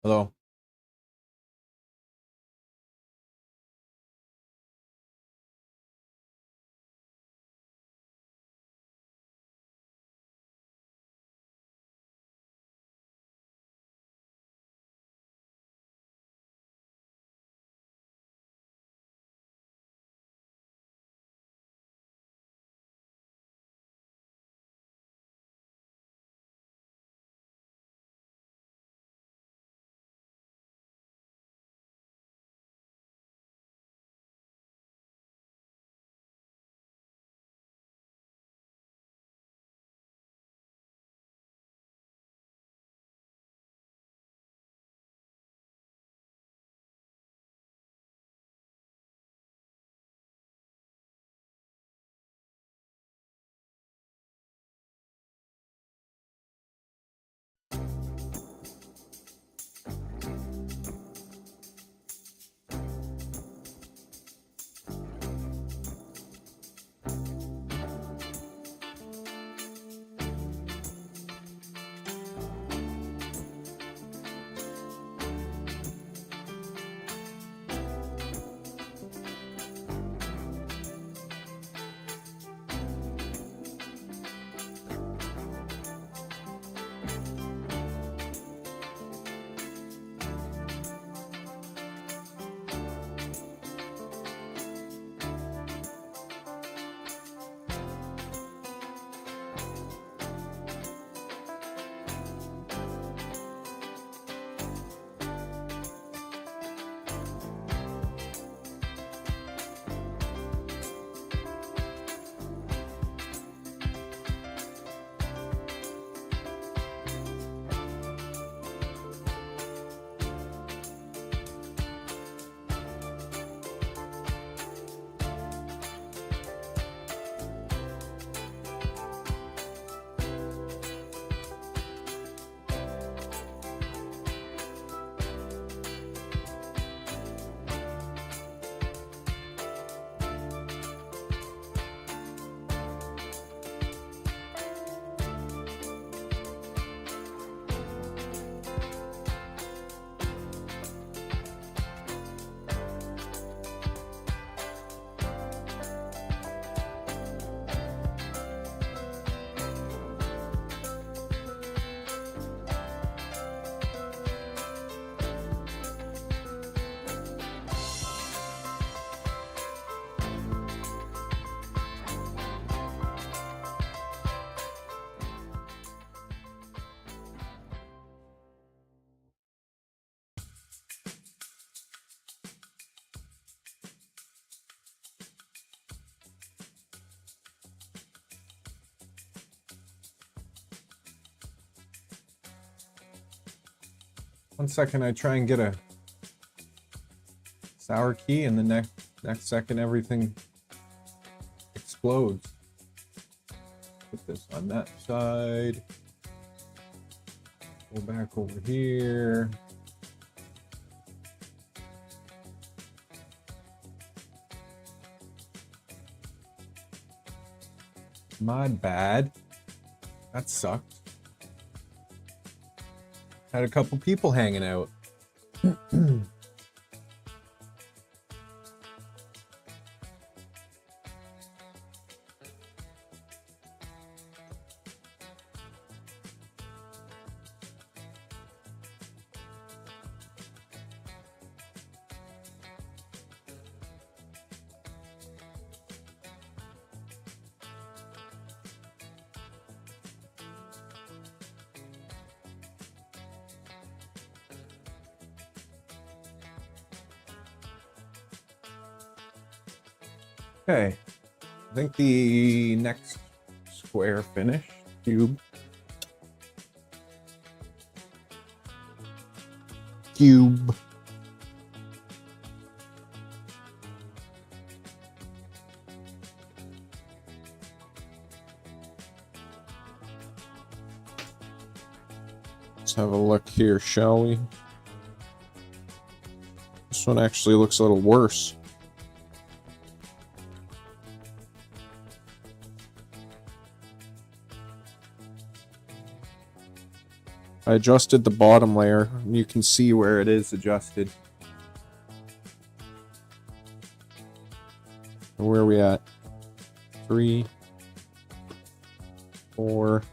Hello. One second, I try and get a sour key, and the next second, everything explodes. Put this on that side. Go back over here. My bad. That sucked. Had a couple people hanging out. Okay, I think the next square finish, cube. Let's have a look here, shall we? This one actually looks a little worse. I adjusted the bottom layer, and you can see where it is adjusted. And where are we at? 3, 4.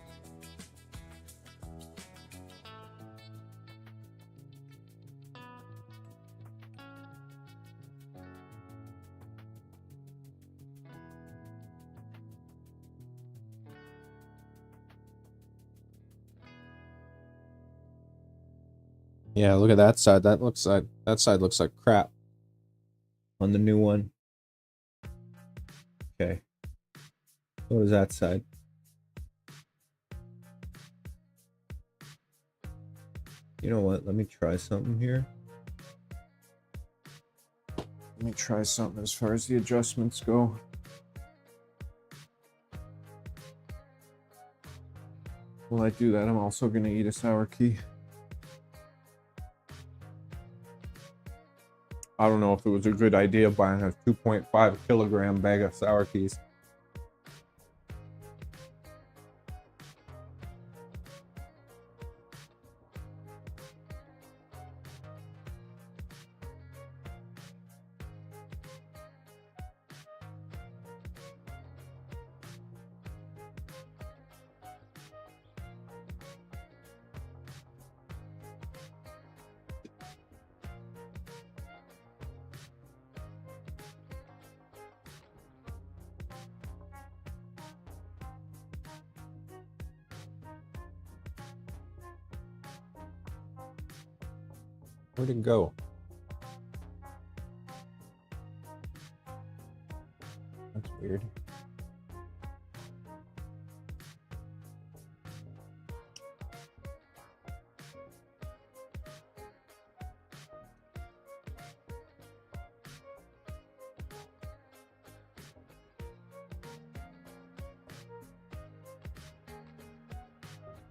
Yeah, look at that side. That side looks like crap on the new one. Okay. What is that side? You know what? Let me try something here. Let me try something as far as the adjustments go. While I do that, I'm also going to eat a sour key. I don't know if it was a good idea buying a 2.5 kilogram bag of sour keys. Where'd it go? That's weird.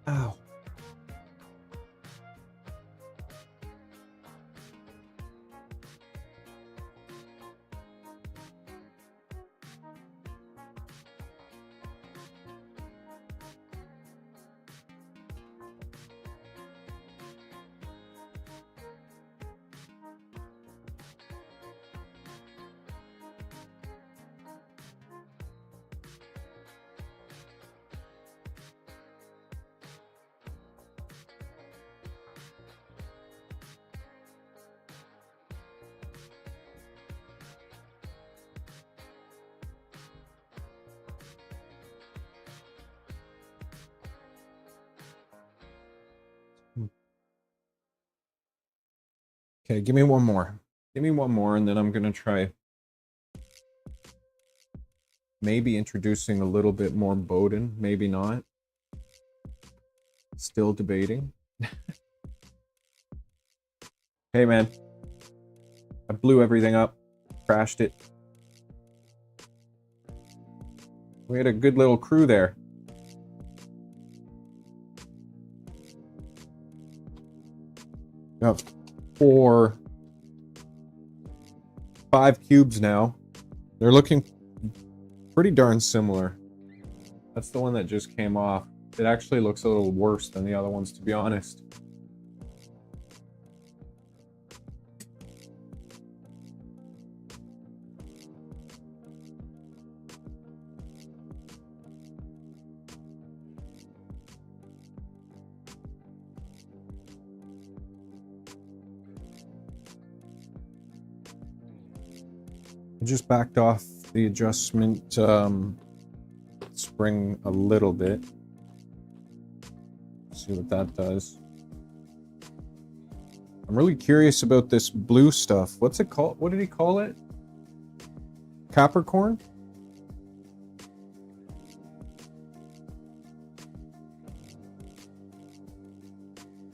Ow. Okay, give me one more. Give me one more, and then I'm gonna try maybe introducing a little bit more Bowden, maybe not. Still debating. Hey man, I blew everything up, crashed it. We had a good little crew there. Got 5 cubes now. They're looking pretty darn similar. That's the one that just came off. It actually looks a little worse than the other ones, to be honest. I just backed off the adjustment spring a little bit. See what that does. I'm really curious about this blue stuff. What's it called? What did he call it? Capricorn?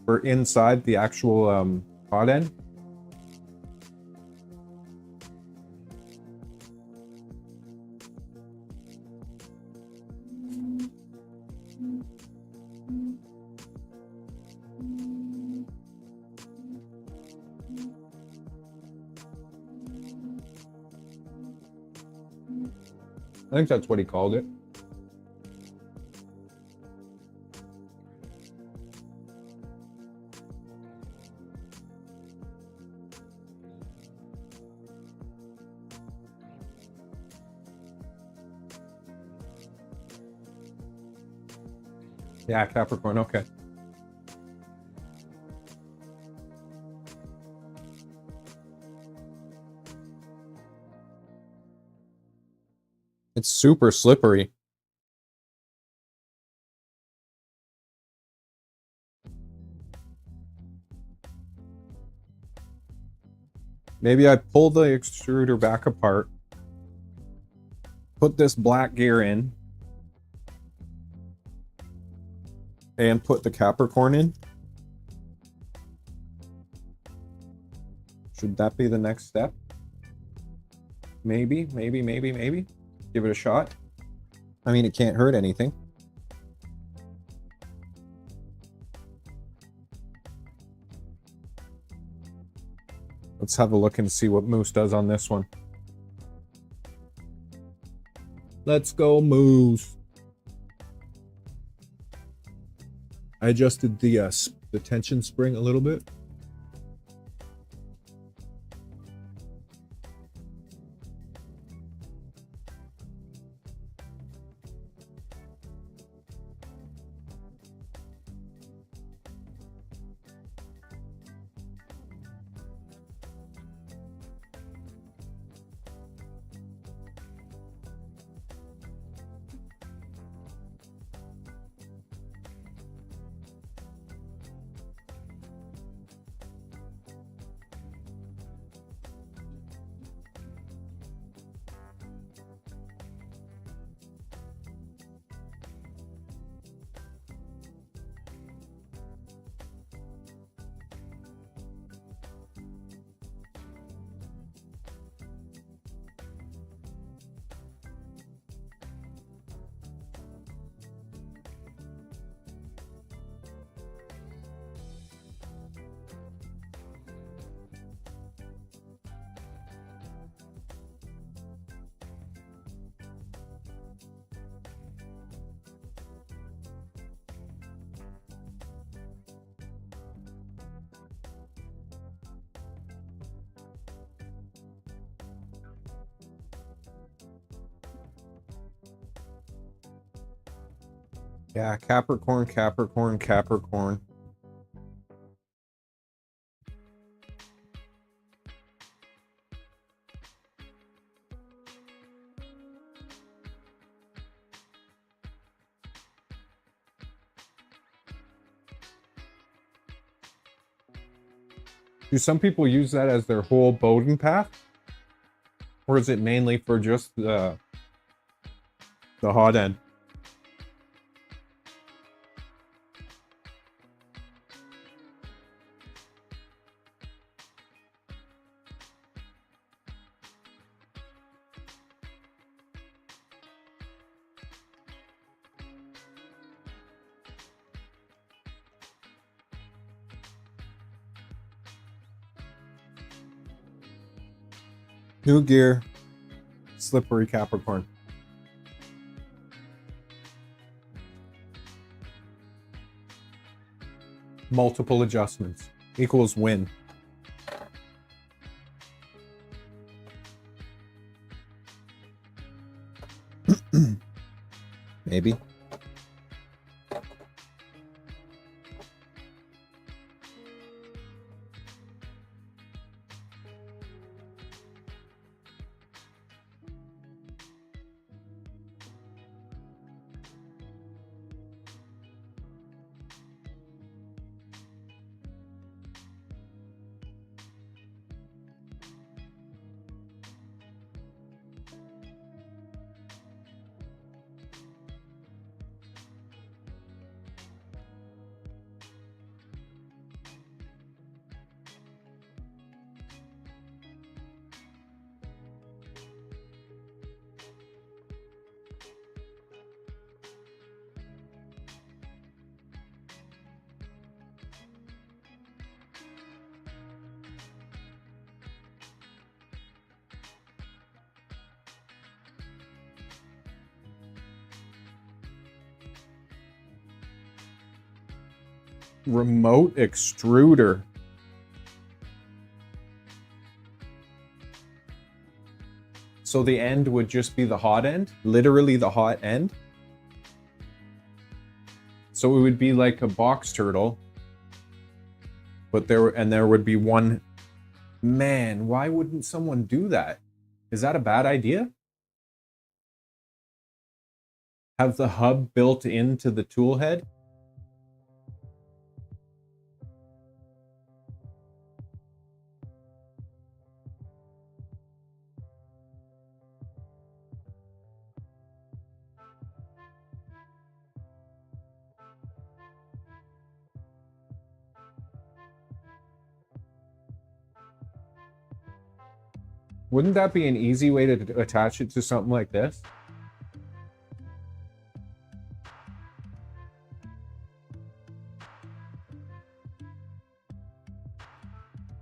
For inside the actual pot end? I think that's what he called it. Yeah, Capricorn, okay. It's super slippery. Maybe I pull the extruder back apart, put this black gear in, and put the Capricorn in. Should that be the next step? Maybe. Give it a shot. I mean, it can't hurt anything. Let's have a look and see what Moose does on this one. Let's go, Moose. I adjusted the tension spring a little bit. Yeah, Capricorn. Do some people use that as their whole Bowden path? Or is it mainly for just the hot end? New gear, slippery Capricorn. Multiple adjustments equals win. Maybe. Remote extruder. So the end would just be the hot end, literally the hot end. So it would be like a box turtle, but there would be one. Man, why wouldn't someone do that? Is that a bad idea? Have the hub built into the tool head? Wouldn't that be an easy way to attach it to something like this?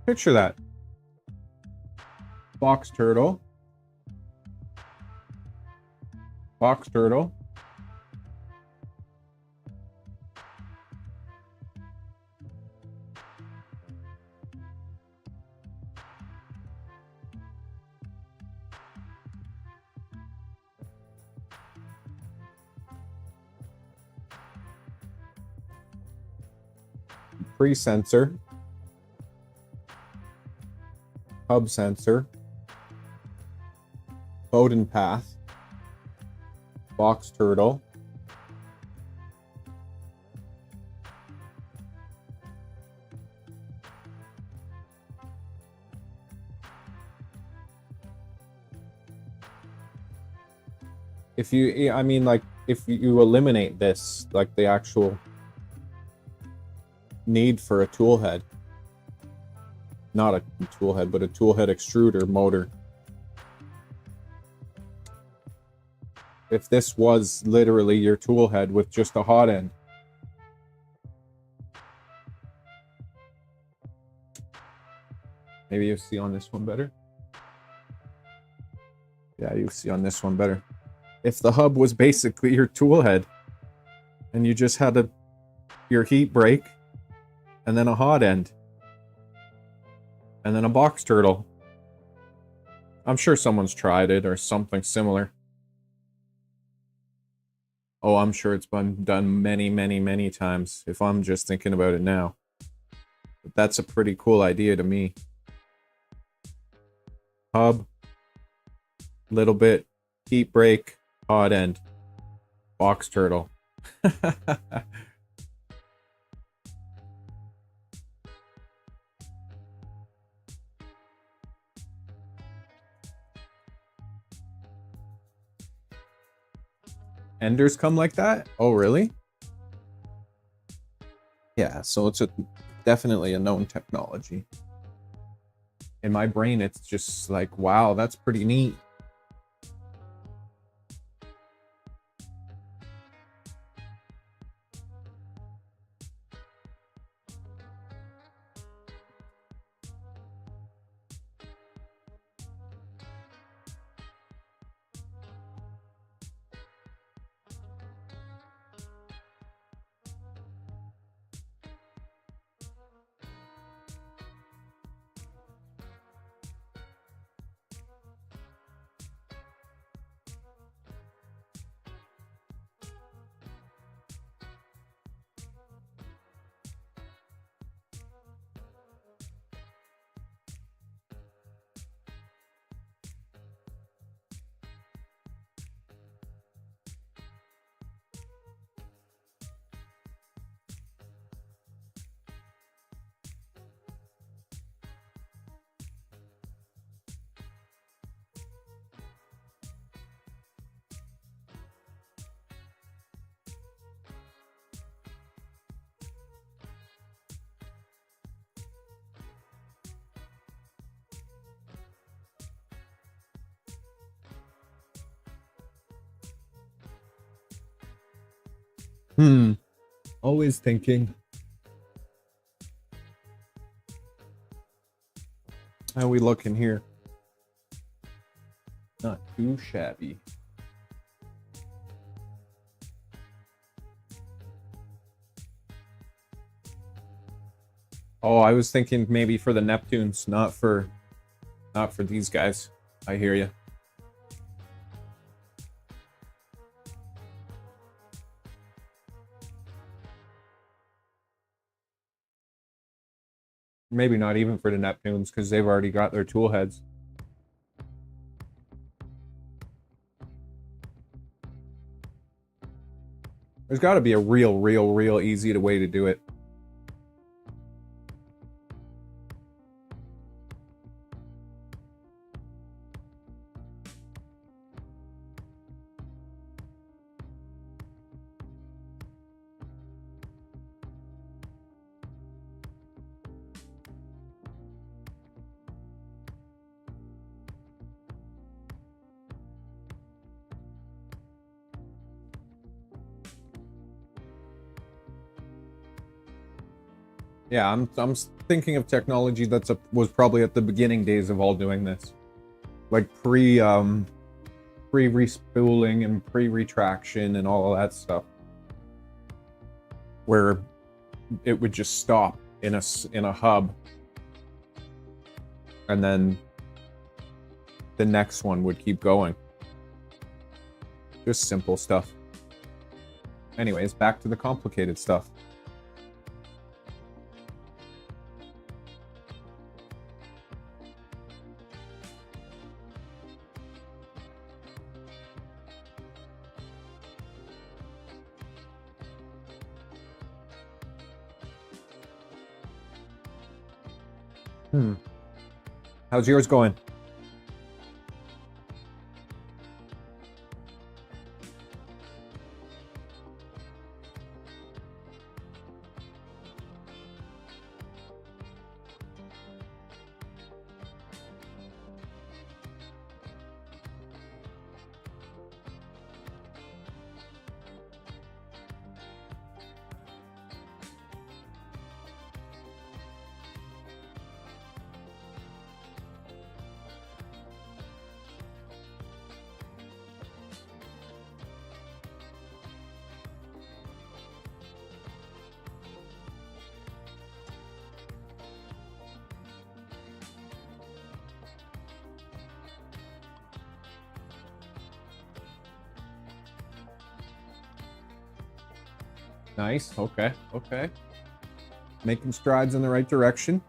Picture that. Box turtle. Box turtle. Pre-sensor. Hub sensor. Bowden path. Box turtle. If you, I mean, like, if you eliminate this, like the actual need for a tool head, not a tool head, but a tool head extruder motor. If this was literally your tool head with just a hot end. Maybe you see on this one better. Yeah, you see on this one better. If the hub was basically your tool head and you just had your heat break and then a hot end and then a box turtle. I'm sure someone's tried it or something similar. Oh, I'm sure it's been done many, many, many times if I'm just thinking about it now. But that's a pretty cool idea to me. Hub, little bit, heat break, hot end, box turtle. Enders come like that? Oh, really? Yeah, so it's definitely a known technology. In my brain, it's just like, wow, that's pretty neat. Always thinking. How we looking here? Not too shabby. Oh, I was thinking maybe for the Neptunes, not for these guys. I hear you. Maybe not even for the Neptunes, because they've already got their tool heads. There's got to be a real easy way to do it. Yeah, I'm thinking of technology was probably at the beginning days of all doing this, like pre-respooling and pre-retraction and all of that stuff, where it would just stop in a hub, and then the next one would keep going. Just simple stuff. Anyways, back to the complicated stuff. How's yours going? Nice. Okay. Making strides in the right direction.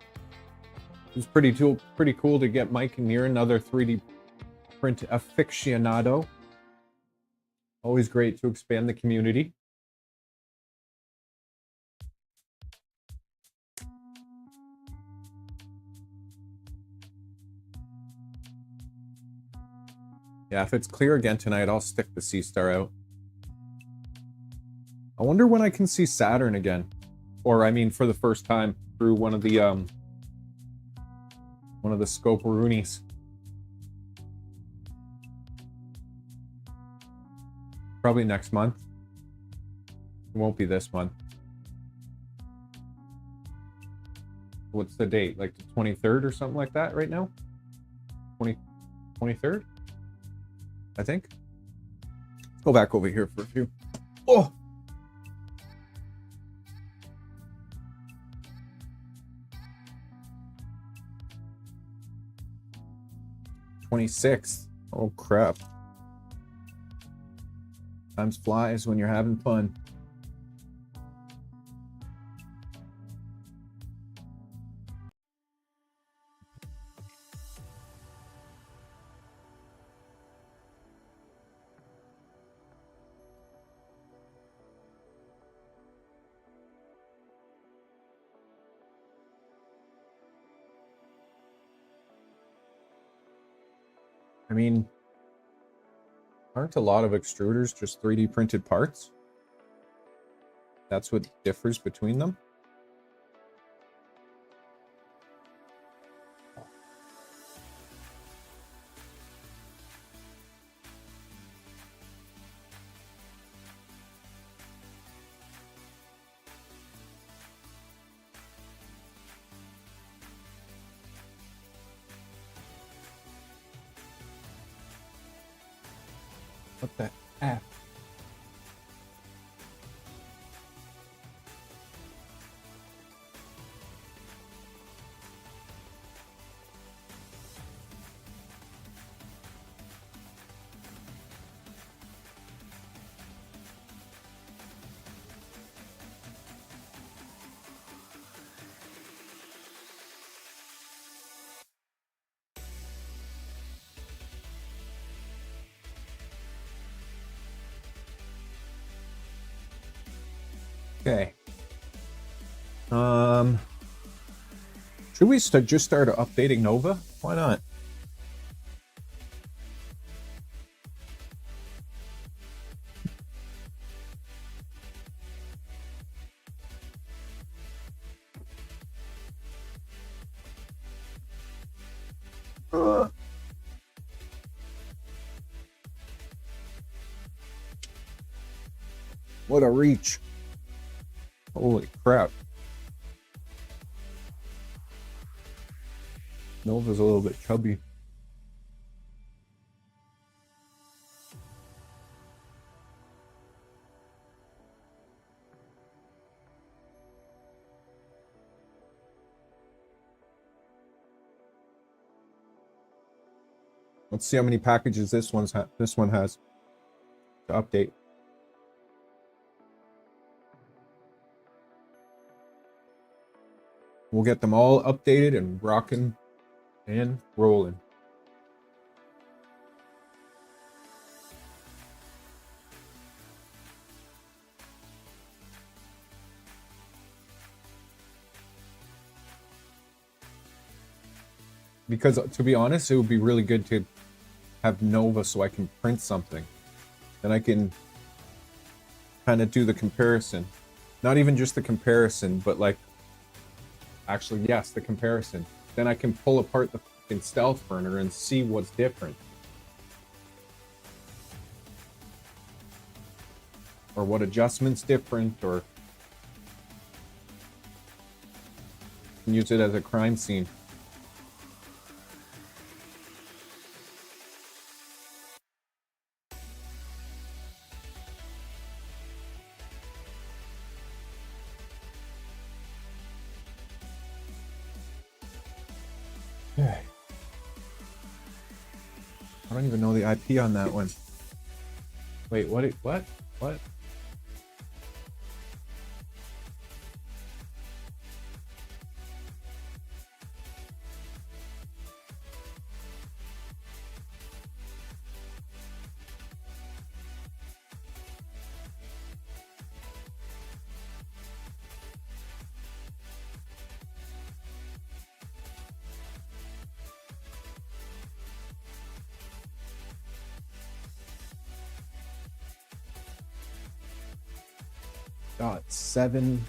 It's pretty cool to get Mike near another 3D print aficionado. Always great to expand the community. Yeah, if it's clear again tonight, I'll stick the Sea Star out. I wonder when I can see Saturn again. Or, I mean, for the first time through one of the Scope-Roonies. Probably next month. It won't be this month. What's the date? Like the 23rd or something like that right now? 23rd? I think. Let's go back over here for a few. Oh! 26th. Oh crap. Times flies when you're having fun. I mean, aren't a lot of extruders just 3D printed parts? That's what differs between them? What the F? Okay. Should we just start updating Nova? Why not? What a reach. Holy crap. Nova's a little bit chubby. Let's see how many packages this one has to update. We'll get them all updated and rocking and rolling. Because to be honest, it would be really good to have Nova so I can print something. Then I can kind of do the comparison. Not even just the comparison, but like, actually, yes, the comparison. Then I can pull apart the fucking stealth burner and see what's different. Or what adjustment's different, or use it as a crime scene. Okay. I don't even know the IP on that one. Wait, what? What? .74.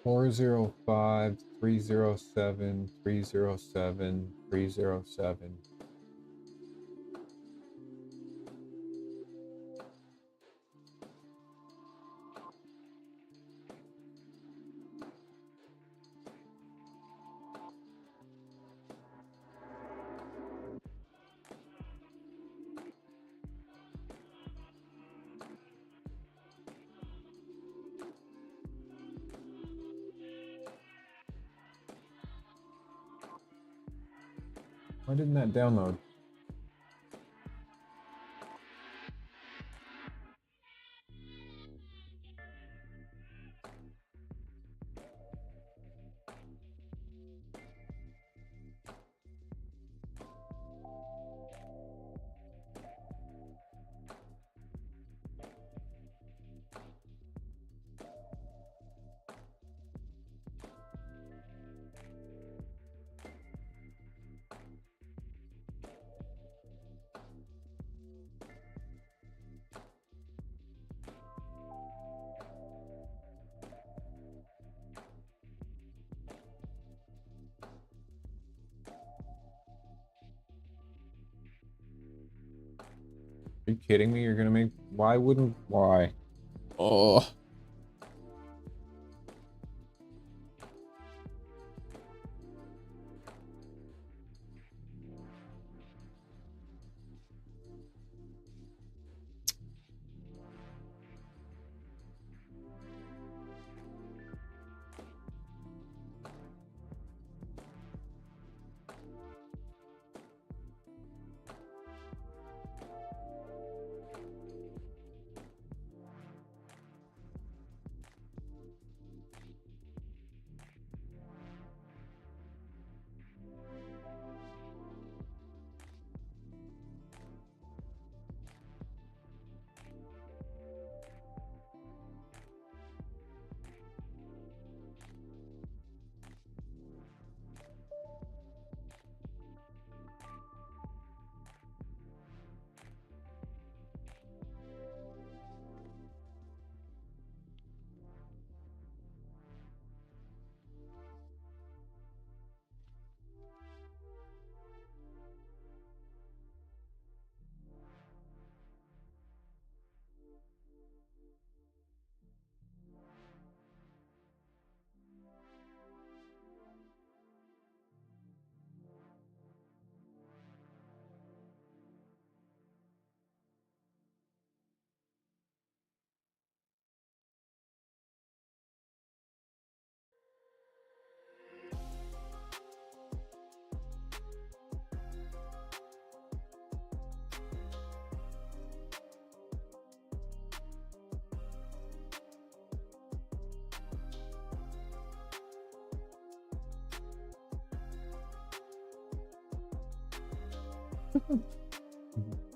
Four 405 307 307 307. Why didn't that download? Are you kidding me? You're gonna make... Why? Oh.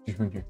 Junior.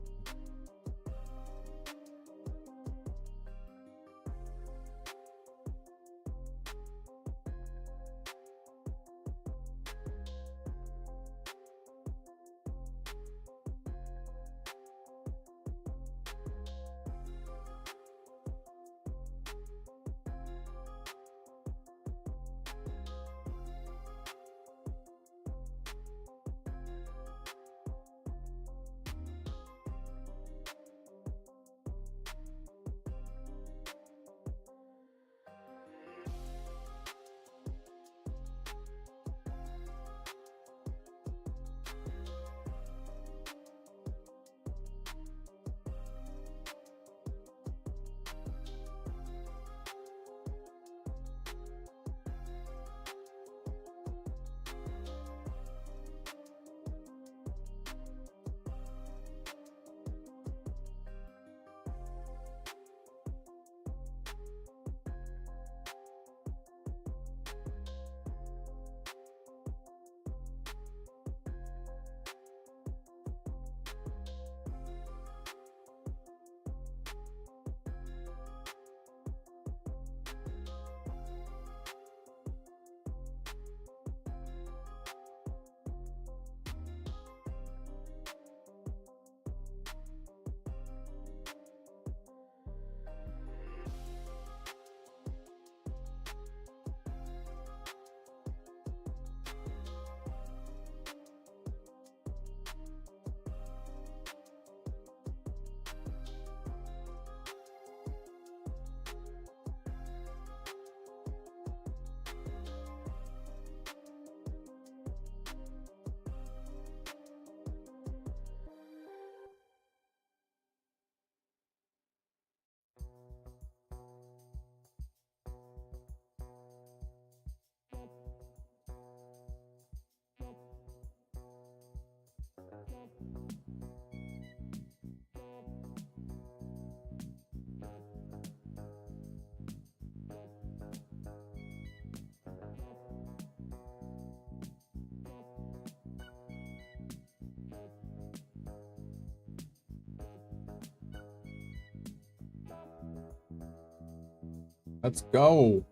Let's go.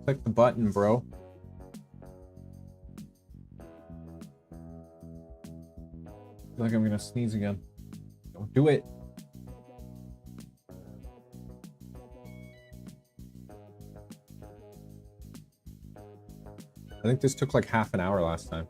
Click the button, bro. I feel like I'm gonna sneeze again. Don't do it. I think this took like half an hour last time.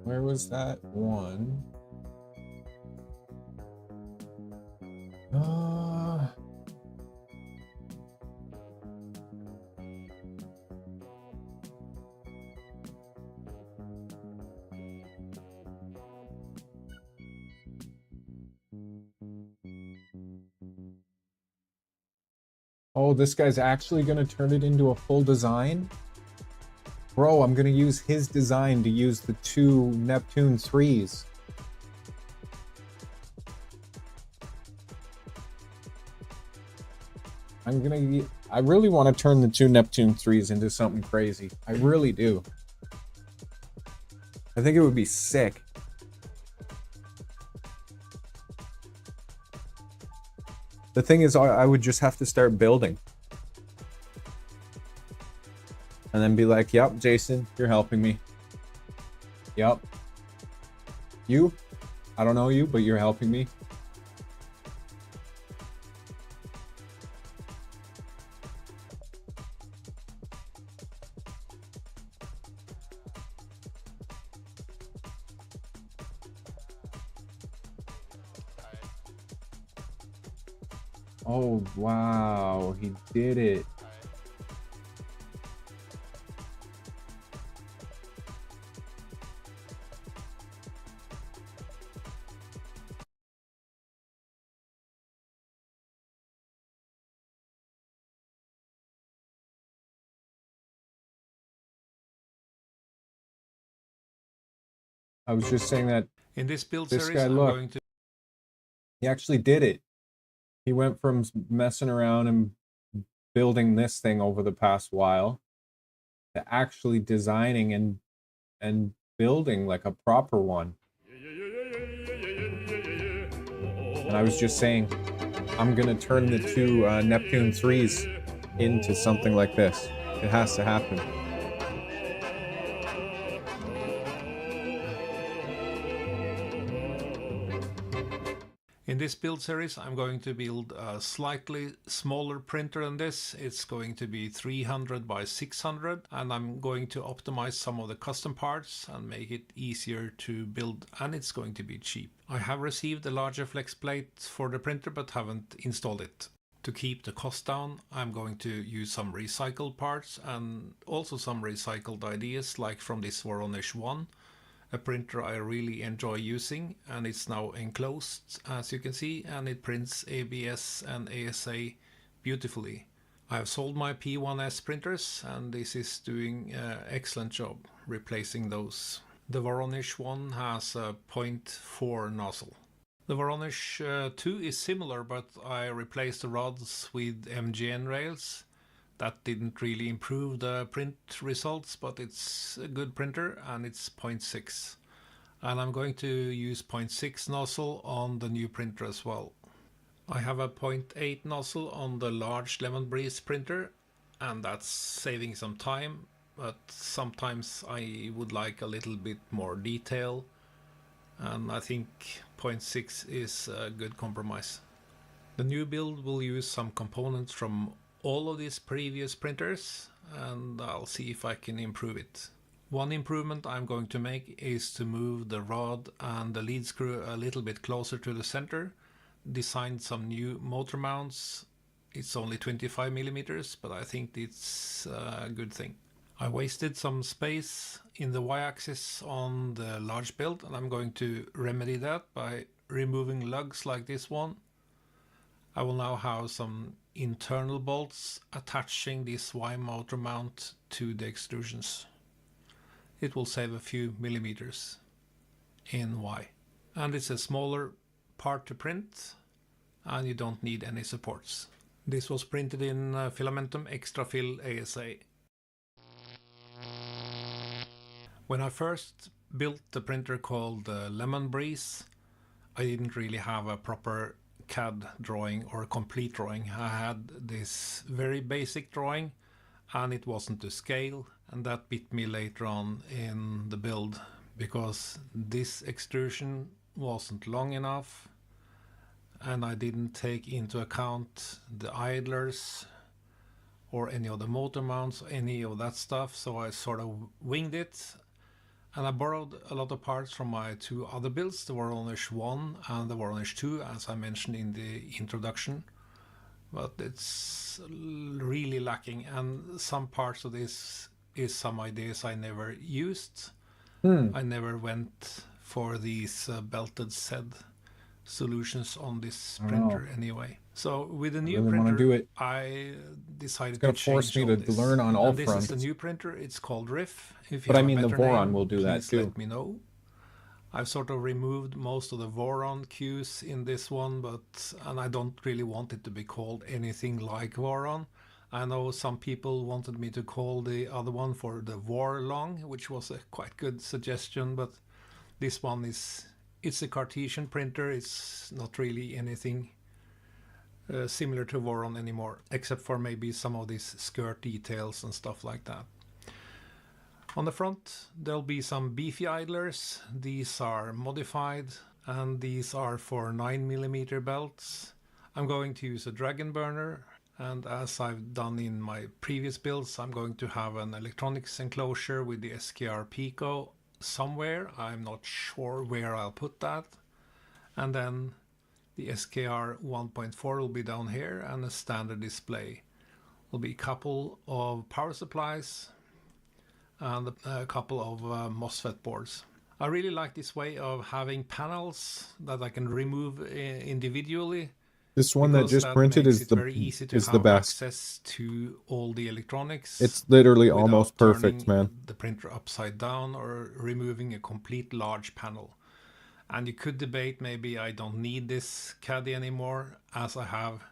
Where was that one? Oh, this guy's actually gonna turn it into a full design? Bro, I'm gonna use his design to use the 2 Neptune 3s. I really want to turn the 2 Neptune 3s into something crazy. I really do. I think it would be sick. The thing is, I would just have to start building. And then be like, yep, Jason, you're helping me. Yep. You? I don't know you, but you're helping me. Oh, wow. He did it. I was just saying that In this build this series, guy, I'm look, going to... he actually did it. He went from messing around and building this thing over the past while to actually designing and building like a proper one. And I was just saying, I'm gonna turn the two Neptune 3s into something like this. It has to happen. In this build series, I'm going to build a slightly smaller printer than this. It's going to be 300 by 600, and I'm going to optimize some of the custom parts and make it easier to build, and it's going to be cheap. I have received a larger flex plate for the printer but haven't installed it. To keep the cost down, I'm going to use some recycled parts and also some recycled ideas like from this Voronish 1. A printer I really enjoy using, and it's now enclosed as you can see, and it prints ABS and ASA beautifully. I have sold my P1S printers and this is doing an excellent job replacing those. The Voronish one has a 0.4 nozzle. The Voronish 2 is similar, but I replaced the rods with MGN rails. That didn't really improve the print results, but it's a good printer and it's 0.6. And I'm going to use 0.6 nozzle on the new printer as well. I have a 0.8 nozzle on the large Lemon Breeze printer, and that's saving some time, but sometimes I would like a little bit more detail, and I think 0.6 is a good compromise. The new build will use some components from all of these previous printers, and I'll see if I can improve it. One improvement I'm going to make is to move the rod and the lead screw a little bit closer to the center. Designed some new motor mounts. It's only 25 millimeters, but I think it's a good thing. I wasted some space in the y-axis on the large build, and I'm going to remedy that by removing lugs like this one. I will now have some internal bolts attaching this Y motor mount to the extrusions. It will save a few millimeters in Y. And it's a smaller part to print, and you don't need any supports. This was printed in Filamentum Extra Fill ASA. When I first built the printer called Lemon Breeze, I didn't really have a proper CAD drawing or a complete drawing. I had this very basic drawing and it wasn't to scale, and that bit me later on in the build because this extrusion wasn't long enough and I didn't take into account the idlers or any of the motor mounts, any of that stuff, so I sort of winged it. And I borrowed a lot of parts from my two other builds, the Voronish 1 and the Voronish 2, as I mentioned in the introduction. But it's really lacking, and some parts of this is some ideas I never used. I never went for these belted SED solutions on this printer anyway. So with the new really printer, I decided to change all this. learn on all and this fronts. is the new printer. It's called Riff. If you But I have mean, a the better Voron name, will do that please too. let me know. I've sort of removed most of the Voron cues in this one, and I don't really want it to be called anything like Voron. I know some people wanted me to call the other one for the Vorlong, which was a quite good suggestion, but this one it's a Cartesian printer. It's not really anything similar to Voron anymore, except for maybe some of these skirt details and stuff like that. On the front, there'll be some beefy idlers. These are modified, and these are for 9mm belts. I'm going to use a dragon burner, and as I've done in my previous builds, I'm going to have an electronics enclosure with the SKR Pico somewhere. I'm not sure where I'll put that. And then The SKR 1.4 will be down here, and a standard display. Will be a couple of power supplies and a couple of MOSFET boards. I really like this way of having panels that I can remove individually. This one that just printed makes is it very easy to the have best. access to all the electronics. It's literally without almost perfect, turning man. the printer upside down or removing a complete large panel. And you could debate, maybe I don't need this caddy anymore, as I have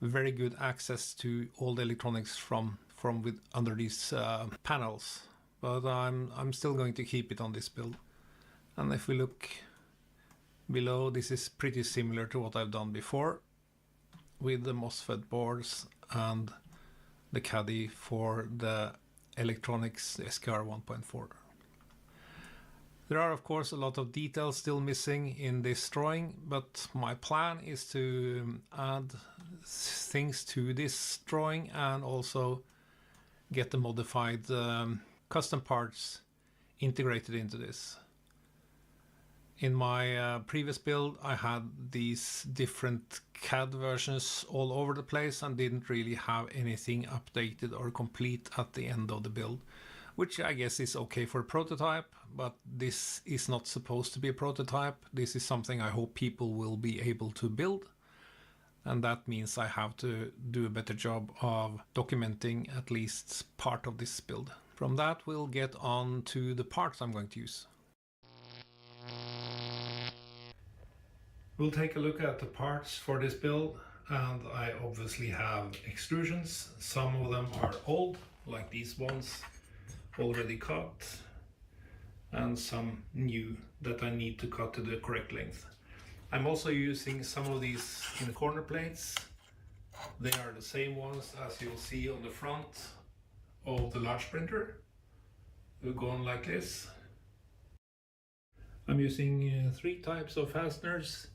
very good access to all the electronics from under these panels. But I'm still going to keep it on this build. And if we look below, this is pretty similar to what I've done before, with the MOSFET boards and the caddy for the electronics, the SKR 1.4. There are of course a lot of details still missing in this drawing, but my plan is to add things to this drawing and also get the modified custom parts integrated into this. In my previous build, I had these different CAD versions all over the place and didn't really have anything updated or complete at the end of the build, which I guess is okay for a prototype, but this is not supposed to be a prototype. This is something I hope people will be able to build, and that means I have to do a better job of documenting at least part of this build. From that, we'll get on to the parts I'm going to use. We'll take a look at the parts for this build, and I obviously have extrusions. Some of them are old, like these ones, already cut, and some new that I need to cut to the correct length. I'm also using some of these in the corner plates. They are the same ones as you'll see on the front of the large printer. They'll go on like this. I'm using 3 types of fasteners.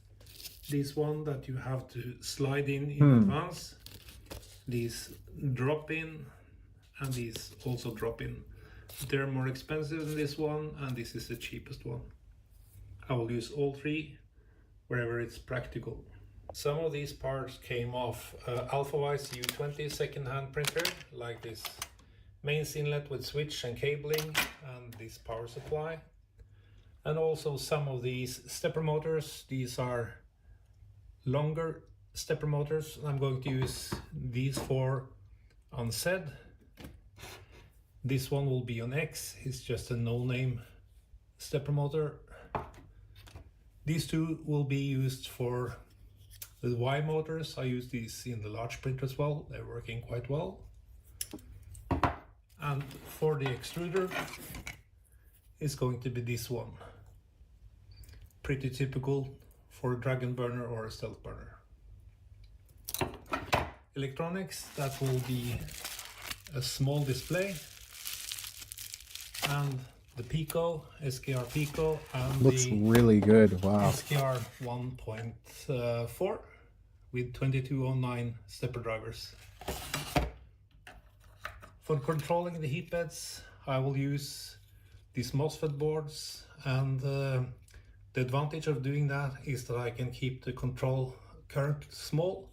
This one that you have to slide in advance. These drop in, and these also drop in. They're more expensive than this one, and this is the cheapest one. I will use all 3 wherever it's practical. Some of these parts came off Alphawise U20 second-hand printer, like this mains inlet with switch and cabling and this power supply. And also some of these stepper motors. These are longer stepper motors. I'm going to use these 4 on Z. This one will be on X. It's just a no-name stepper motor. These 2 will be used for the Y motors. I use these in the large printer as well. They're working quite well. And for the extruder, it's going to be this one. Pretty typical for a dragon burner or a stealth burner. Electronics, that will be a small display, and the Pico, SKR Pico, and Looks the really good. Wow. SKR 1.4 with 2209 stepper drivers. For controlling the heat beds, I will use these MOSFET boards, and the advantage of doing that is that I can keep the control current small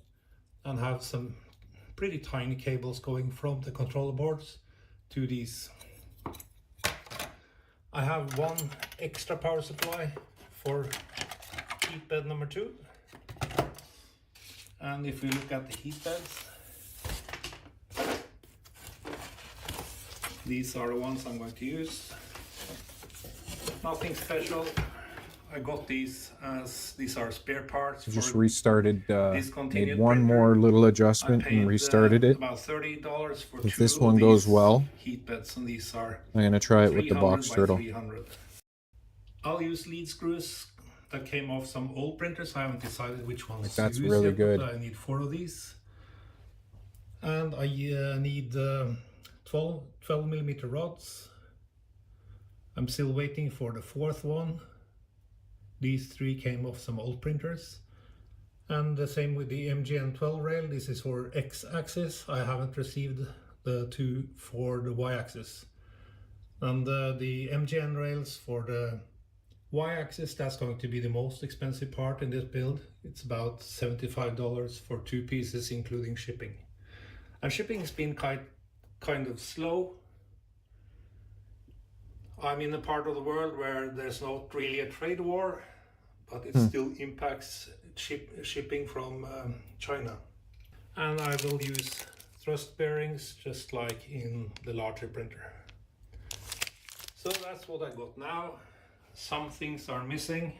and have some pretty tiny cables going from the controller boards to these. I have 1 extra power supply for heat bed number 2. And if we look at the heat beds, these are the ones I'm going to use. Nothing special. I got these as these are spare parts. Just restarted, made one printer. more little adjustment and restarted it. About $30 for If 2 this of one goes these well, heat beds, and these are I'm gonna try it with the 300 box by turtle. 300. I'll use lead screws that came off some old printers. I haven't decided which ones to That's use really yet, good. but I need 4 of these. And I need 12mm rods. I'm still waiting for the 4th one. These 3 came off some old printers. And the same with the MGN12 rail. This is for X-axis. I haven't received the 2 for the Y-axis. And the MGN rails for the Y-axis, that's going to be the most expensive part in this build. It's about $75 for 2 pieces including shipping. And shipping has been kind of slow. I'm in a part of the world where there's not really a trade war, but it still impacts shipping from China. And I will use thrust bearings just like in the larger printer. So that's what I got now. Some things are missing,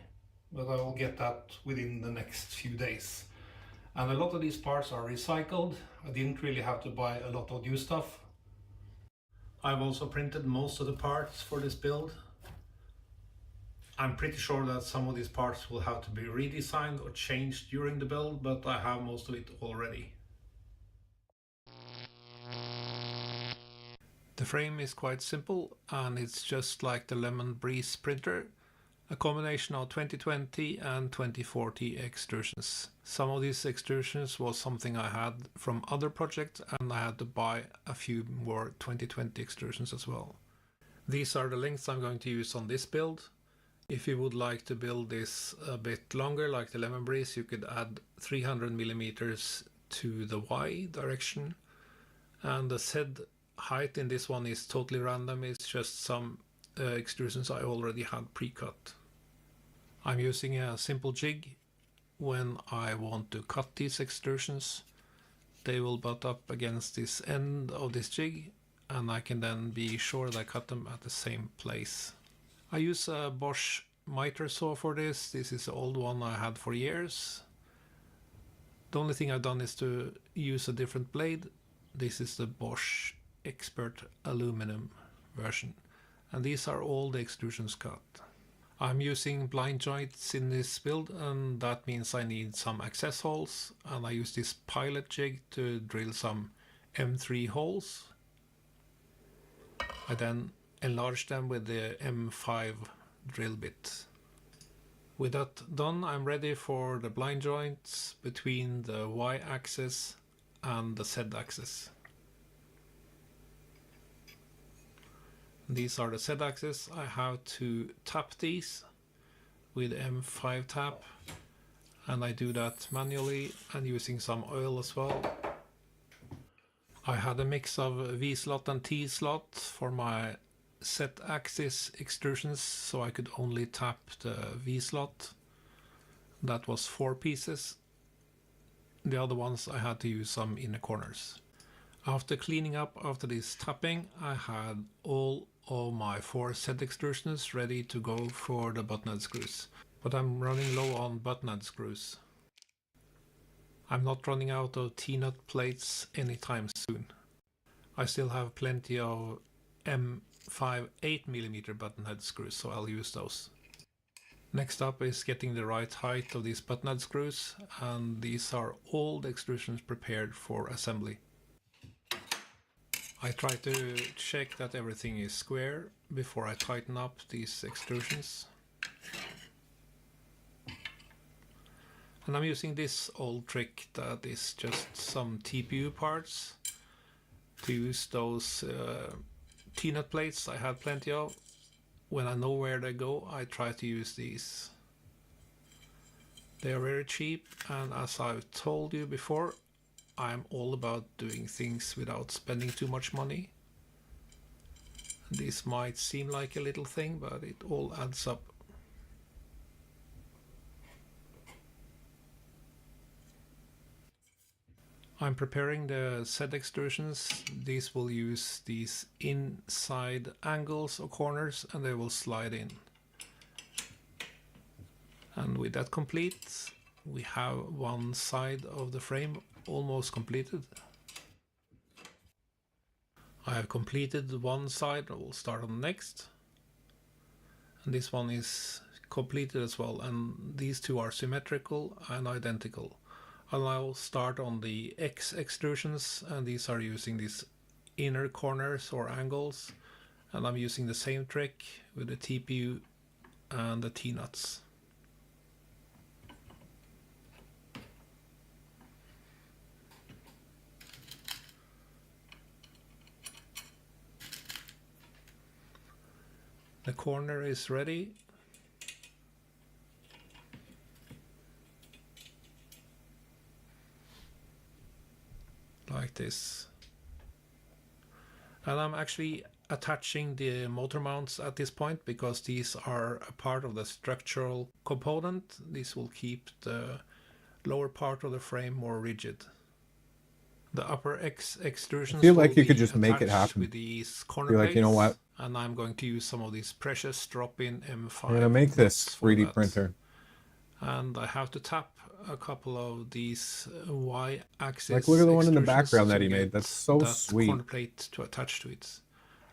but I will get that within the next few days. And a lot of these parts are recycled. I didn't really have to buy a lot of new stuff. I've also printed most of the parts for this build. I'm pretty sure that some of these parts will have to be redesigned or changed during the build, but I have most of it already. The frame is quite simple and it's just like the Lemon Breeze printer, a combination of 2020 and 2040 extrusions. Some of these extrusions was something I had from other projects and I had to buy a few more 2020 extrusions as well. These are the lengths I'm going to use on this build. If you would like to build this a bit longer like the Lemon Breeze, you could add 300 millimeters to the Y direction, and the Z height in this one is totally random. It's just some extrusions I already had pre-cut. I'm using a simple jig when I want to cut these extrusions. They will butt up against this end of this jig and I can then be sure that I cut them at the same place. I use a Bosch miter saw for this. This is the old one I had for years. The only thing I've done is to use a different blade. This is the Bosch Expert aluminum version, and these are all the extrusions cut. I'm using blind joints in this build, and that means I need some access holes, and I use this pilot jig to drill some M3 holes. I then enlarge them with the M5 drill bit. With that done, I'm ready for the blind joints between the Y-axis and the Z-axis. These are the Z-axis. I have to tap these with M5 tap, and I do that manually and using some oil as well. I had a mix of V-slot and T-slot for my Z-axis extrusions, so I could only tap the V-slot. That was 4 pieces. The other ones I had to use some inner corners. After cleaning up after this tapping, I had all of my 4 Z extrusions ready to go for the buttonhead screws. But I'm running low on buttonhead screws. I'm not running out of T-nut plates anytime soon. I still have plenty of M5 8mm buttonhead screws, so I'll use those. Next up is getting the right height of these buttonhead screws, and these are all the extrusions prepared for assembly. I try to check that everything is square before I tighten up these extrusions. And I'm using this old trick that is just some TPU parts to use those T-nut plates I had plenty of. When I know where they go, I try to use these. They are very cheap, and as I've told you before, I'm all about doing things without spending too much money. This might seem like a little thing, but it all adds up. I'm preparing the Z extrusions. These will use these inside angles or corners, and they will slide in. And with that complete, we have one side of the frame almost completed. I have completed one side. I will start on the next. And this one is completed as well, and these two are symmetrical and identical. I'll now start on the X extrusions, and these are using these inner corners or angles, and I'm using the same trick with the TPU and the T-nuts. The corner is ready, like this. And I'm actually attaching the motor mounts at this point because these are a part of the structural component. This will keep the lower part of the frame more rigid. The upper extrusions I feel like will you could be just make it attached happen. with these corner Feel like, plates, you know what? and I'm going to use some of these precious drop-in M5. I'm gonna make this 3D printer. And I have to tap a couple of these Y-axis Like, look at the one in the extrusions background that to he made. get That's so that sweet. corner plate to attach to it.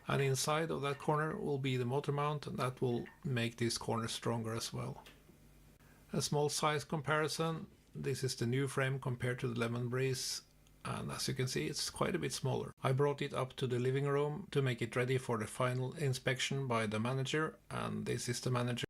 And inside of that corner will be the motor mount, and that will make this corner stronger as well. A small size comparison. This is the new frame compared to the Lemon Breeze, and as you can see, it's quite a bit smaller. I brought it up to the living room to make it ready for the final inspection by the manager, and this is the manager.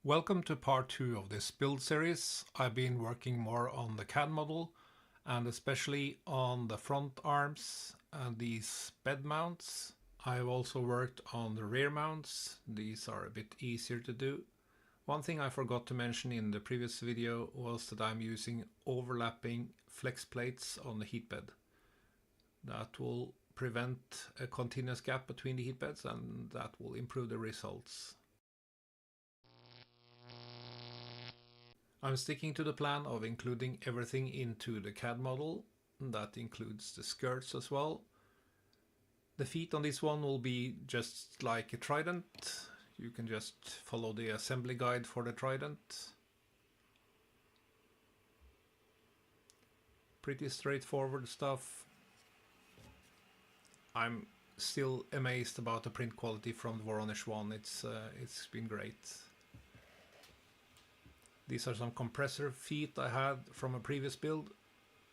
Welcome to part 2 of this build series. I've been working more on the CAD model and especially on the front arms and these bed mounts. I've also worked on the rear mounts. These are a bit easier to do. One thing I forgot to mention in the previous video was that I'm using overlapping flex plates on the heat bed. That will prevent a continuous gap between the heat beds, and that will improve the results. I'm sticking to the plan of including everything into the CAD model. That includes the skirts as well. The feet on this one will be just like a trident. You can just follow the assembly guide for the trident. Pretty straightforward stuff. I'm still amazed about the print quality from the Voronish one. It's been great. These are some compressor feet I had from a previous build.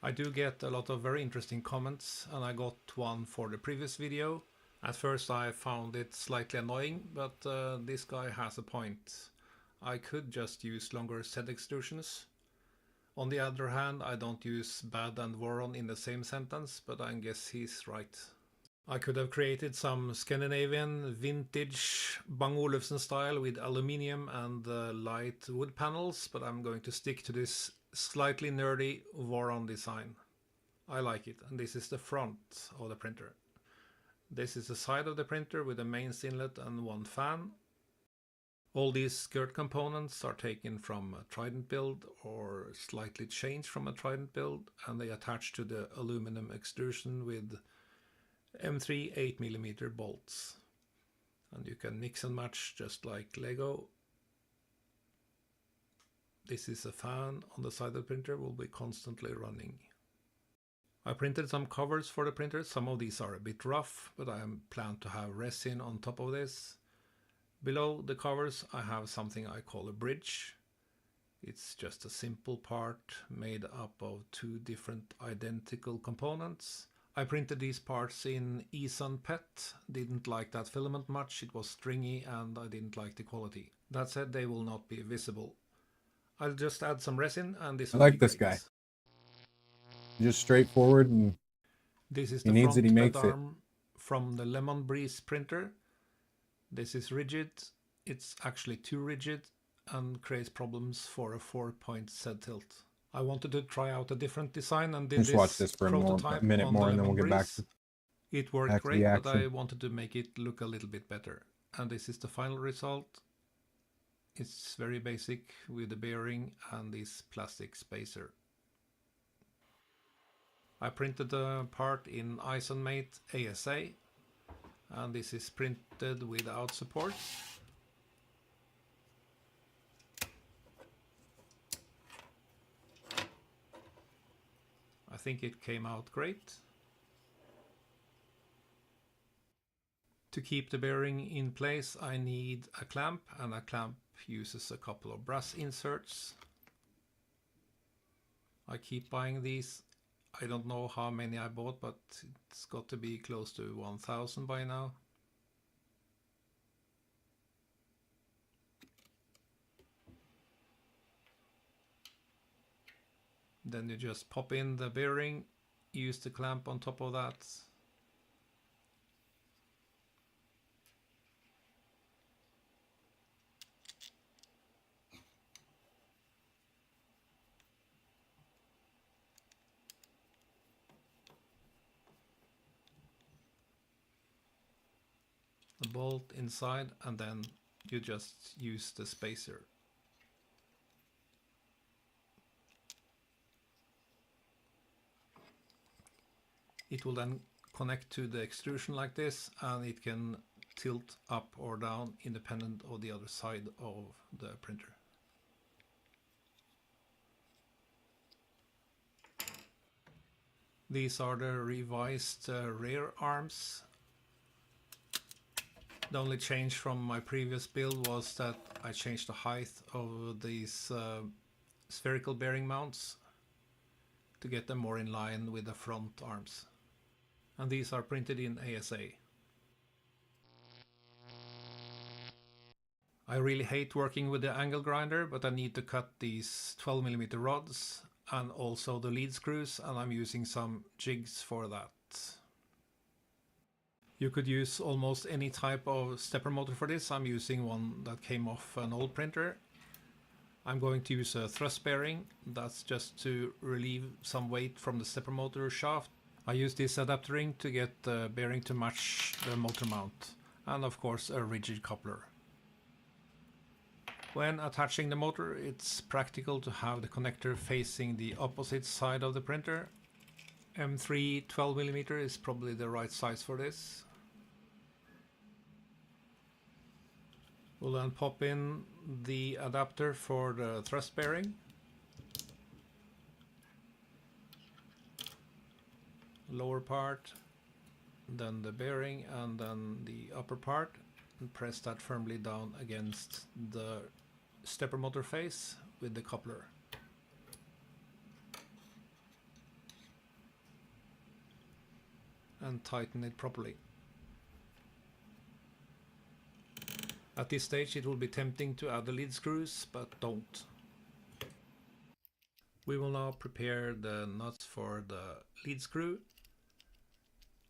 I do get a lot of very interesting comments, and I got one for the previous video. At first I found it slightly annoying, but this guy has a point. I could just use longer Z extrusions. On the other hand, I don't use bad and Voron in the same sentence, but I guess he's right. I could have created some Scandinavian vintage Bang Olufsen style with aluminium and light wood panels, but I'm going to stick to this slightly nerdy Voron design. I like it, and this is the front of the printer. This is the side of the printer with a mains inlet and one fan. All these skirt components are taken from a Trident build or slightly changed from a Trident build, and they attach to the aluminum extrusion with M3 8mm bolts, and you can mix and match just like Lego. This is a fan on the side of the printer, will be constantly running. I printed some covers for the printer. Some of these are a bit rough, but I plan to have resin on top of this. Below the covers I have something I call a bridge. It's just a simple part made up of two different identical components. I printed these parts in Eson PET, didn't like that filament much, it was stringy and I didn't like the quality. That said, they will not be visible. I'll just add some resin and this will be great. I like this guy. Just straightforward, and this is the front bed arm from the Lemon Breeze printer. This is rigid, it's actually too rigid and creates problems for a 4-point Z tilt. I wanted to try out a different design and did just watch this for a minute more and then we'll get back to it. Worked great, but I wanted to make it look a little bit better. And this is the final result. It's very basic with the bearing and this plastic spacer. I printed the part in Isonmate ASA, and this is printed without support. I think it came out great. To keep the bearing in place I need a clamp, and a clamp uses a couple of brass inserts. I keep buying these. I don't know how many I bought, but it's got to be close to 1000 by now. Then you just pop in the bearing, use the clamp on top of that. The bolt inside, and then you just use the spacer. It will then connect to the extrusion like this, and it can tilt up or down independent of the other side of the printer. These are the revised rear arms. The only change from my previous build was that I changed the height of these spherical bearing mounts to get them more in line with the front arms. And these are printed in ASA. I really hate working with the angle grinder, but I need to cut these 12mm rods and also the lead screws, and I'm using some jigs for that. You could use almost any type of stepper motor for this. I'm using one that came off an old printer. I'm going to use a thrust bearing. That's just to relieve some weight from the stepper motor shaft. I use this adapter ring to get the bearing to match the motor mount, and of course a rigid coupler. When attaching the motor, it's practical to have the connector facing the opposite side of the printer. M3 12mm is probably the right size for this. We'll then pop in the adapter for the thrust bearing. Lower part, then the bearing, and then the upper part, and press that firmly down against the stepper motor face with the coupler. And tighten it properly. At this stage it will be tempting to add the lead screws, but don't. We will now prepare the nuts for the lead screw,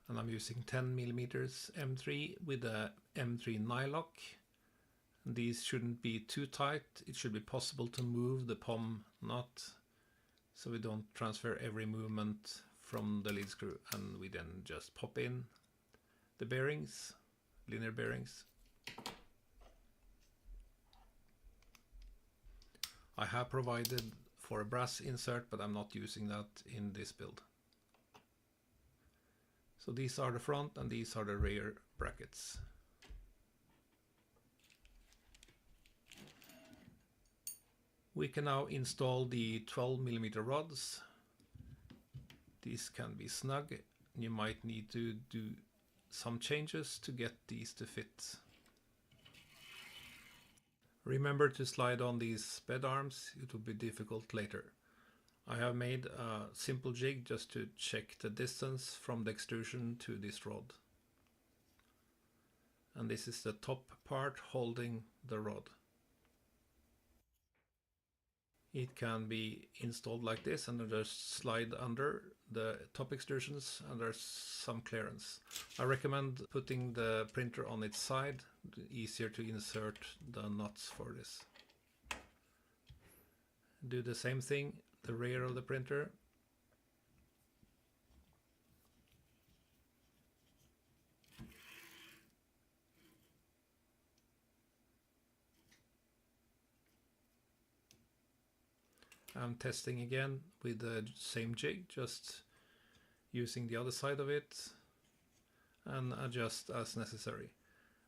and I'm using 10mm M3 with a M3 nylock. These shouldn't be too tight. It should be possible to move the POM nut so we don't transfer every movement from the lead screw, and we then just pop in the bearings, linear bearings. I have provided for a brass insert, but I'm not using that in this build. So these are the front and these are the rear brackets. We can now install the 12mm rods. These can be snug. You might need to do some changes to get these to fit. Remember to slide on these bed arms, it will be difficult later. I have made a simple jig just to check the distance from the extrusion to this rod. And this is the top part holding the rod. It can be installed like this, and just slide under the top extrusions, and there's some clearance. I recommend putting the printer on its side, easier to insert the nuts for this. Do the same thing, the rear of the printer. I'm testing again with the same jig, just using the other side of it, and adjust as necessary.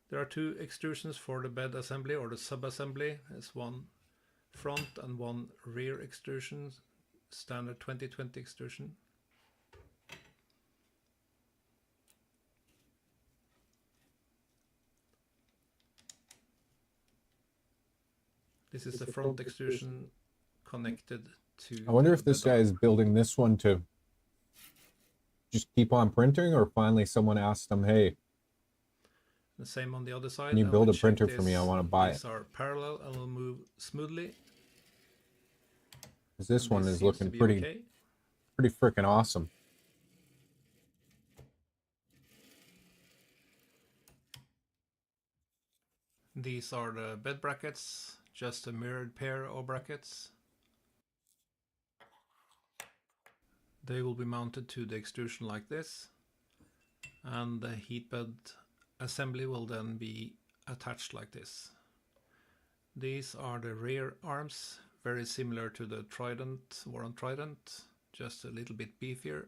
There are two extrusions for the bed assembly or the sub-assembly. There's one front and one rear extrusion, standard 2020 extrusion. This is the front extrusion connected to... I wonder if this guy is building this one to just keep on printing, or finally someone asked him, hey, the same on the other side. can you build a printer for me? I want to buy it. These are parallel and will move smoothly. 'Cause this And one this is seems looking to be pretty okay. freaking awesome. These are the bed brackets, just a mirrored pair of brackets. They will be mounted to the extrusion like this, and the heat bed assembly will then be attached like this. These are the rear arms, very similar to the Trident, Voron Trident, just a little bit beefier.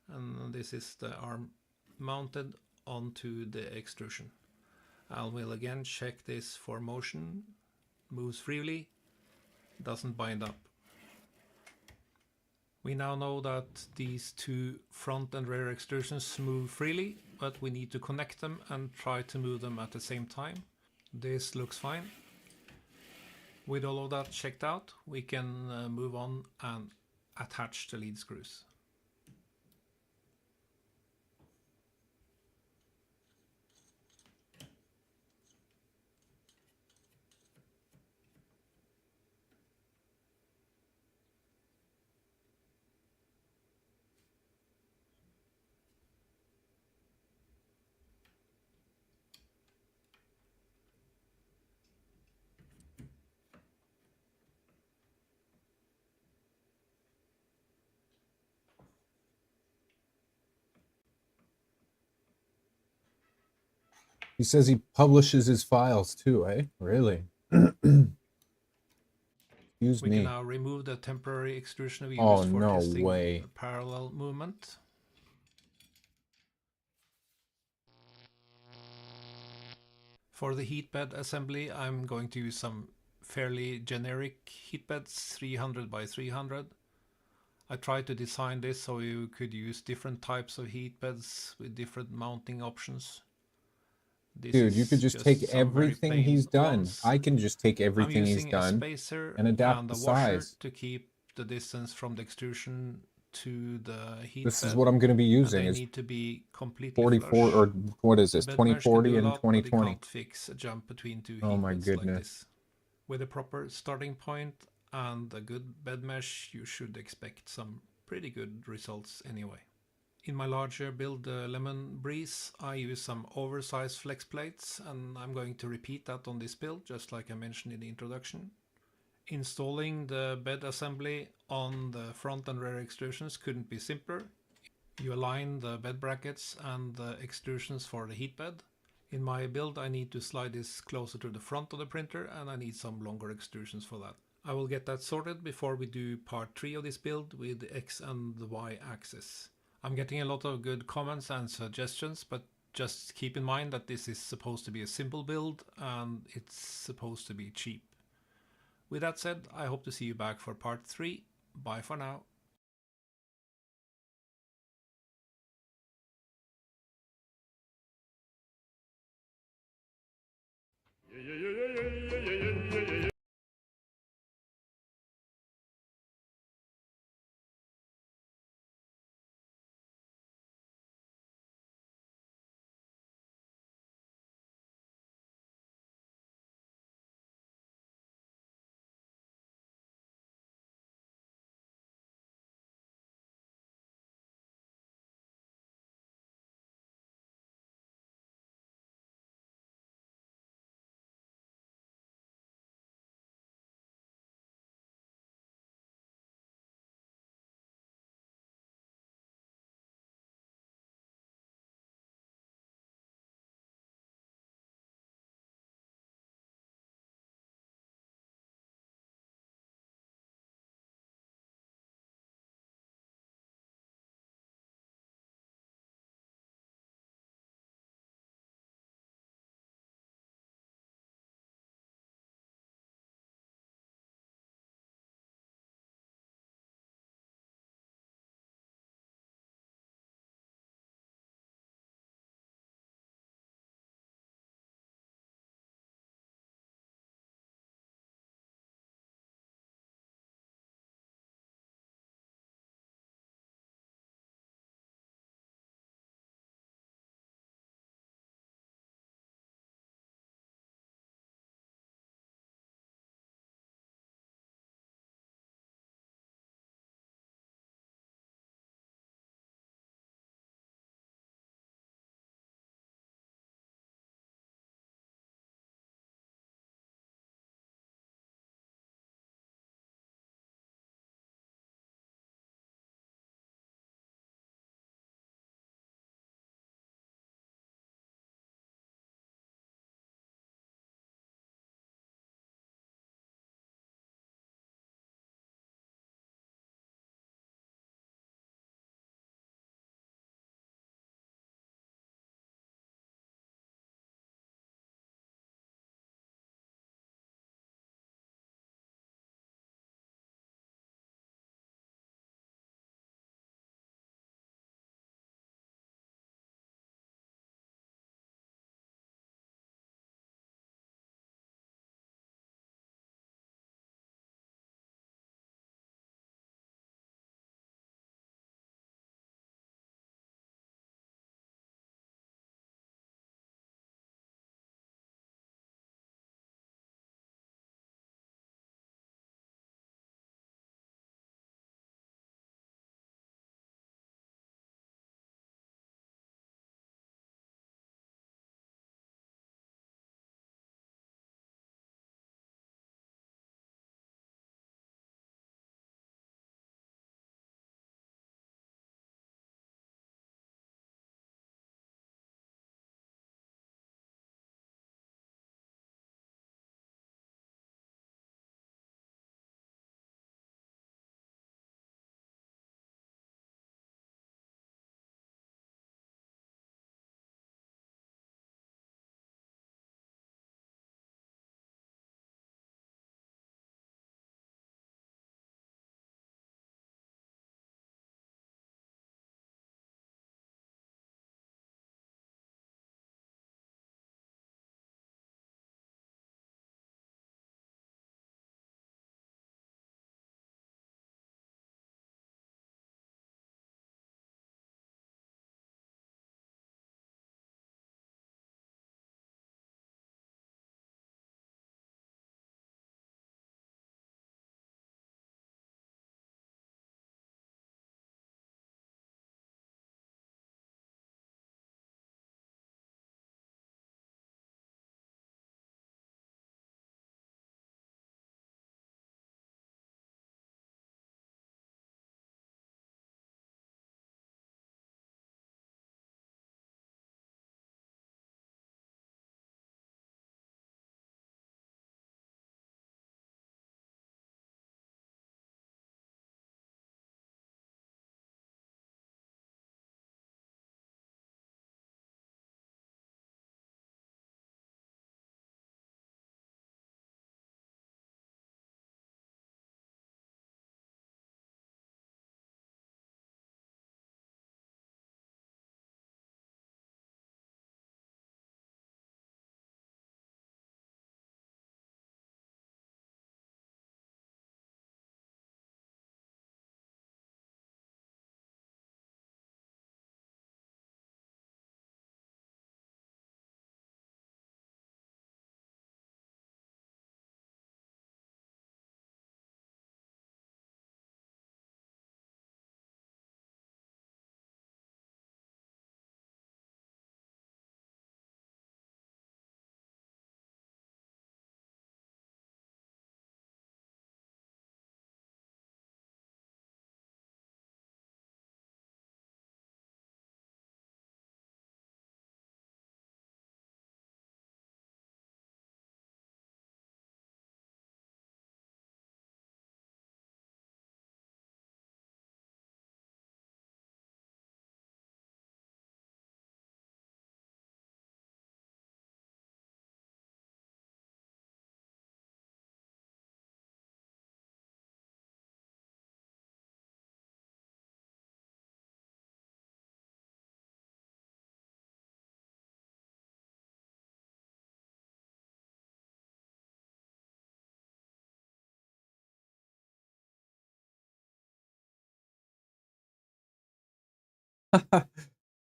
And this is the arm mounted onto the extrusion. I will again check this for motion, moves freely, doesn't bind up. We now know that these two front and rear extrusions move freely, but we need to connect them and try to move them at the same time. This looks fine. With all of that checked out, we can move on and attach the lead screws. He says he publishes his files too, eh? Really? Excuse We can me. now remove the temporary extrusion we Oh, used for no testing way. parallel movement. For the heat bed assembly, I'm going to use some fairly generic heat beds, 300 by 300. I tried to design this so you could use different types of heat beds with different mounting options. This Dude, you could is just take some very everything plain he's done. ones. I can just take I'm everything he's using a done spacer and adapt and the a washer size. to keep the distance from the extrusion to the heat This is bed, what I'm going to be and using they is need to be completely 44, flush. or what is The this, bed mesh can do 2040 a and lot, but it 2020. can't fix a jump between two Oh heat my beds like goodness. this. With a proper starting point and a good bed mesh, you should expect some pretty good results anyway. In my larger build, the Lemon Breeze, I use some oversized flex plates, and I'm going to repeat that on this build, just like I mentioned in the introduction. Installing the bed assembly on the front and rear extrusions couldn't be simpler. You align the bed brackets and the extrusions for the heat bed. In my build, I need to slide this closer to the front of the printer, and I need some longer extrusions for that. I will get that sorted before we do part 3 of this build with the X and the Y axis. I'm getting a lot of good comments and suggestions, but just keep in mind that this is supposed to be a simple build and it's supposed to be cheap. With that said, I hope to see you back for part 3. Bye for now.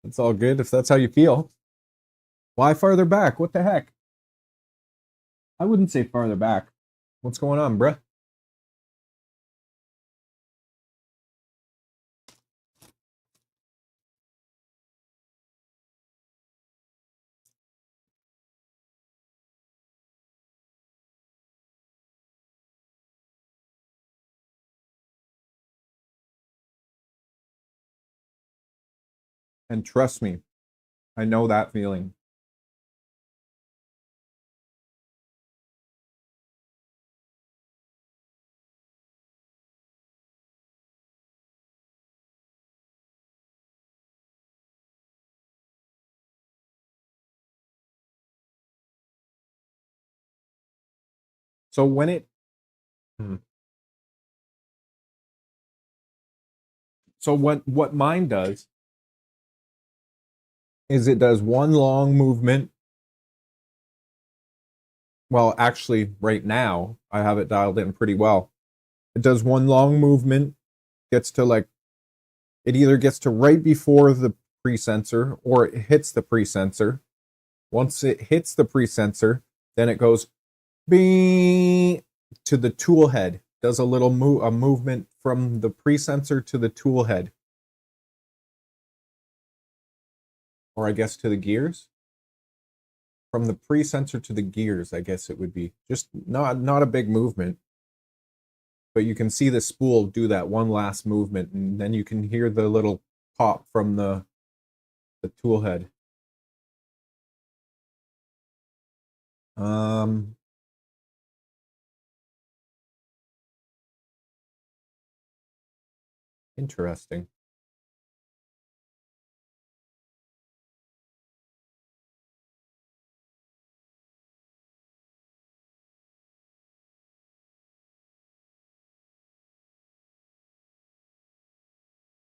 It's all good if that's how you feel. Why farther back? What the heck? I wouldn't say farther back. What's going on, bruh? And trust me, I know that feeling. So when it hmm. So what mine does is it does one long movement. Well, actually, right now I have it dialed in pretty well. It does one long movement, gets to like it either gets to right before the pre-sensor or it hits the pre-sensor. Once it hits the pre-sensor, then it goes bing to the tool head. Does a little movement from the pre-sensor to the tool head. Or I guess to the gears. From the pre-sensor to the gears, I guess it would be. Just not a big movement. But you can see the spool do that one last movement, and then you can hear the little pop from the tool head. Interesting.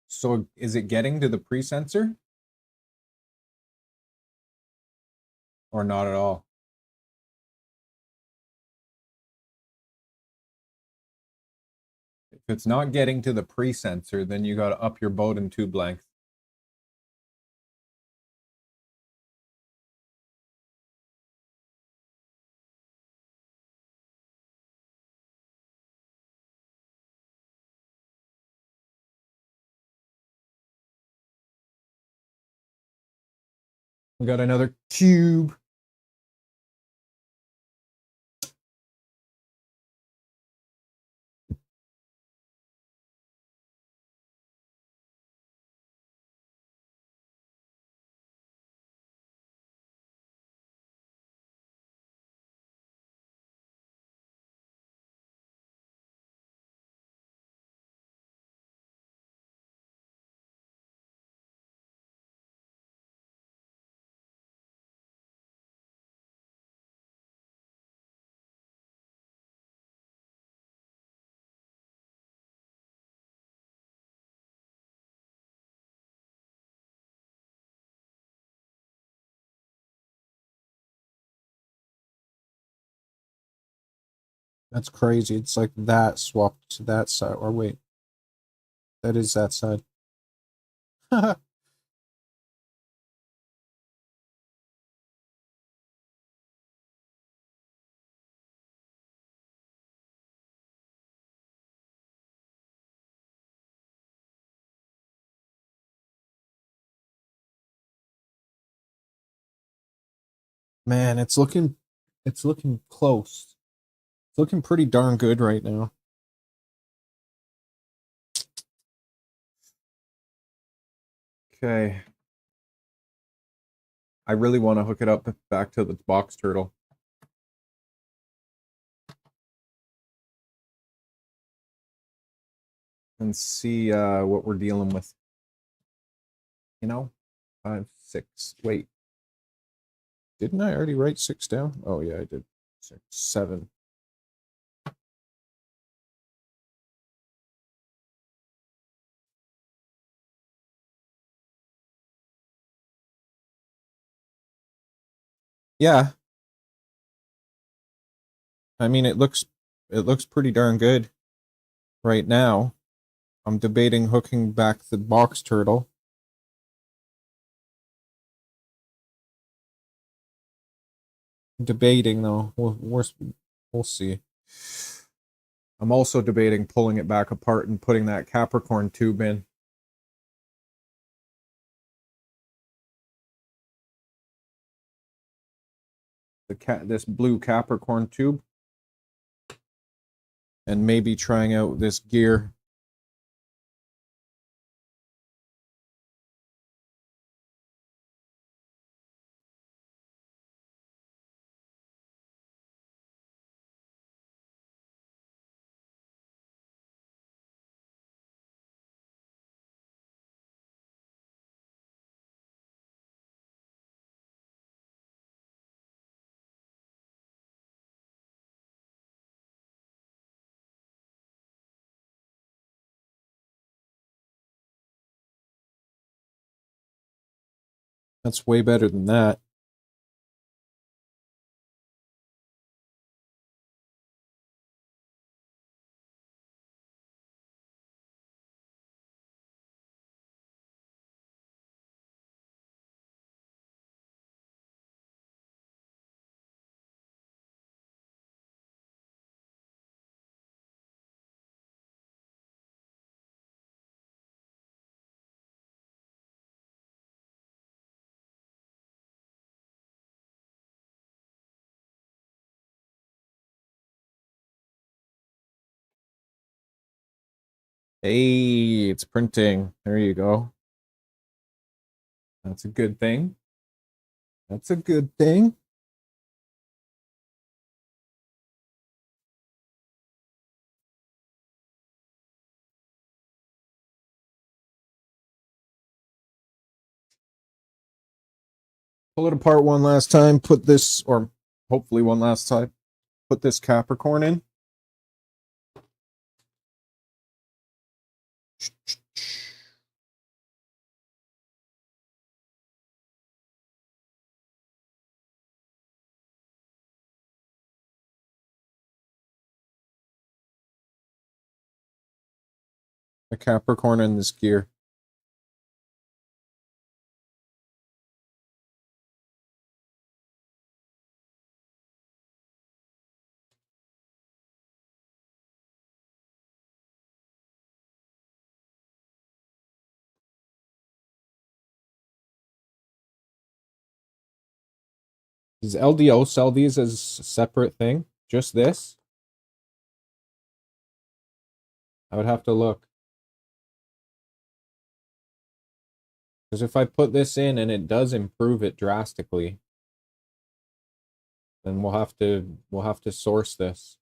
So is it getting to the pre-sensor? Or not at all? If it's not getting to the pre-sensor, then you got to up your boat and tube length. We got another tube. That's crazy. It's like that swapped to that side. Or wait, that is that side. Man, it's looking close. It's looking pretty darn good right now. Okay. I really want to hook it up back to the box turtle. And see what we're dealing with. You know? 5, 6. Wait. Didn't I already write 6 down? Oh yeah, I did. 6, 7. Yeah. I mean it looks pretty darn good right now. I'm debating hooking back the box turtle. debating though. We'll see. I'm also debating pulling it back apart and putting that Capricorn tube in. This blue Capricorn tube. And maybe trying out this gear. That's way better than that. Hey, it's printing. There you go. That's a good thing. That's a good thing. Pull it apart one last time. Put this, or hopefully one last time, put this Capricorn in. A Capricorn in this gear. Does LDO sell these as a separate thing? Just this? I would have to look. Because if I put this in and it does improve it drastically, then we'll have to source this.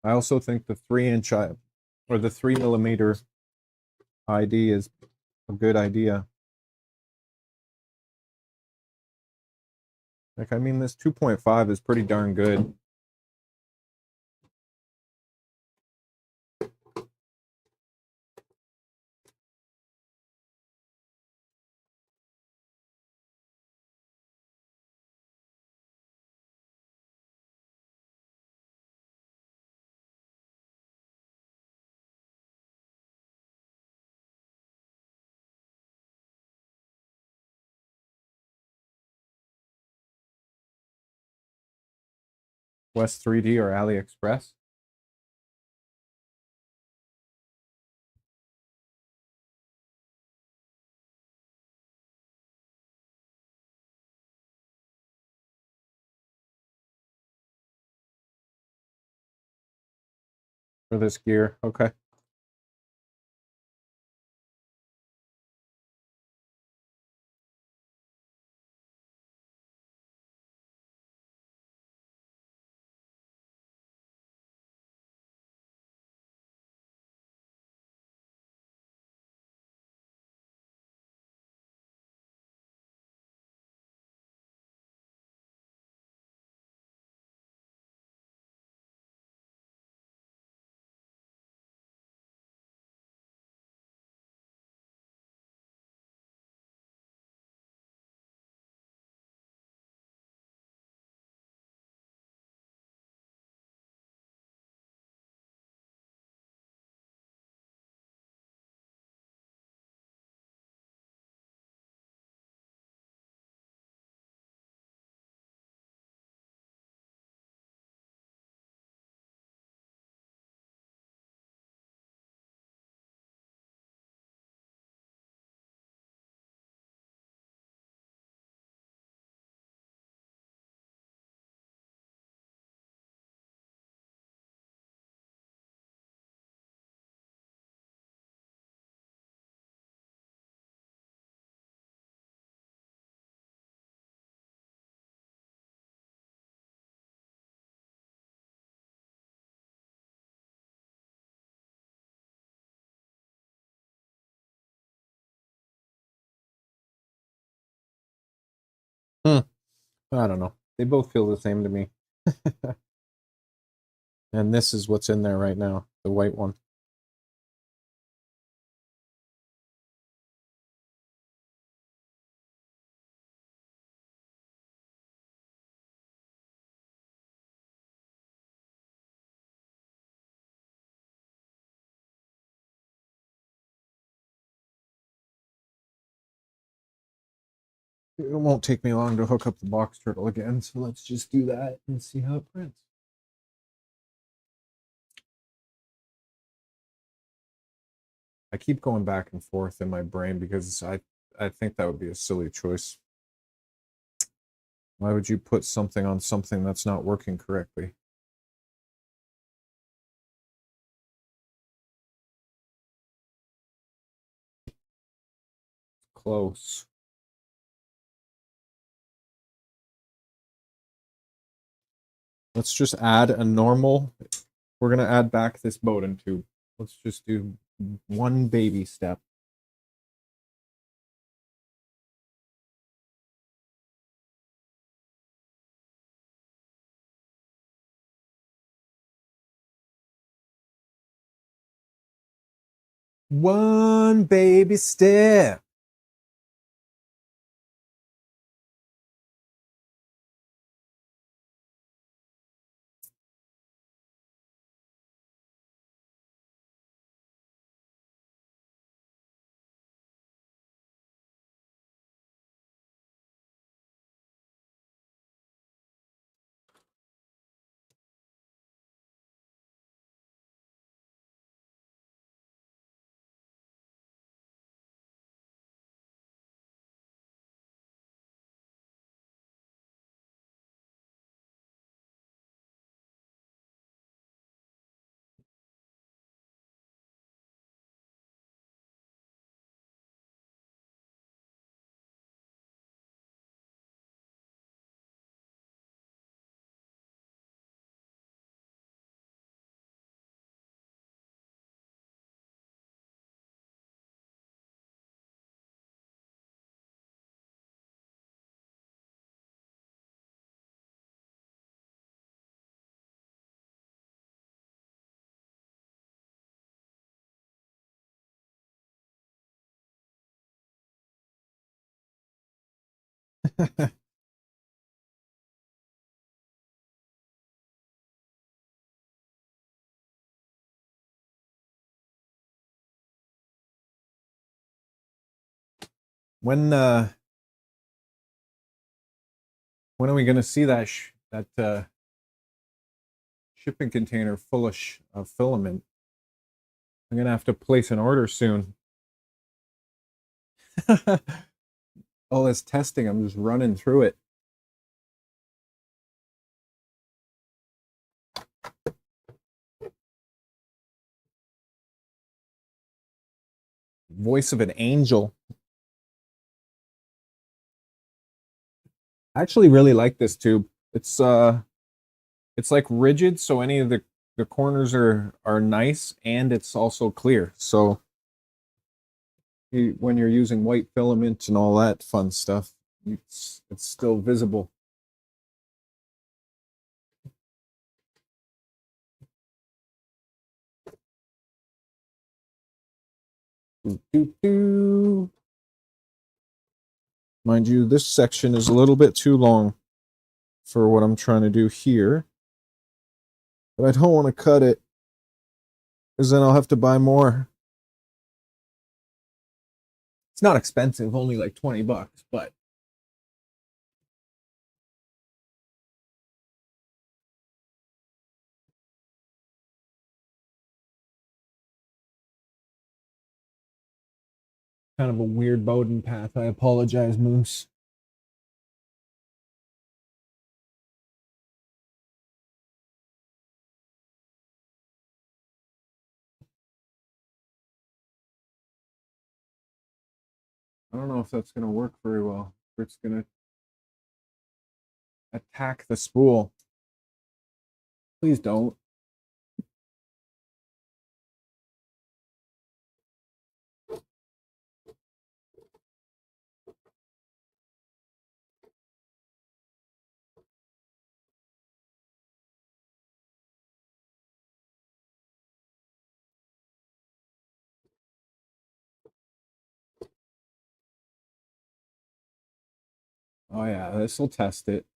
I also think the 3-inch or the 3mm ID is a good idea. Like, I mean, this 2.5 is pretty darn good. West 3D or AliExpress. For this gear. Okay. Hmm. I don't know. They both feel the same to me. And this is what's in there right now, the white one. It won't take me long to hook up the box turtle again, so let's just do that and see how it prints. I keep going back and forth in my brain because I think that would be a silly choice. Why would you put something on something that's not working correctly? Close. Let's just add a normal. We're going to add back this Bowden tube. Let's just do one baby step. One baby step. When are we going to see that shipping container full of filament? I'm going to have to place an order soon. All this testing, I'm just running through it. Voice of an angel. I actually really like this tube. It's like rigid, so any of the corners are nice, and it's also clear. So when you're using white filament and all that fun stuff, it's still visible. Doo, doo, doo. Mind you, this section is a little bit too long for what I'm trying to do here. But I don't want to cut it, because then I'll have to buy more. It's not expensive, only like 20 bucks, but kind of a weird Bowden path. I apologize, Moose. I don't know if that's going to work very well. If it's going to attack the spool. Please don't. Oh yeah, this will test it.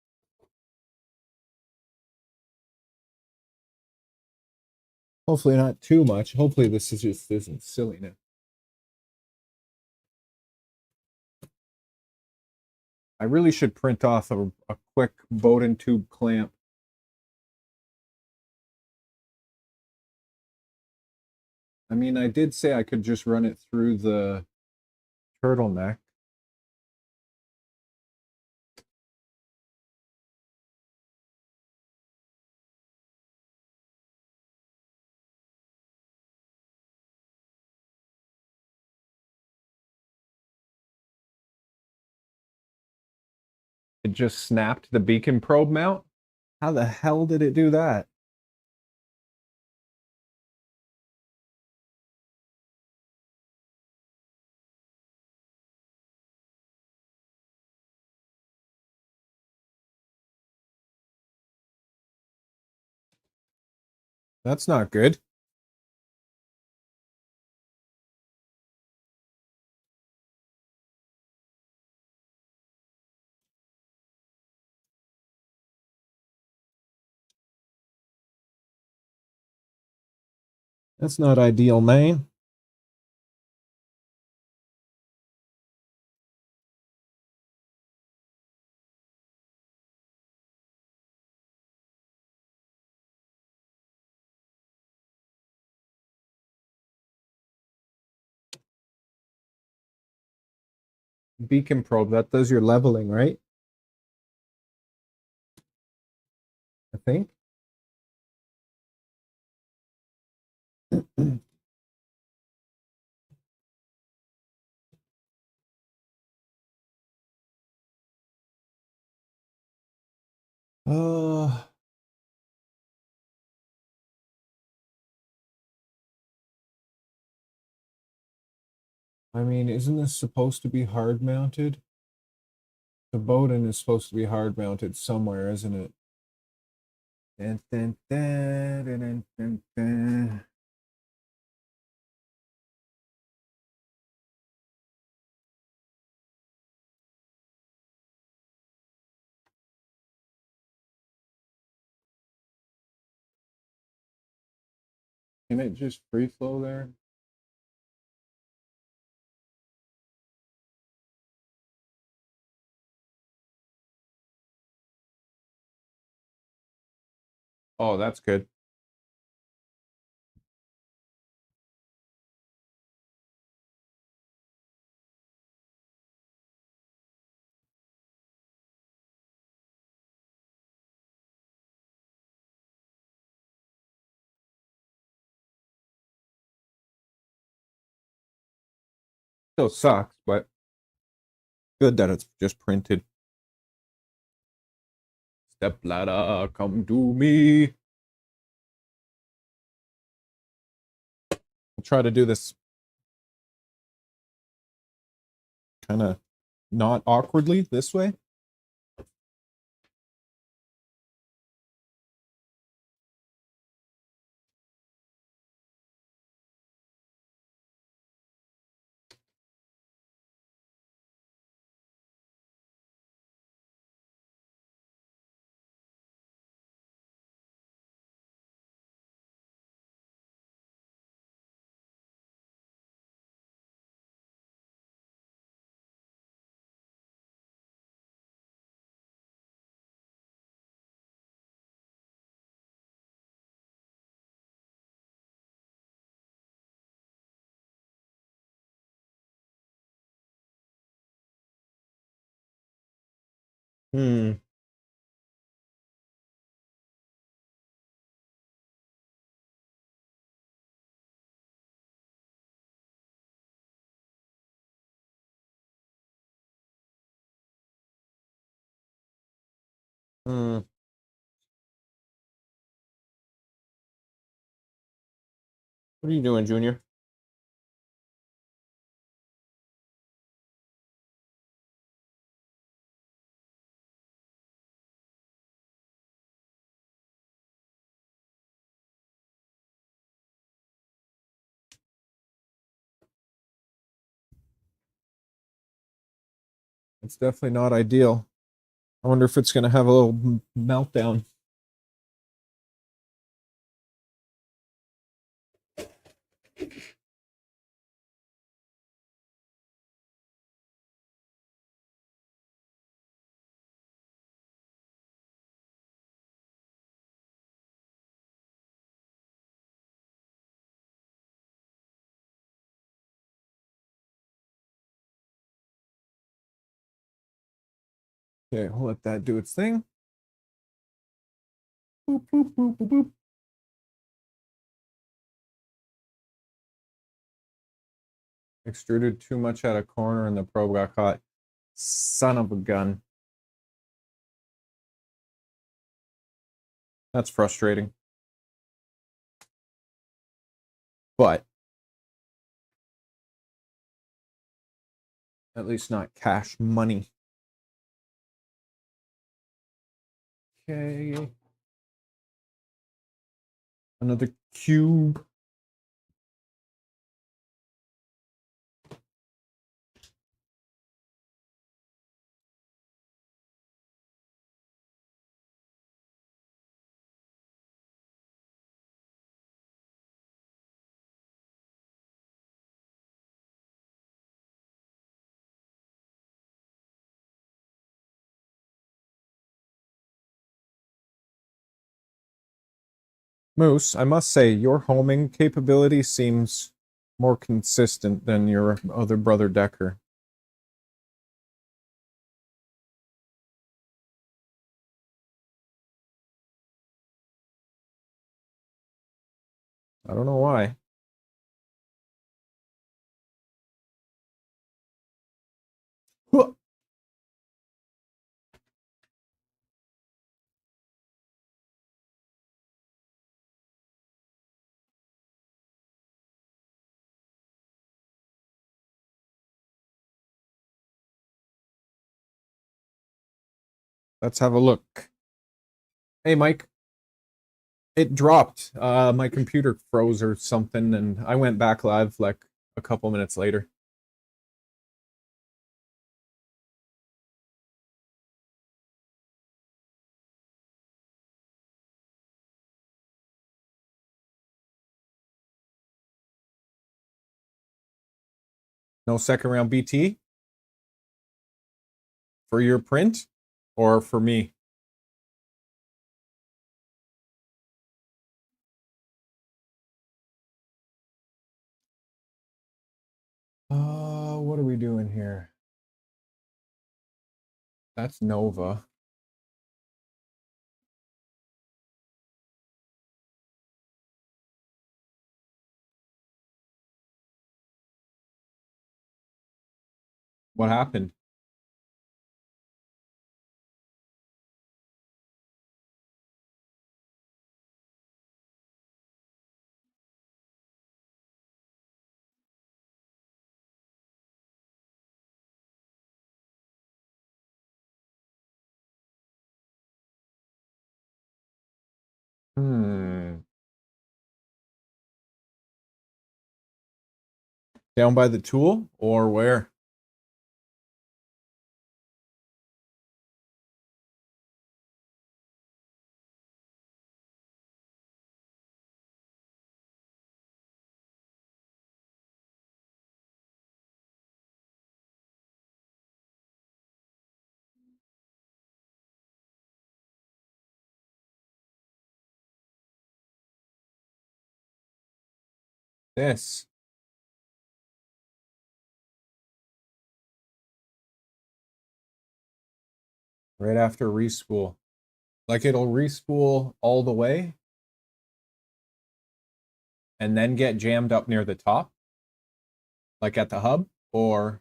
Hopefully not too much. Hopefully this is just isn't silly now. I really should print off a quick Bowden tube clamp. I mean, I did say I could just run it through the turtleneck. It just snapped the beacon probe mount? How the hell did it do that? That's not good. That's not ideal, man. Beacon probe, that does your leveling, right? I think. Uh, I mean, isn't this supposed to be hard mounted? The Bowden is supposed to be hard mounted somewhere, isn't it? Dun, dun, dun, dun, dun, dun, dun. Can it just free flow there? Oh, that's good. Still sucks, but good that it's just printed. Step ladder, come to me. I'll try to do this kind of not awkwardly this way. Hmm. Hmm. What are you doing, Junior? It's definitely not ideal. I wonder if it's going to have a little meltdown. Okay, we'll let that do its thing. Boop, boop, boop, boop, boop. Extruded too much out of corner and the probe got caught. Son of a gun. That's frustrating. But at least not cash money. Okay. Another cube. Moose, I must say, your homing capability seems more consistent than your other brother Decker. I don't know why. Huh. Let's have a look. Hey, Mike. It dropped. My computer froze or something, and I went back live like a couple minutes later. No second round BT for your print or for me? What are we doing here? That's Nova. What happened? Hmm. Down by the tool or where? This. Right after respool. Like it'll respool all the way and then get jammed up near the top, like at the hub, or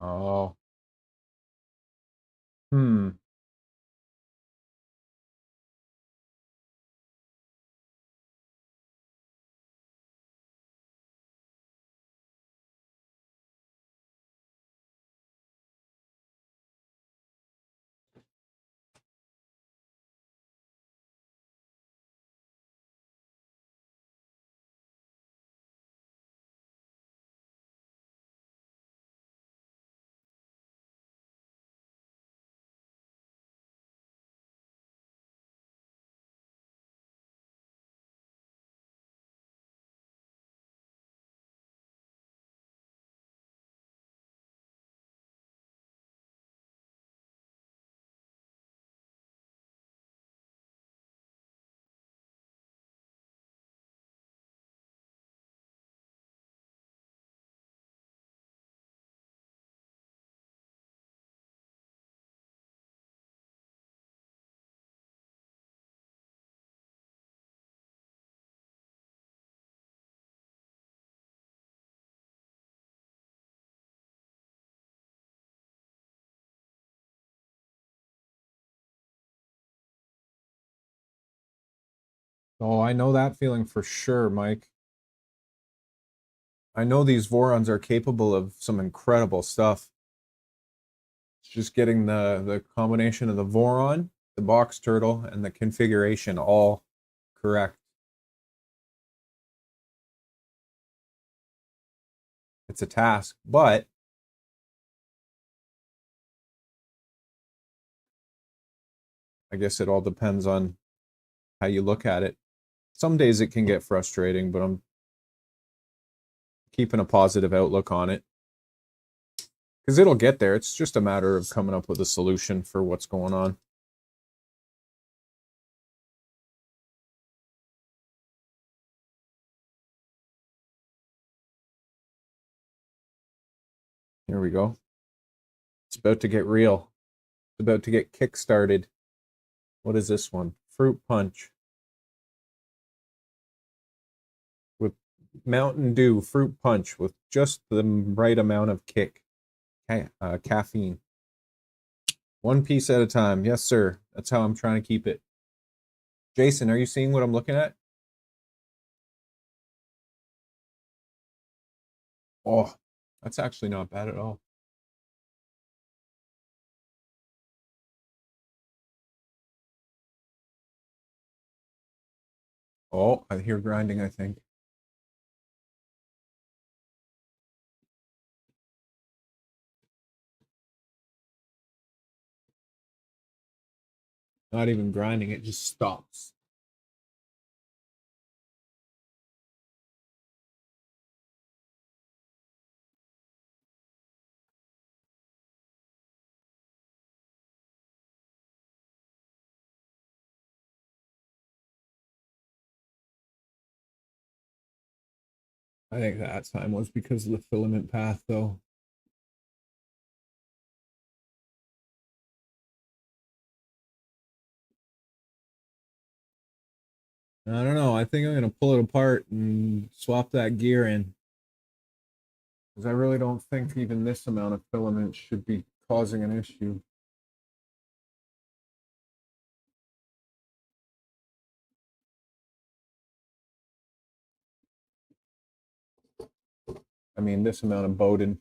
Oh. Hmm. Oh, I know that feeling for sure, Mike. I know these Vorons are capable of some incredible stuff. It's just getting the combination of the Voron, the box turtle, and the configuration all correct. It's a task, but I guess it all depends on how you look at it. Some days it can get frustrating, but I'm keeping a positive outlook on it because it'll get there. It's just a matter of coming up with a solution for what's going on. Here we go. It's about to get real. It's about to get kick-started. What is this one? Fruit punch with Mountain Dew fruit punch with just the right amount of kick. Caffeine. One piece at a time. Yes, sir. That's how I'm trying to keep it. Jason, are you seeing what I'm looking at? Oh, that's actually not bad at all. Oh, I hear grinding, I think. Not even grinding, it just stops. I think that time was because of the filament path, though. I don't know. I think I'm going to pull it apart and swap that gear in. Because I really don't think even this amount of filament should be causing an issue. I mean, this amount of Bowden.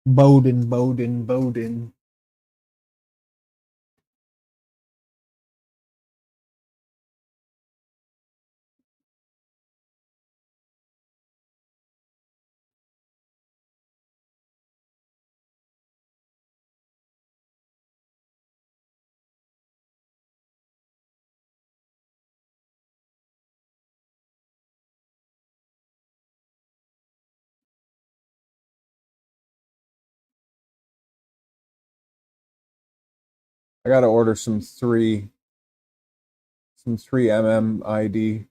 Bowden. I got to order some 3mm ID.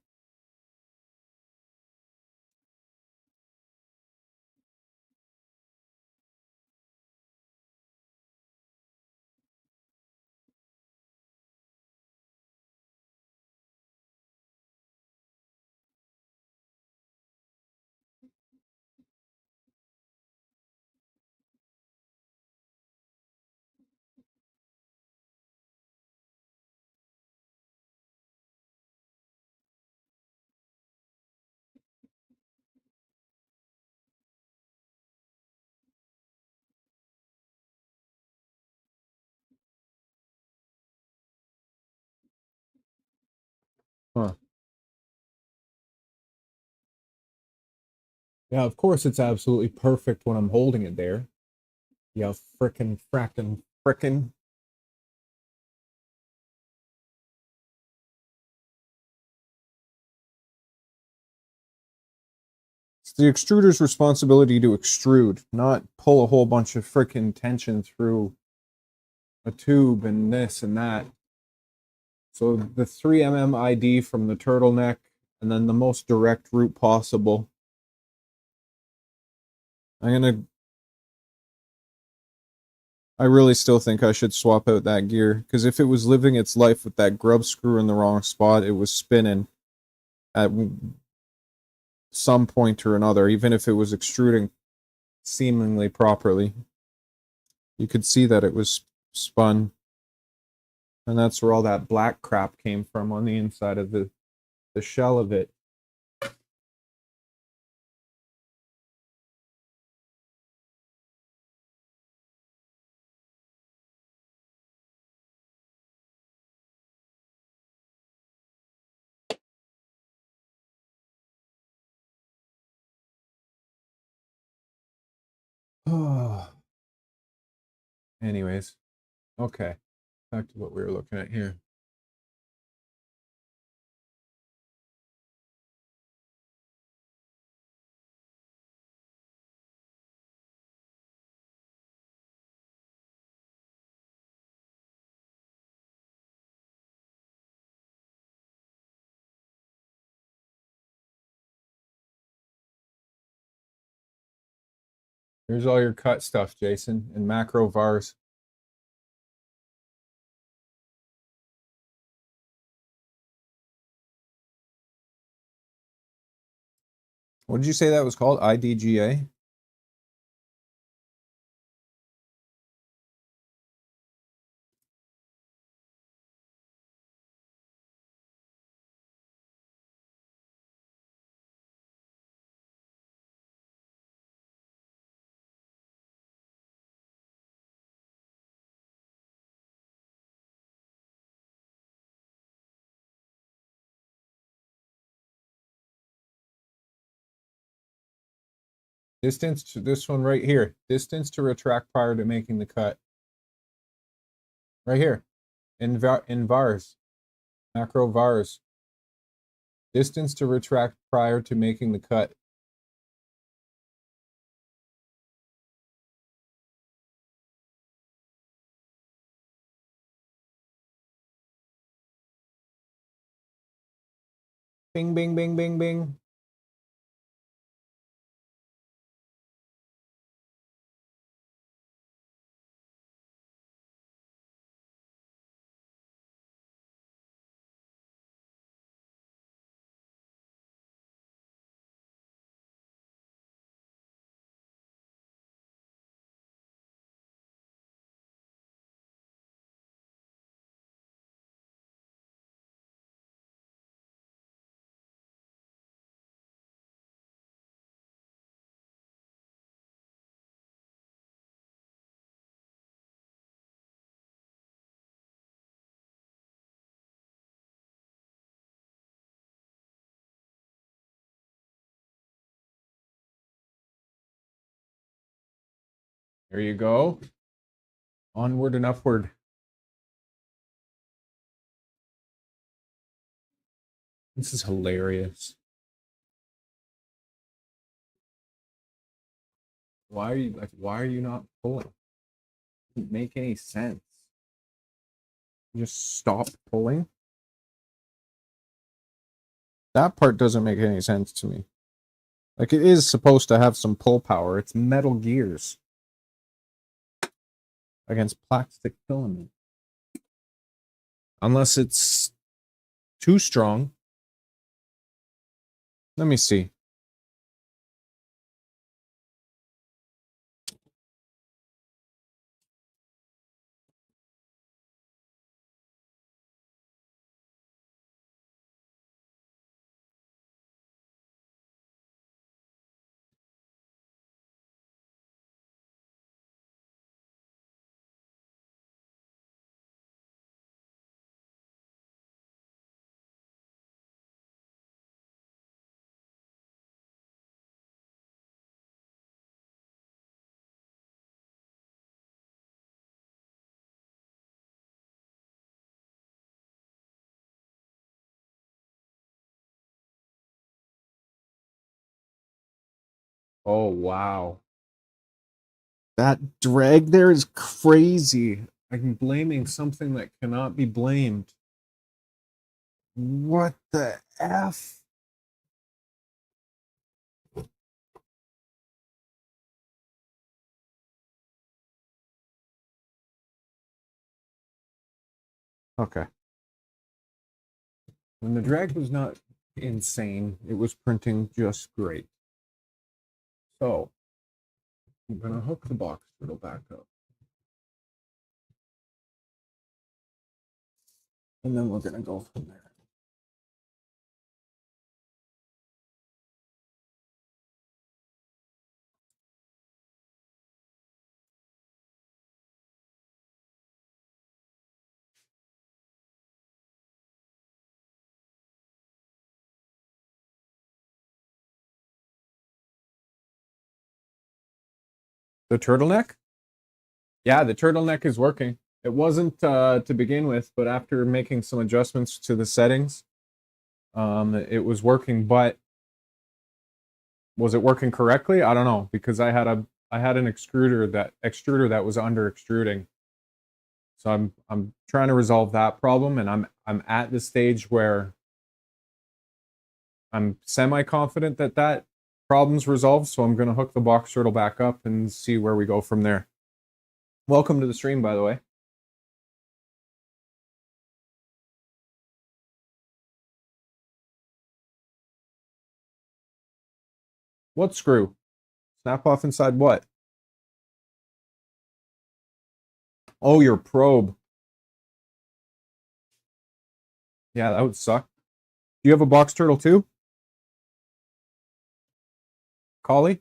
Huh. Yeah, of course it's absolutely perfect when I'm holding it there. Yeah, frickin'. It's the extruder's responsibility to extrude, not pull a whole bunch of frickin' tension through a tube and this and that. So the 3 mm ID from the turtleneck, and then the most direct route possible. I really still think I should swap out that gear, because if it was living its life with that grub screw in the wrong spot, it was spinning at some point or another, even if it was extruding seemingly properly. You could see that it was spun. And that's where all that black crap came from on the inside of the shell of it. Oh. Anyways, okay. Back to what we were looking at here. Here's all your cut stuff, Jason, in macro vars. What did you say that was called? IDGA? Distance to this one right here. Distance to retract prior to making the cut. Right here. In vars. Macro vars. Distance to retract prior to making the cut. Bing, bing, bing, bing, bing. There you go. Onward and upward. This is hilarious. Why are you not pulling? It doesn't make any sense. You just stop pulling. That part doesn't make any sense to me. Like, it is supposed to have some pull power. It's metal gears against plastic filament. Unless it's too strong. Let me see. Oh, wow. That drag there is crazy. I'm blaming something that cannot be blamed. What the F? Okay. When the drag was not insane, it was printing just great. So, I'm going to hook the box turtle back up. And then we're going to go from there. The turtleneck? Yeah, the turtleneck is working. It wasn't to begin with, but after making some adjustments to the settings, it was working. But was it working correctly? I don't know, because I had an extruder that was under extruding. So I'm trying to resolve that problem, and I'm at the stage where I'm semi confident that that problem's resolved. So I'm going to hook the box turtle back up and see where we go from there. Welcome to the stream, by the way. What screw? Snap off inside what? Oh, your probe. Yeah, that would suck. Do you have a box turtle too? Collie?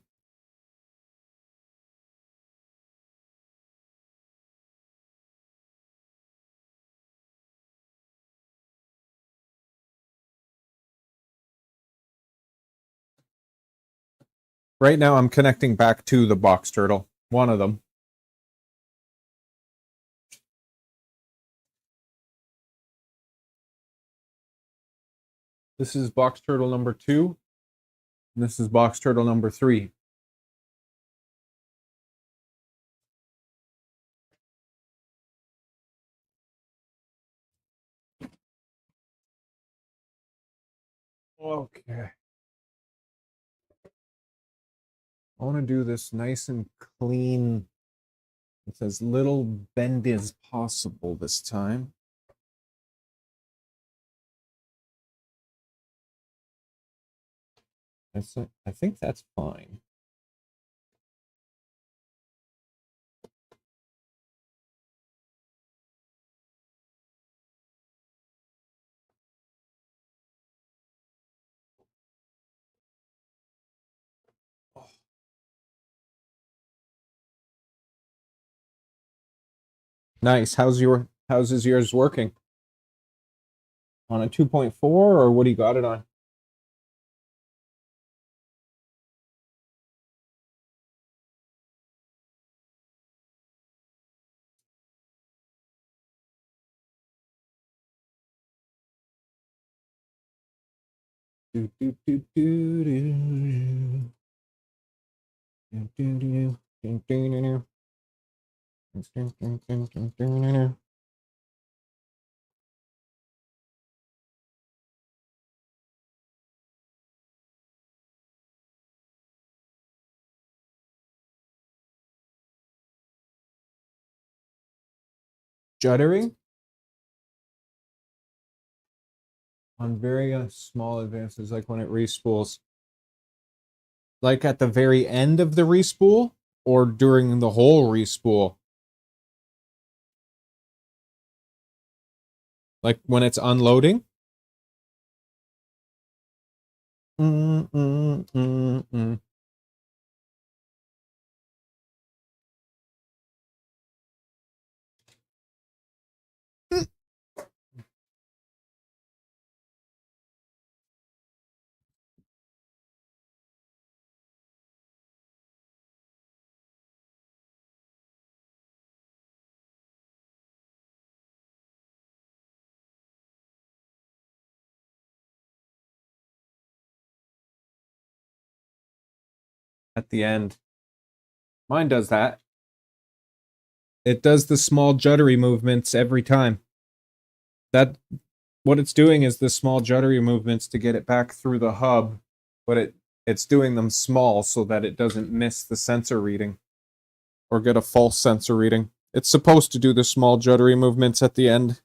Right now I'm connecting back to the box turtle. One of them. This is box turtle number 2. And this is box turtle number 3. Okay. I want to do this nice and clean with as little bend as possible this time. I think that's fine. Nice. How's yours working? On a 2.4 or what do you got it on? Do, do, do, do, do. Do, do, do, do, do, do, do. Juddering on very small advances, like when it respools. Like at the very end of the respool or during the whole respool? Like when it's unloading? Mm, mm, mm, mm. at the end. Mine does that. It does the small juddery movements every time. That what it's doing is the small juddery movements to get it back through the hub, but it's doing them small so that it doesn't miss the sensor reading or get a false sensor reading. It's supposed to do the small juddery movements at the end.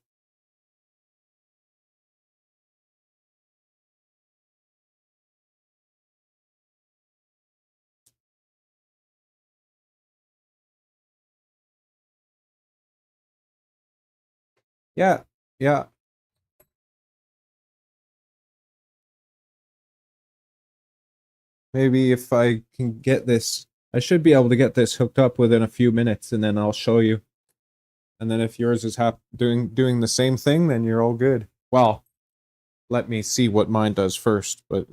Yeah, yeah. Maybe if I can get this, I should be able to get this hooked up within a few minutes, and then I'll show you. And then if yours is doing the same thing, then you're all good. Well, let me see what mine does first, but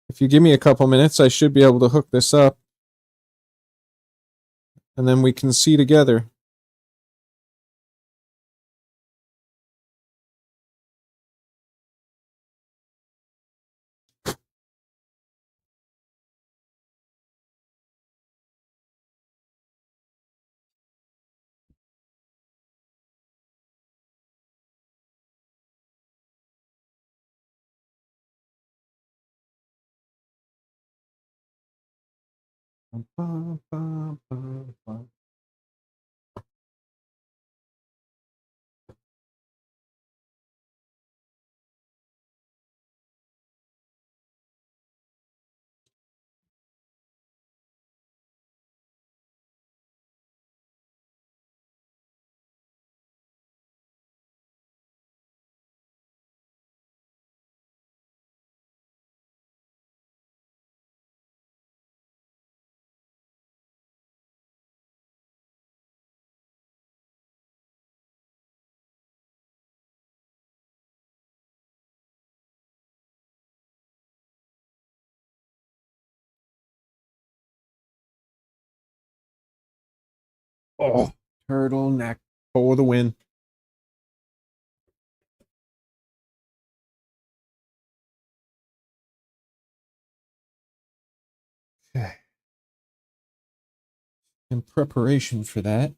if you give me a couple minutes, I should be able to hook this up, and then we can see together. Oh, turtleneck for the win. In preparation for that,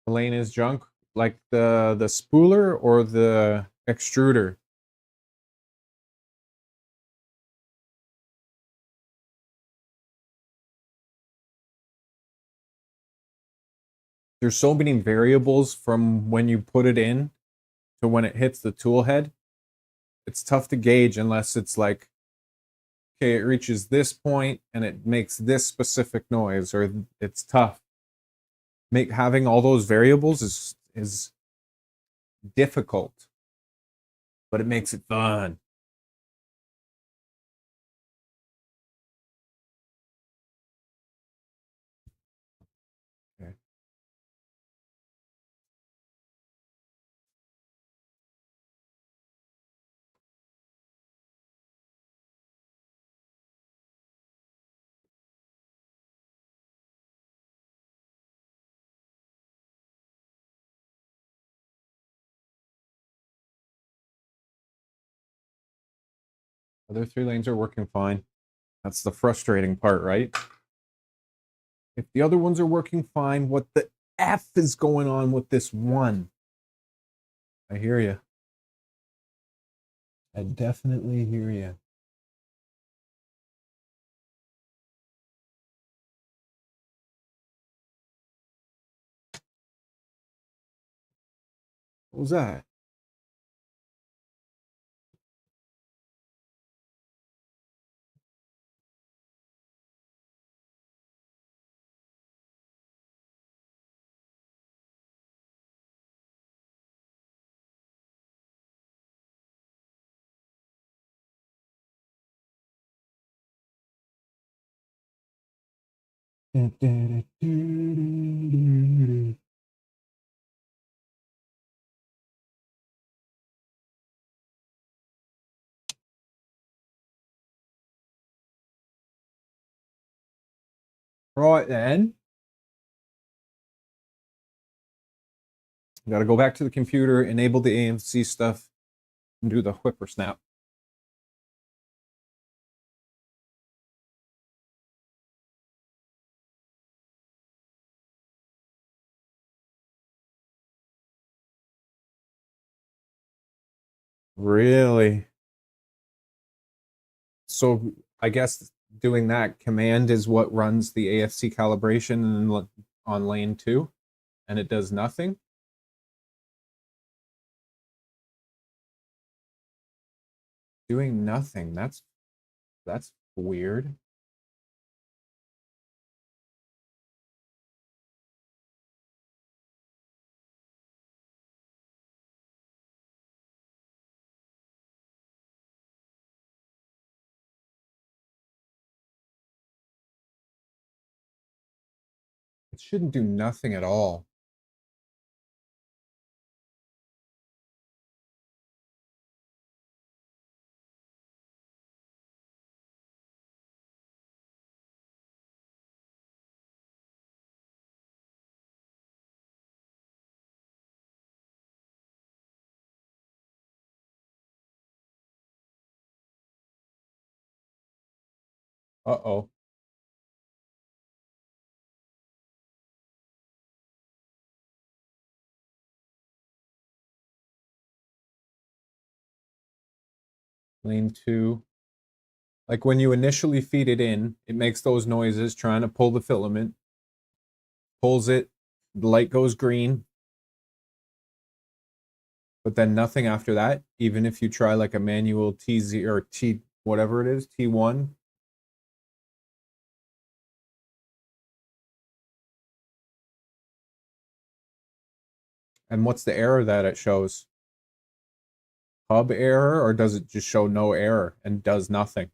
Elena's junk, like the spooler or the extruder. There's so many variables from when you put it in to when it hits the tool head. It's tough to gauge unless it's like, okay, it reaches this point and it makes this specific noise, or it's tough. Having all those variables is difficult, but it makes it fun. Okay. Other three lanes are working fine. That's the frustrating part, right? If the other ones are working fine, what the F is going on with this one? I hear you. I definitely hear you. What was that? Right then. Got to go back to the computer, enable the AMC stuff, and do the whippersnap. Really? So I guess doing that command is what runs the AFC calibration on lane 2, and it does nothing? Doing nothing. That's weird. It shouldn't do nothing at all. Uh-oh. Lane 2. Like when you initially feed it in, it makes those noises trying to pull the filament. Pulls it, the light goes green. But then nothing after that, even if you try like a manual TZ or T whatever it is, T1. And what's the error that it shows? Hub error, or does it just show no error and does nothing?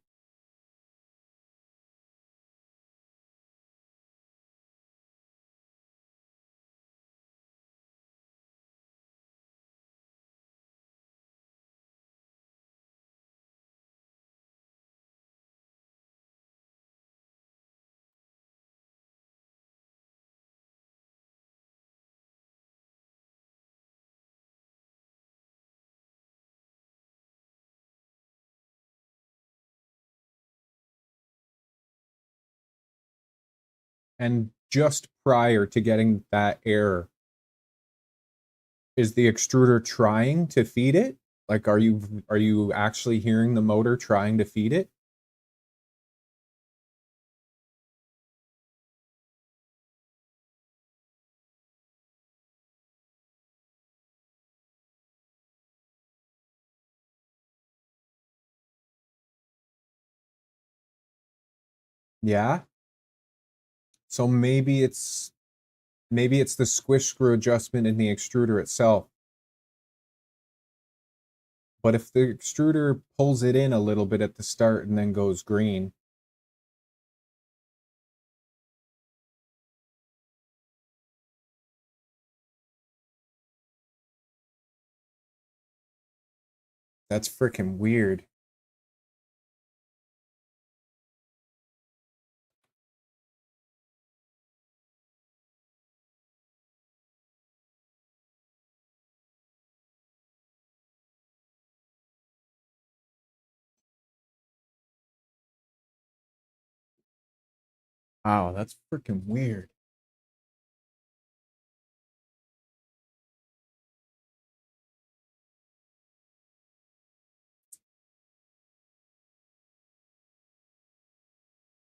And just prior to getting that error, is the extruder trying to feed it? Like, are you actually hearing the motor trying to feed it? Yeah. So maybe it's the squish screw adjustment in the extruder itself. But if the extruder pulls it in a little bit at the start and then goes green, that's freaking weird. Wow, that's freaking weird.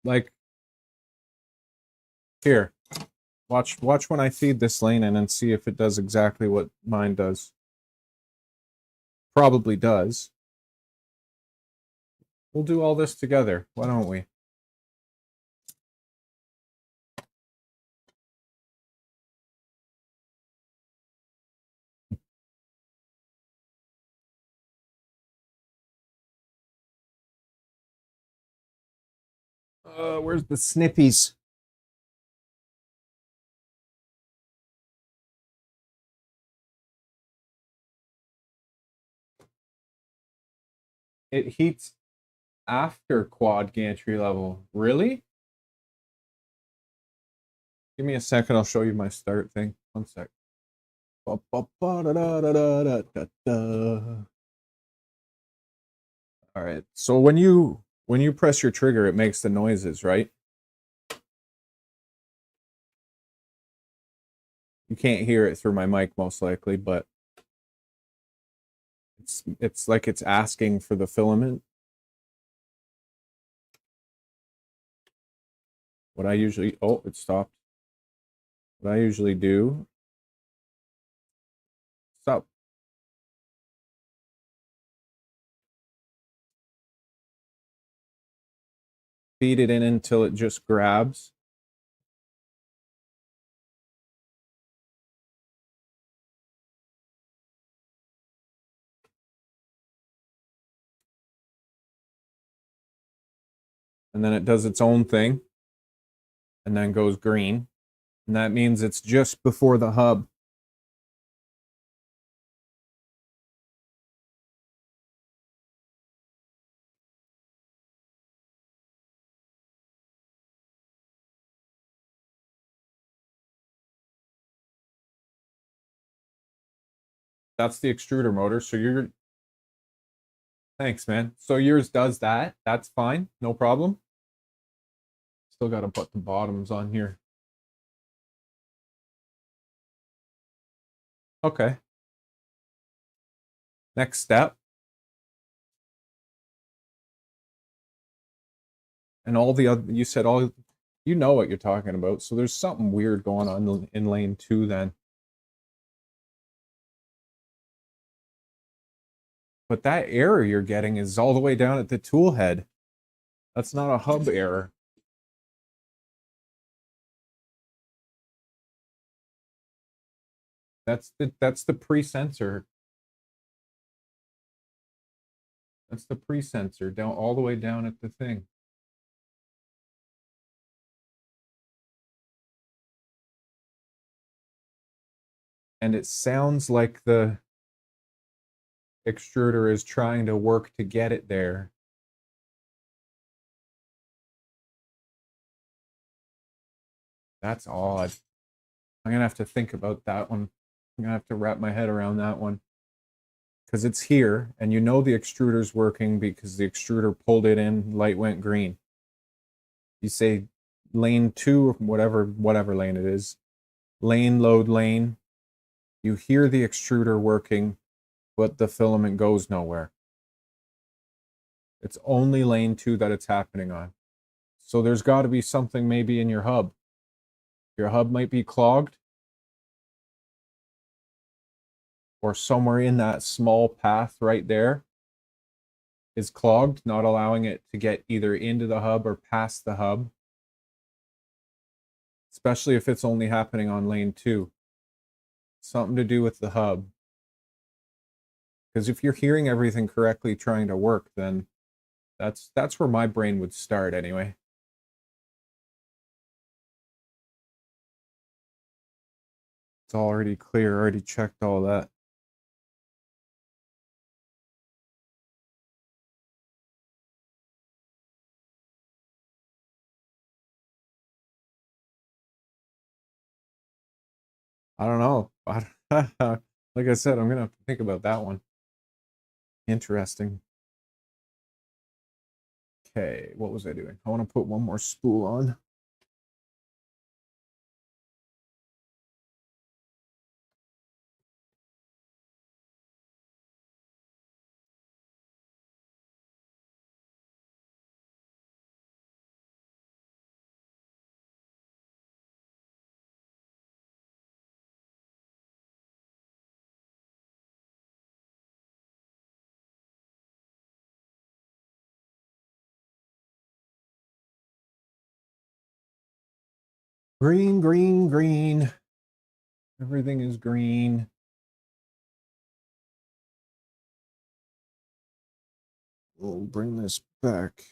like, here. Watch when I feed this lane in and see if it does exactly what mine does. Probably does. We'll do all this together. Why don't we? Where's the snippies? It heats after quad gantry level. Really? Give me a second. I'll show you my start thing. One sec. All right. So when you press your trigger, it makes the noises, right? You can't hear it through my mic most likely, but it's like it's asking for the filament. What I usually it stopped. What I usually do, stop. Feed it in until it just grabs. And then it does its own thing and then goes green. And that means it's just before the hub. That's the extruder motor. So you're, thanks, man. So yours does that. That's fine. No problem. Still got to put the bottoms on here. Okay. Next step. And all the other, you said all, you know what you're talking about. So there's something weird going on in lane 2 then. But that error you're getting is all the way down at the tool head. That's not a hub error. That's the pre-sensor. That's the pre-sensor down all the way down at the thing. And it sounds like the extruder is trying to work to get it there. That's odd. I'm gonna have to think about that one. I'm gonna have to wrap my head around that one. Because it's here, and you know the extruder's working because the extruder pulled it in, light went green. You say lane 2, or whatever lane it is, lane, load lane, you hear the extruder working, but the filament goes nowhere. It's only lane 2 that it's happening on. So there's got to be something maybe in your hub. Your hub might be clogged, or somewhere in that small path right there is clogged, not allowing it to get either into the hub or past the hub. Especially if it's only happening on lane 2. Something to do with the hub. Because if you're hearing everything correctly trying to work, then that's where my brain would start anyway. It's already clear, already checked all that. I don't know. Like I said, I'm gonna have to think about that one. Interesting. Okay, what was I doing? I want to put one more spool on. Green, green, green. Everything is green. We'll bring this back.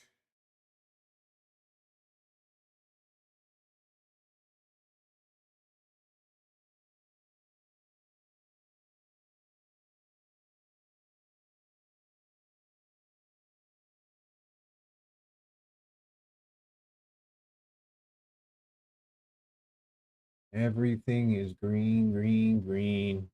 Everything is green, green, green.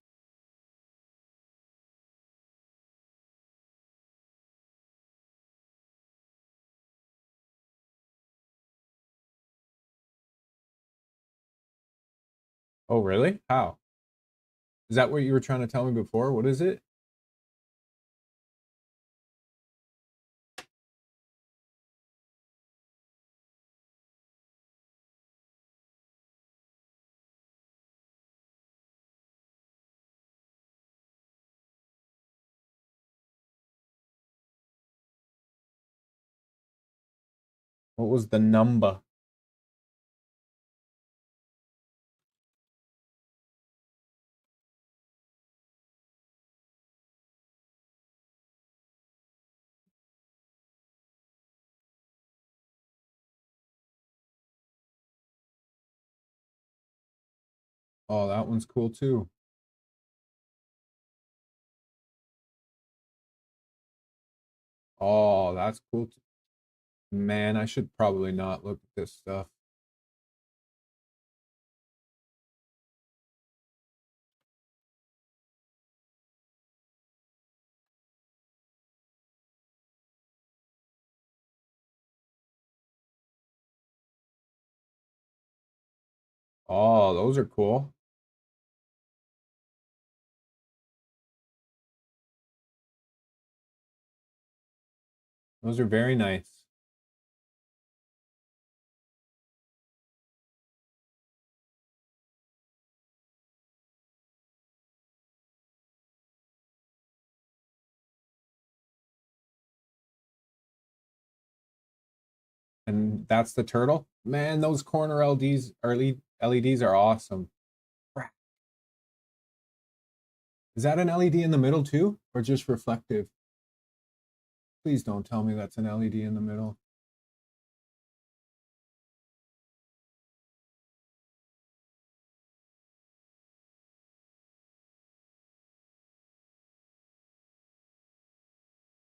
Oh, really? How? Is that what you were trying to tell me before? What is it? What was the number? Oh, that one's cool too. Oh, that's cool too. Man, I should probably not look at this stuff. Oh, those are cool. Those are very nice. And that's the turtle. Man, those corner LEDs are awesome. Crap. Is that an LED in the middle too, or just reflective? Please don't tell me that's an LED in the middle.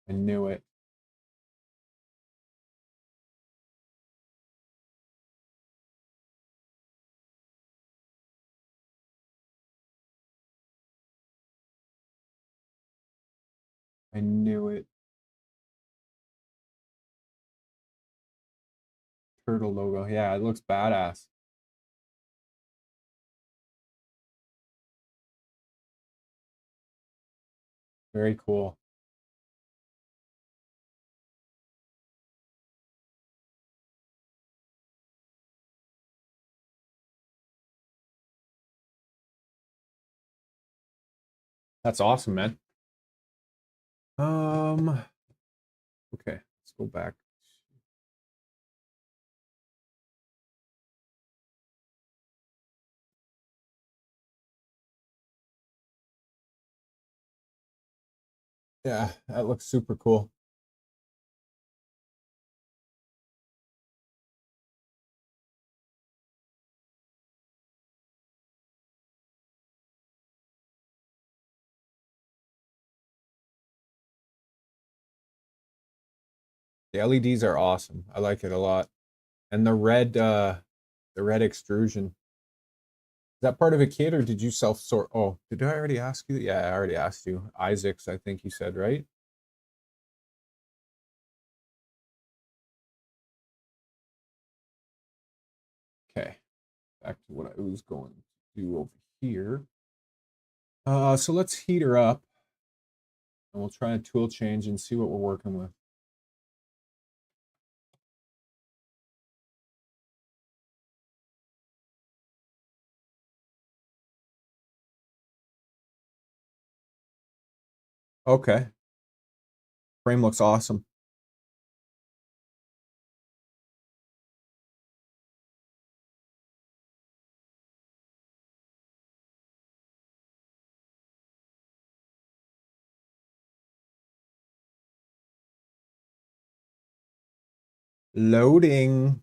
I knew it. I knew it. Turtle logo. Yeah, it looks badass. Very cool. That's awesome, man. Okay, let's go back. Yeah, that looks super cool. The LEDs are awesome. I like it a lot. And the red extrusion. Is that part of a kit or did you self-sort? Oh, did I already ask you? Yeah, I already asked you. Isaac's, I think you said, right? Okay. Back to what I was going to do over here. So let's heat her up and we'll try a tool change and see what we're working with. Okay. Frame looks awesome. Loading.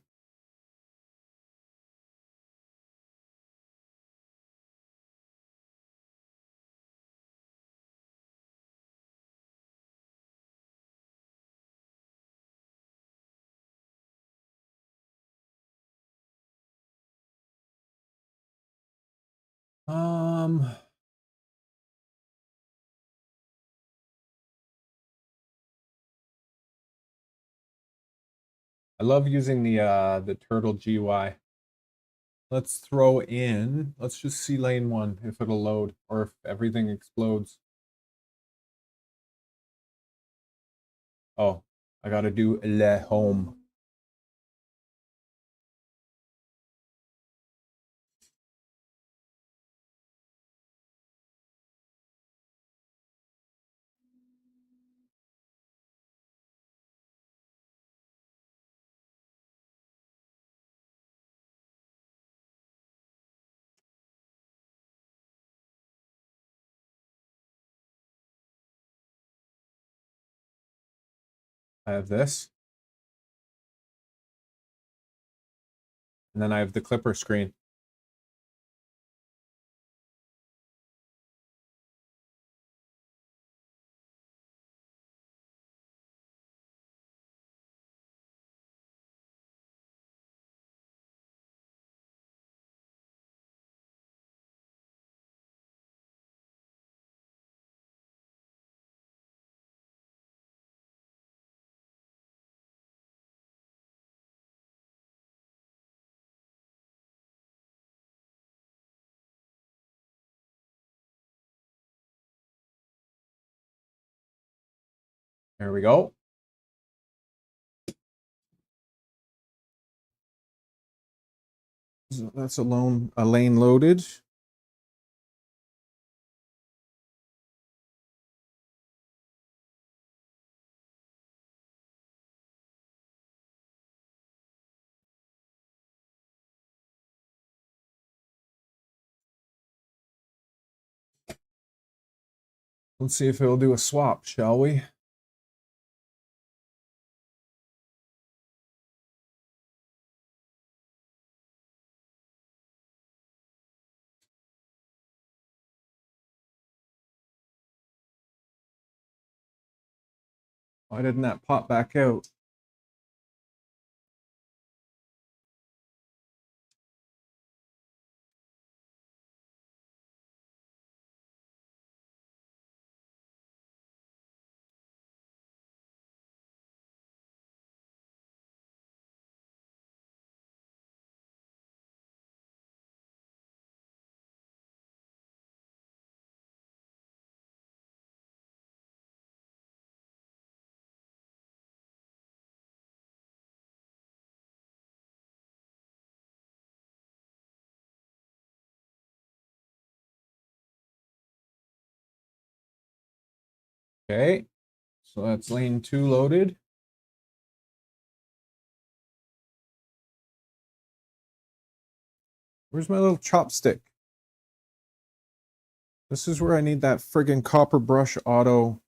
I love using the turtle GUI. Let's throw in, let's just see lane 1 if it'll load or if everything explodes. Oh, I gotta do le home. I have this. And then I have the clipper screen. There we go. So that's a lane loaded. Let's see if it'll do a swap, shall we? Why didn't that pop back out? Okay, so that's lane 2 loaded. Where's my little chopstick? This is where I need that friggin' copper brush auto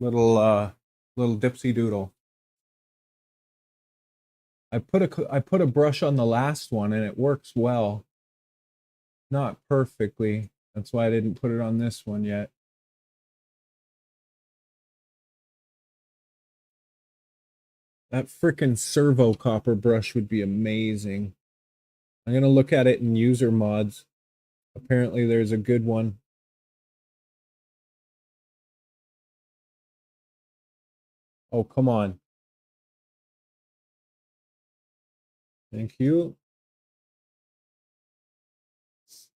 little dipsy doodle. I put a brush on the last one and it works well. Not perfectly. That's why I didn't put it on this one yet. That frickin' servo copper brush would be amazing. I'm gonna look at it in user mods. Apparently there's a good one. Oh, come on. Thank you.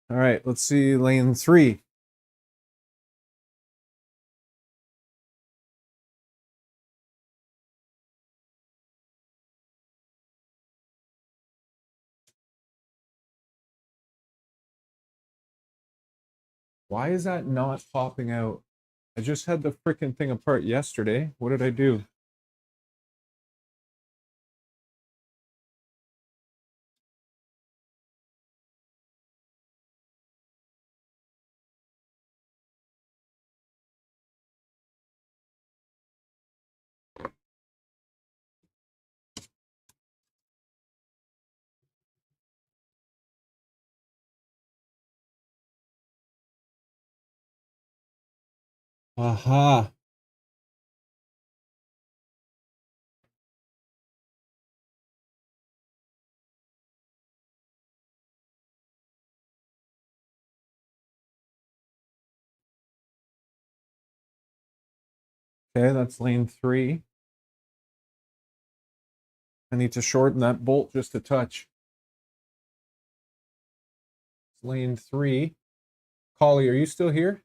All right, let's see lane 3. Why is that not popping out? I just had the frickin' thing apart yesterday. What did I do? Aha. Okay, that's lane 3. I need to shorten that bolt just a touch. It's lane 3. Collie, are you still here?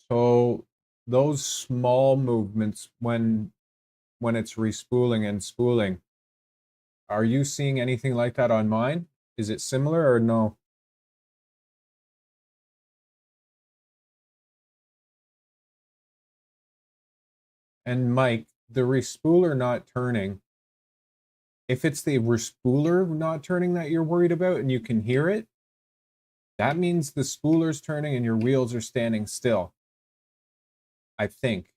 So those small movements when it's respooling and spooling, are you seeing anything like that on mine? Is it similar or no? And Mike, the respooler not turning, if it's the respooler not turning that you're worried about and you can hear it, that means the spooler's turning and your wheels are standing still. I think.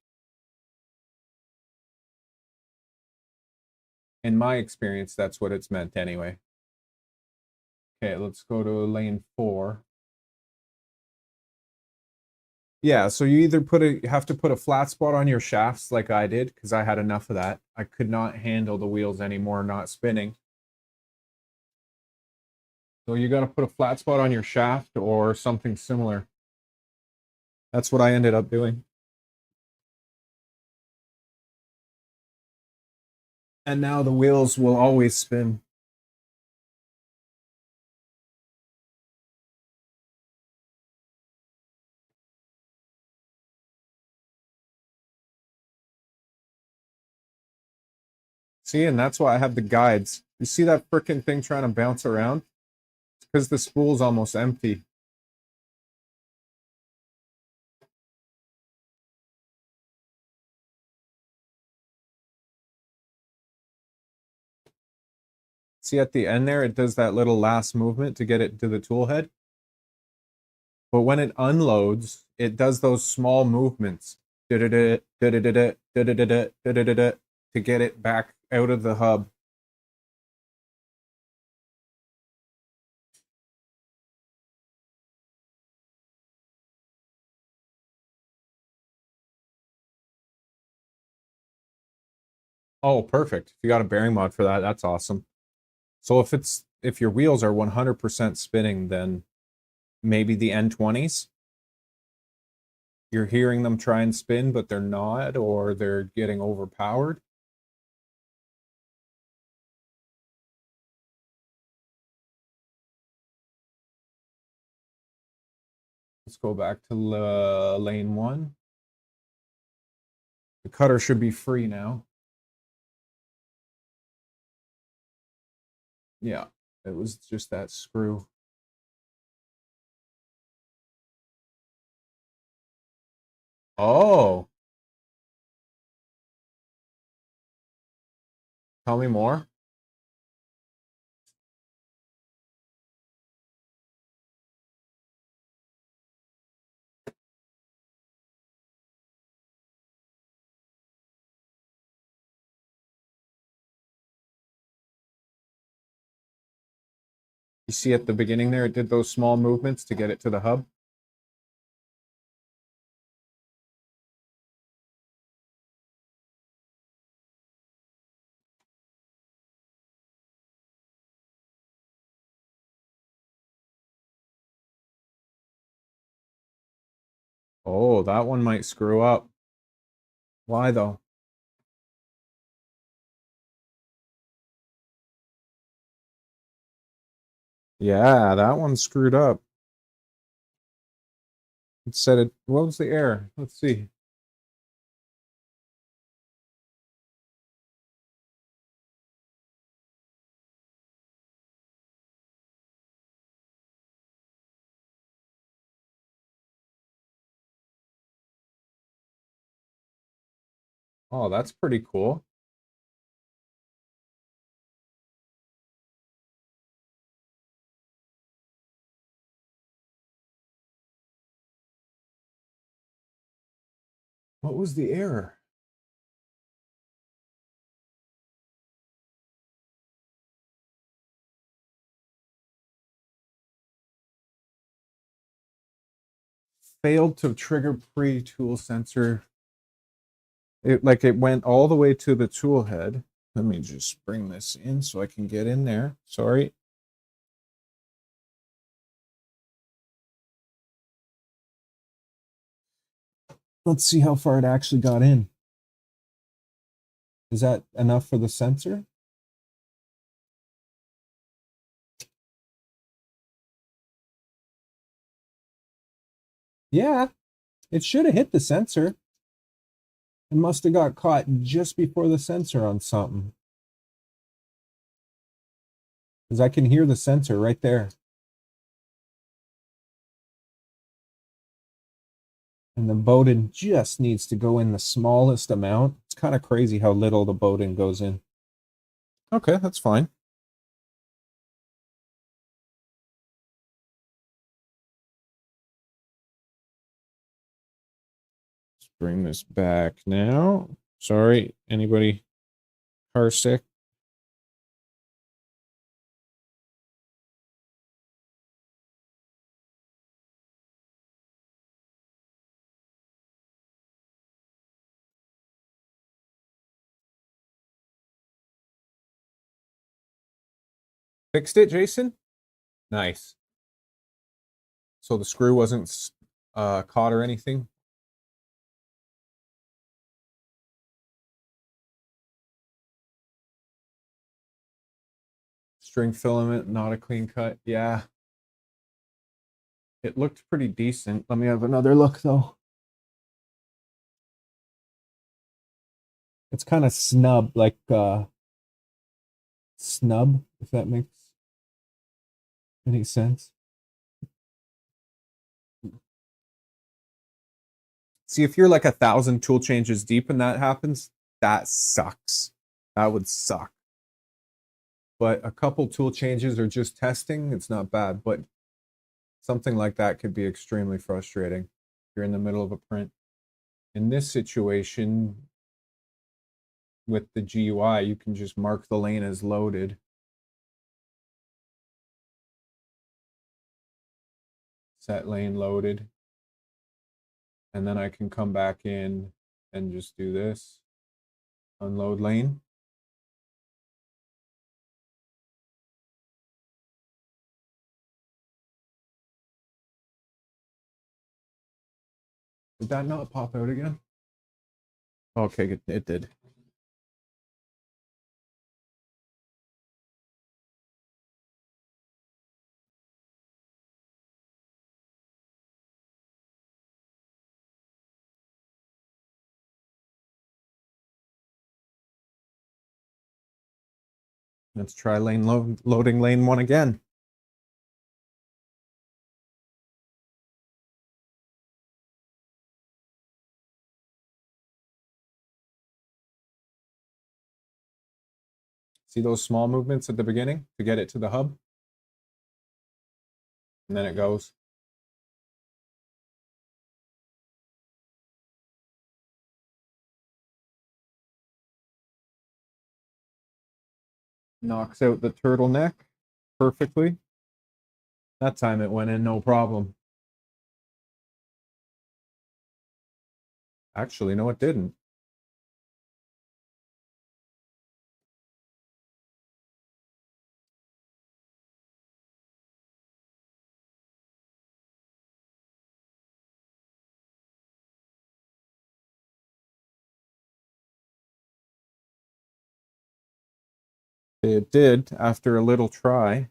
In my experience, that's what it's meant anyway. Okay, let's go to lane 4. Yeah, so you either have to put a flat spot on your shafts like I did, because I had enough of that. I could not handle the wheels anymore not spinning. So you got to put a flat spot on your shaft or something similar. That's what I ended up doing. And now the wheels will always spin. See, and that's why I have the guides. You see that frickin' thing trying to bounce around? It's because the spool's almost empty. See at the end there, it does that little last movement to get it to the tool head. But when it unloads, it does those small movements to get it back out of the hub. Oh, perfect. If you got a bearing mod for that, that's awesome. So if your wheels are 100% spinning, then maybe the N20s, you're hearing them try and spin, but they're not, or they're getting overpowered. Let's go back to lane 1. The cutter should be free now. Yeah, it was just that screw. Oh, tell me more. You see at the beginning there, it did those small movements to get it to the hub. Oh, that one might screw up. Why though? Yeah, that one screwed up. It said it. What was the error? Let's see. Oh, that's pretty cool. What was the error? Failed to trigger pre-tool sensor. It went all the way to the tool head. Let me just bring this in so I can get in there. Sorry. Let's see how far it actually got in. Is that enough for the sensor? Yeah, it should have hit the sensor. It must have got caught just before the sensor on something. Because I can hear the sensor right there. And the Bowden just needs to go in the smallest amount. It's kind of crazy how little the Bowden goes in. Okay, that's fine. Let's bring this back now. Sorry, anybody car sick? Fixed it, Jason? Nice. So the screw wasn't caught or anything? String filament, not a clean cut. Yeah. It looked pretty decent. Let me have another look, though. It's kind of snub, like snub, if that makes any sense. See, if you're like 1,000 tool changes deep and that happens, that sucks. That would suck. But a couple tool changes or just testing, it's not bad. But something like that could be extremely frustrating if you're in the middle of a print. In this situation, with the GUI, you can just mark the lane as loaded. Set lane loaded. And then I can come back in and just do this. Unload lane. Did that not pop out again? Okay, it did. Let's try loading lane 1 again. See those small movements at the beginning to get it to the hub? And then it goes. Knocks out the turtleneck perfectly. That time it went in no problem. Actually, no, it didn't. It did after a little try.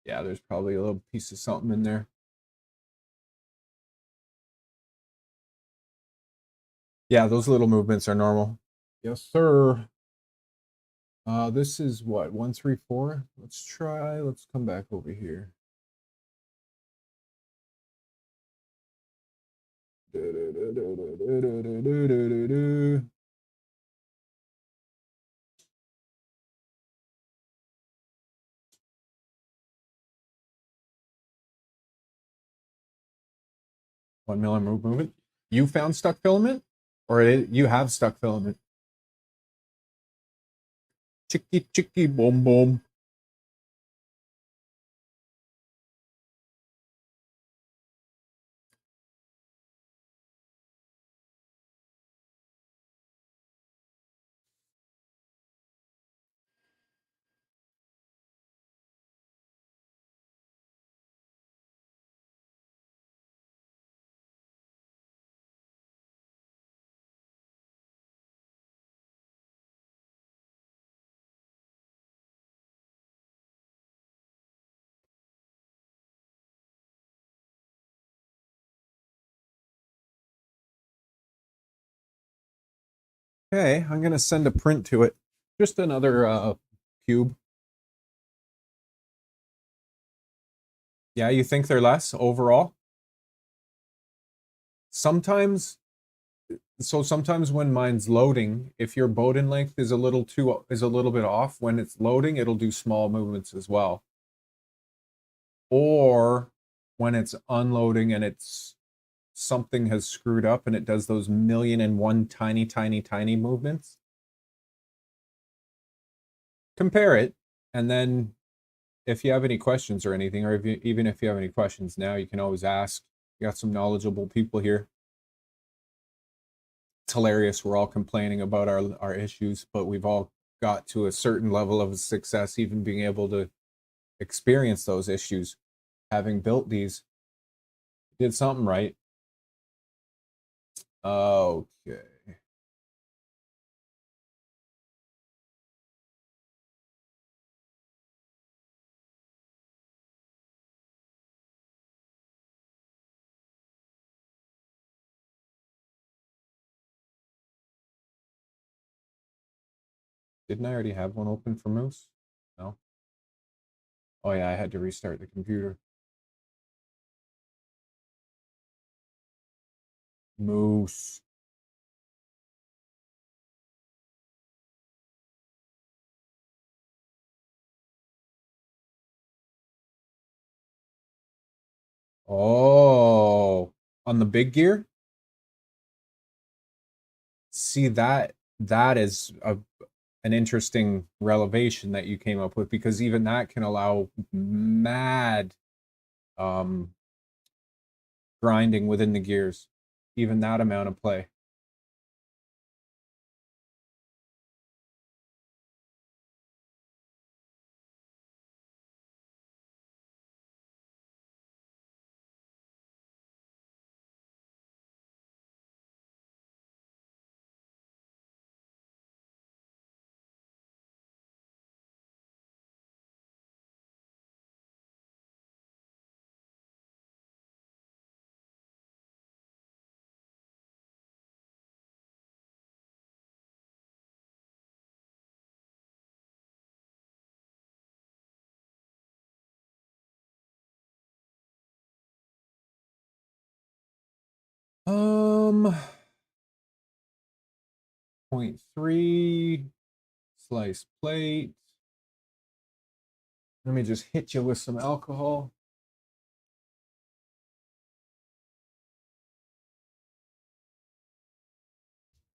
Yeah, there's probably a little piece of something in there. Yeah, those little movements are normal. Yes, sir. This is what, 134? Let's come back over here. $1 million movement. You found stuck filament? Or you have stuck filament? Chicky, chicky, boom, boom. Okay, I'm gonna send a print to it. Just another cube. Yeah, you think they're less overall? Sometimes when mine's loading, if your Bowden length is a little bit off, when it's loading, it'll do small movements as well. Or when it's unloading and something has screwed up and it does those 1,000,001 tiny movements. Compare it, and then if you have any questions or anything, or even if you have any questions now, you can always ask. You got some knowledgeable people here. It's hilarious. We're all complaining about our issues, but we've all got to a certain level of success, even being able to experience those issues. Having built these, did something right. Okay. Didn't I already have one open for Moose? No. Oh yeah, I had to restart the computer. Moose. Oh, on the big gear? See, that is an interesting revelation that you came up with, because even that can allow mad grinding within the gears. Even that amount of play. Um, 0.3 slice plate. Let me just hit you with some alcohol.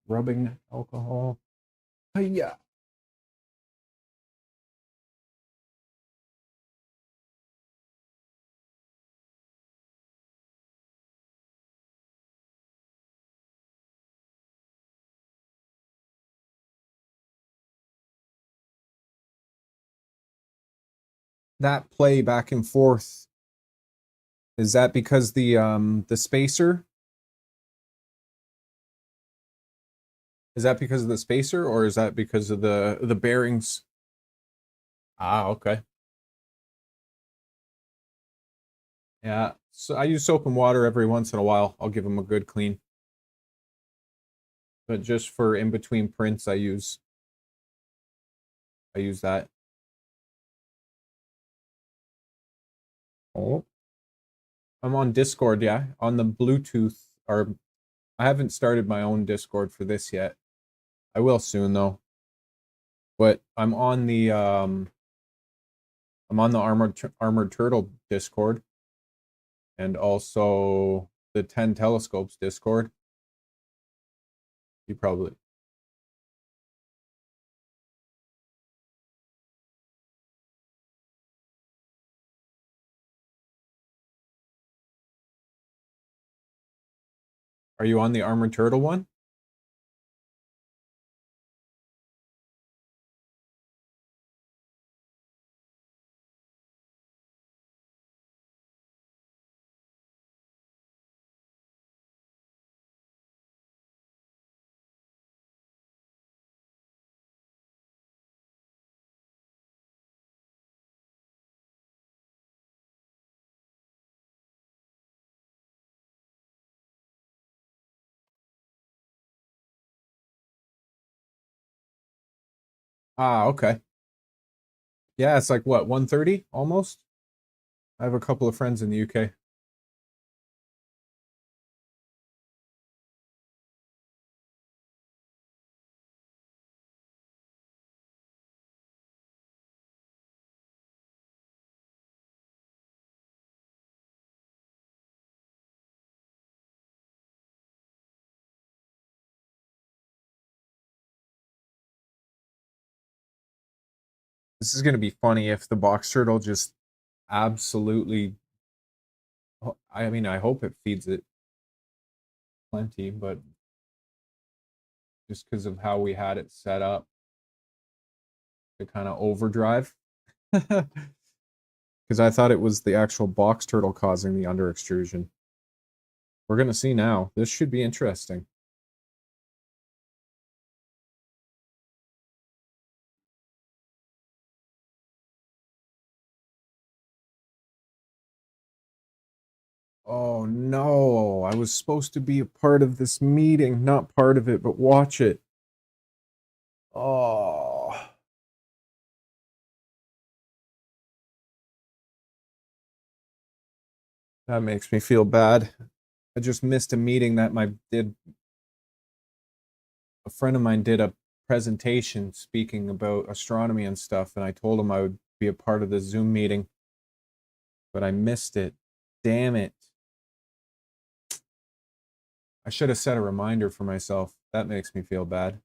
Rubbing alcohol. Yeah. That play back and forth, is that because the spacer? Is that because of the spacer, or is that because of the bearings? Ah, okay. Yeah, so I use soap and water every once in a while. I'll give them a good clean. But just for in between prints, I use I use that. Oh. I'm on Discord, yeah. On the Bluetooth, or I haven't started my own Discord for this yet. I will soon though. But I'm on the Armored Turtle Discord, and also the 10 Telescopes Discord. You probably. Are you on the Armored Turtle one? Ah, okay. Yeah, it's like what, 1:30 almost? I have a couple of friends in the UK. This is going to be funny if the box turtle just absolutely, I mean, I hope it feeds it plenty, but just because of how we had it set up to kind of overdrive. Because I thought it was the actual box turtle causing the under extrusion. We're going to see now. This should be interesting. Oh no, I was supposed to be a part of this meeting. Not part of it, but watch it. Oh. That makes me feel bad. I just missed a meeting that a friend of mine did a presentation speaking about astronomy and stuff, and I told him I would be a part of the Zoom meeting, but I missed it. Damn it. I should have set a reminder for myself. That makes me feel bad.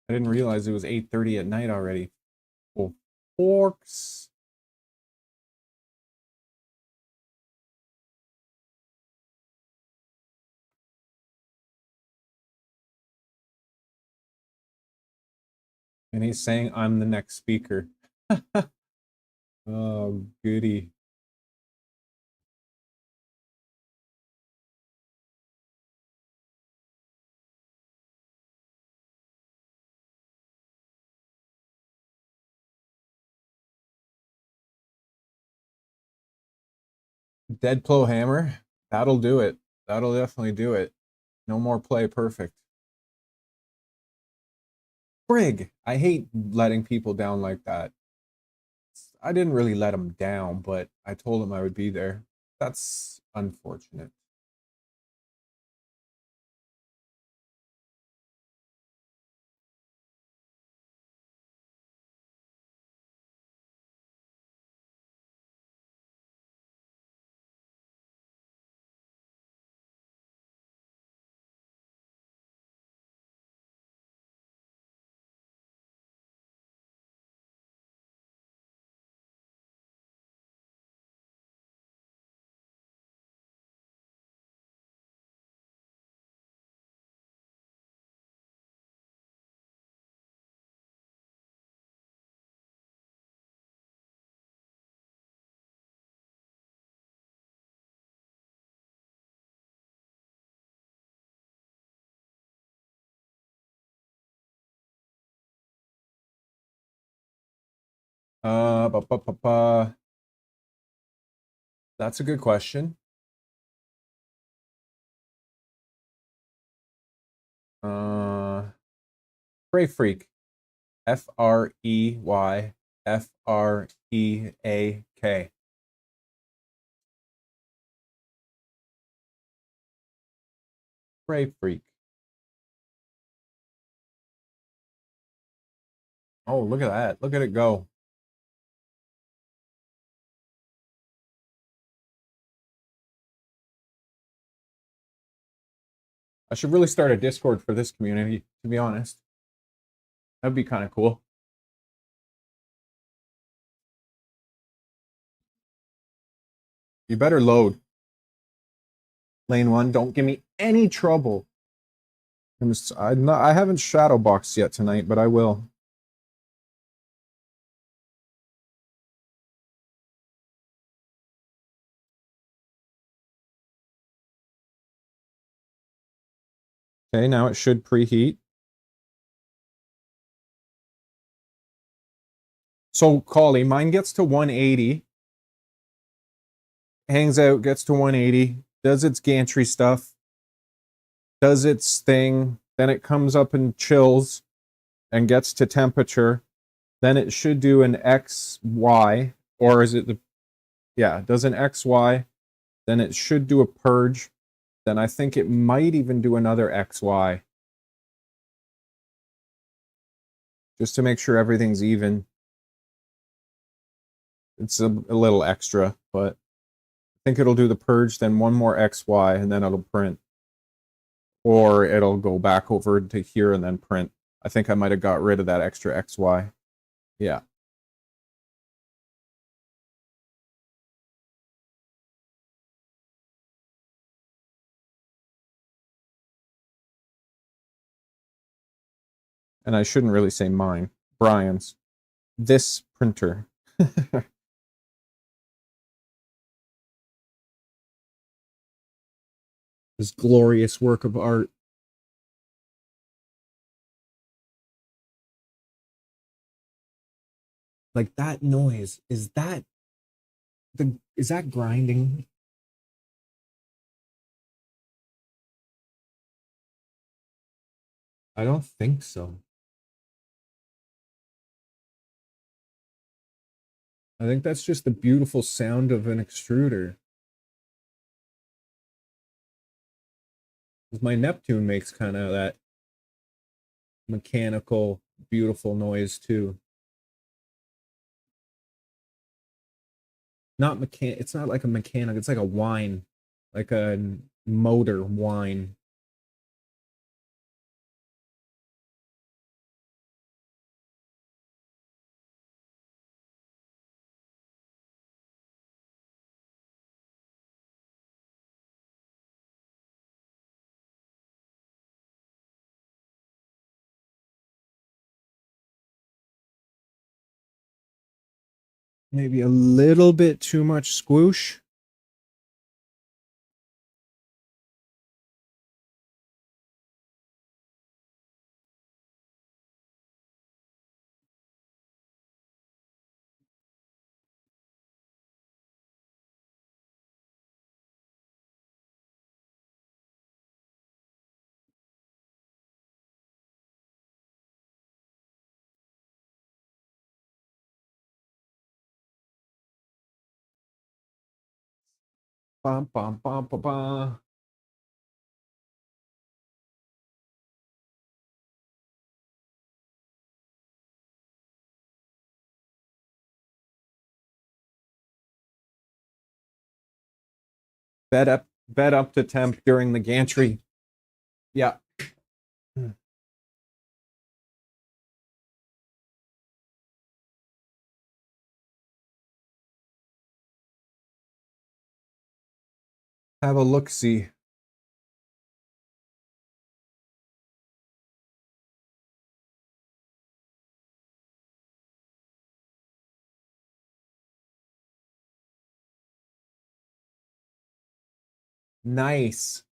I didn't realize it was 8:30 at night already. Oh, forks. And he's saying I'm the next speaker. Oh, goody. Dead Plow Hammer. That'll do it. That'll definitely do it. No more play perfect. Frig! I hate letting people down like that. I didn't really let him down, but I told him I would be there. That's unfortunate. Ba, ba, ba, ba. That's a good question. Frey Freak. Freyfreak. Frey Freak. Oh, look at that. Look at it go. I should really start a Discord for this community, to be honest. That'd be kind of cool. You better load. Lane 1, don't give me any trouble. I haven't shadow boxed yet tonight, but I will. Okay, now it should preheat. So, Collie, mine gets to 180. Hangs out, gets to 180. Does its gantry stuff. Does its thing. Then it comes up and chills and gets to temperature. Then it should do an XY. Or is it the... Yeah, it does an XY. Then it should do a purge. Then I think it might even do another XY. Just to make sure everything's even. It's a little extra, but I think it'll do the purge, then one more XY, and then it'll print. Or it'll go back over to here and then print. I think I might have got rid of that extra XY. Yeah. And I shouldn't really say mine. Brian's. This printer. This glorious work of art. Like that noise, is that grinding? I don't think so. I think that's just the beautiful sound of an extruder. My Neptune makes kind of that mechanical, beautiful noise too. It's not like a mechanic, it's like a whine, like a motor whine. Maybe a little bit too much squoosh. Bum, bum, bum, bum, bum. Bed up to temp during the gantry. Yeah. Have a look-see. Nice.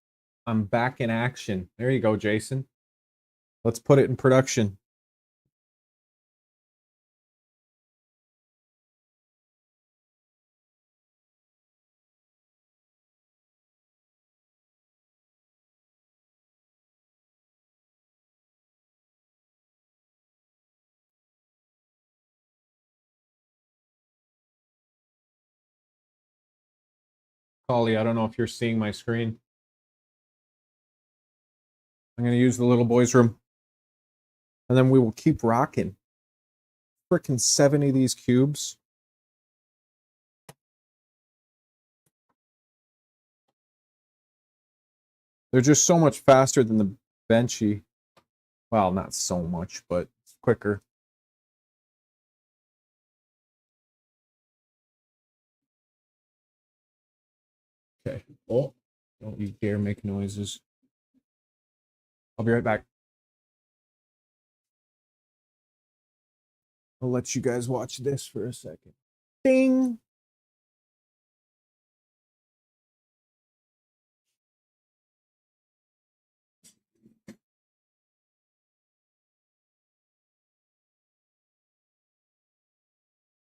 I'm back in action. There you go, Jason. Let's put it in production. Collie, I don't know if you're seeing my screen. I'm going to use the little boy's room. And then we will keep rocking. Frickin' 70 of these cubes. They're just so much faster than the Benchy. Well, not so much, but it's quicker. Okay. Oh, don't you dare make noises. I'll be right back. I'll let you guys watch this for a second. Ding!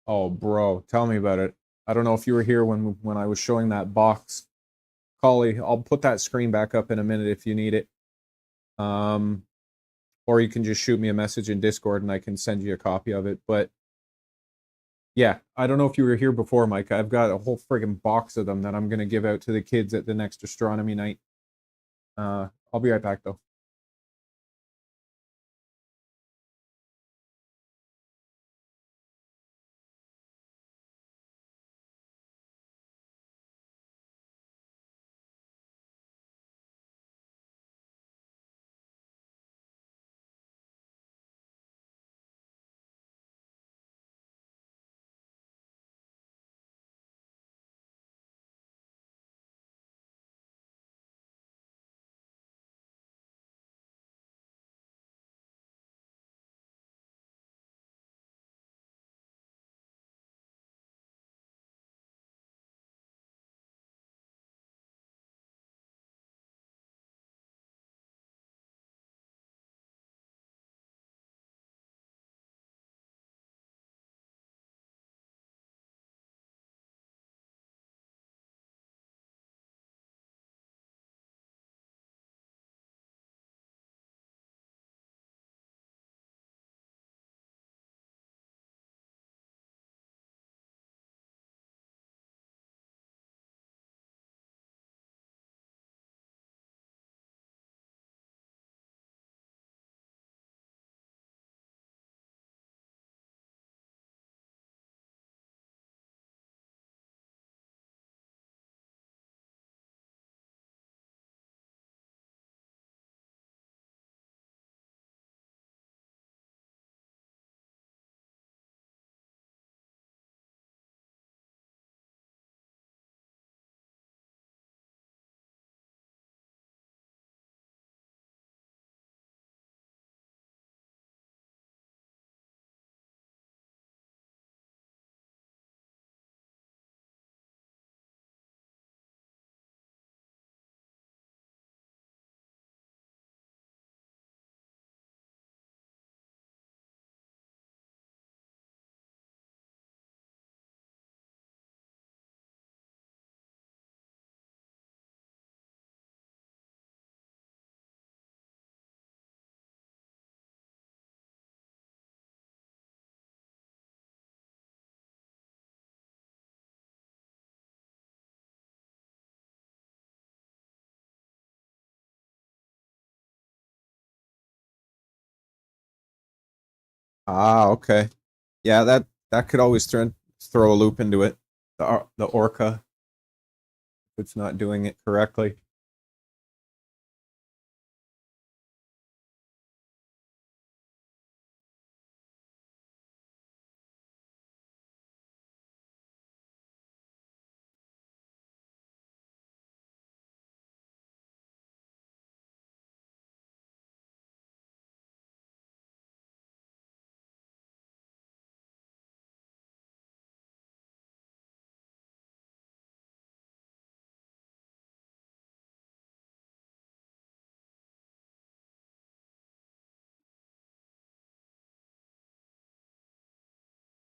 Oh, bro, tell me about it. I don't know if you were here when I was showing that box. Collie, I'll put that screen back up in a minute if you need it. Or you can just shoot me a message in Discord and I can send you a copy of it. But yeah, I don't know if you were here before, Mike. I've got a whole friggin' box of them that I'm gonna give out to the kids at the next astronomy night. I'll be right back though. Ah, okay. Yeah, that could always throw a loop into it. The orca, if it's not doing it correctly.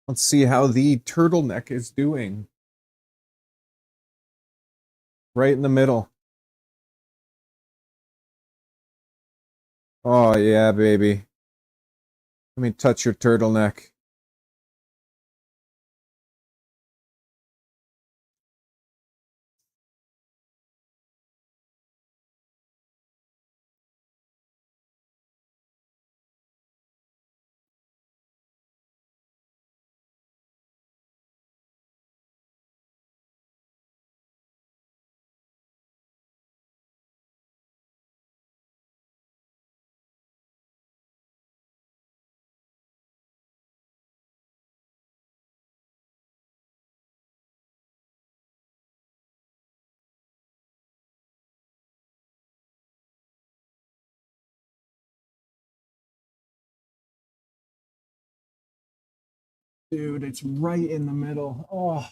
Let's see how the turtleneck is doing. Right in the middle. Oh yeah, baby. Let me touch your turtleneck. Dude, it's right in the middle. Oh.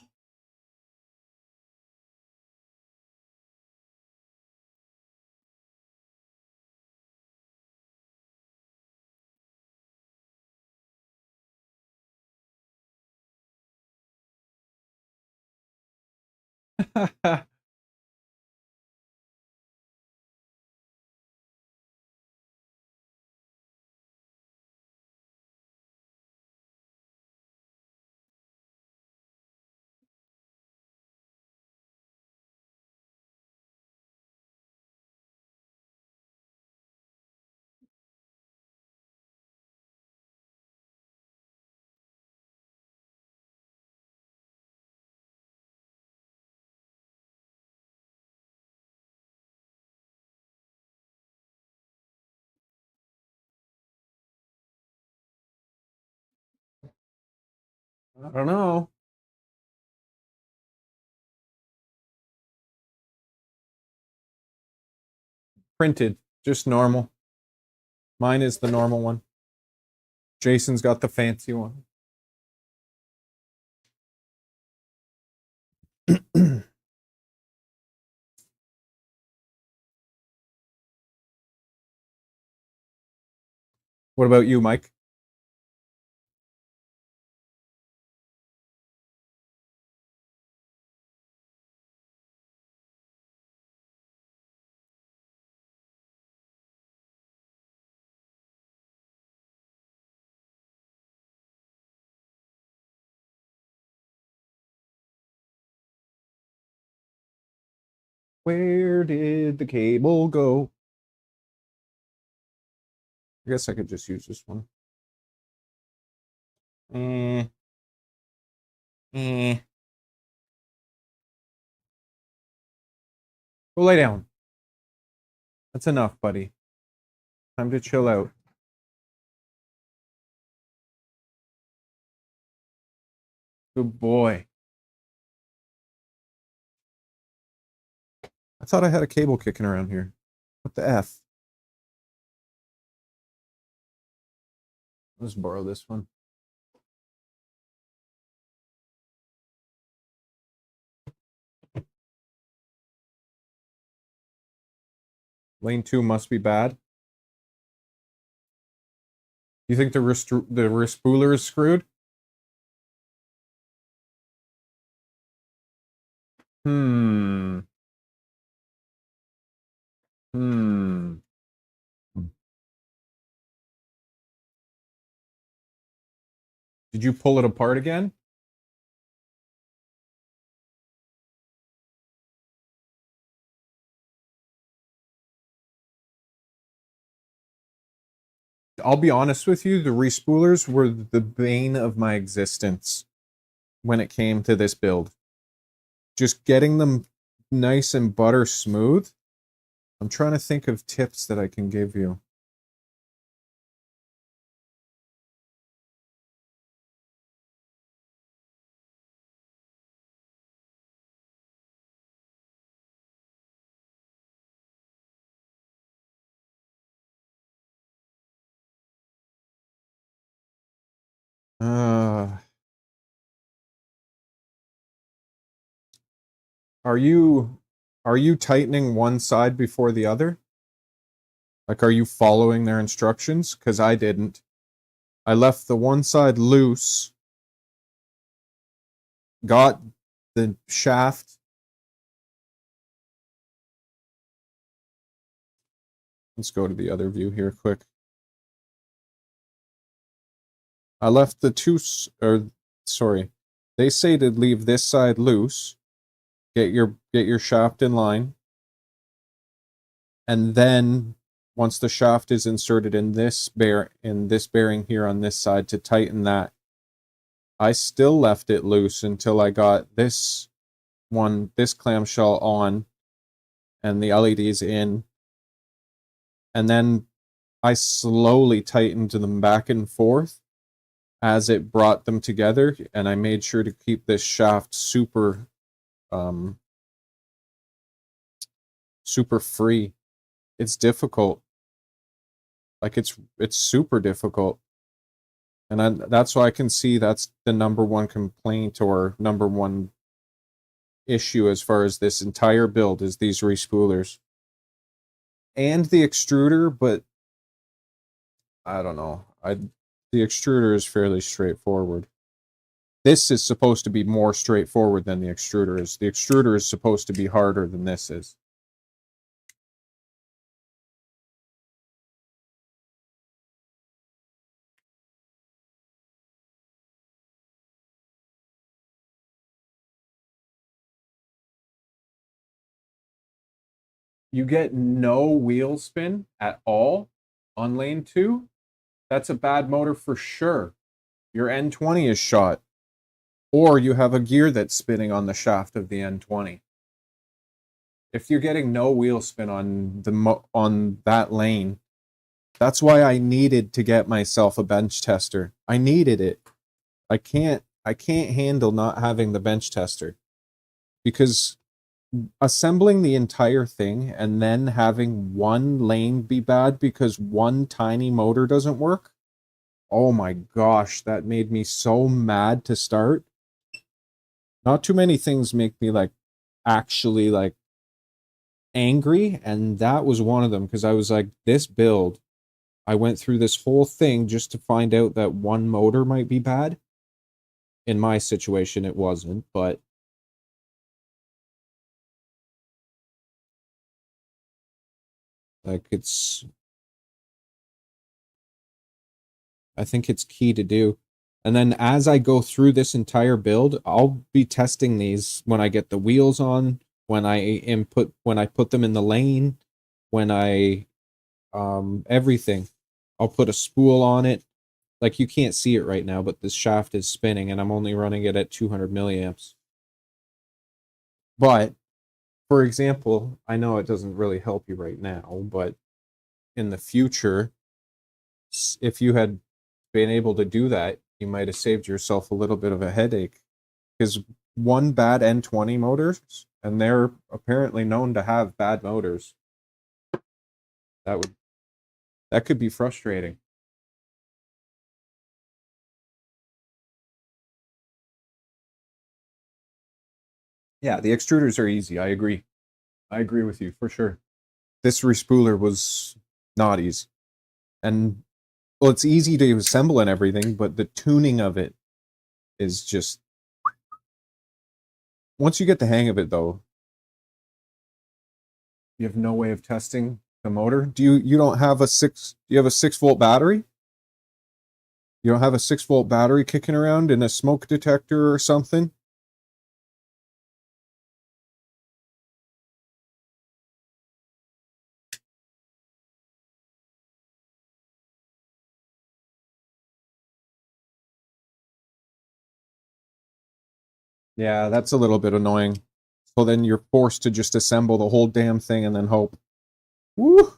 I don't know. Printed, just normal. Mine is the normal one. Jason's got the fancy one. What about you, Mike? Where did the cable go? I guess I could just use this one. Eh, eh. Go lay down. That's enough, buddy. Time to chill out. Good boy. I thought I had a cable kicking around here. What the F? Let's borrow this one. Lane 2 must be bad. You think the respooler is screwed? Hmm. Hmm. Did you pull it apart again? I'll be honest with you, the respoolers were the bane of my existence when it came to this build. Just getting them nice and butter smooth. I'm trying to think of tips that I can give you. Uh, are you tightening one side before the other? Like, are you following their instructions? Because I didn't. I left the one side loose, got the shaft. Let's go to the other view here quick. I left the sorry. They say to leave this side loose, get your shaft in line, and then once the shaft is inserted in this bearing here on this side, to tighten that. I still left it loose until I got this clamshell on and the LEDs in, and then I slowly tightened them back and forth as it brought them together, and I made sure to keep this shaft super super free. It's difficult. Like, it's super difficult. And that's why I can see that's the number one complaint or number one issue as far as this entire build is these respoolers. And the extruder, but I don't know. The extruder is fairly straightforward. This is supposed to be more straightforward than the extruder is. The extruder is supposed to be harder than this is. You get no wheel spin at all on lane 2, that's a bad motor for sure. Your N20 is shot. Or you have a gear that's spinning on the shaft of the N20. If you're getting no wheel spin on that lane, that's why I needed to get myself a bench tester. I needed it. I can't handle not having the bench tester, because assembling the entire thing and then having one lane be bad because one tiny motor doesn't work, oh my gosh, that made me so mad to start. Not too many things make me actually angry, and that was one of them, because I was like, this build, I went through this whole thing just to find out that one motor might be bad. In my situation it wasn't, but I think it's key to do. And then as I go through this entire build, I'll be testing these when I get the wheels on, when I put them in the lane, when I everything. I'll put a spool on it. Like, you can't see it right now, but this shaft is spinning and I'm only running it at 200 milliamps. But for example, I know it doesn't really help you right now, but in the future, if you had been able to do that, you might have saved yourself a little bit of a headache. Because one bad N20 motors, and they're apparently known to have bad motors, that could be frustrating. Yeah, the extruders are easy. I agree. I agree with you for sure. This respooler was not easy. And well, it's easy to assemble and everything, but the tuning of it is just, once you get the hang of it though, you have no way of testing the motor. You don't have a 6-volt battery? You don't have a 6-volt battery kicking around in a smoke detector or something? Yeah, that's a little bit annoying. So then you're forced to just assemble the whole damn thing and then hope. Woo!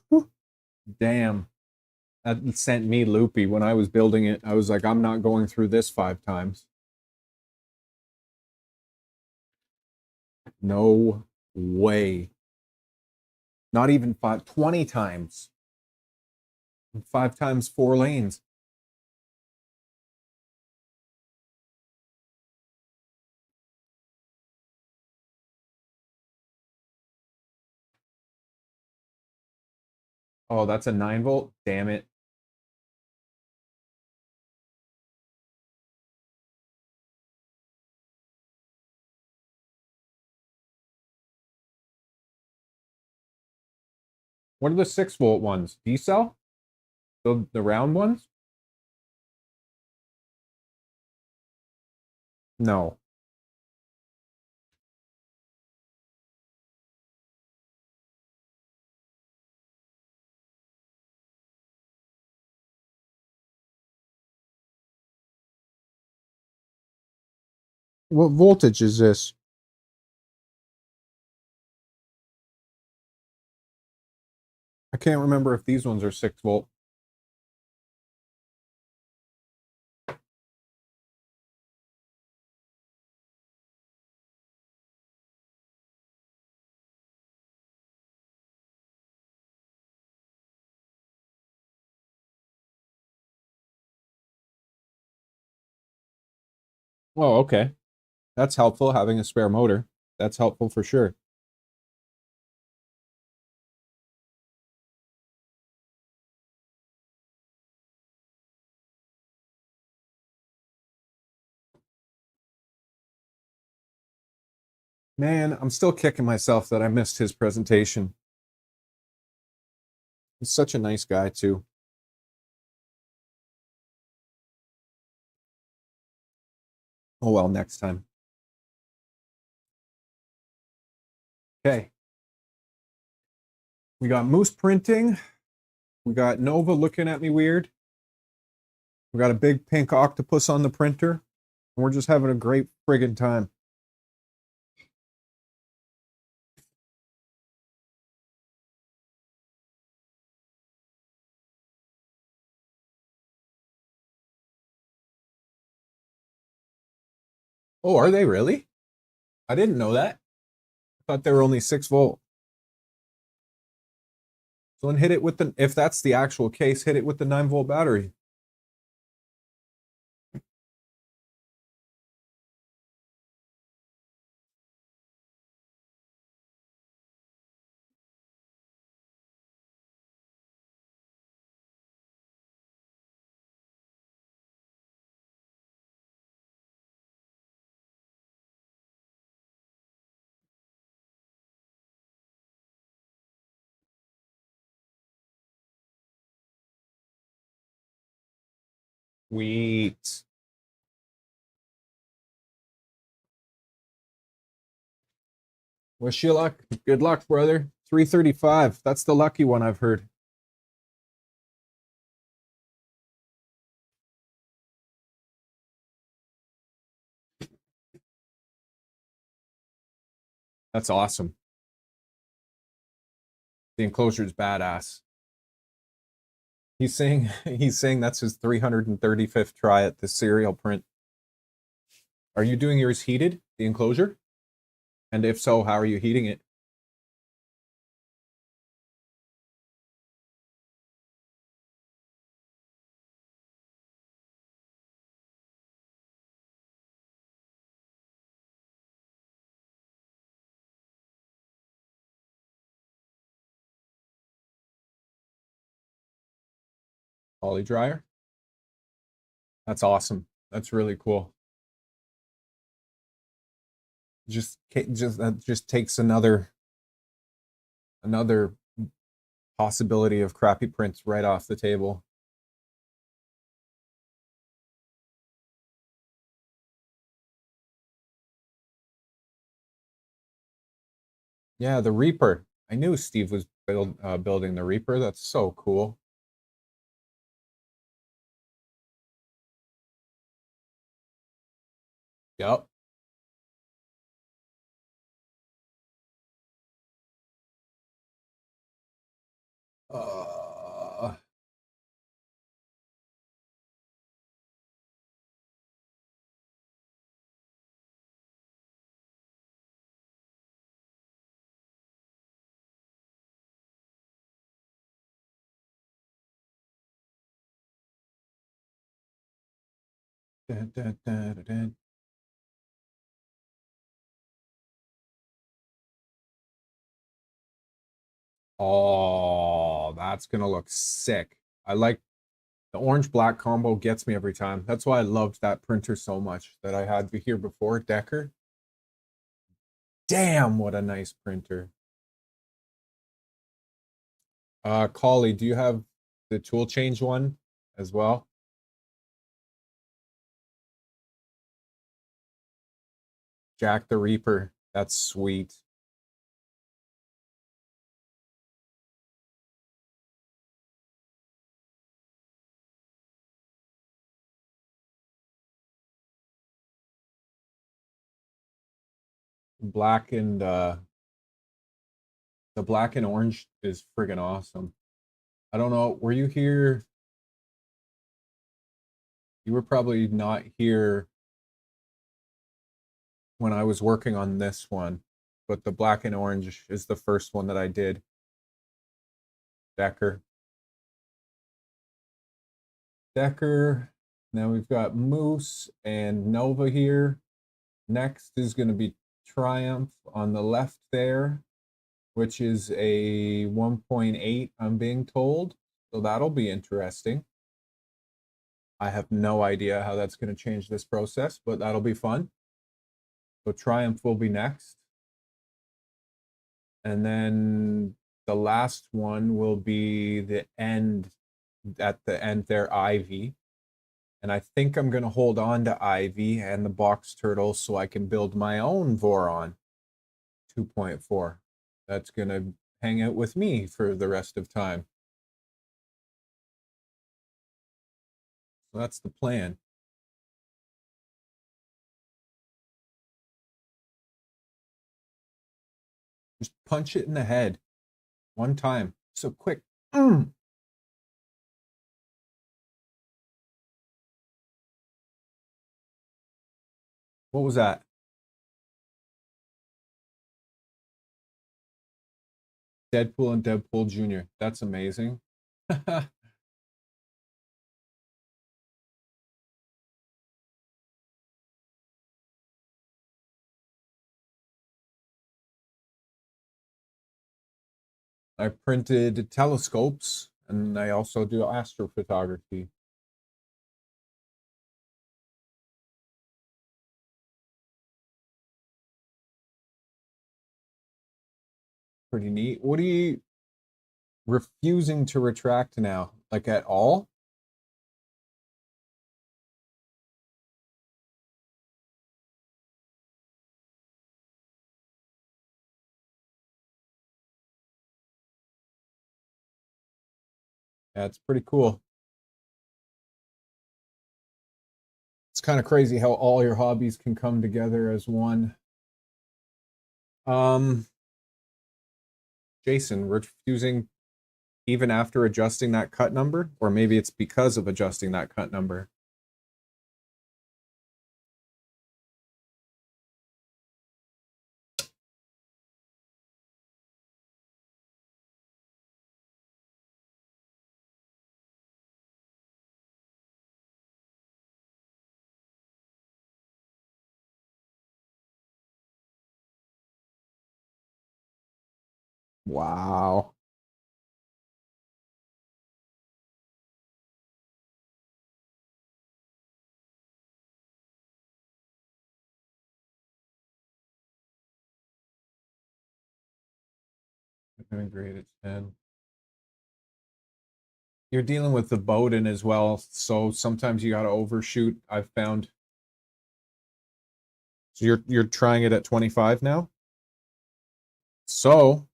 Damn. That sent me loopy when I was building it. I was like, I'm not going through this 5 times. No way. Not even 5, 20 times. 5 times 4 lanes. Oh, that's a 9 volt? Damn it. What are the 6 volt ones? D-cell? The round ones? No. What voltage is this? I can't remember if these ones are 6 volt. Oh, okay. That's helpful, having a spare motor. That's helpful for sure. Man, I'm still kicking myself that I missed his presentation. He's such a nice guy, too. Oh, well, next time. Okay. We got Moose printing. We got Nova looking at me weird. We got a big pink octopus on the printer. And we're just having a great friggin' time. Oh, are they really? I didn't know that. I thought they were only 6 volt. So then hit it with the, if that's the actual case, hit it with the 9 volt battery. Sweet. Wish you luck. Good luck, brother. 335. That's the lucky one I've heard. That's awesome. The enclosure is badass. He's saying he's saying that's his 335th try at the serial print. Are you doing yours heated, the enclosure? And if so, how are you heating it? Poly dryer? That's awesome. That's really cool. Just that just takes another possibility of crappy prints right off the table. Yeah, the Reaper. I knew Steve was building the Reaper. That's so cool. Yep. Dun, dun, dun, dun, dun. Oh, that's gonna look sick. I like the orange black combo gets me every time. That's why I loved that printer so much that I had here before, Decker. Damn, what a nice printer. Collie, do you have the tool change one as well? Jack the Reaper. That's sweet. Black and the black and orange is friggin' awesome. I don't know, were you here? You were probably not here when I was working on this one, but the black and orange is the first one that I did. Decker. Decker. Now we've got Moose and Nova here. Next is going to be Triumph on the left there, which is a 1.8, I'm being told. So that'll be interesting. I have no idea how that's going to change this process, but that'll be fun. So Triumph will be next. And then the last one will be the end, at the end there, Ivy. And I think I'm going to hold on to Ivy and the box turtle so I can build my own Voron 2.4. That's going to hang out with me for the rest of time. So that's the plan. Just punch it in the head one time. So quick. What was that? Deadpool and Deadpool Jr. That's amazing. I printed telescopes and I also do astrophotography. Pretty neat. What are you refusing to retract now? Like at all? Yeah, it's pretty cool. It's kind of crazy how all your hobbies can come together as one. Um, Jason, refusing even after adjusting that cut number, or maybe it's because of adjusting that cut number. Wow. I'm gonna grade it 10. You're dealing with the Bowden as well, so sometimes you gotta overshoot, I've found. So you're trying it at 25 now? So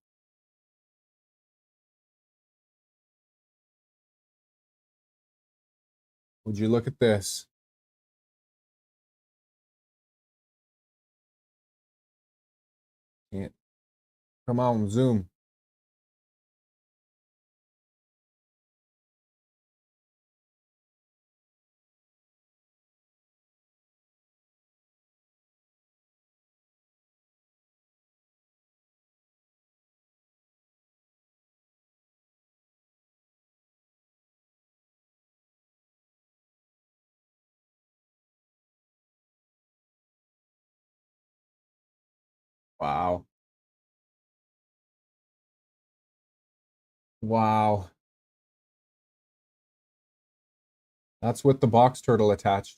would you look at this? Can't. Come on, zoom. Wow. Wow. That's with the box turtle attached.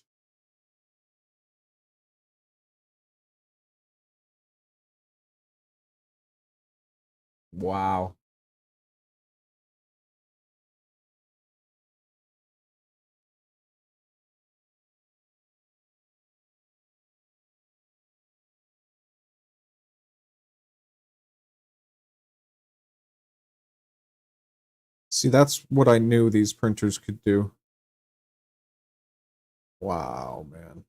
Wow. See, that's what I knew these printers could do. Wow, man.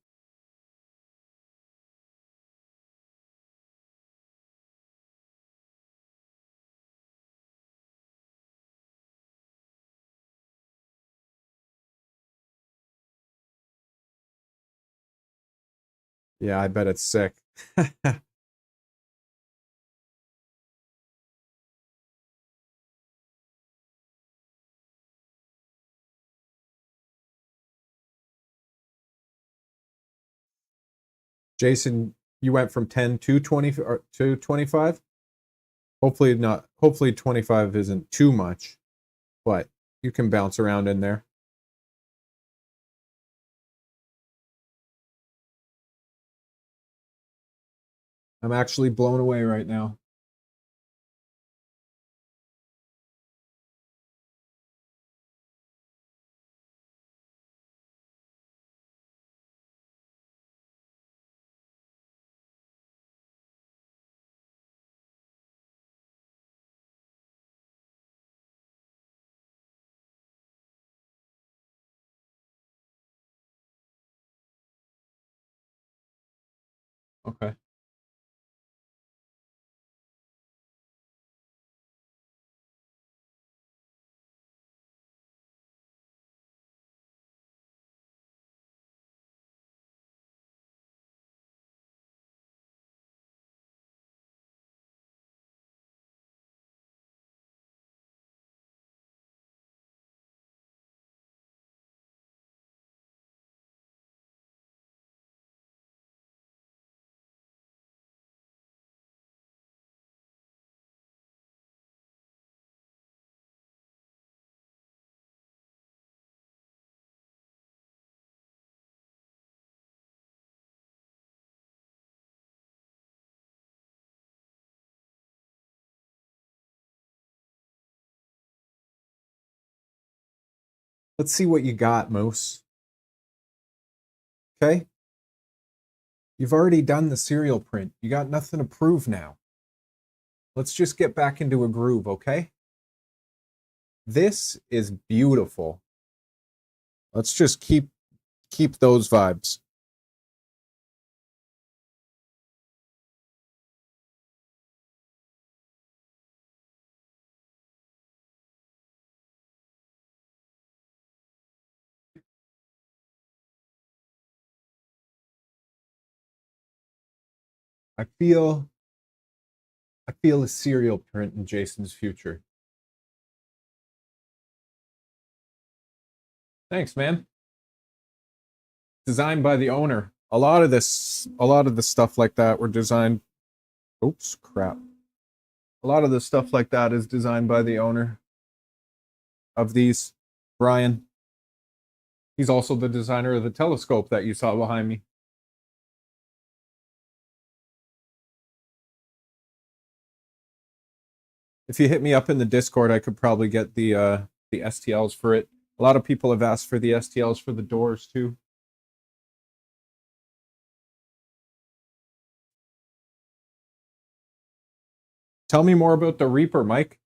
Yeah, I bet it's sick. Jason, you went from 10 to 20 or to 25? Hopefully not. Hopefully 25 isn't too much, but you can bounce around in there. I'm actually blown away right now. Okay. Let's see what you got, Moose. Okay? You've already done the serial print. You got nothing to prove now. Let's just get back into a groove, okay? This is beautiful. Let's just keep those vibes. I feel a serial print in Jason's future. Thanks, man. Designed by the owner. A lot of the stuff like that were designed. Oops, crap. A lot of the stuff like that is designed by the owner of these, Brian. He's also the designer of the telescope that you saw behind me. If you hit me up in the Discord, I could probably get the STLs for it. A lot of people have asked for the STLs for the doors too. Tell me more about the Reaper, Mike.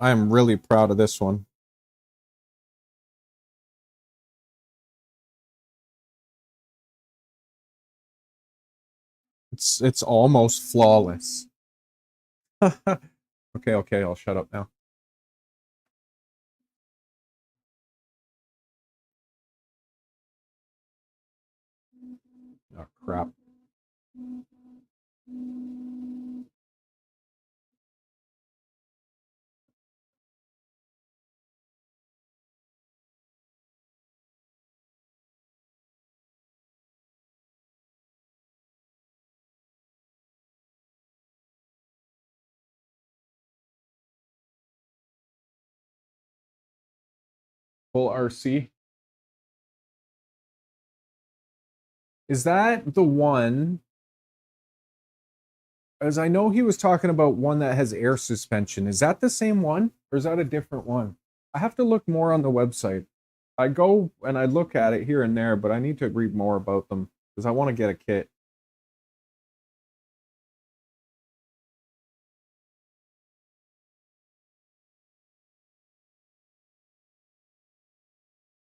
I am really proud of this one. It's almost flawless. Okay, okay, I'll shut up now. Oh crap. Full RC. Is that the one? As I know he was talking about one that has air suspension. Is that the same one? Or is that a different one? I have to look more on the website. I go and I look at it here and there, but I need to read more about them because I want to get a kit.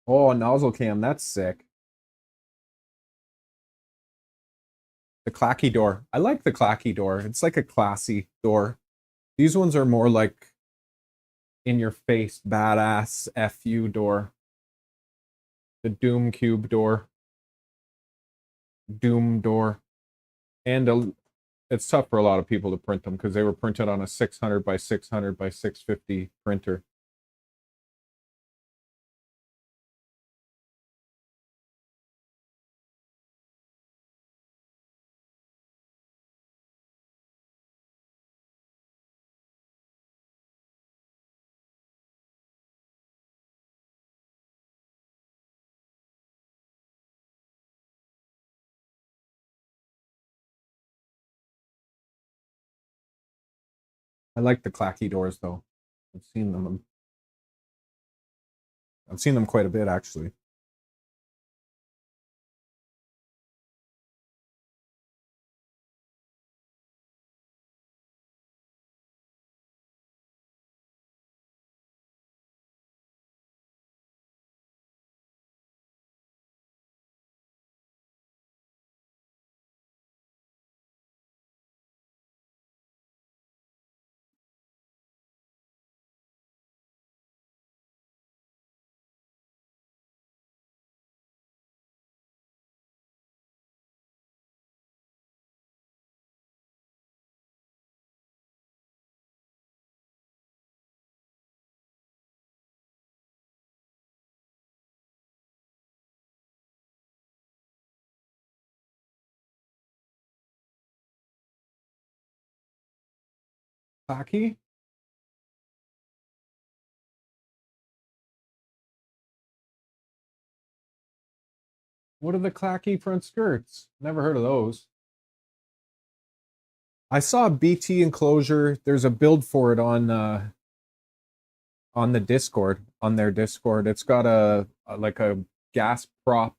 Oh, nozzle cam, that's sick. The clacky door. I like the clacky door. It's like a classy door. These ones are more like in your face, badass FU door. The Doom Cube door. Doom door. And it's tough for a lot of people to print them because they were printed on a 600 by 600 by 650 printer. I like the clacky doors though. I've seen them. I've seen them quite a bit actually. Clacky? What are the clacky front skirts? Never heard of those. I saw a BT enclosure. There's a build for it on the Discord, on their Discord. It's got a like a gas prop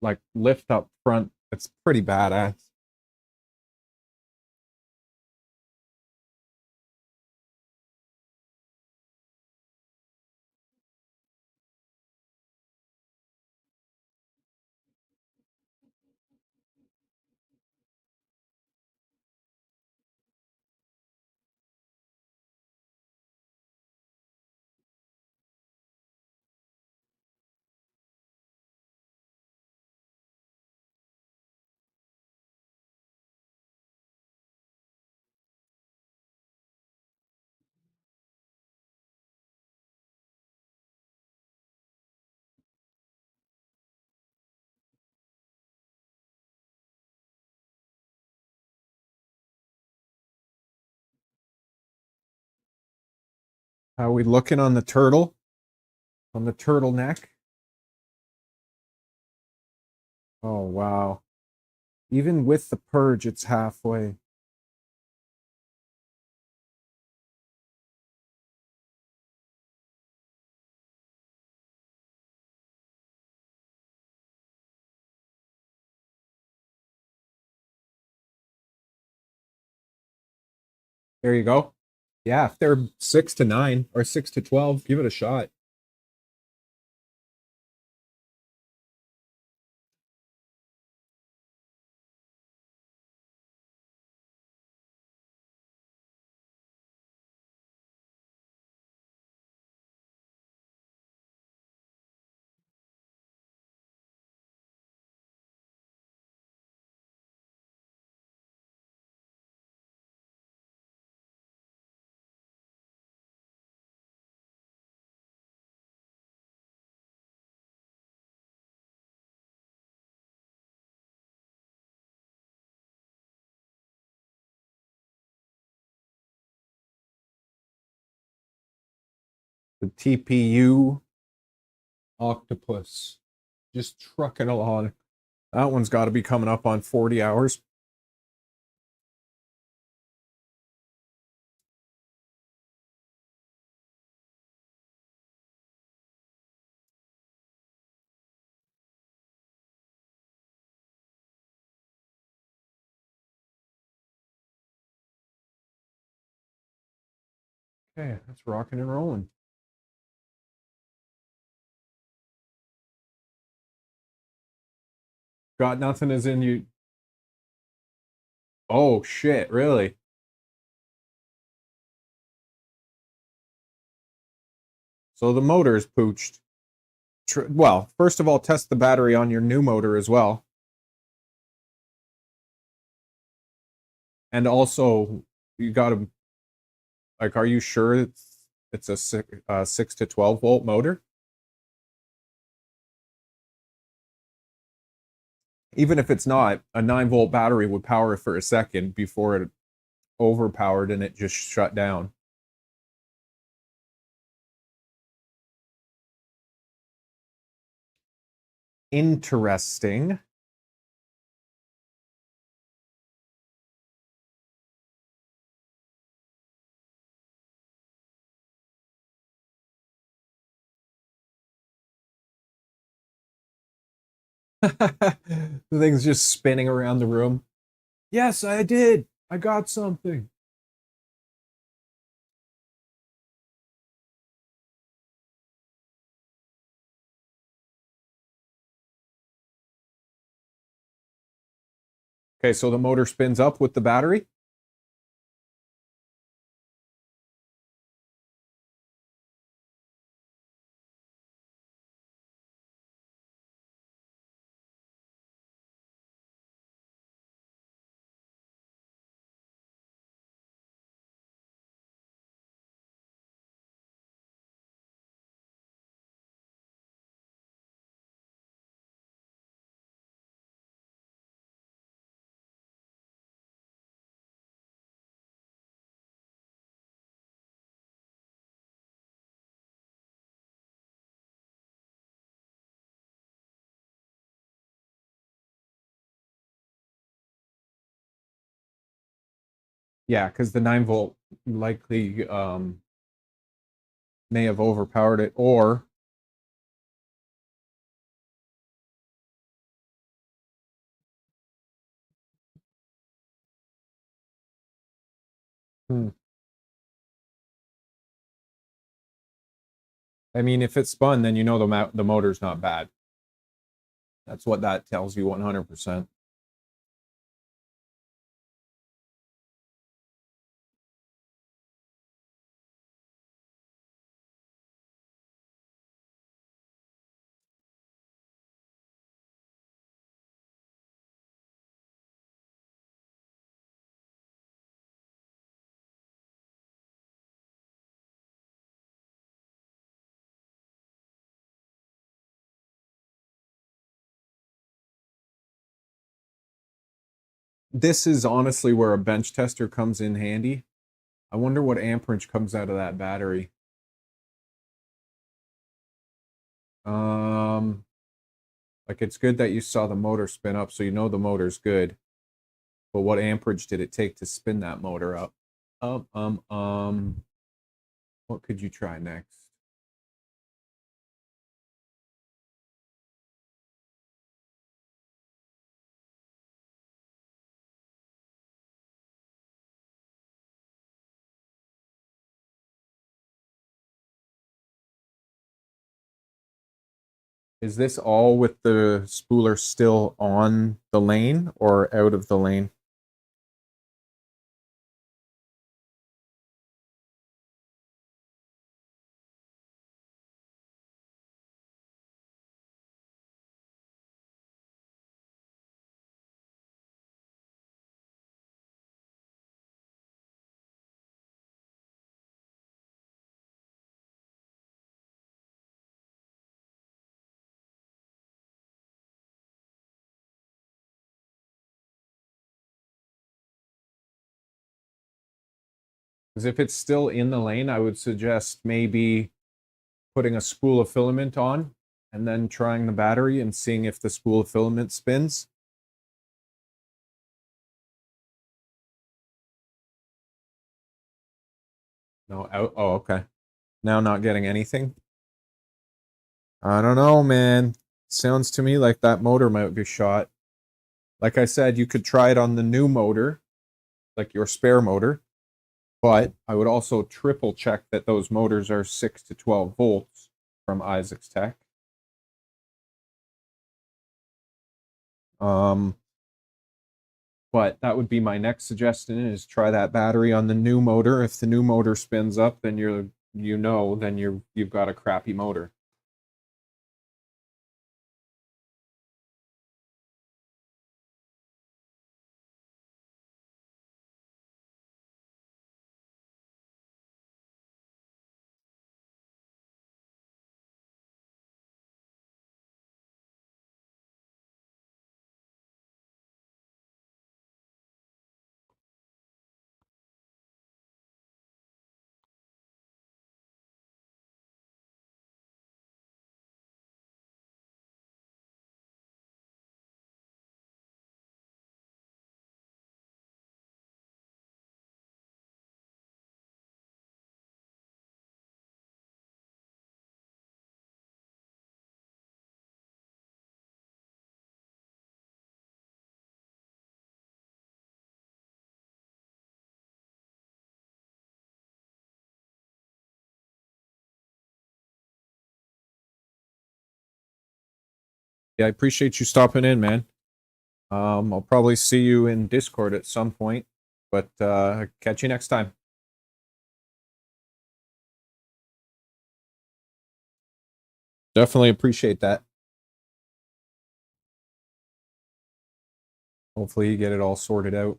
like lift up front. It's pretty badass. How are we looking on the turtle? On the turtleneck? Oh wow. Even with the purge, it's halfway. There you go. Yeah, if they're 6 to 9 or 6 to 12, give it a shot. The TPU octopus. Just trucking along. That one's got to be coming up on 40 hours. Okay, that's rocking and rolling. Got nothing as in you. Oh, shit, really? So the motor is pooched. Well, first of all, test the battery on your new motor as well. And also, you got to, like, are you sure it's a 6 to 12 volt motor? Even if it's not, a 9-volt battery would power it for a second before it overpowered and it just shut down. Interesting. The thing's just spinning around the room. Yes, I did. I got something. Okay, so the motor spins up with the battery. Yeah, because the 9-volt likely may have overpowered it, or hmm, I mean, if it spun, then you know the motor's not bad. That's what that tells you 100%. This is honestly where a bench tester comes in handy. I wonder what amperage comes out of that battery. Um, like it's good that you saw the motor spin up, so you know the motor's good. But what amperage did it take to spin that motor up? What could you try next? Is this all with the spooler still on the lane or out of the lane? Because if it's still in the lane, I would suggest maybe putting a spool of filament on and then trying the battery and seeing if the spool of filament spins. No, out. Oh, okay. Now not getting anything. I don't know, man. Sounds to me like that motor might be shot. Like I said, you could try it on the new motor, like your spare motor, but I would also triple check that those motors are 6 to 12 volts from Isaac's Tech. But that would be my next suggestion, is try that battery on the new motor. If the new motor spins up, then you've got a crappy motor. Yeah, I appreciate you stopping in, man. I'll probably see you in Discord at some point, but catch you next time. Definitely appreciate that. Hopefully you get it all sorted out.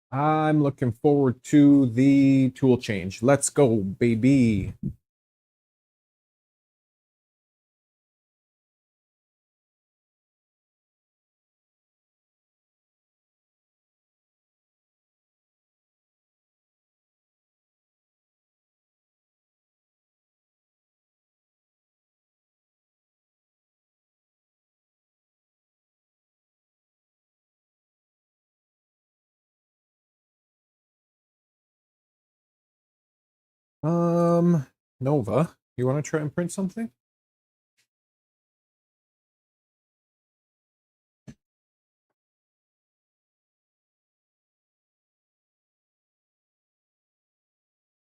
I'm looking forward to the tool change. Let's go, baby. Nova, you want to try and print something?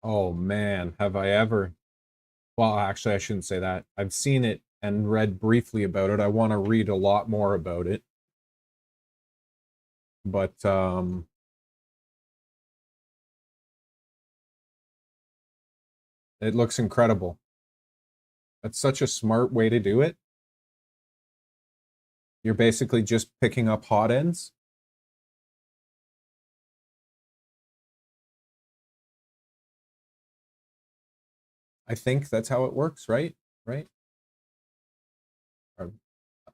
Oh man, have I ever? Well, actually, I shouldn't say that. I've seen it and read briefly about it. I want to read a lot more about it. But it looks incredible. That's such a smart way to do it. You're basically just picking up hot ends. I think that's how it works, right? Right? Or, I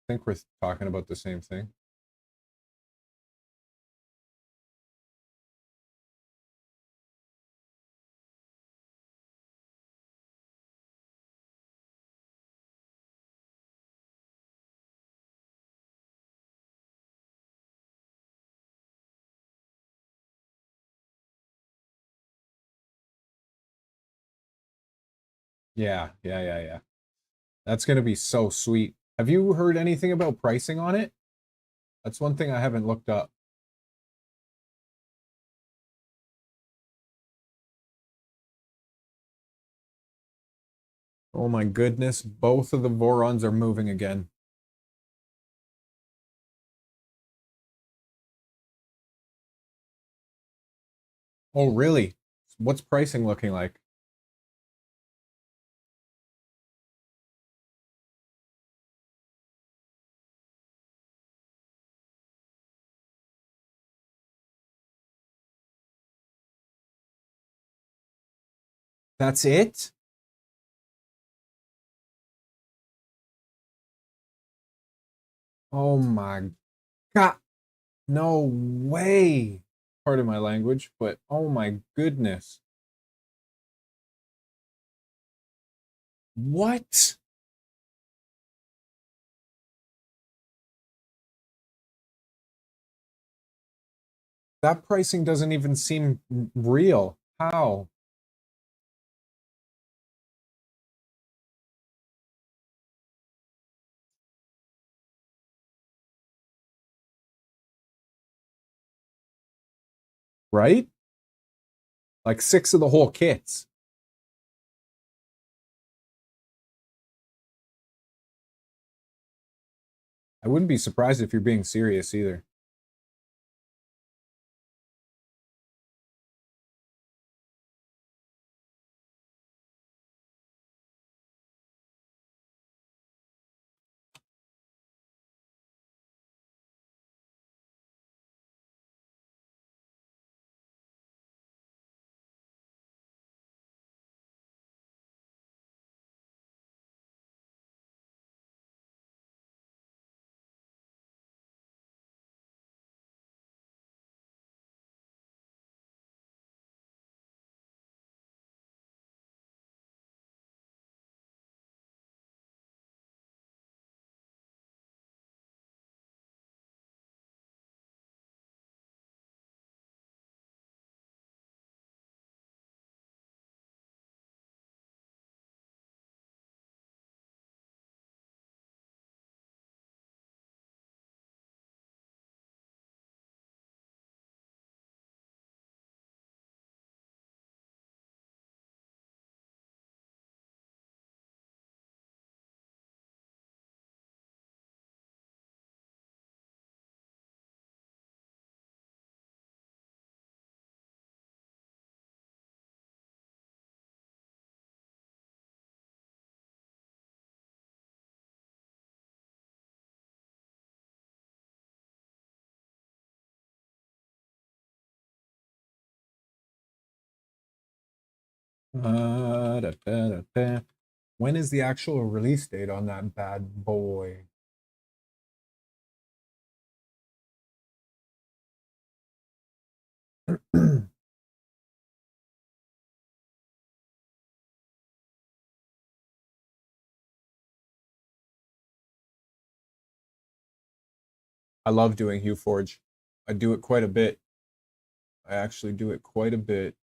think we're talking about the same thing. Yeah. That's going to be so sweet. Have you heard anything about pricing on it? That's one thing I haven't looked up. Oh my goodness, both of the Vorons are moving again. Oh, really? What's pricing looking like? That's it? Oh my God. No way. Pardon my language, but oh my goodness. What? That pricing doesn't even seem real. How? Right? Like 6 of the whole kits. I wouldn't be surprised if you're being serious either. Da, da, da, da. When is the actual release date on that bad boy? I love doing Hue Forge. I do it quite a bit. I actually do it quite a bit.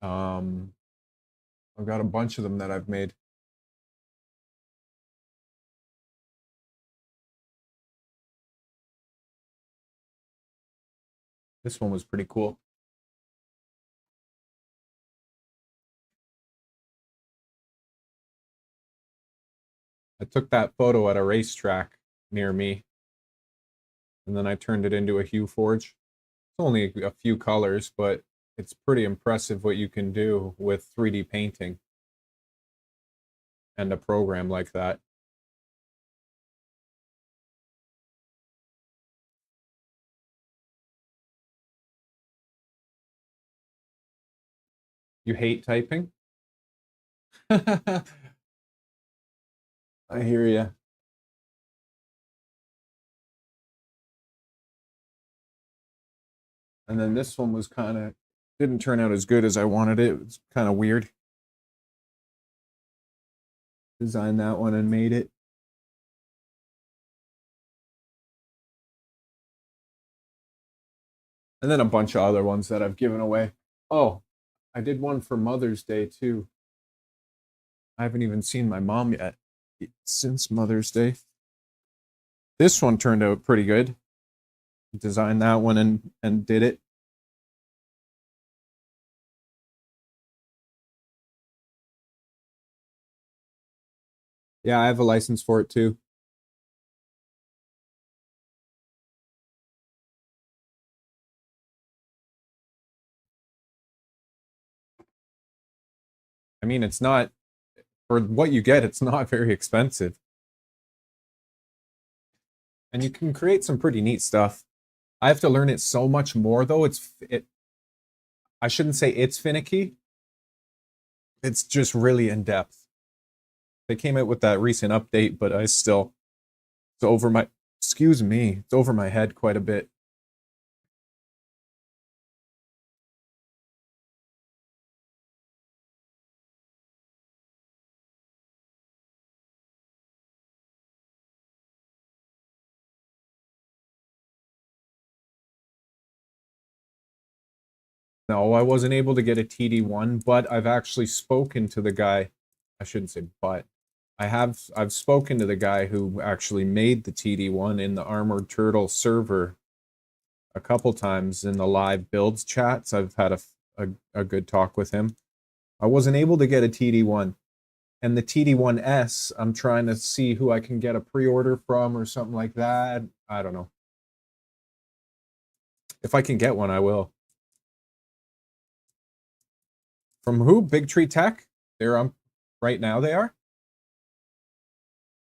Um, I've got a bunch of them that I've made. This one was pretty cool. I took that photo at a racetrack near me, and then I turned it into a Hue Forge. It's only a few colors, but it's pretty impressive what you can do with 3D painting and a program like that. You hate typing? I hear you. And then this one was kind of didn't turn out as good as I wanted it. It was kind of weird. Designed that one and made it. And then a bunch of other ones that I've given away. Oh, I did one for Mother's Day too. I haven't even seen my mom yet since Mother's Day. This one turned out pretty good. Designed that one and did it. Yeah, I have a license for it too. I mean, it's not for what you get, it's not very expensive. And you can create some pretty neat stuff. I have to learn it so much more though. I shouldn't say it's finicky. It's just really in depth. They came out with that recent update, but I still, it's over my, excuse me, it's over my head quite a bit. No, I wasn't able to get a TD1, but I've actually spoken to the guy. I shouldn't say but. I've spoken to the guy who actually made the TD1 in the Armored Turtle server a couple times in the live builds chats. I've had a good talk with him. I wasn't able to get a TD1. And the TD1S, I'm trying to see who I can get a pre-order from or something like that. I don't know. If I can get one, I will. From who? Big Tree Tech? They're on right now, they are?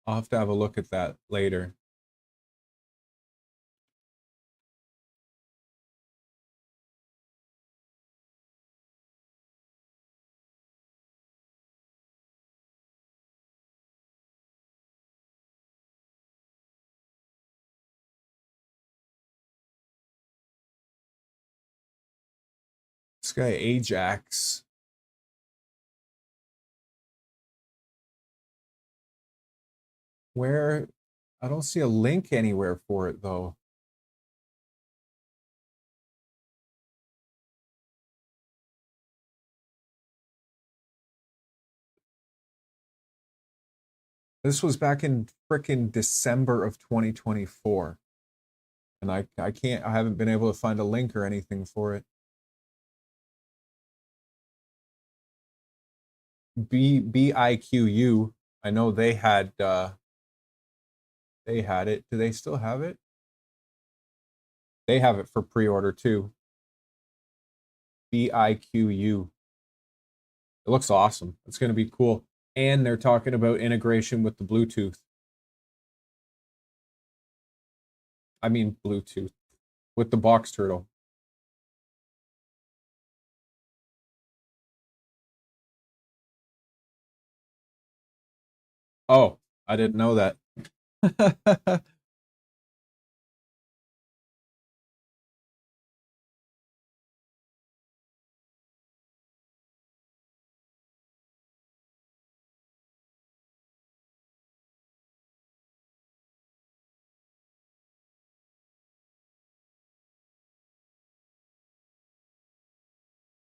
I'll have to have a look at that later. This guy Ajax. Where? I don't see a link anywhere for it though. This was back in frickin' December of 2024. And I haven't been able to find a link or anything for it. BIQU. I know they had it. Do they still have it? They have it for pre-order too. BIQU. It looks awesome. It's going to be cool. And they're talking about integration with the Bluetooth. I mean Bluetooth. With the box turtle. Oh, I didn't know that.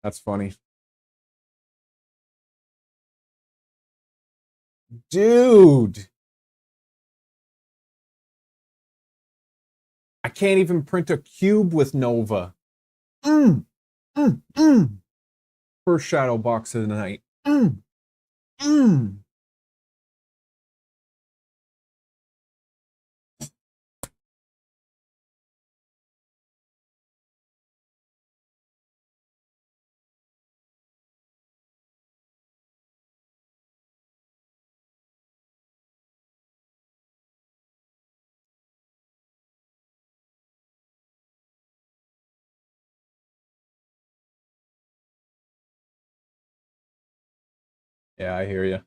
That's funny. Dude. I can't even print a cube with Nova. Mm, mm, mm. First shadow box of the night. Mm, mm. Yeah, I hear you.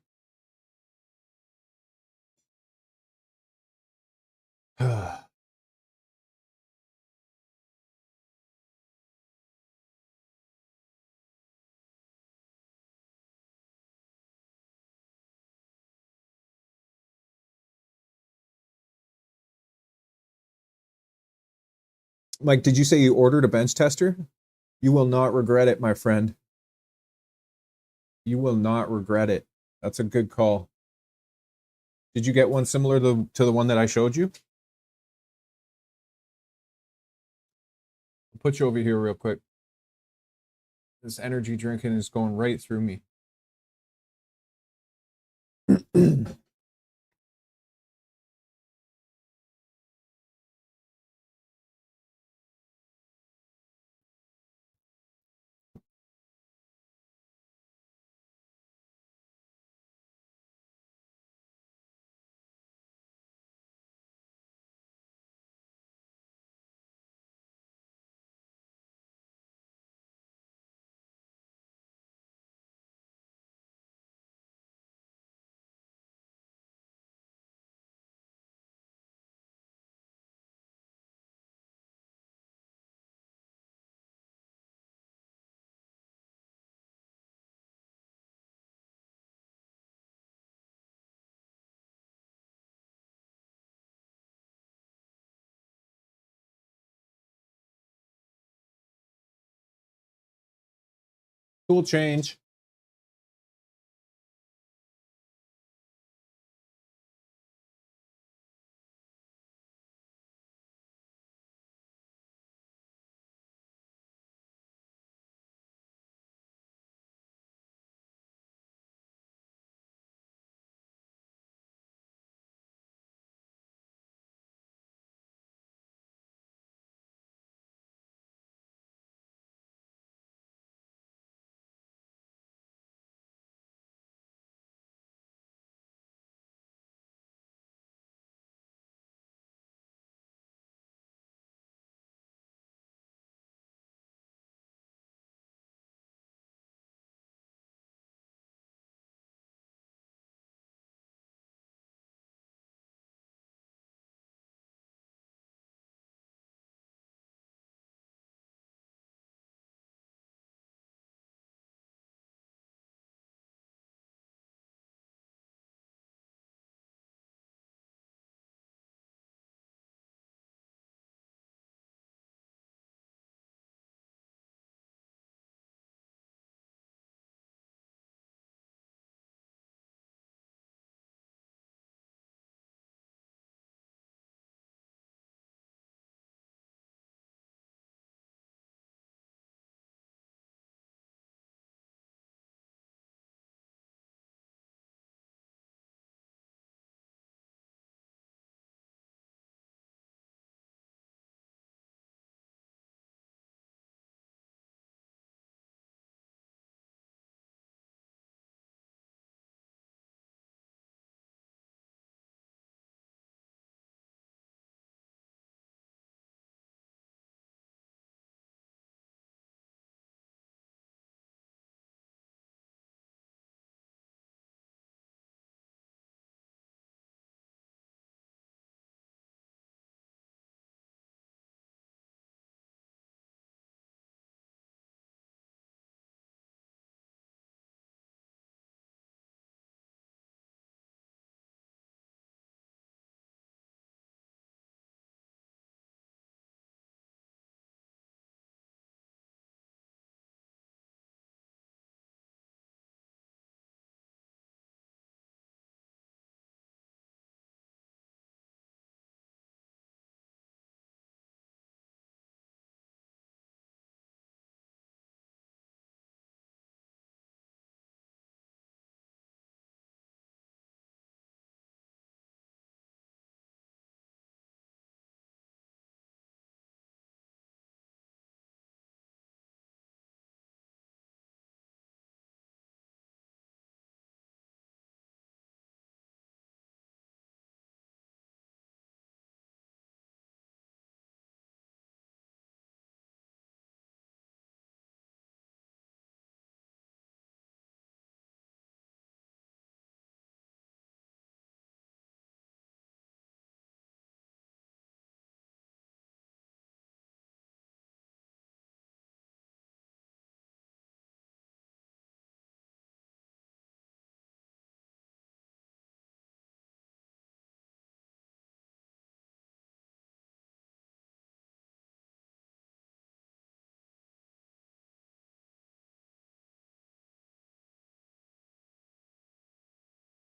Mike, did you say you ordered a bench tester? You will not regret it, my friend. You will not regret it. That's a good call. Did you get one similar to the one that I showed you? I'll put you over here real quick. This energy drinking is going right through me. Tool change.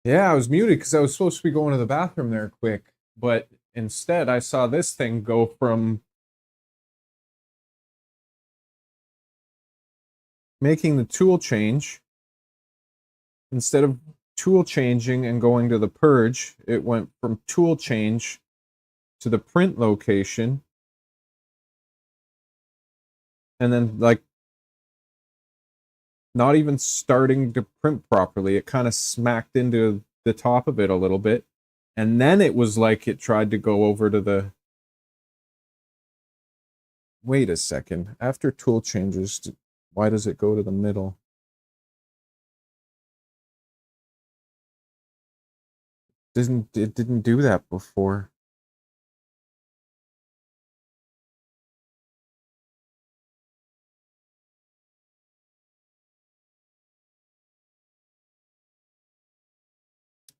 Yeah, I was muted because I was supposed to be going to the bathroom there quick, but instead I saw this thing go from making the tool change. Instead of tool changing and going to the purge, it went from tool change to the print location, and then like not even starting to print properly. It kind of smacked into the top of it a little bit, and then it was like it tried to go over to the... Wait a second. After tool changes, why does it go to the middle? It didn't do that before.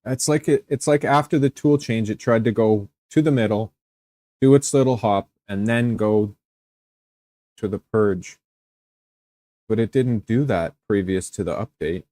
It's like after the tool change, it tried to go to the middle, do its little hop, and then go to the purge. But it didn't do that previous to the update.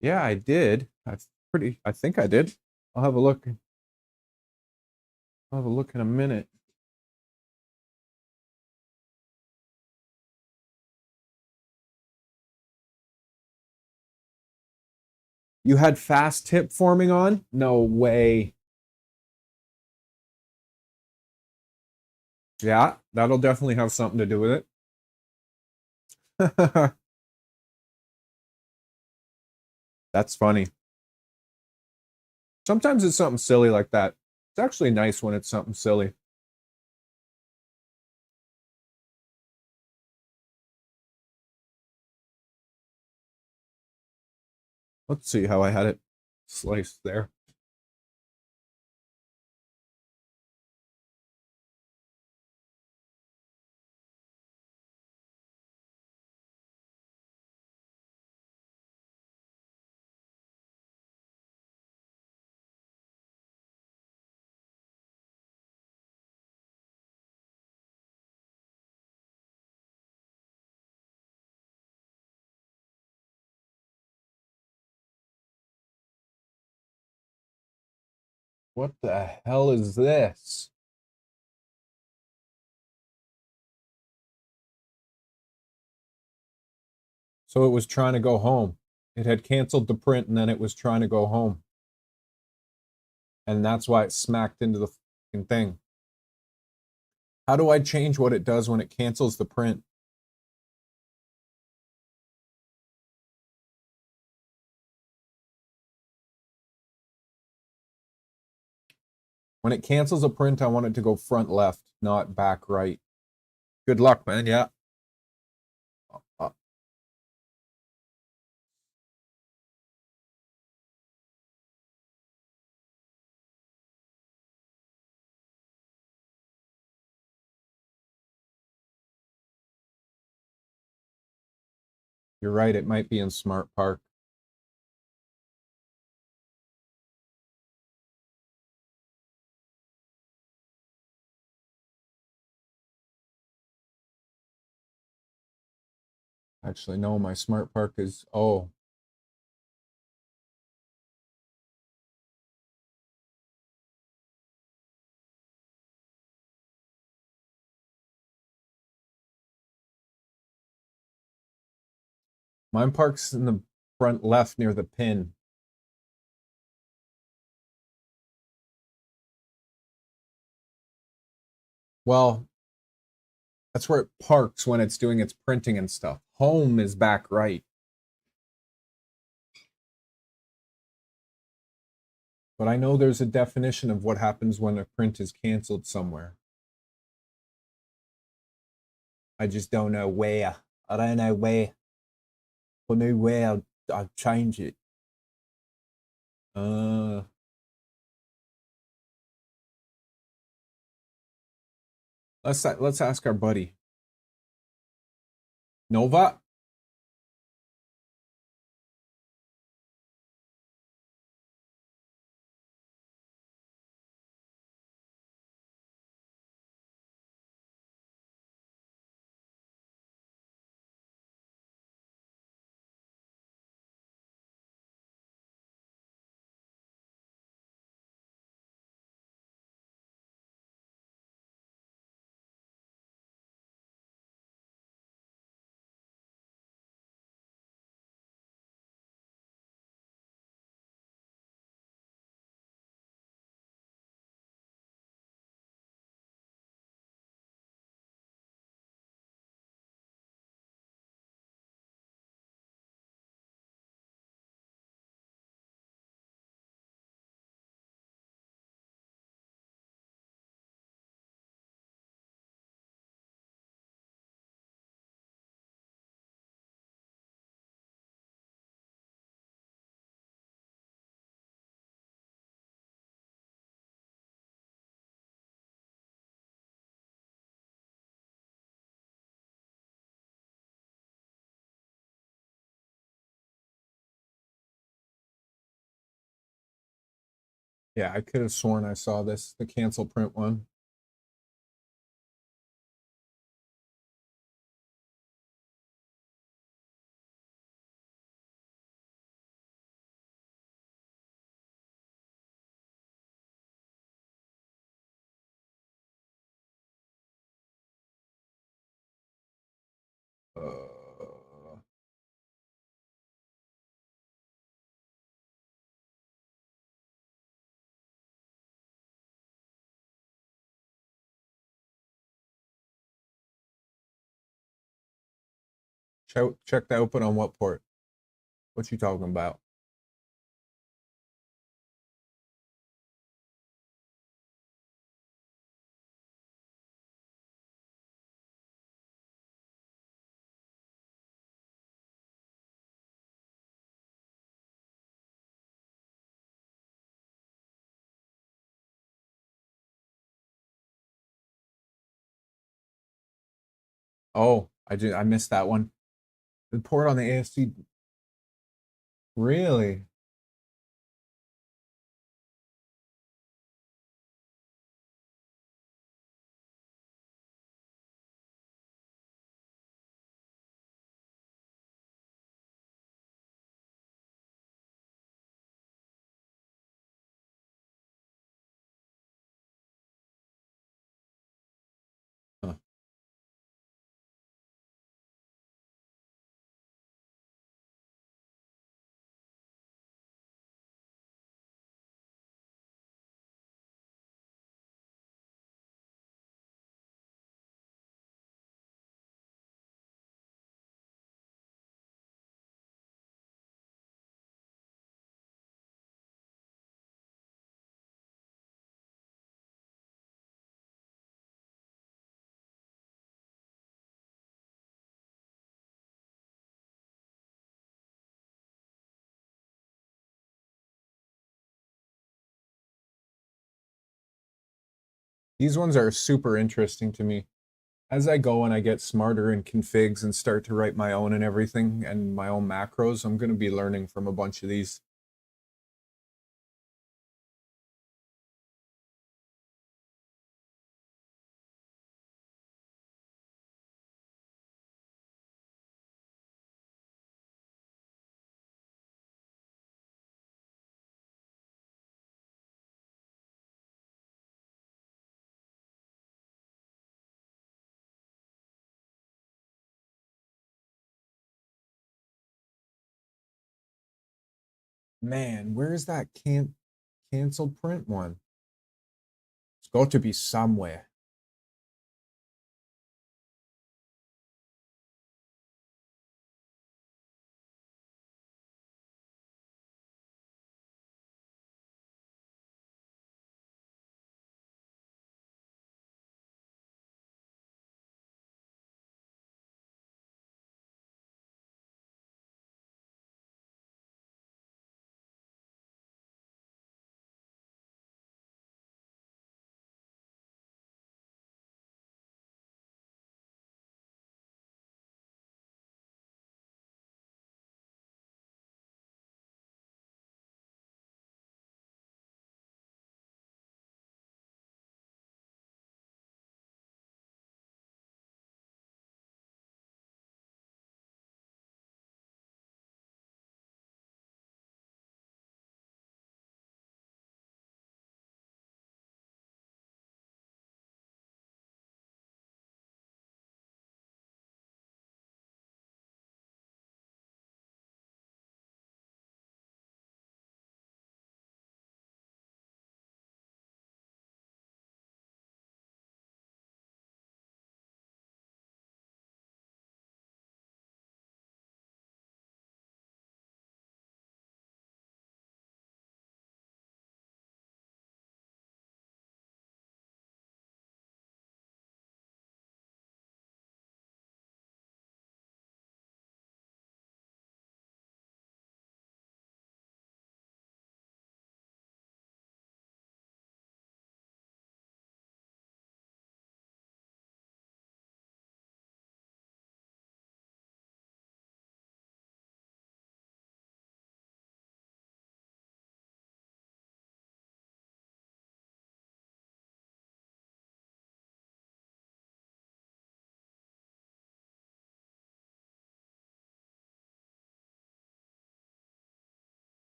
Yeah, I did. I think I did. I'll have a look. I'll have a look in a minute. You had fast tip forming on? No way. Yeah, that'll definitely have something to do with it. That's funny. Sometimes it's something silly like that. It's actually nice when it's something silly. Let's see how I had it sliced there. What the hell is this? So it was trying to go home. It had canceled the print and then it was trying to go home. And that's why it smacked into the fucking thing. How do I change what it does when it cancels the print? When it cancels a print, I want it to go front left, not back right. Good luck, man. Yeah. Uh, you're right. It might be in Smart Park. Actually, no, my Smart Park is, oh, mine parks in the front left near the pin. Well, that's where it parks when it's doing its printing and stuff. Home is back right. But I know there's a definition of what happens when a print is canceled somewhere. I just don't know where. I don't know where. I know where I'll change it. Let's ask our buddy. Nova? Yeah, I could have sworn I saw this, the cancel print one. Uh, check the open on what port? What you talking about? Oh, I missed that one. The port on the ASC. Really? Huh. These ones are super interesting to me. As I go and I get smarter in configs and start to write my own and everything and my own macros, I'm going to be learning from a bunch of these. Man, where's that cancel print one? It's got to be somewhere.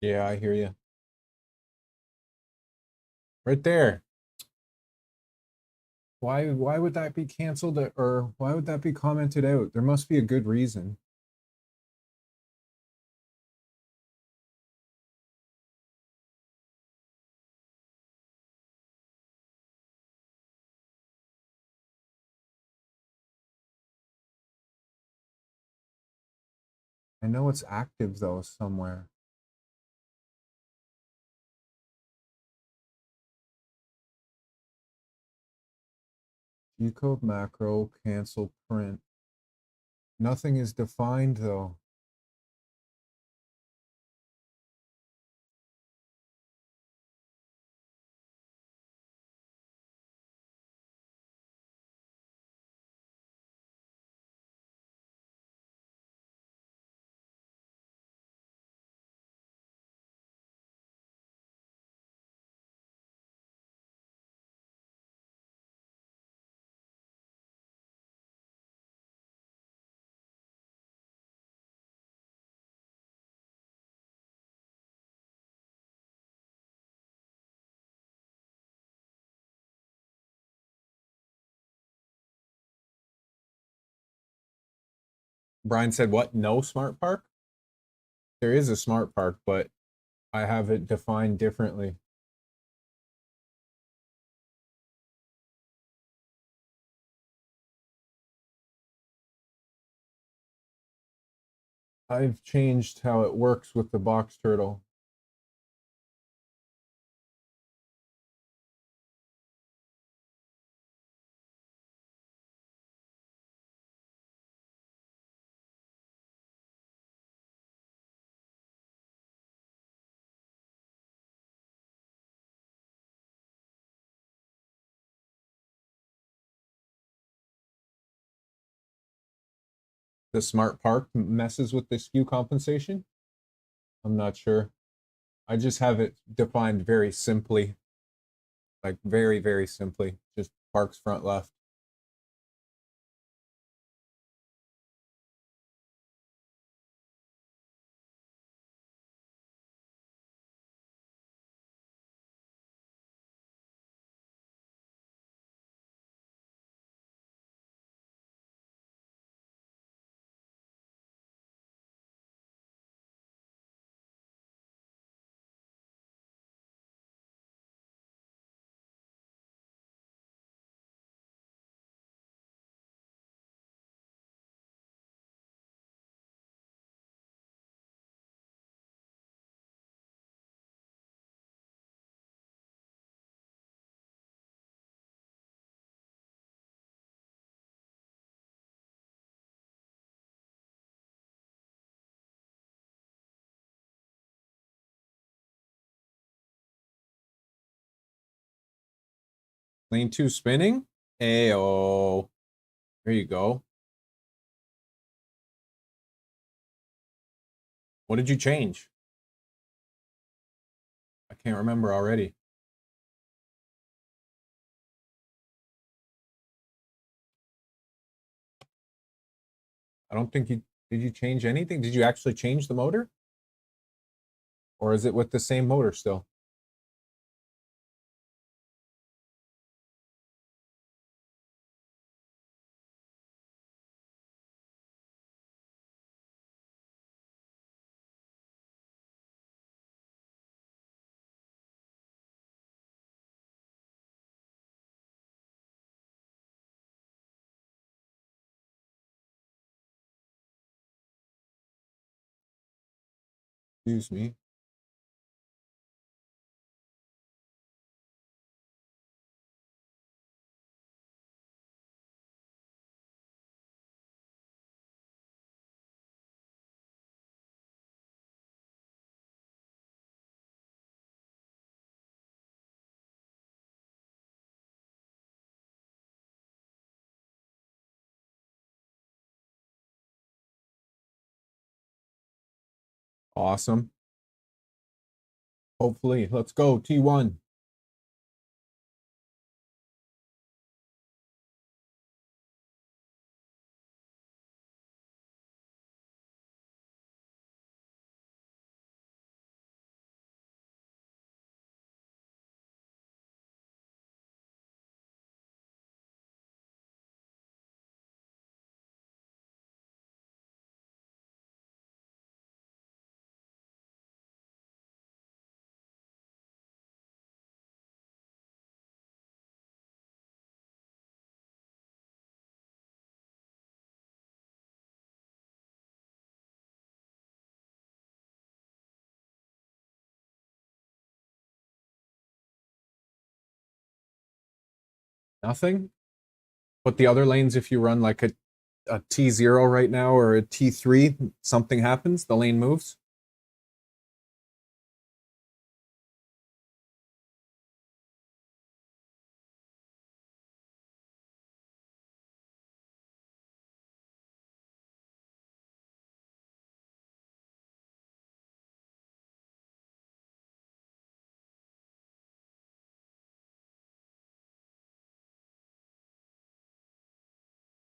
Yeah, I hear you. Right there. Why would that be canceled or why would that be commented out? There must be a good reason. I know it's active though somewhere. G-code macro, cancel print. Nothing is defined though. Brian said what? No smart park? There is a smart park, but I have it defined differently. I've changed how it works with the box turtle. The smart park messes with the skew compensation? I'm not sure. I just have it defined very simply. Like very, very simply. Just parks front left. Lane 2 spinning. Ayo. There you go. What did you change? I can't remember already. I don't think you did you change anything? Did you actually change the motor? Or is it with the same motor still? Excuse me. Awesome. Hopefully. Let's go. T1. Nothing? But the other lanes, if you run like a T0 right now or a T3, something happens, the lane moves?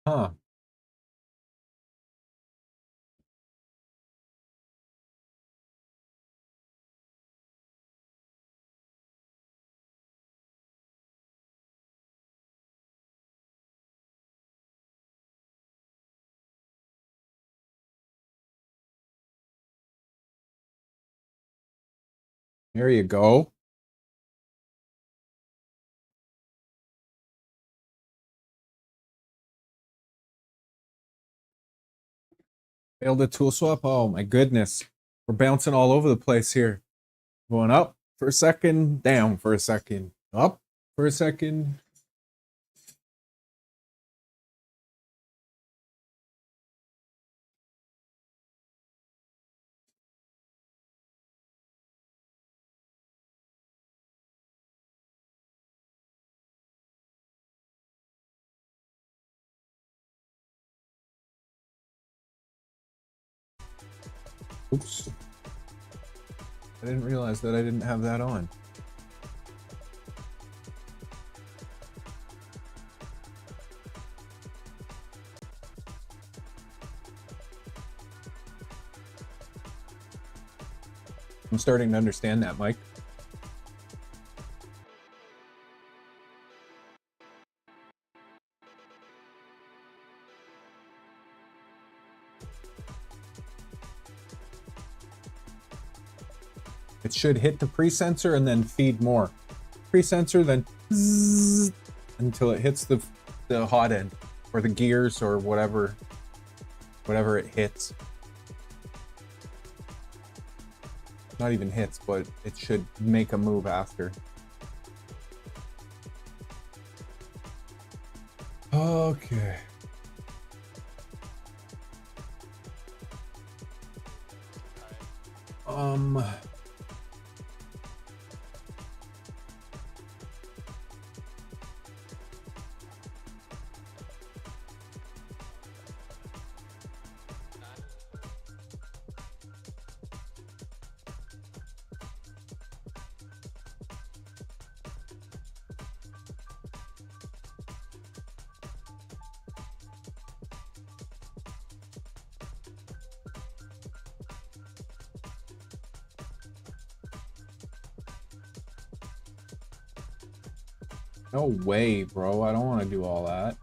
Huh. There you go. Failed a tool swap? Oh my goodness. We're bouncing all over the place here. Going up for a second, down for a second, up for a second. Oops. I didn't realize that I didn't have that on. I'm starting to understand that, Mike. It should hit the pre-sensor and then feed more. Pre-sensor, then zzz, until it hits the hot end or the gears or whatever it hits. Not even hits, but it should make a move after. Okay. No way, bro. I don't want to do all that.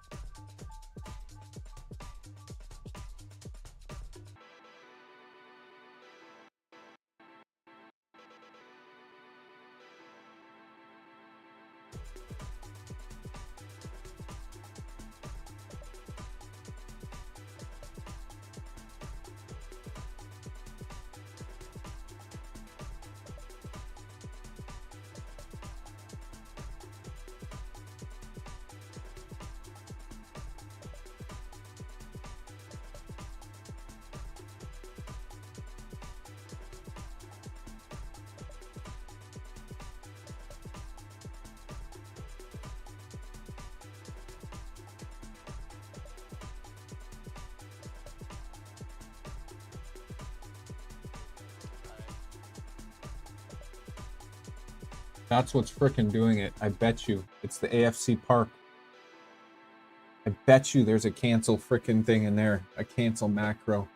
That's what's frickin' doing it. I bet you. It's the AFC Park. I bet you there's a cancel frickin' thing in there. A cancel macro.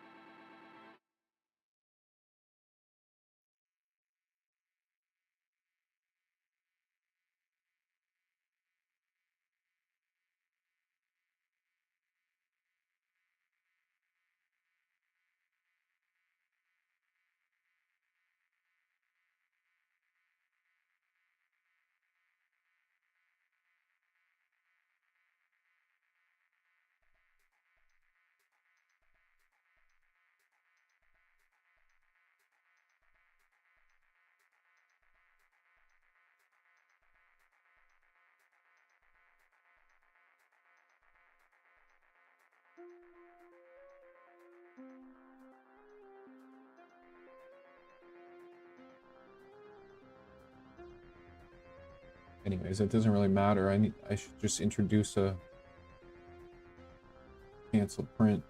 Anyways, it doesn't really matter. I should just introduce a cancel print.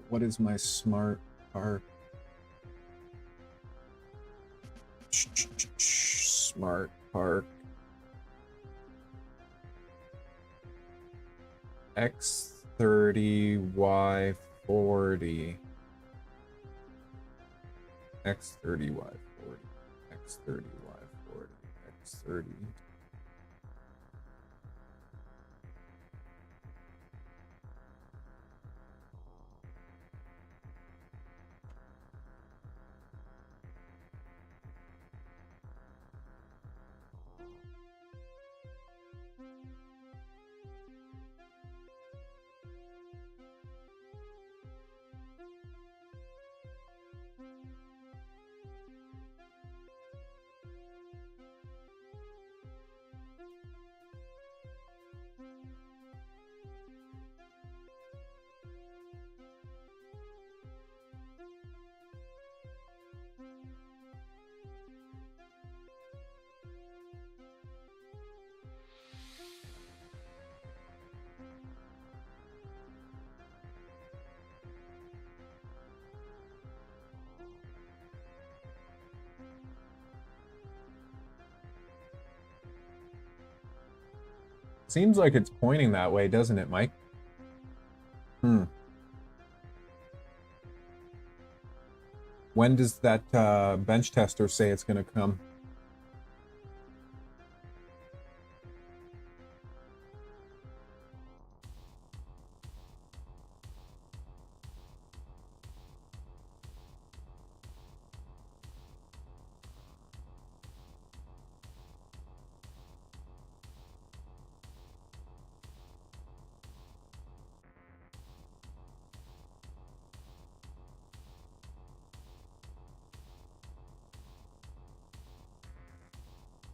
What is my smart park? Smart park. X30 Y40. X30 Y40. X30 Y40. X30. Seems like it's pointing that way, doesn't it, Mike? When does that bench tester say it's going to come?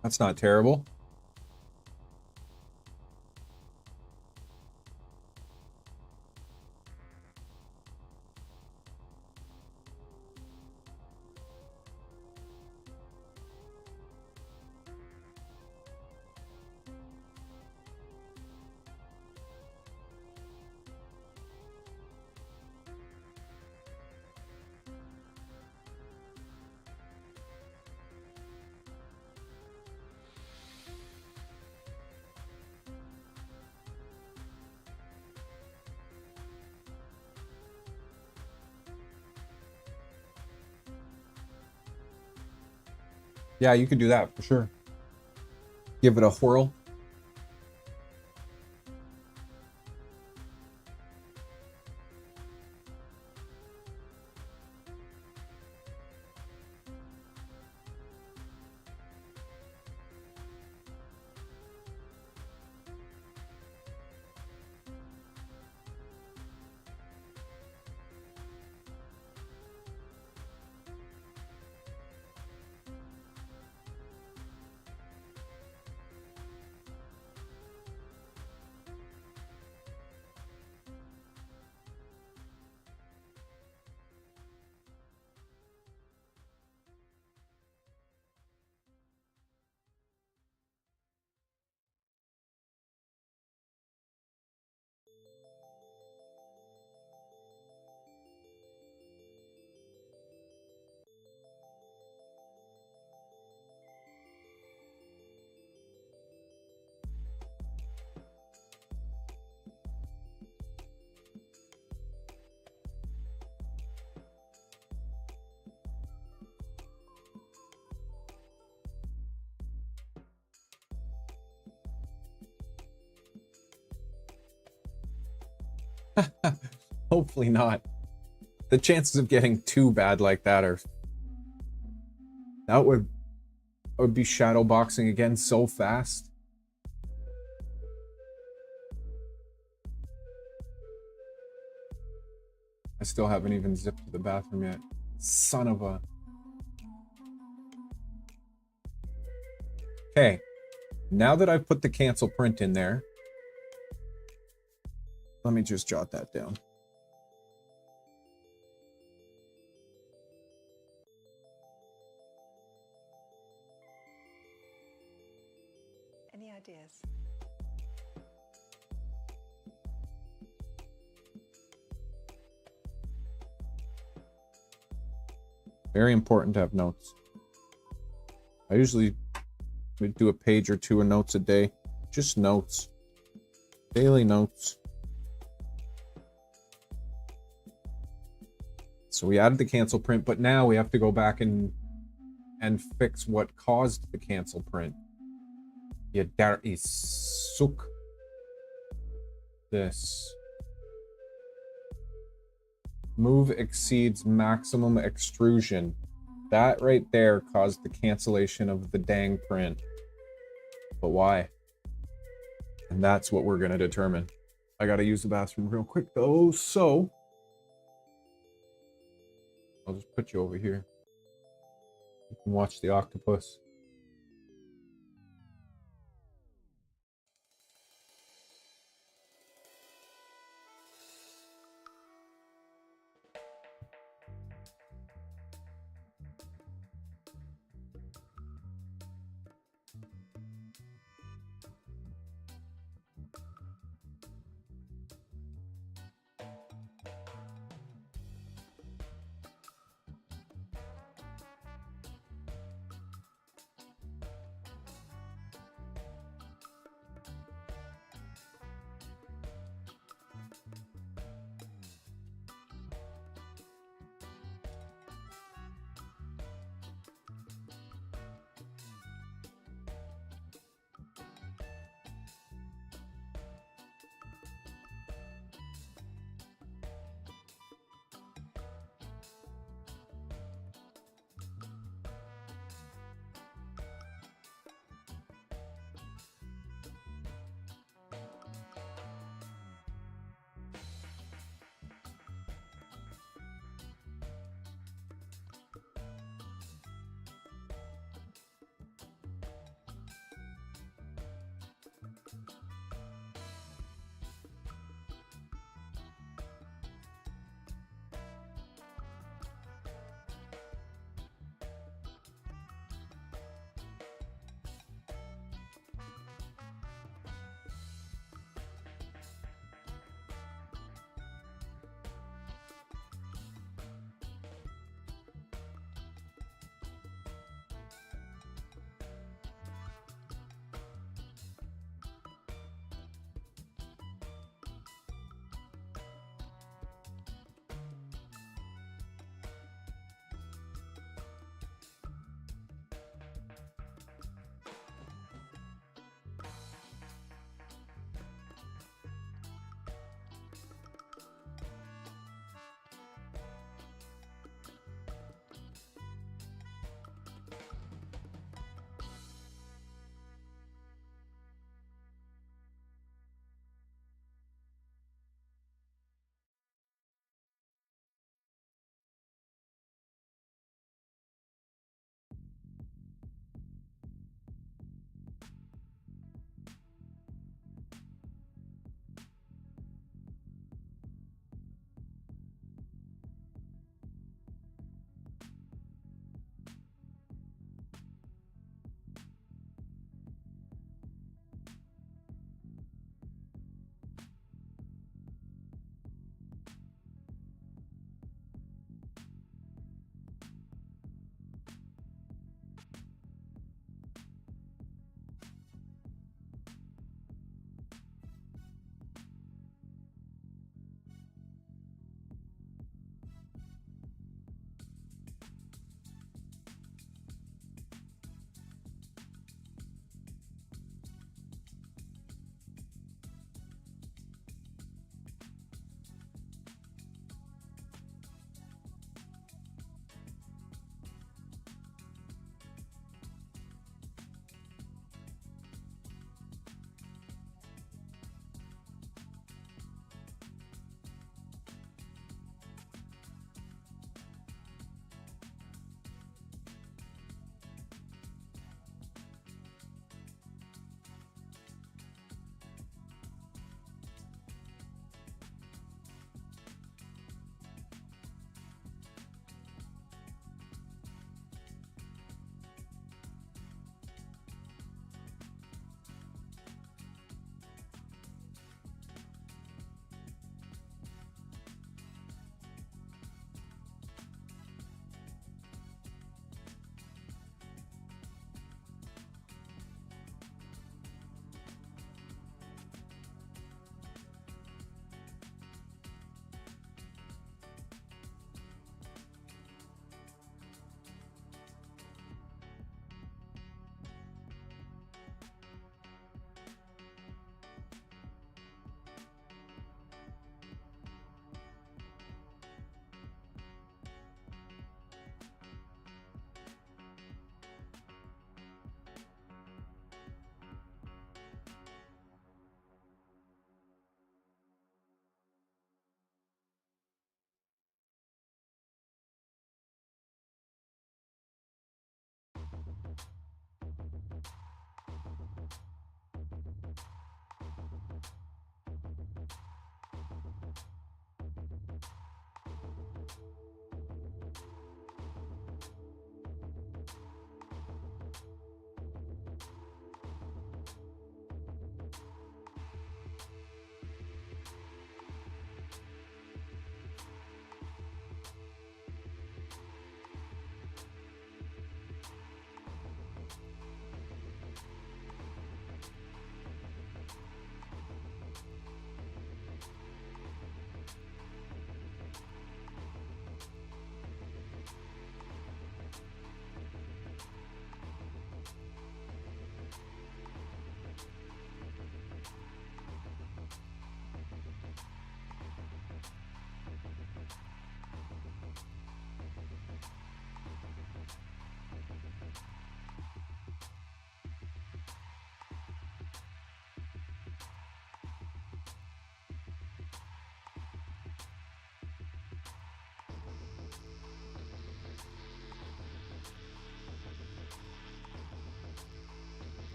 That's not terrible. Yeah, you could do that for sure. Give it a whirl. Hopefully not. The chances of getting too bad like that are... That would be shadow boxing again so fast. I still haven't even zipped to the bathroom yet. Son of a... Okay. Now that I've put the cancel print in there, Let me just jot that down. Any ideas? Very important to have notes. I usually would do a page or two of notes a day. Just notes. Daily notes. So we added the cancel print, but now we have to go back and fix what caused the cancel print. Yadar isuk. This. Move exceeds maximum extrusion. That right there caused the cancellation of the dang print. But why? And that's what we're going to determine. I got to use the bathroom real quick though, so I'll just put you over here. You can watch the octopus.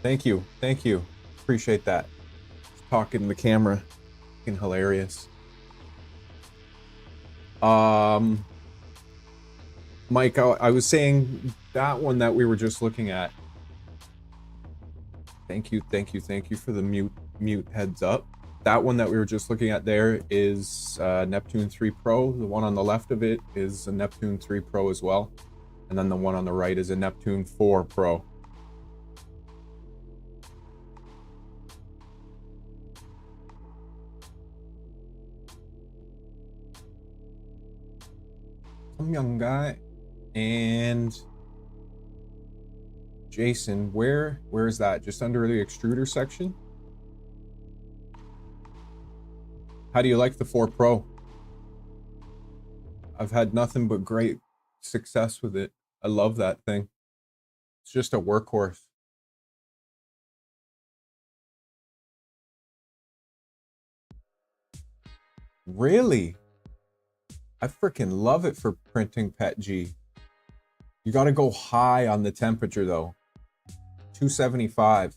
Thank you. Thank you. Appreciate that. Talking to the camera. Fucking hilarious. Mike, I was saying that one that we were just looking at. Thank you for the mute heads up. That one that we were just looking at there is Neptune 3 Pro. The one on the left of it is a Neptune 3 Pro as well. And then the one on the right is a Neptune 4 Pro. Some young guy. And Jason, where is that? Just under the extruder section? How do you like the 4 Pro? I've had nothing but great success with it. I love that thing. It's just a workhorse. Really? I freaking love it for printing PETG. You got to go high on the temperature though. 275.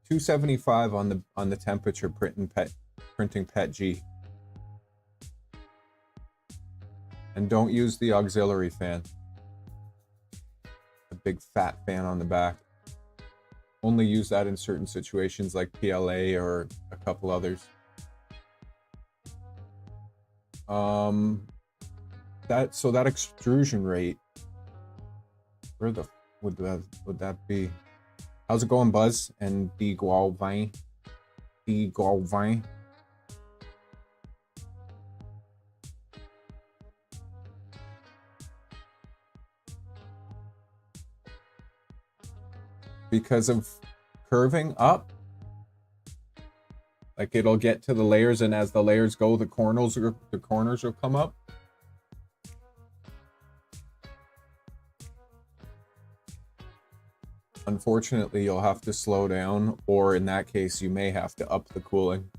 275 on the temperature printing PETG. And don't use the auxiliary fan. A big fat fan on the back. Only use that in certain situations like PLA or a couple others. That extrusion rate, where the would that be? How's it going, Buzz and D Gualvin? Because of curving up, like it'll get to the layers, and as the layers go, the corners will come up. Unfortunately, you'll have to slow down, or in that case, you may have to up the cooling.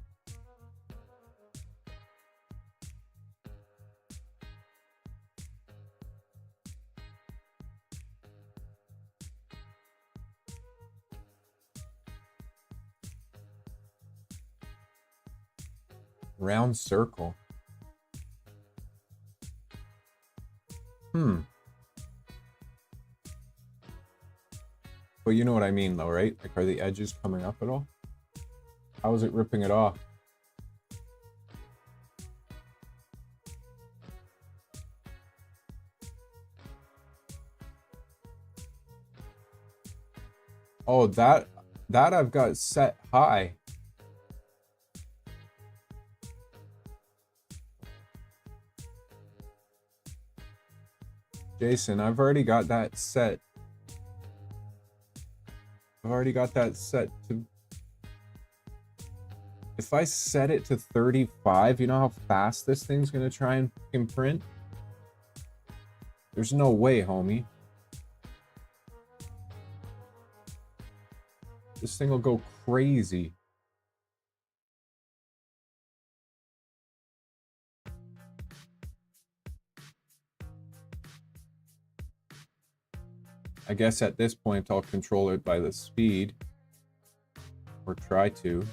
Round circle. But you know what I mean though, right? Like, are the edges coming up at all? How is it ripping it off? Oh, that I've got set high. Jason, I've already got that set. I've already got that set to... If I set it to 35, you know how fast this thing's gonna try and fucking print? There's no way, homie. This thing will go crazy. I guess at this point I'll control it by the speed, or try to.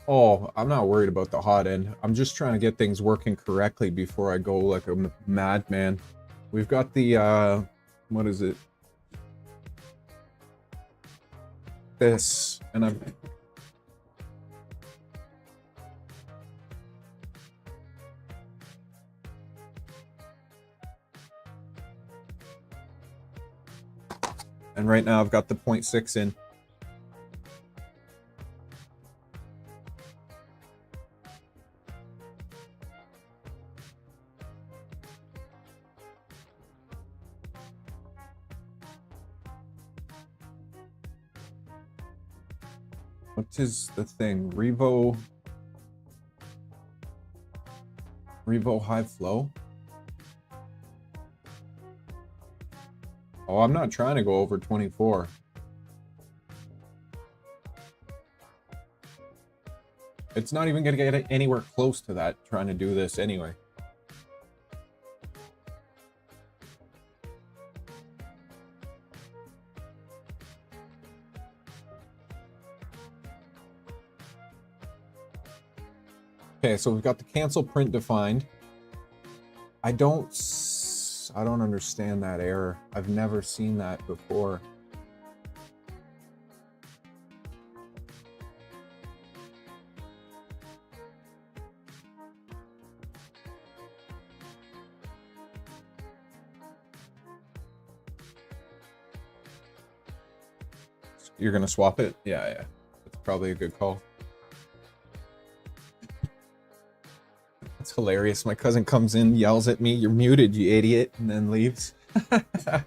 Oh, I'm not worried about the hot end. I'm just trying to get things working correctly before I go like a madman. We've got the, what is it? This, and I'm... And right now I've got the 0.6 in. What is the thing? Revo high flow? Oh, I'm not trying to go over 24. It's not even going to get anywhere close to that trying to do this anyway. Okay, so we've got the cancel print defined. I don't understand that error. I've never seen that before. You're gonna swap it? Yeah. That's probably a good call. That's hilarious. My cousin comes in, yells at me, "You're muted, you idiot," and then leaves. I'd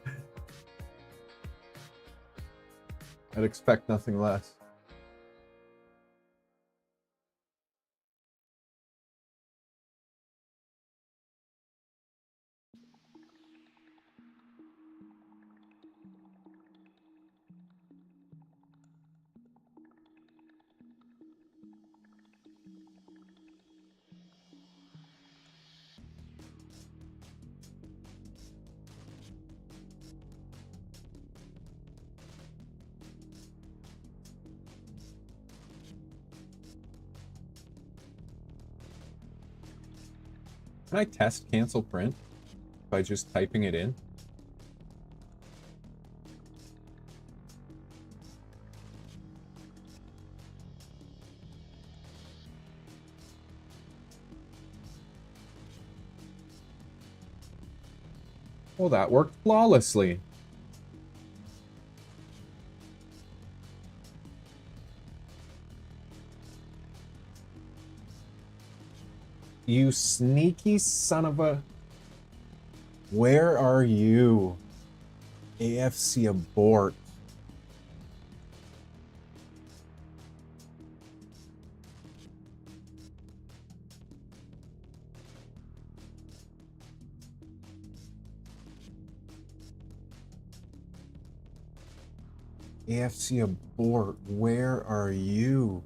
expect nothing less. Can I test cancel print by just typing it in? Well, that worked flawlessly. You sneaky son of a... Where are you? AFC abort. AFC abort, where are you?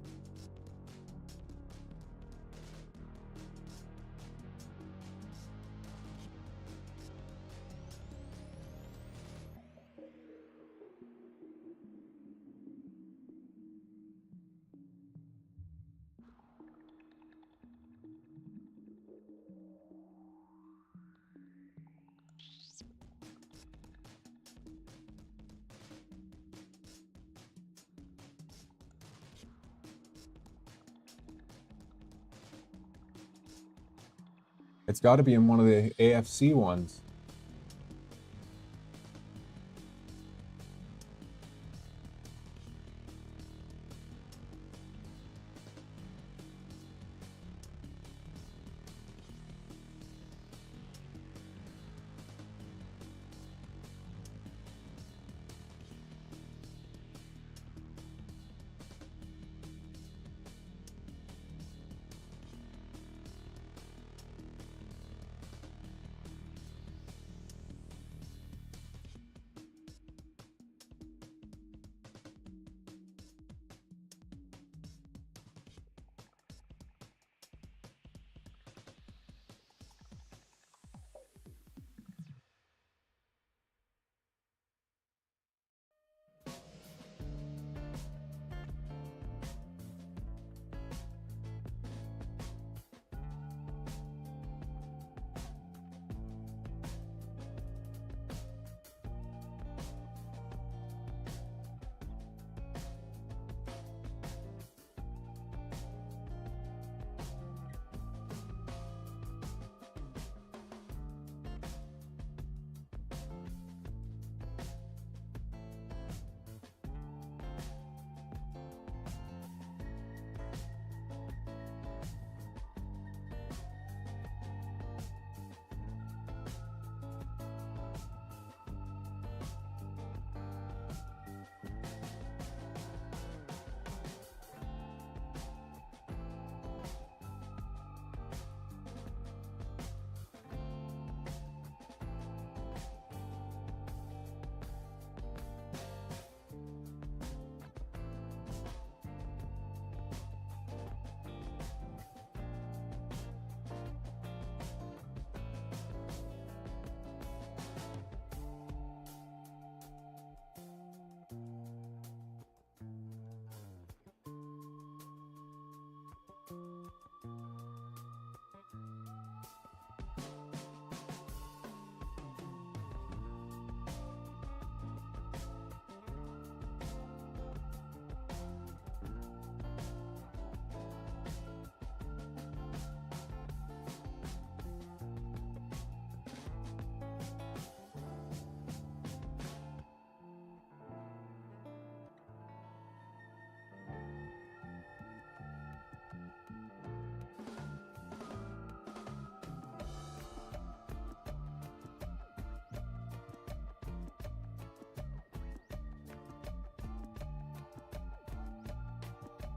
It's got to be in one of the AFC ones.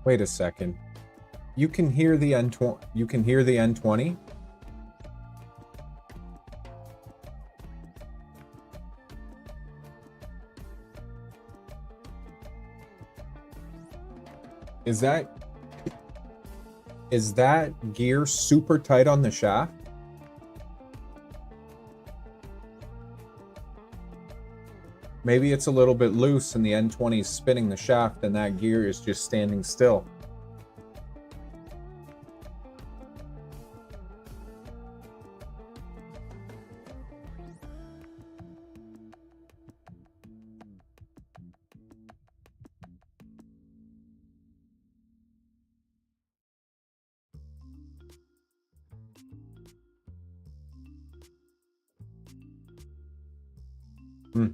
Wait a second. You can hear the N20. You can hear the N20? Is that gear super tight on the shaft? Maybe it's a little bit loose and the N20 is spinning the shaft and that gear is just standing still. Hmm.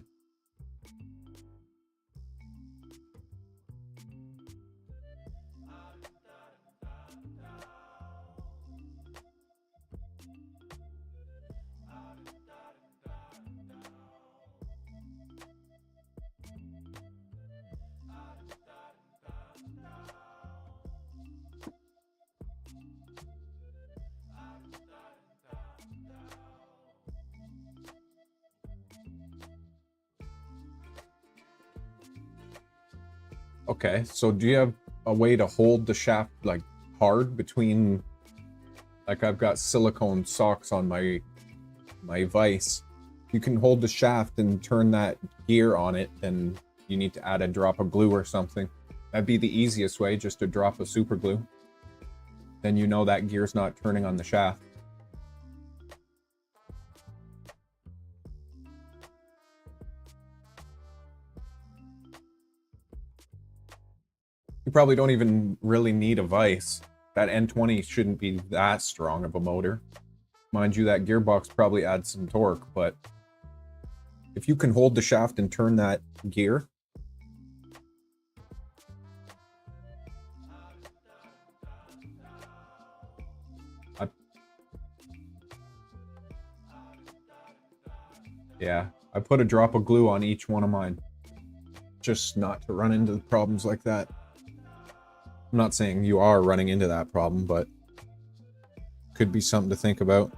Okay, so do you have a way to hold the shaft like hard between, like I've got silicone socks on my vise. You can hold the shaft and turn that gear on it, and you need to add a drop of glue or something. That'd be the easiest way, just a drop of super glue. Then you know that gear's not turning on the shaft. You probably don't even really need a vise. That N20 shouldn't be that strong of a motor. Mind you, that gearbox probably adds some torque, but if you can hold the shaft and turn that gear, yeah, I put a drop of glue on each one of mine, just not to run into problems like that. I'm not saying you are running into that problem, but could be something to think about.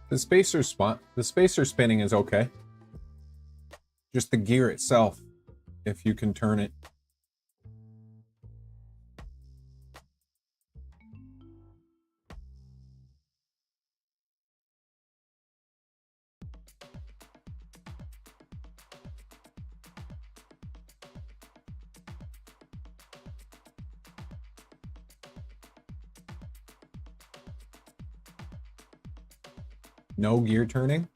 The spacer spinning is okay. Just the gear itself, if you can turn it. No gear turning?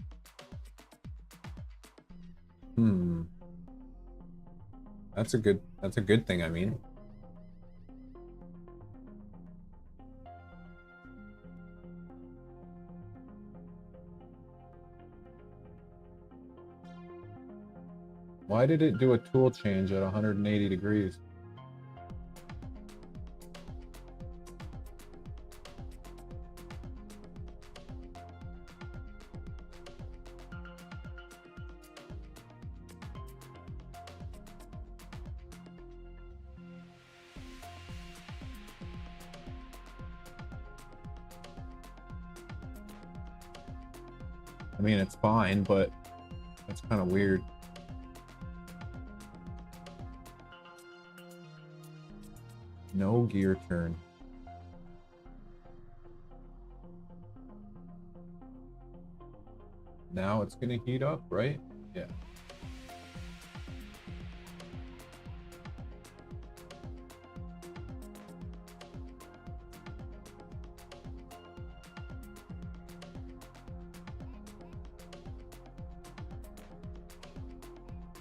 That's a good thing, I mean. Why did it do a tool change at 180 degrees? I mean, it's fine, but that's kind of weird. No gear turn. Now it's gonna heat up, right? Yeah.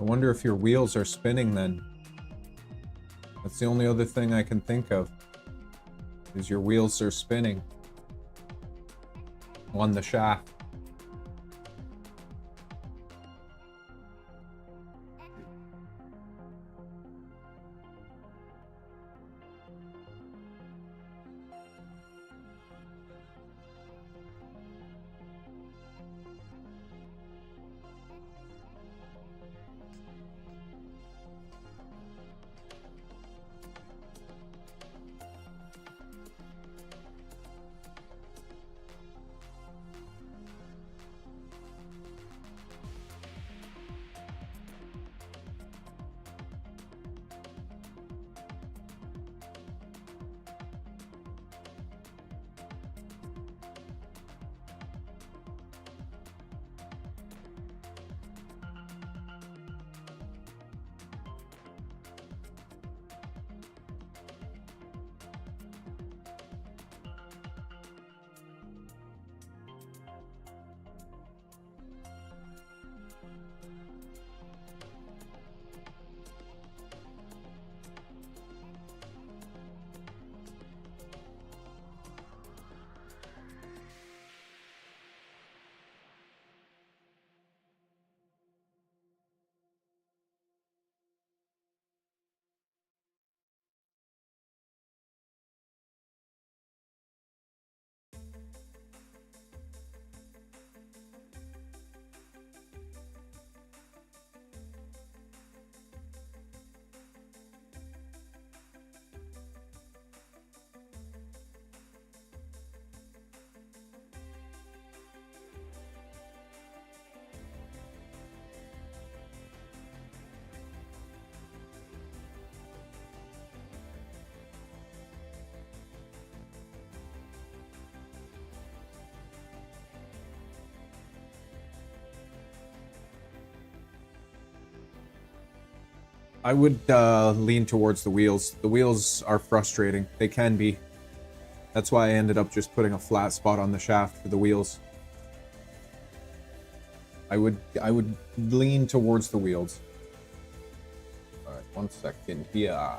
I wonder if your wheels are spinning then. That's the only other thing I can think of, is your wheels are spinning. on the shaft. I would lean towards the wheels. The wheels are frustrating. They can be. That's why I ended up just putting a flat spot on the shaft for the wheels. I would lean towards the wheels. All right, 1 second here.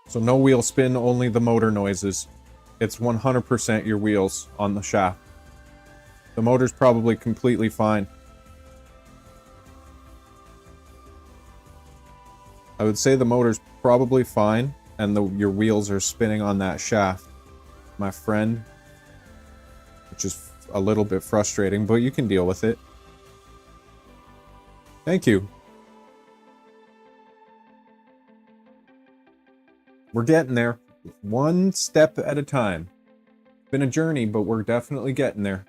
So no wheel spin, only the motor noises. It's 100% your wheels on the shaft. The motor's probably completely fine. I would say the motor's probably fine, and your wheels are spinning on that shaft, my friend. Which is a little bit frustrating, but you can deal with it. Thank you. We're getting there. One step at a time. It's been a journey, but we're definitely getting there.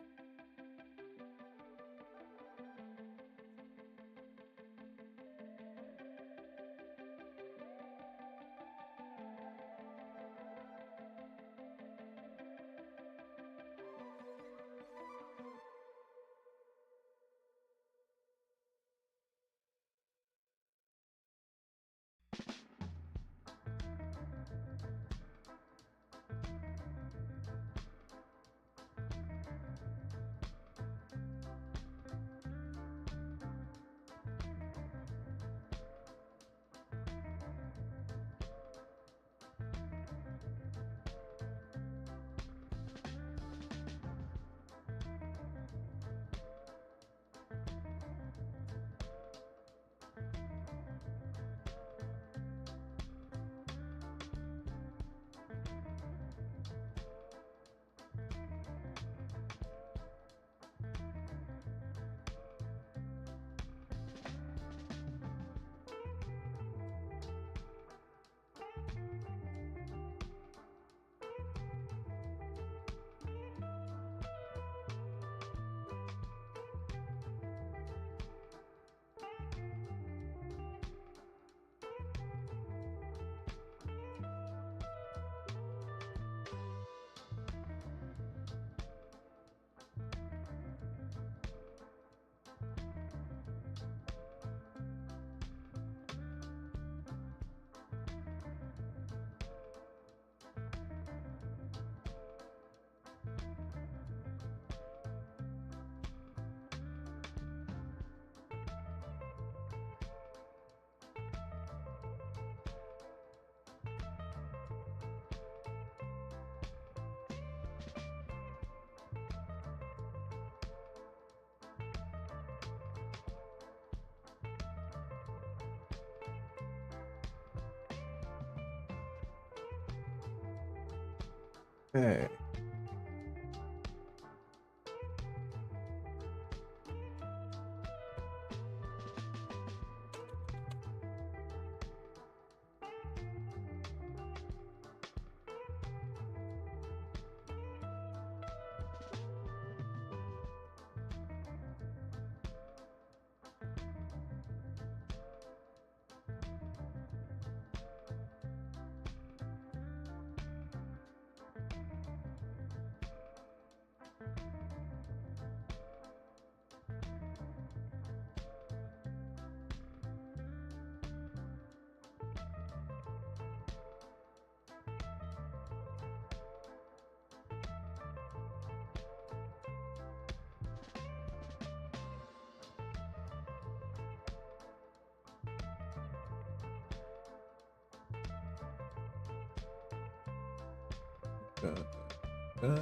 Okay. Uh,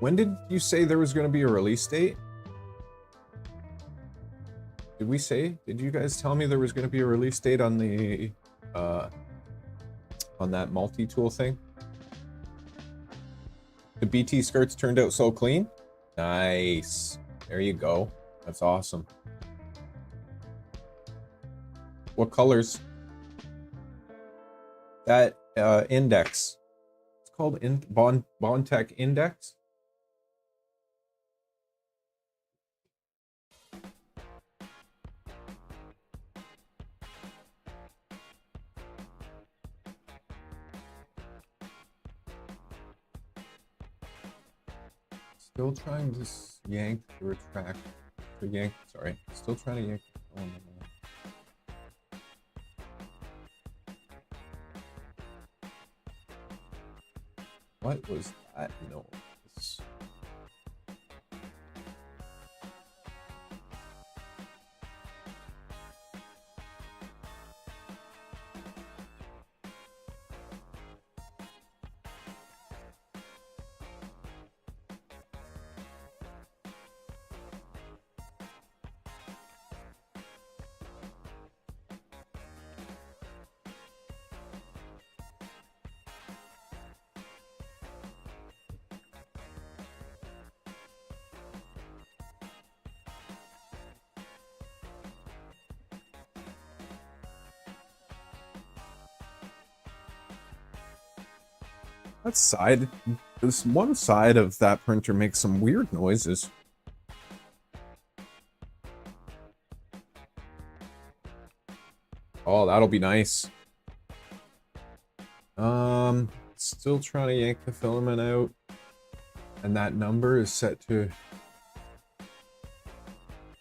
When did you say there was going to be a release date? Did we say? Did you guys tell me there was going to be a release date on the on that multi-tool thing? The BT skirts turned out so clean. Nice. There you go. That's awesome. What colors? That index. It's called Bondtech Index. Still trying to yank the retract. Sorry. Still trying to yank. Oh, no. What was that noise? That side, this one side of that printer makes some weird noises. Oh, that'll be nice. Still trying to yank the filament out. And that number is set to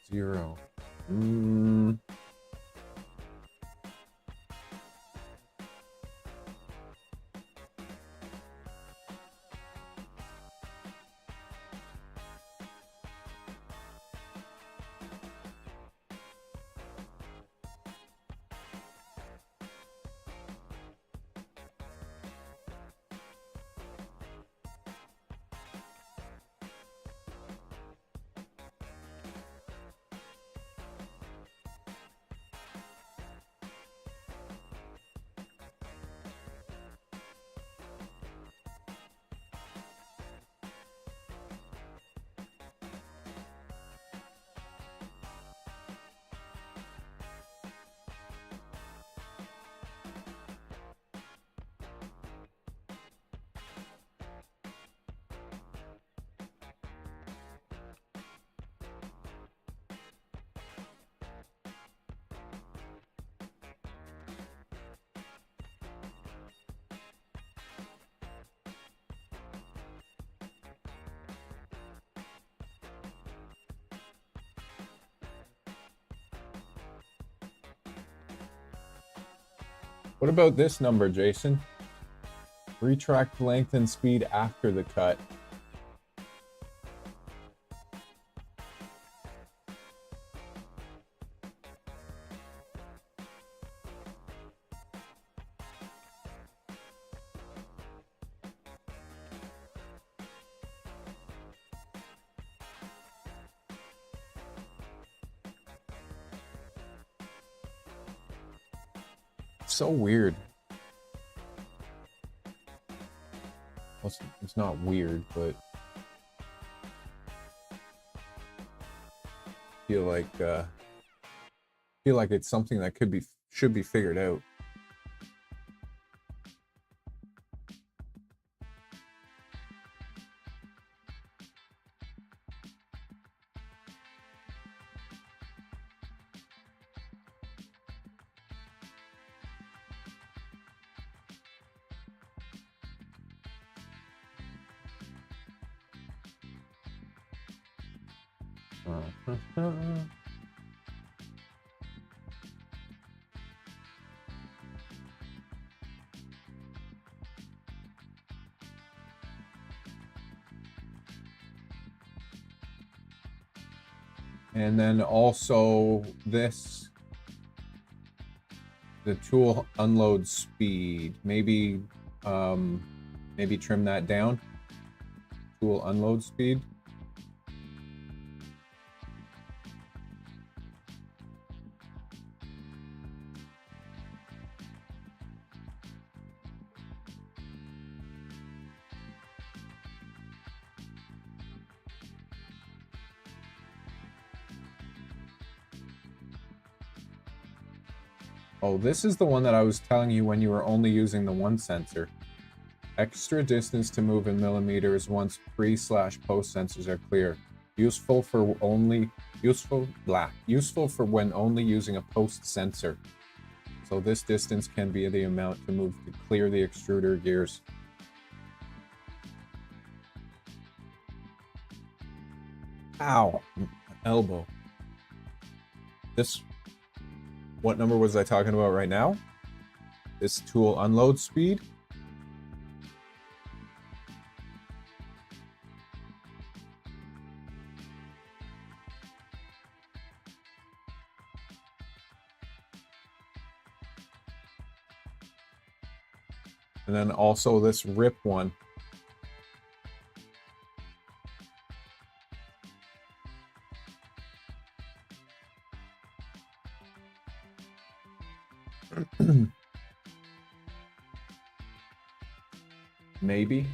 0. What about this number, Jason? Retract length and speed after the cut. So weird. Well, it's not weird, but feel like it's something that should be figured out. And then also this, the tool unload speed. Maybe trim that down. Tool unload speed. Oh, this is the one that I was telling you when you were only using the one sensor. Extra distance to move in millimeters once pre/post sensors are clear. Useful for when only using a post sensor. So this distance can be the amount to move to clear the extruder gears. Ow, elbow. What number was I talking about right now? This tool unload speed. And then also this rip one. Maybe.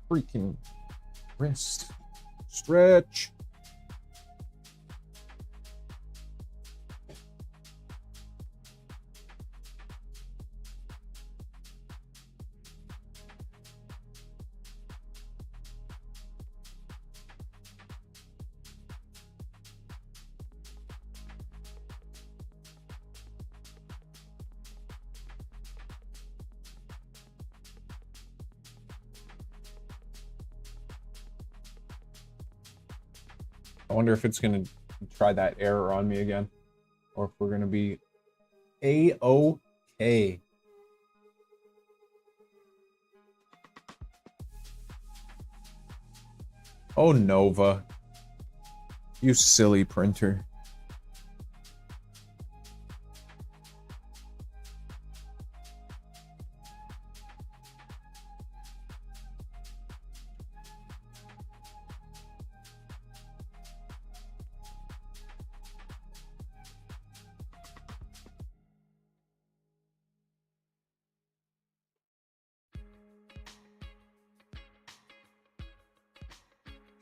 Freaking wrist. Stretch. I wonder if it's going to try that error on me again. Or if we're going to be A-OK. Oh, Nova. You silly printer.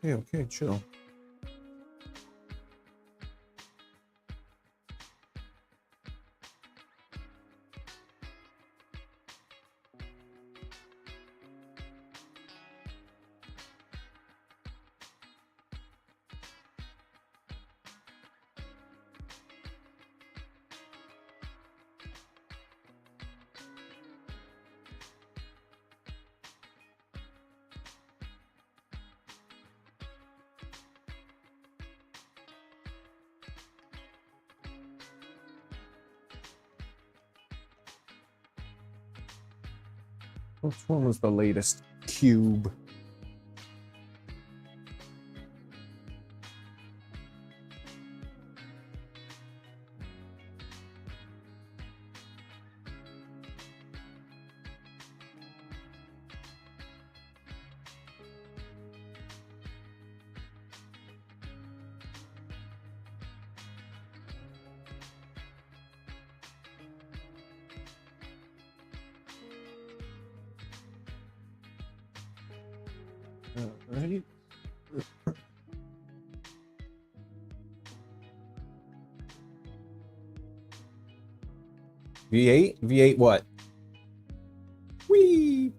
Okay, chill. Which one was the latest cube? Right. V8? V8 what? Whee!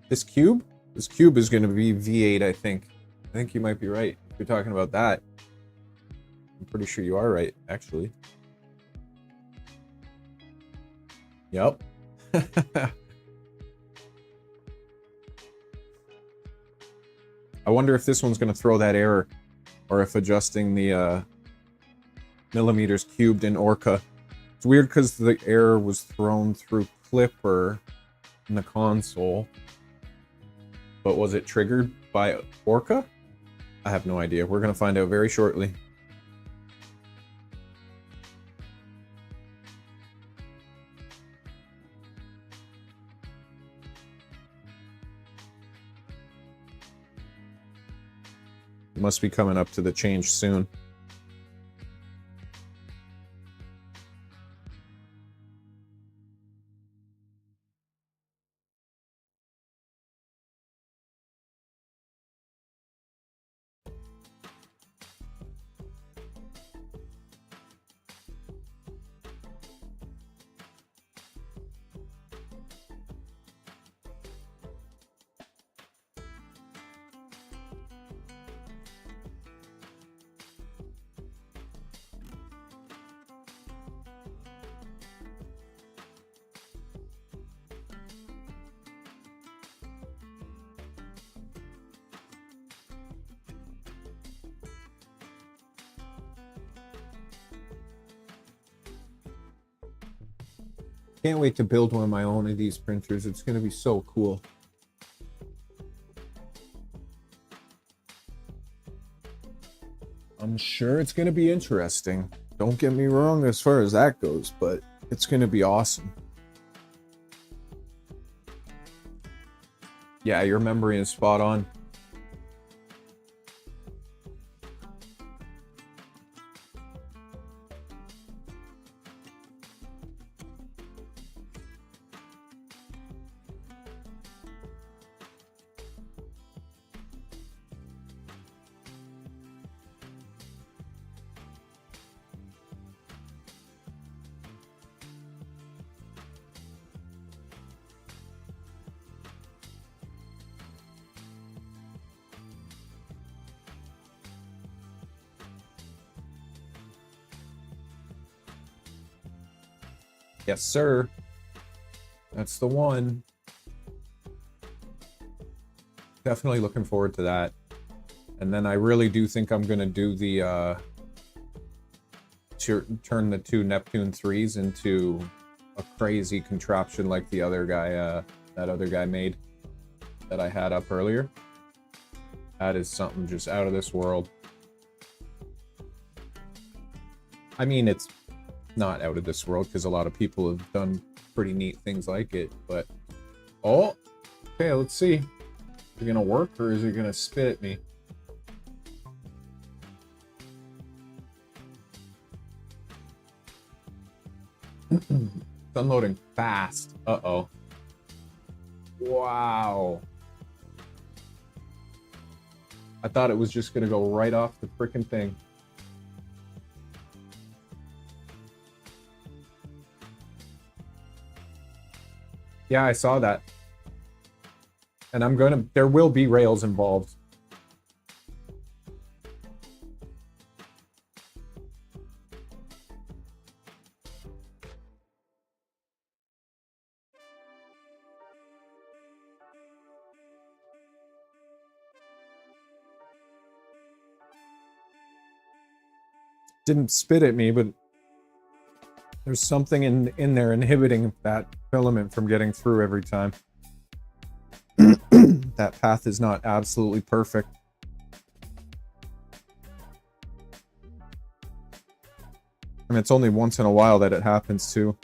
This cube? This cube is going to be V8, I think. I think you might be right. If you're talking about that. I'm pretty sure you are right, actually. Yep. I wonder if this one's going to throw that error, or if adjusting the millimeters cubed in Orca. It's weird because the error was thrown through Clipper in the console. But was it triggered by Orca? I have no idea. We're going to find out very shortly. Must be coming up to the change soon. Can't wait to build one of my own of these printers. It's going to be so cool. I'm sure it's going to be interesting. Don't get me wrong as far as that goes, but it's going to be awesome. Yeah, your memory is spot on. Yes, sir. That's the one. Definitely looking forward to that. And then I really do think I'm going to do the turn the two Neptune 3s into a crazy contraption like the other guy, that other guy made that I had up earlier. That is something just out of this world. I mean, it's not out of this world because a lot of people have done pretty neat things like it, but oh, okay, let's see. Is it gonna work or is it gonna spit at me? It's unloading fast. Uh-oh. Wow. I thought it was just gonna go right off the frickin' thing. Yeah, I saw that. And there will be rails involved. Didn't spit at me, but there's something in there inhibiting that filament from getting through every time. That path is not absolutely perfect. I mean, it's only once in a while that it happens too.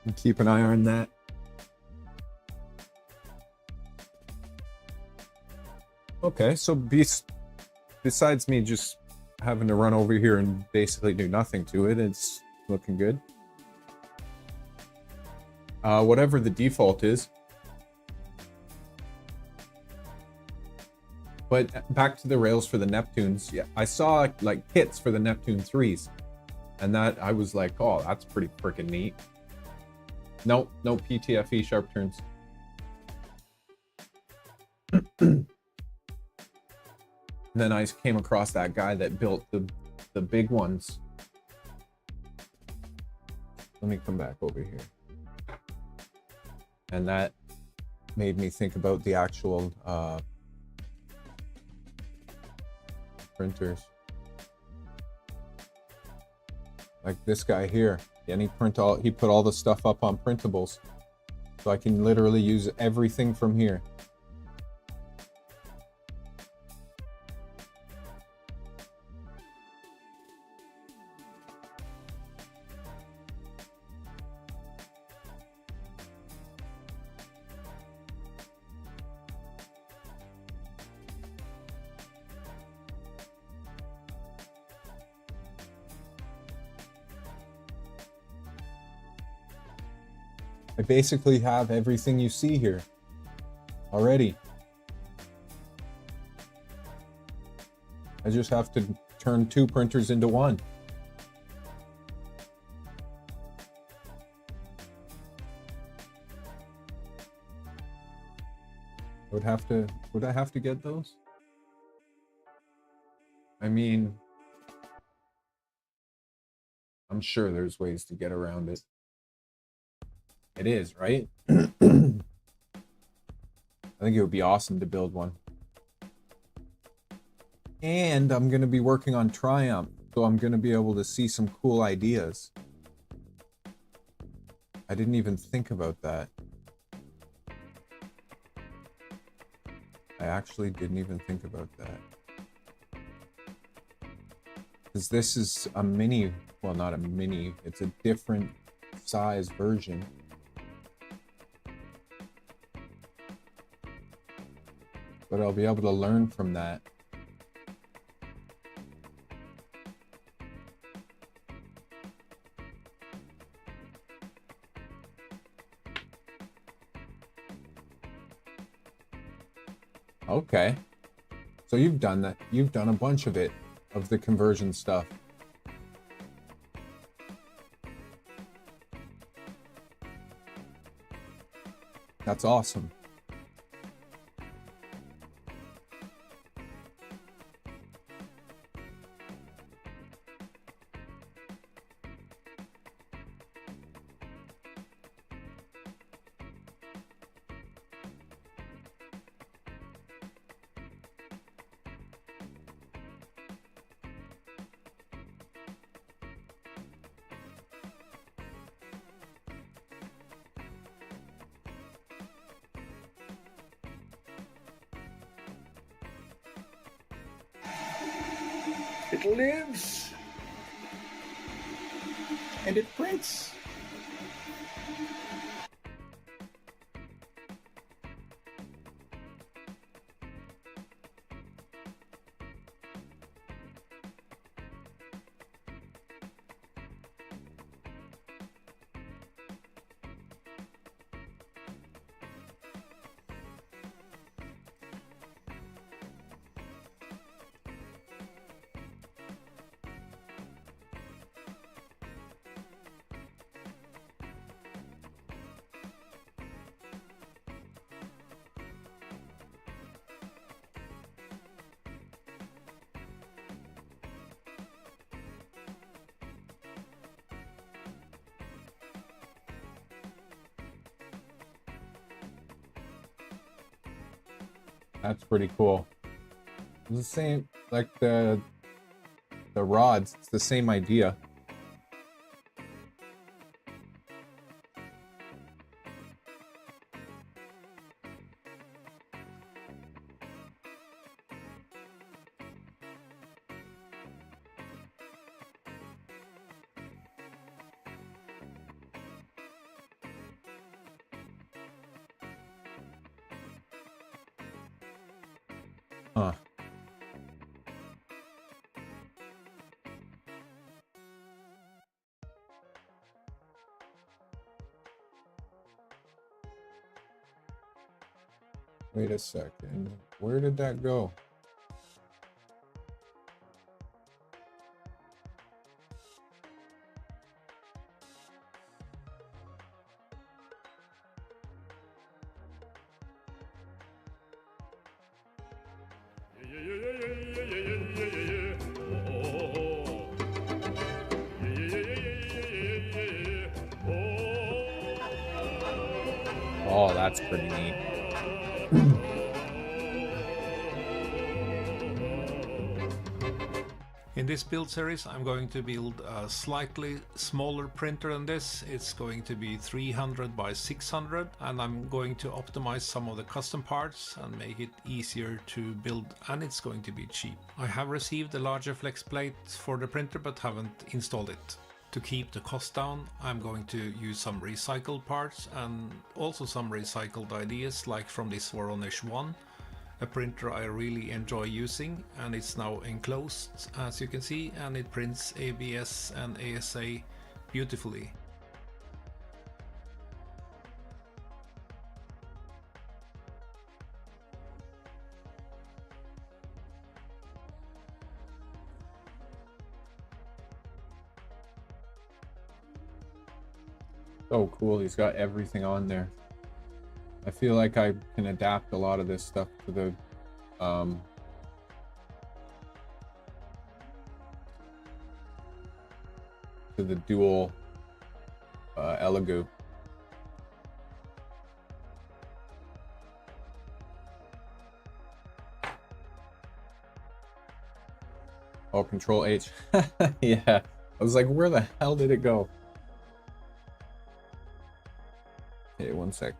And keep an eye on that. Okay, so besides me just having to run over here and basically do nothing to it, it's looking good. Whatever the default is. But back to the rails for the Neptunes. Yeah, I saw like kits for the Neptune 3s. And that I was like, oh, that's pretty freaking neat. Nope, no PTFE sharp turns. And then I came across that guy that built the big ones. Let me come back over here. And that made me think about the actual printers. Like this guy here. And he put all the stuff up on printables. So I can literally use everything from here. I basically have everything you see here already. I just have to turn two printers into one. Would I have to get those? I mean, I'm sure there's ways to get around it. It is, right? I think it would be awesome to build one. And I'm going to be working on Triumph, so I'm going to be able to see some cool ideas. I didn't even think about that. actually didn't even think about that. Because this is a mini, well, not a mini, it's a different size version. But I'll be able to learn from that. Okay. So you've done that. You've done a bunch of it, of the conversion stuff. That's awesome. It lives! And it prints! That's pretty cool. It's the same, like the rods, it's the same idea. Huh. Wait a second. Where did that go? Oh, that's pretty neat. In this build series I'm going to build a slightly smaller printer than this. It's going to be 300 by 600 and I'm going to optimize some of the custom parts and make it easier to build, and it's going to be cheap. I have received a larger flex plate for the printer but haven't installed it. To keep the cost down, I'm going to use some recycled parts and also some recycled ideas, like from this Voronish 1, a printer I really enjoy using, and it's now enclosed as you can see, and it prints ABS and ASA beautifully. So cool, he's got everything on there. I feel like I can adapt a lot of this stuff to the dual LDO. Oh, Control H. Yeah, I was like, where the hell did it go? Okay, one sec.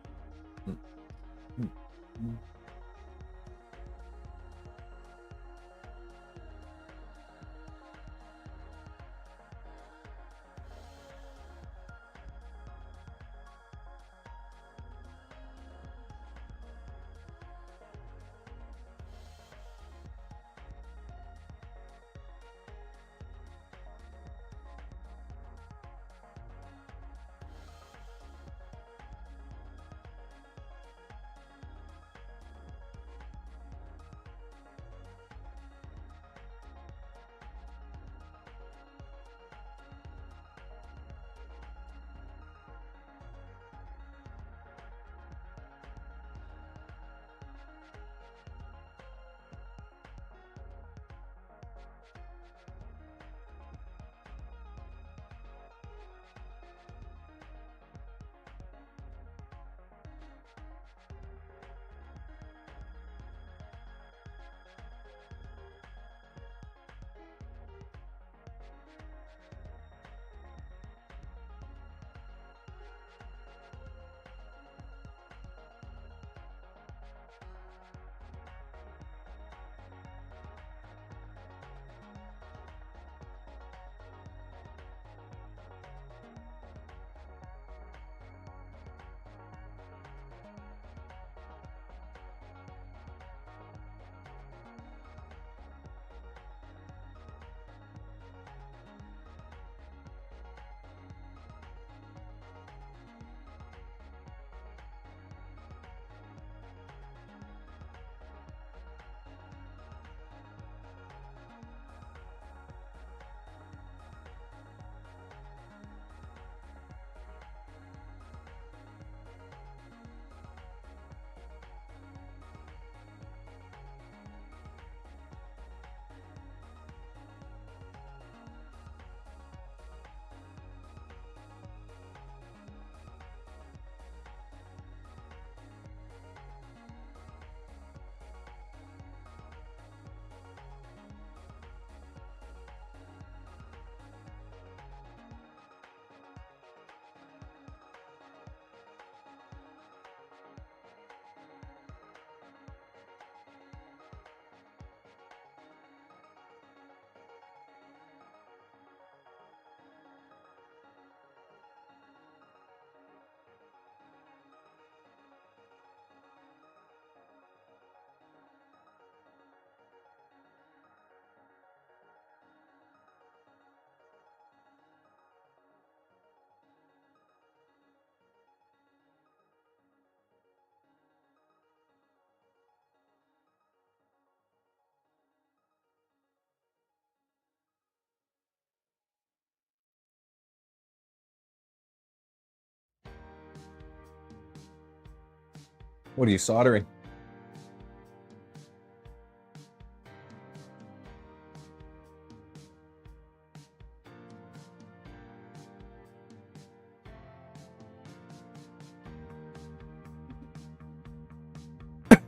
What are you soldering?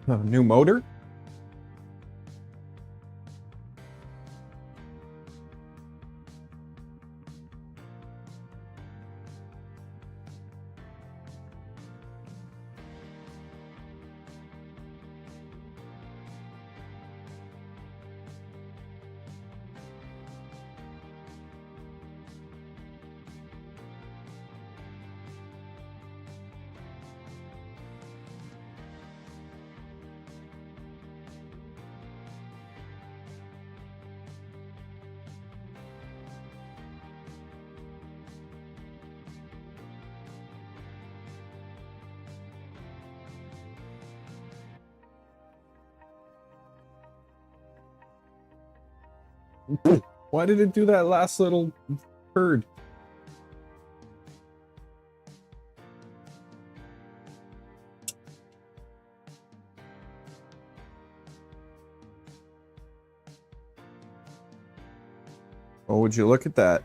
A new motor? Why did it do that last little herd? Oh, would you look at that?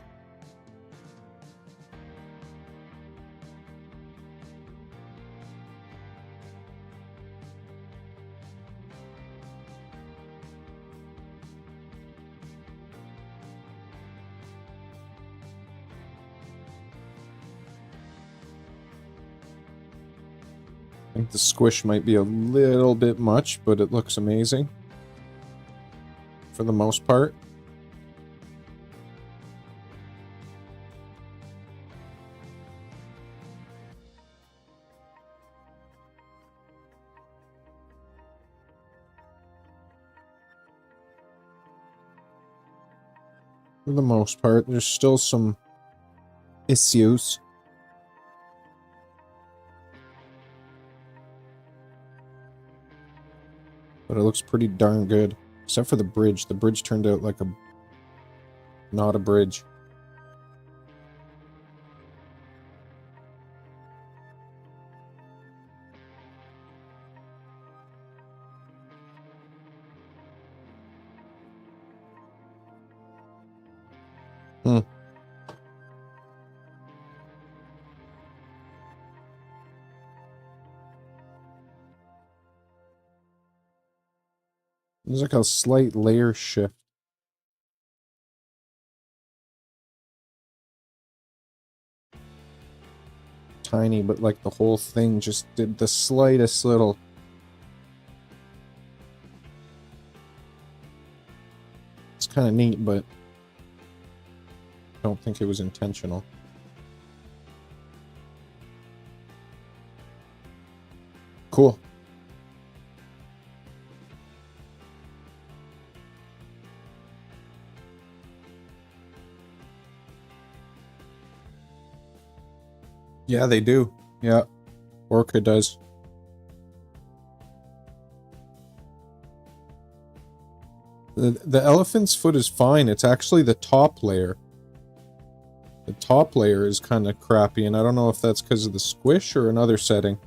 I think the squish might be a little bit much, but it looks amazing. For the most part. For the most part, there's still some issues. But it looks pretty darn good. Except for the bridge. The bridge turned out like a... not a bridge. Hmm. There's like a slight layer shift. Tiny, but like the whole thing just did the slightest little... It's kind of neat, but I don't think it was intentional. Cool. Yeah, they do. Yeah, Orca does. The elephant's foot is fine. It's actually the top layer. The top layer is kind of crappy, and I don't know if that's because of the squish or another setting.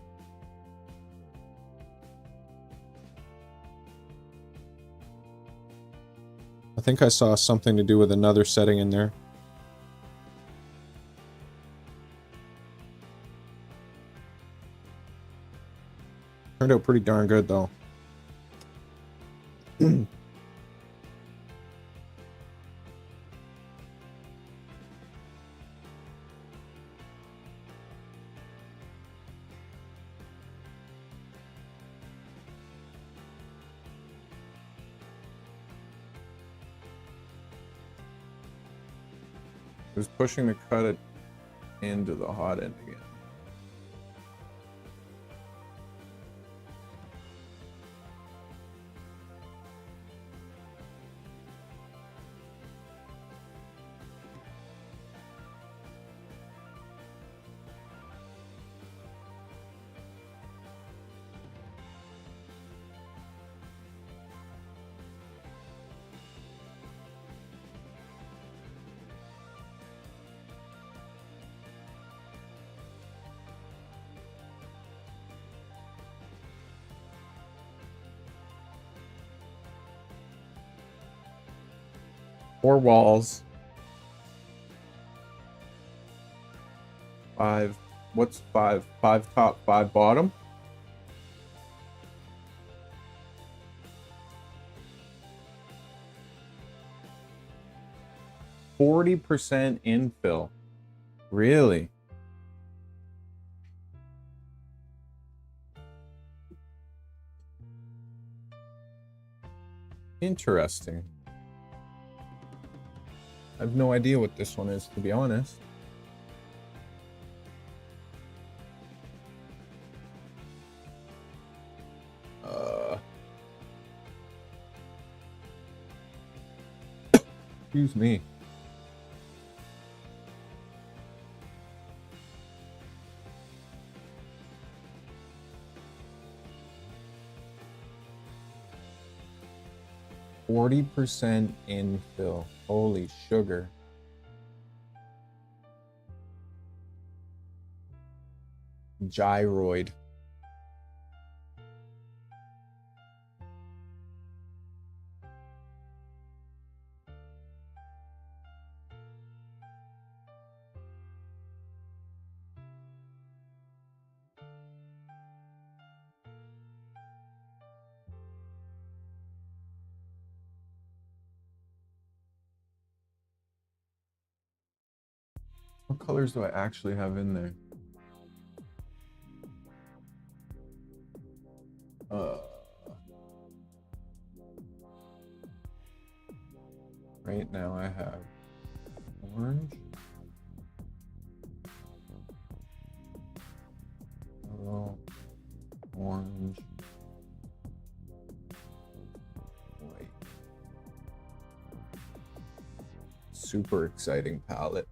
I think I saw something to do with another setting in there. Turned out pretty darn good, though. It was pushing to cut it into the hot end again. 4 walls. 5. What's 5? 5 top, 5 bottom. %40 infill. Really? Interesting. I have no idea what this one is, to be honest. Excuse me. %40 infill. Holy sugar. Gyroid. What colors do I actually have in there? Right now I have orange, yellow, orange, white. Super exciting palette.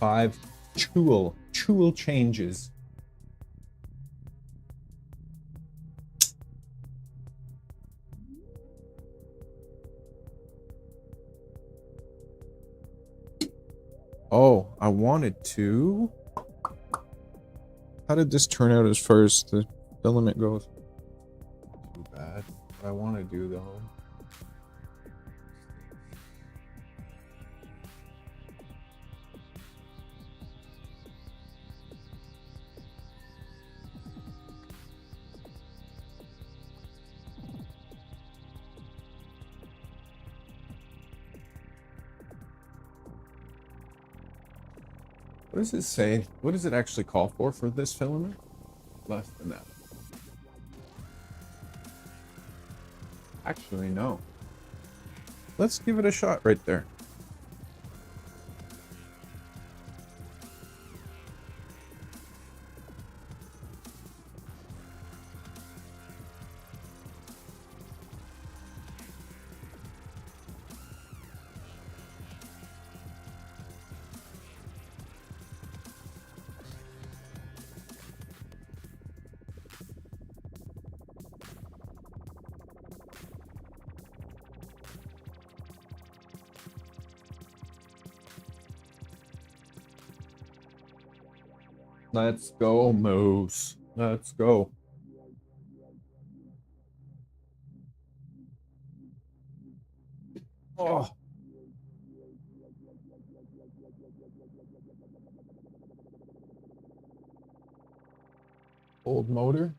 Five tool changes. Oh, I wanted to. How did this turn out as far as the filament goes? Too bad. What I want to do though. What does it say? What does it actually call for this filament? Less than that. Actually, no. Let's give it a shot right there. Let's go, Moose. Let's go. Oh. Old motor.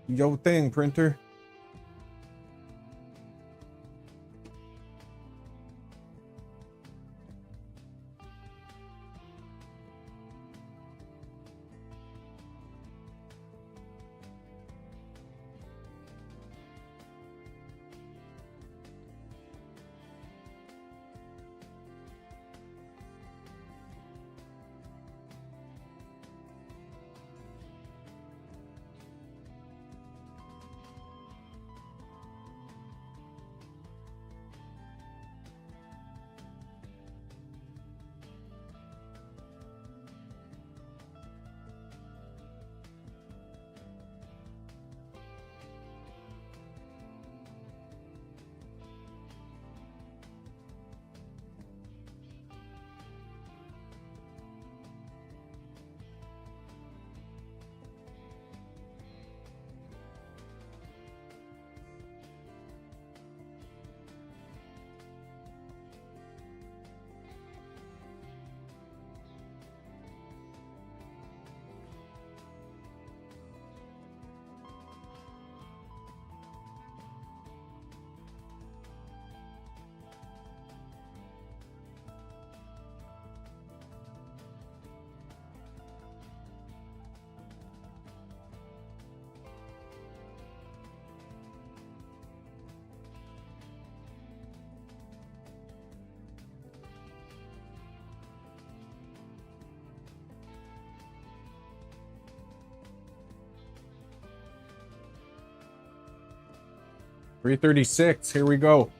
Yo thing, printer. 336. Here we go.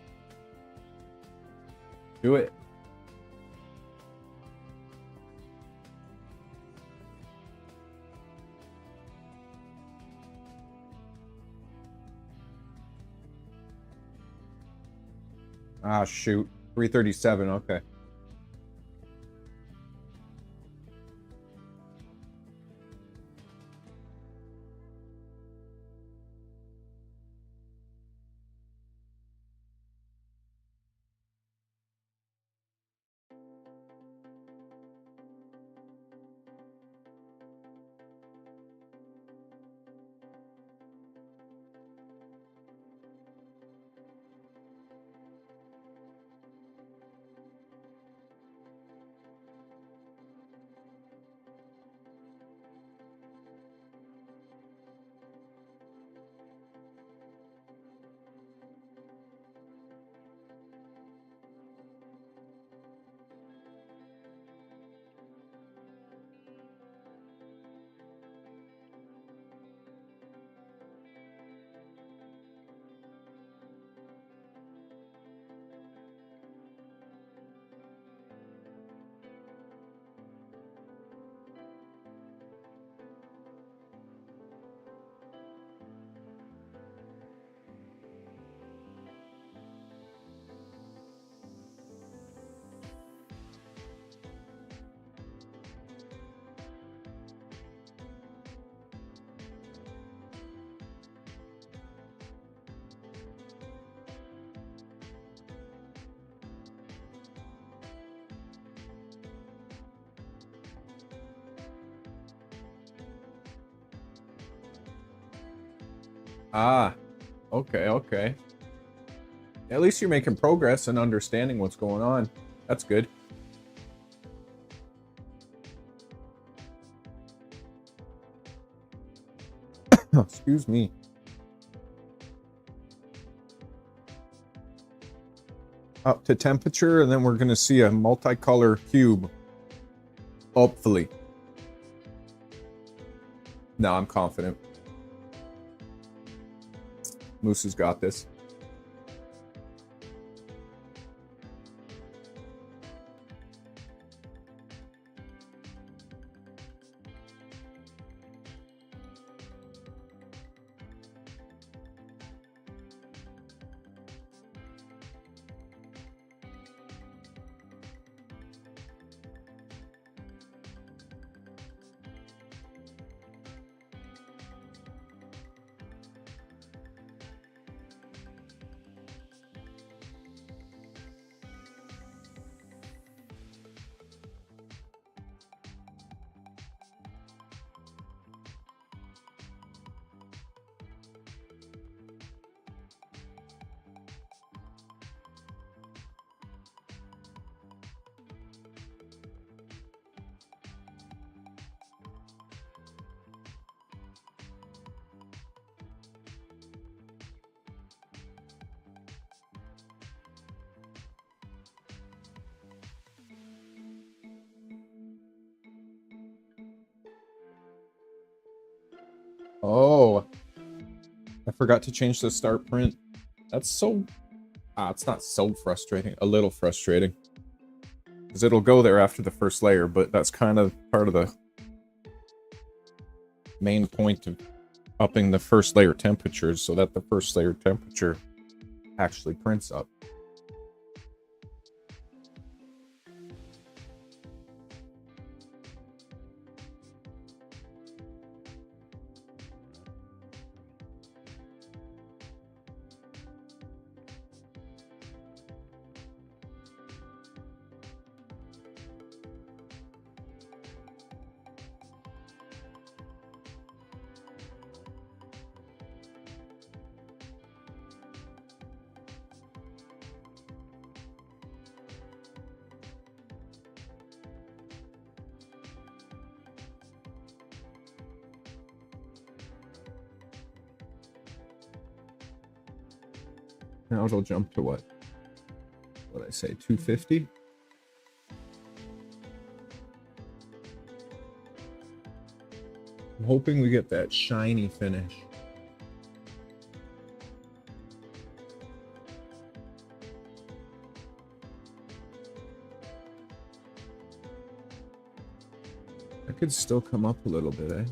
Do it. Ah, shoot. 337. Okay. Ah, okay, okay. At least you're making progress and understanding what's going on. That's good. Excuse me. Up to temperature, and then we're going to see a multicolor cube. Hopefully. No, I'm confident. Moose has got this. Oh, I forgot to change the start print. That's so... it's not so frustrating. A little frustrating. Because it'll go there after the first layer, but that's kind of part of the main point of upping the first layer temperatures so that the first layer temperature actually prints up. Now it'll jump to what? What did I say, 250? I'm hoping we get that shiny finish. I could still come up a little bit, eh?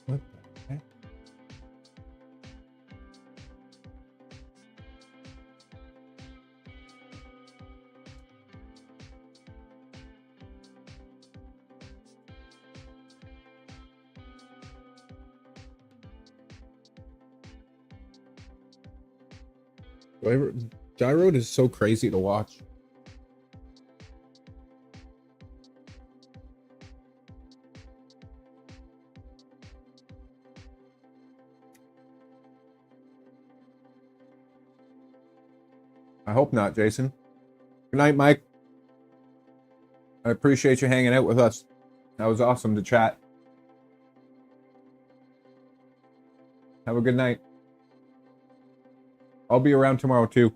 What the heck? Gyro is so crazy to watch. I hope not, Jason. Good night, Mike. I appreciate you hanging out with us. That was awesome to chat. Have a good night. I'll be around tomorrow too.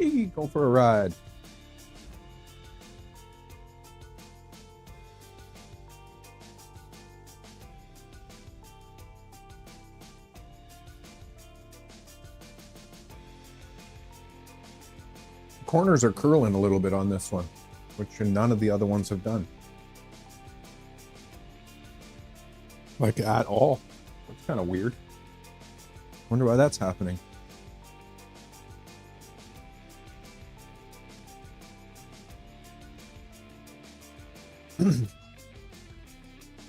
Hey, go for a ride. Corners are curling a little bit on this one, which none of the other ones have done. Like at all. That's kind of weird. Wonder why that's happening.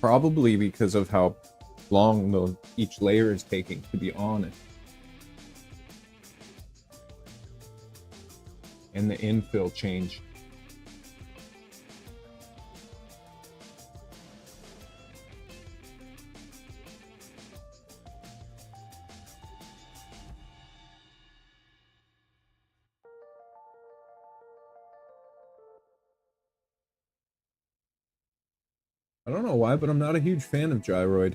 Probably because of how long each layer is taking to be on it. And the infill change. I don't know why, but I'm not a huge fan of gyroid.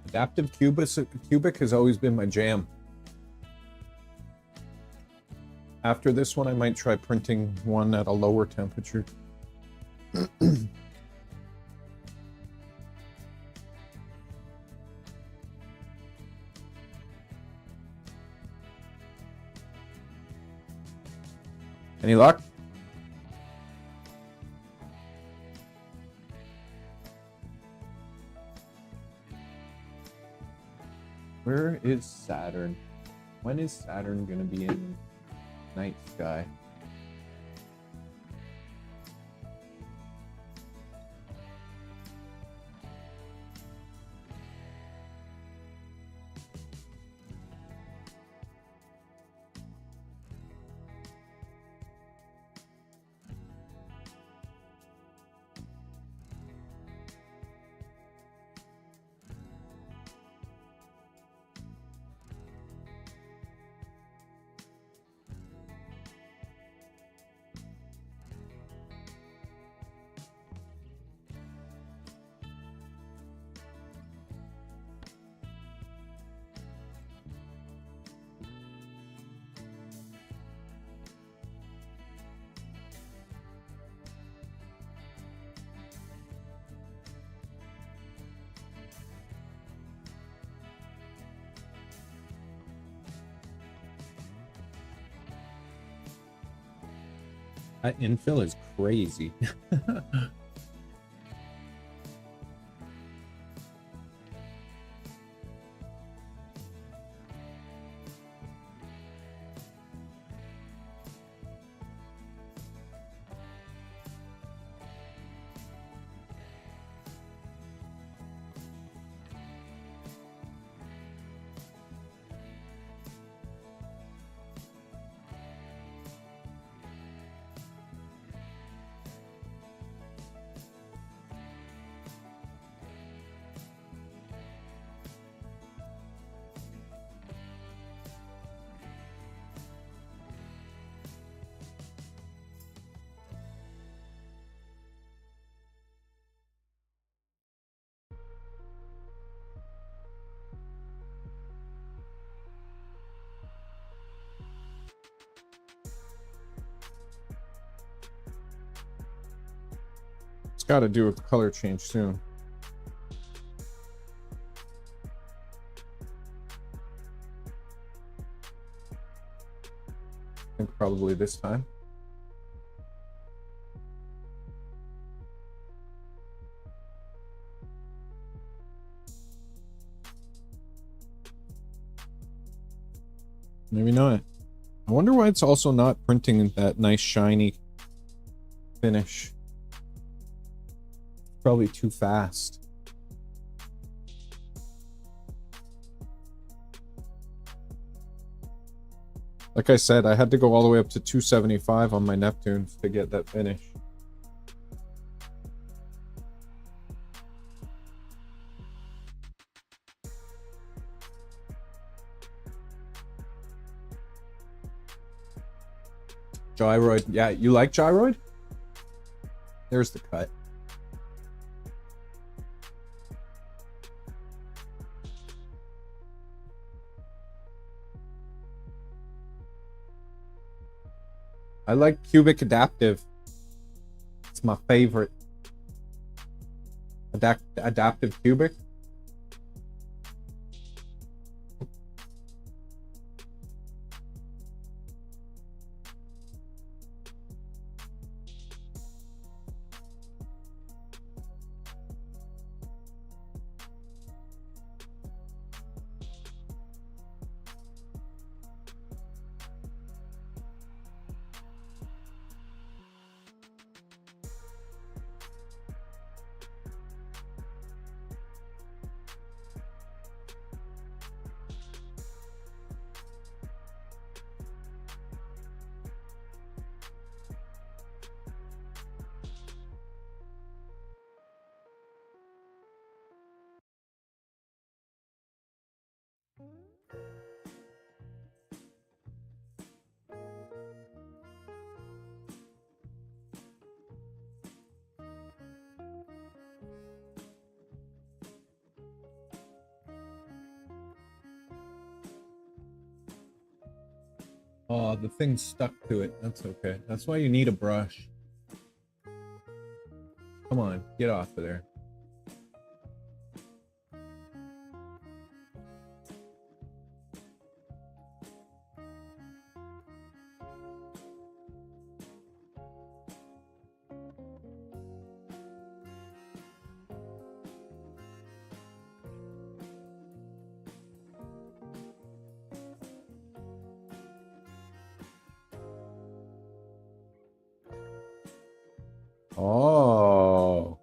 Adaptive cubic has always been my jam. After this one, I might try printing one at a lower temperature. Any luck? Where is Saturn? When is Saturn gonna be in night sky? That infill is crazy. It's got to do with the color change soon. I think probably this time. Maybe not. I wonder why it's also not printing that nice shiny finish. Probably too fast. Like I said, I had to go all the way up to 275 on my Neptunes to get that finish. Gyroid. Yeah, you like gyroid? There's the cut. I like cubic adaptive. It's my favorite. Adaptive cubic. Oh, the thing's stuck to it. That's okay. That's why you need a brush. Come on, get off of there. Oh.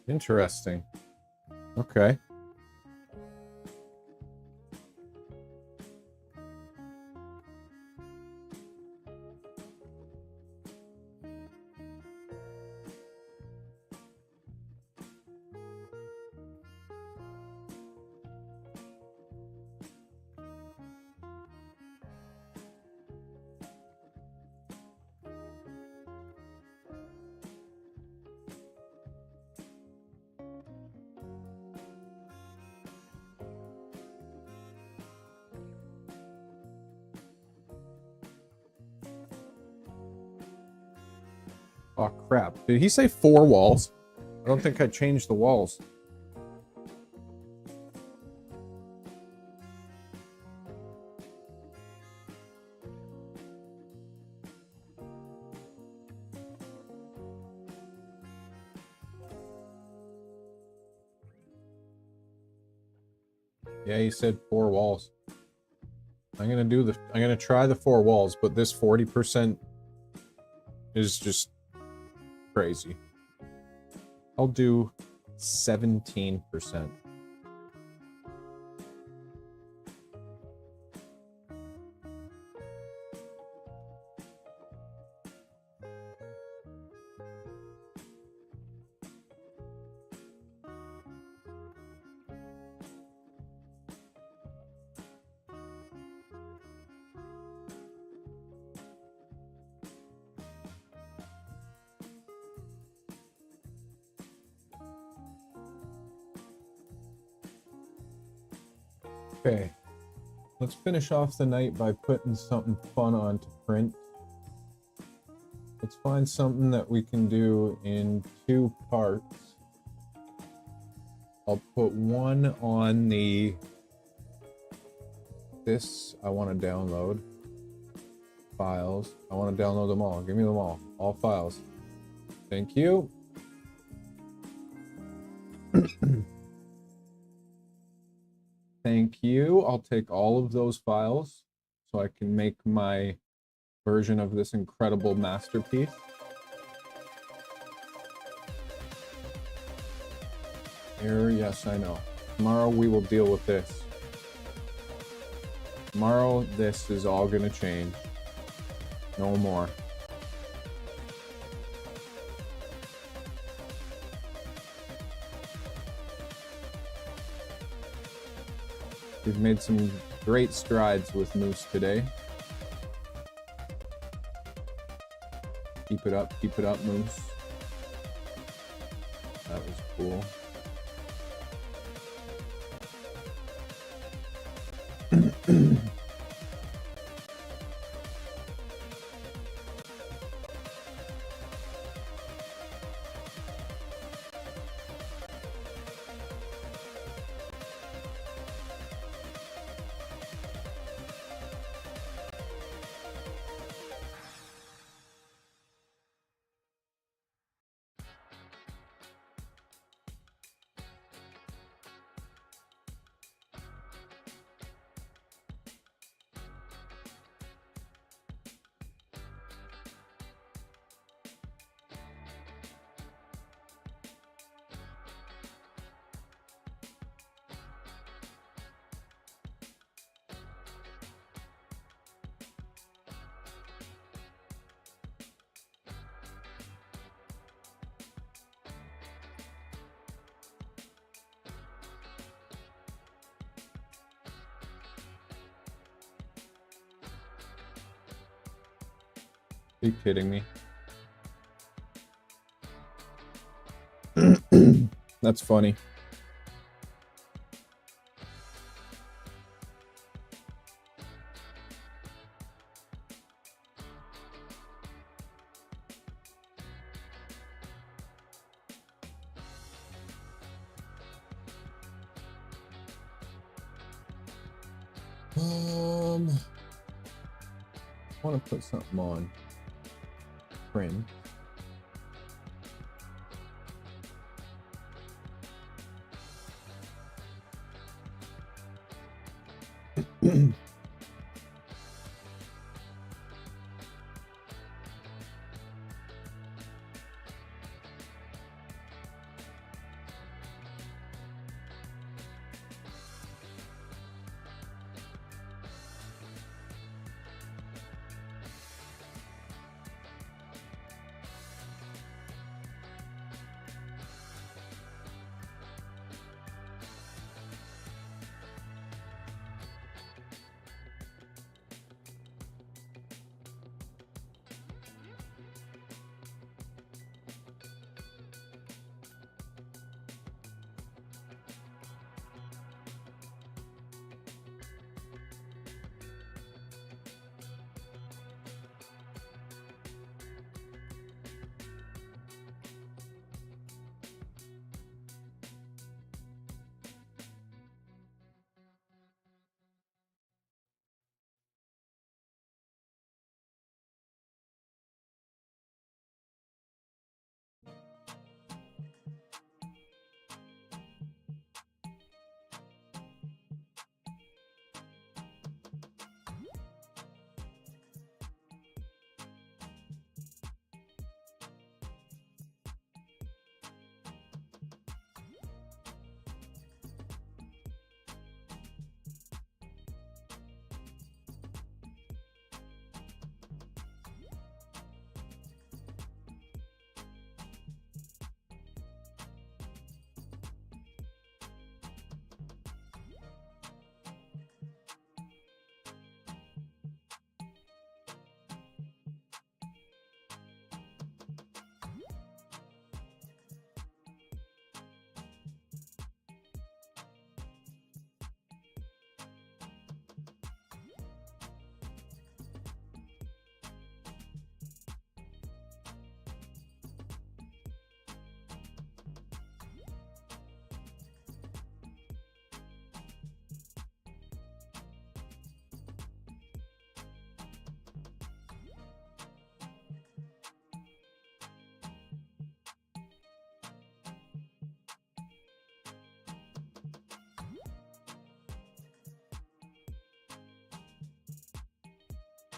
Interesting. Okay. Oh, crap. Did he say 4 walls? I don't think I changed the walls. Yeah, he said 4 walls. I'm gonna try the 4 walls, but this 40% is just crazy. I'll do 17%. Okay, let's finish off the night by putting something fun on to print. Let's find something that we can do in 2 parts. I'll put one on this I want to download. Files. I want to download them all. Give me them all. All files. Thank you. Thank you. I'll take all of those files so I can make my version of this incredible masterpiece. Error, yes, I know. Tomorrow we will deal with this. Tomorrow this is all gonna change. No more. We've made some great strides with Moose today. Keep it up, Moose. That was cool. Are you kidding me? That's funny. I want to put something on print.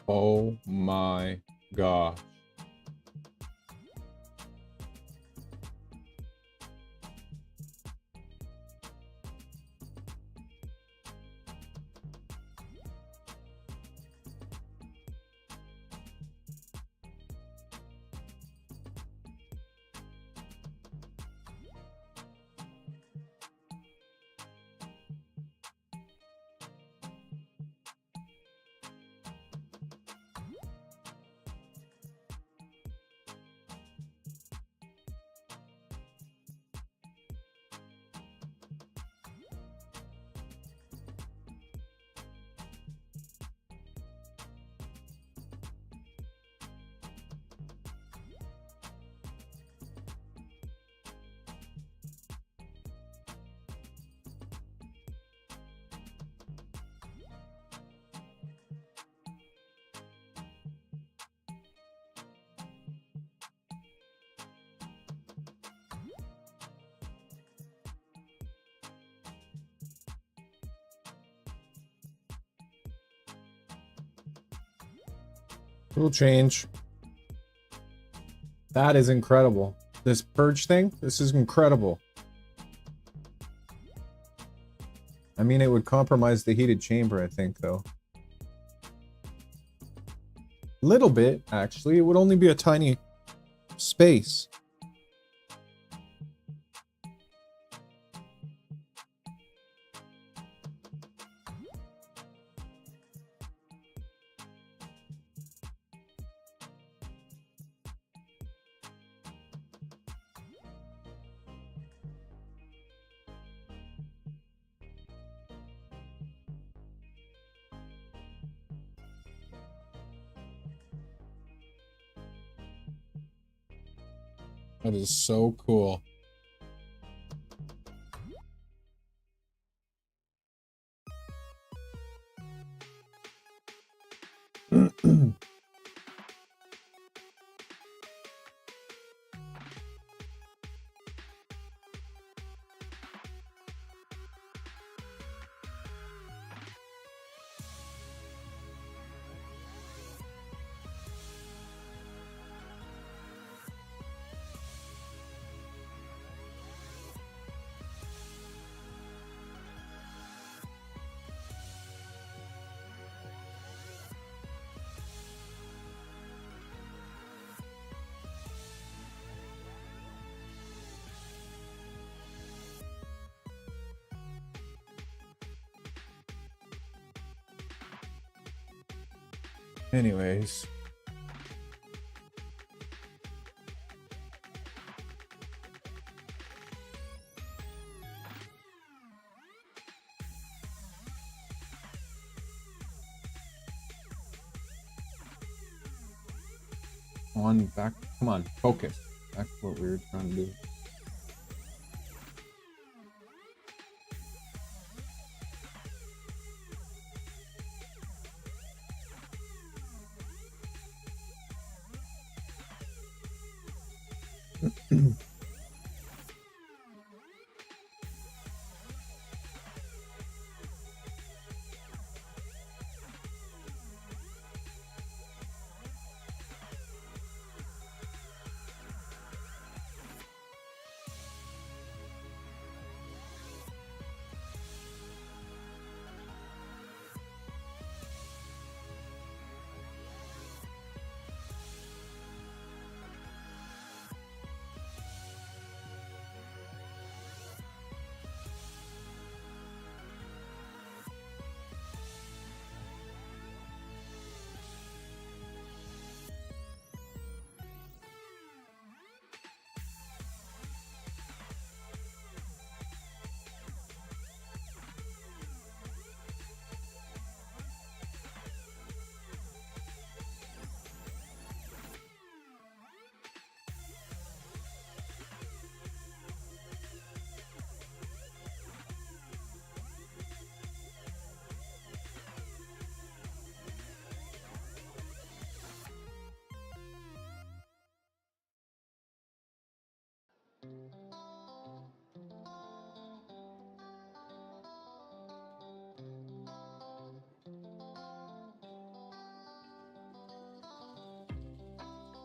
Oh my gosh. It'll change. That is incredible. This purge thing, this is incredible. I mean, it would compromise the heated chamber, I think, though. Little bit, actually. It would only be a tiny space. That is so cool. Anyways. On back, come on, focus. That's what we were trying to do.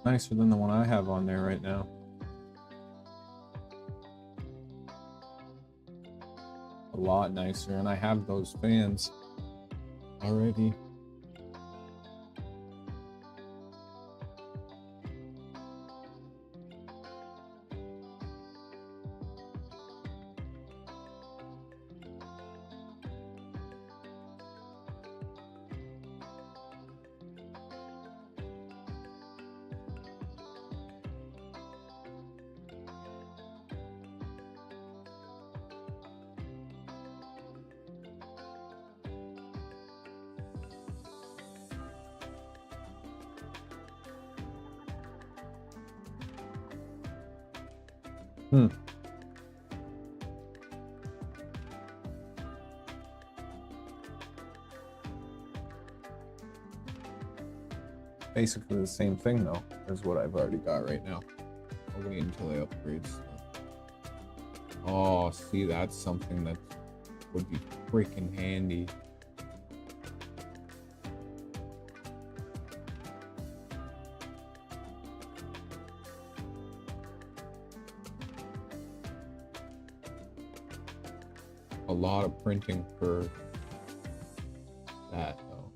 Nicer than the one I have on there right now. A lot nicer, and I have those fans already. Basically the same thing though as what I've already got right now. I'll wait until I upgrade stuff. Oh, see, that's something that would be freaking handy. A lot of printing for that though.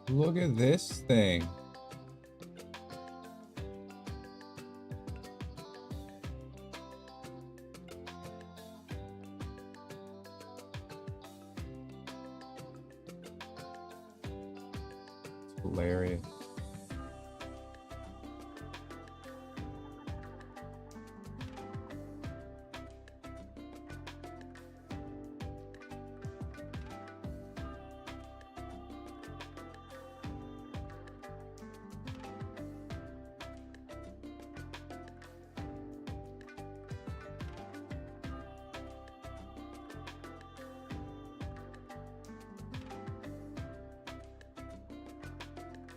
Look at this thing. It's hilarious.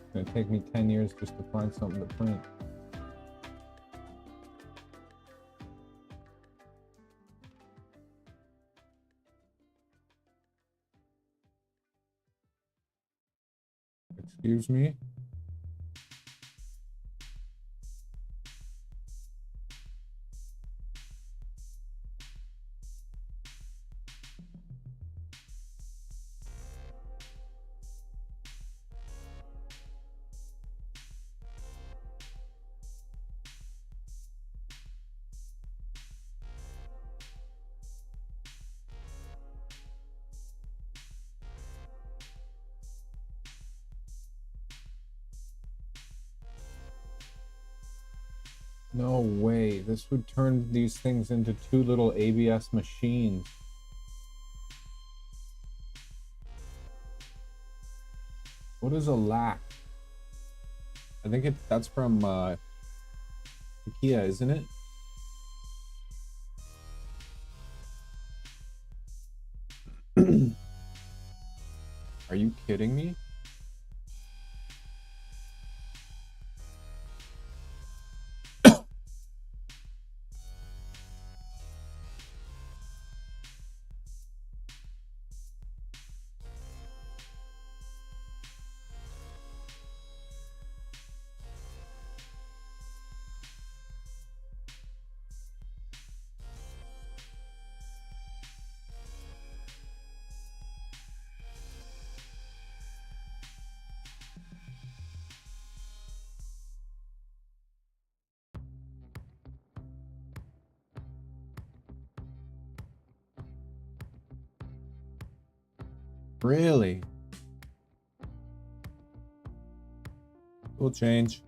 It's gonna take me 10 years just to find something to print. Excuse me? No way. This would turn these things into two little ABS machines. What is a lac? I think that's from IKEA, isn't it? Are you kidding me? Really? We'll change.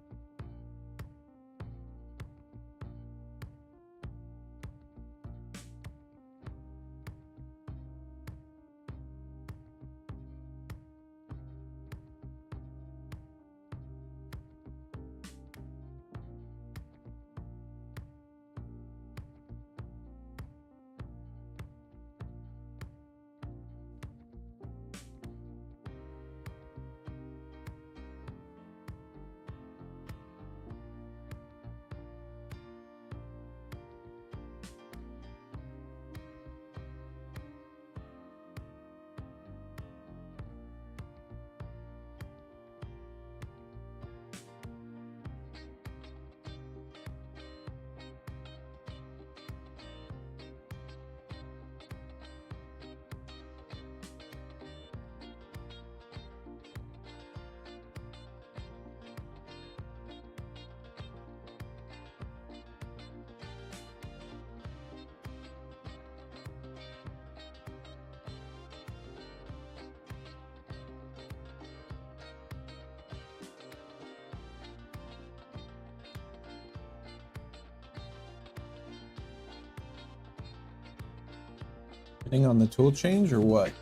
Hitting on the tool change or what?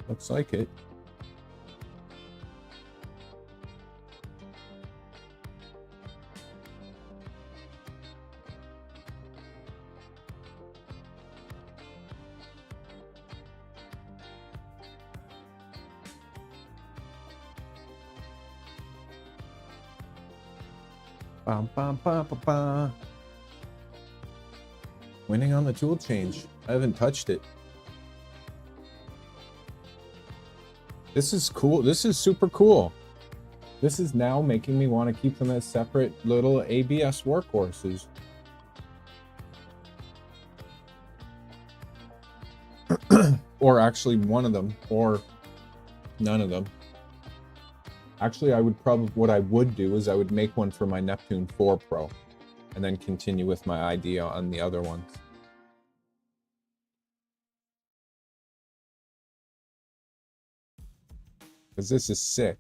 Looks like it. Bum, bum, bum, bum, bum. Winning on the tool change. I haven't touched it. This is cool. This is super cool. This is now making me want to keep them as separate little ABS workhorses. Or actually one of them, or none of them. Actually, what I would do is I would make one for my Neptune 4 Pro and then continue with my idea on the other ones. Because this is sick.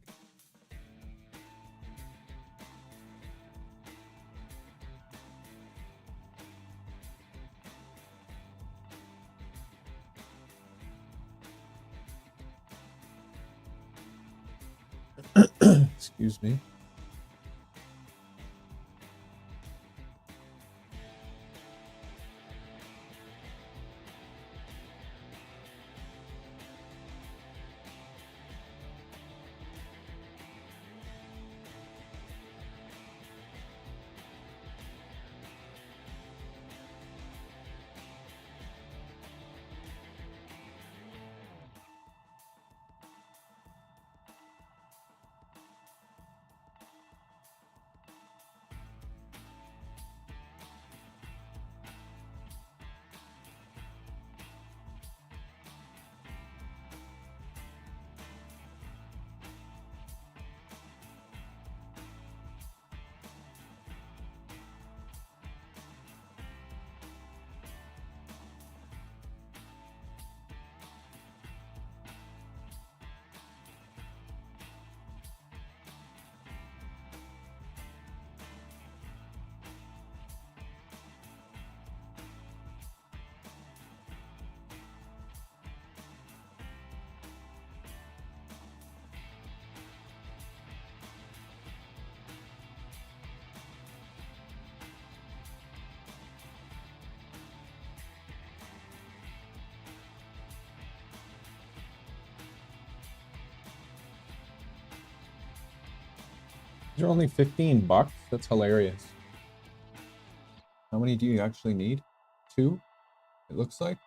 Excuse me. These are only $15. That's hilarious. How many do you actually need? 2? It looks like.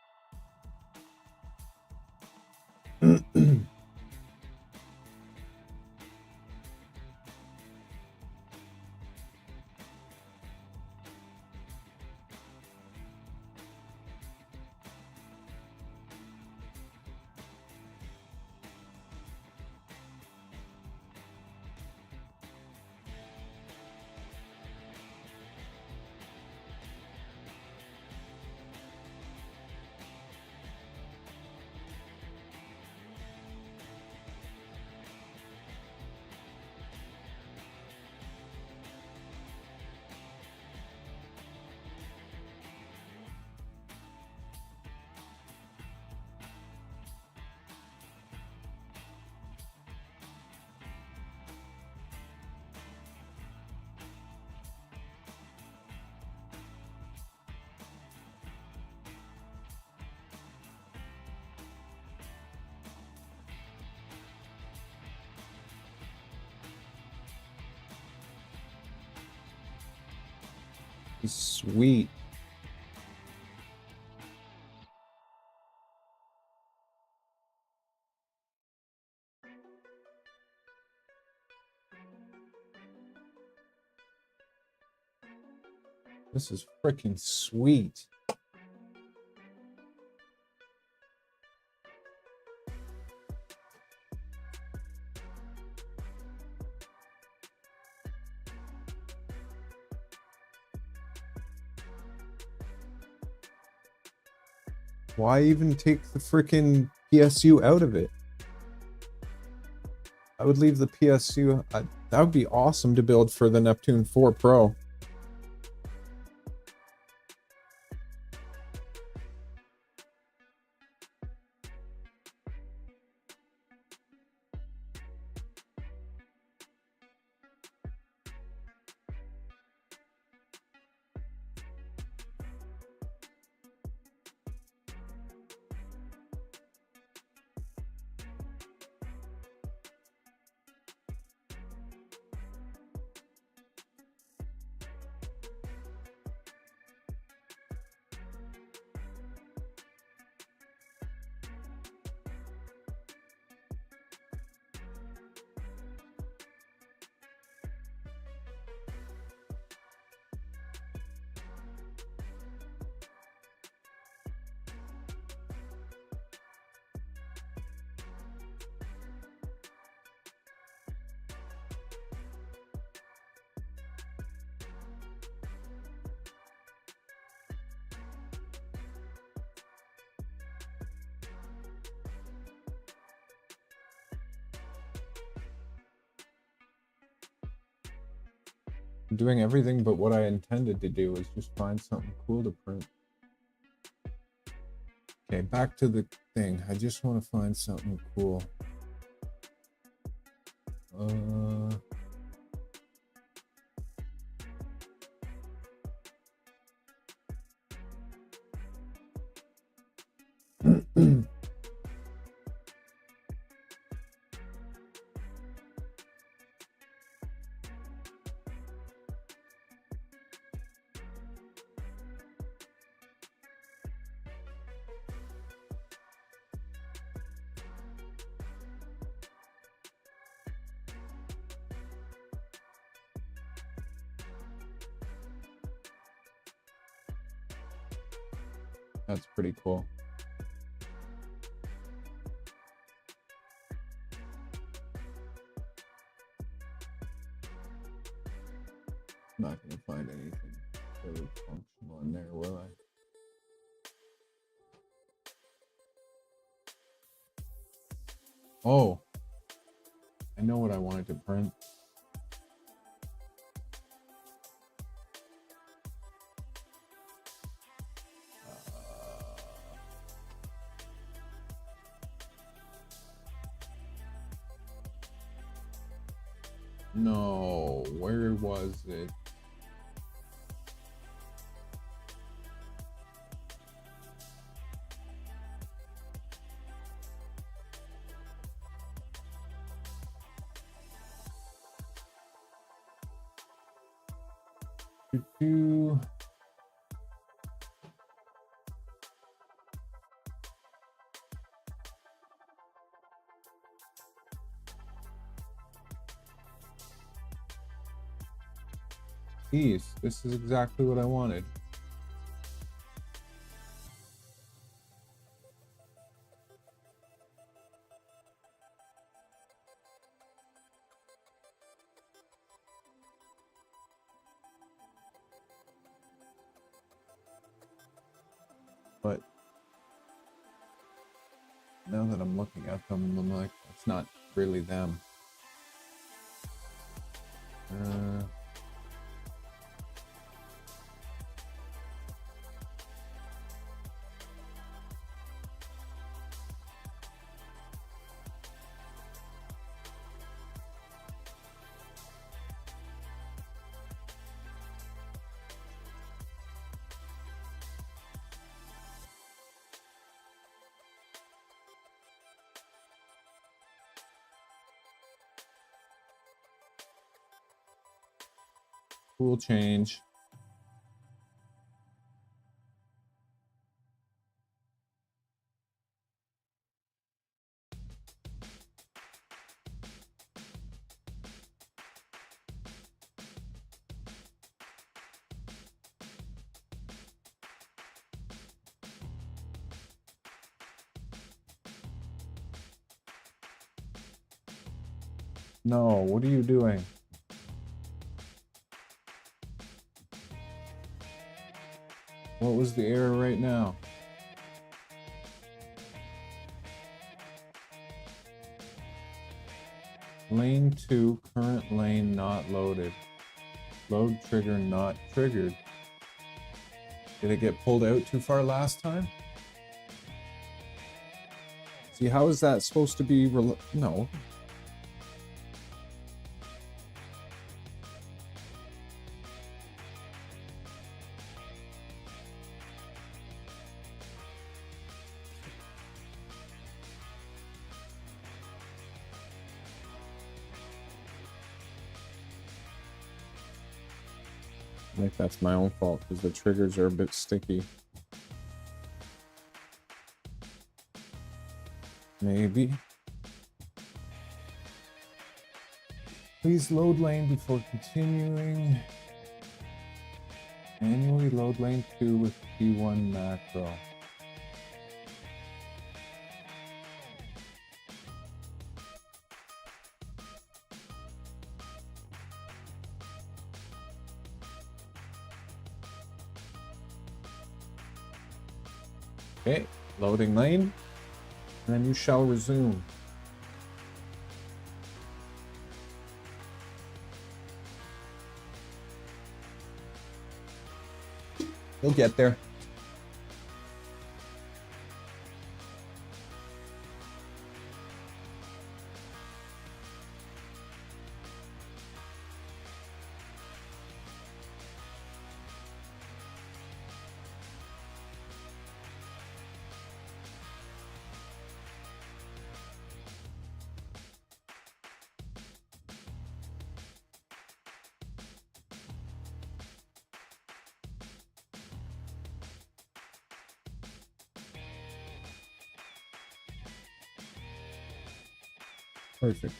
Sweet. This is freaking sweet. Why even take the freaking PSU out of it? I would leave the PSU. That would be awesome to build for the Neptune 4 Pro. I'm doing everything but what I intended to do, is just find something cool to print. Okay, back to the thing. I just want to find something cool. That's pretty cool. Not gonna find anything really functional in there, will I? Oh, I know what I wanted to print. No, where was it? Do. These. This is exactly what I wanted. But now that I'm looking at them, I'm like, it's not really them. Cool change. No, what are you doing? What was the error right now? Lane 2, current lane not loaded. Load trigger not triggered. Did it get pulled out too far last time? See, how is that supposed to be? No. I think that's my own fault because the triggers are a bit sticky. Maybe. Please load lane before continuing. Manually load lane 2 with P1 macro. Okay, loading lane, and then you shall resume. You'll get there. Perfect.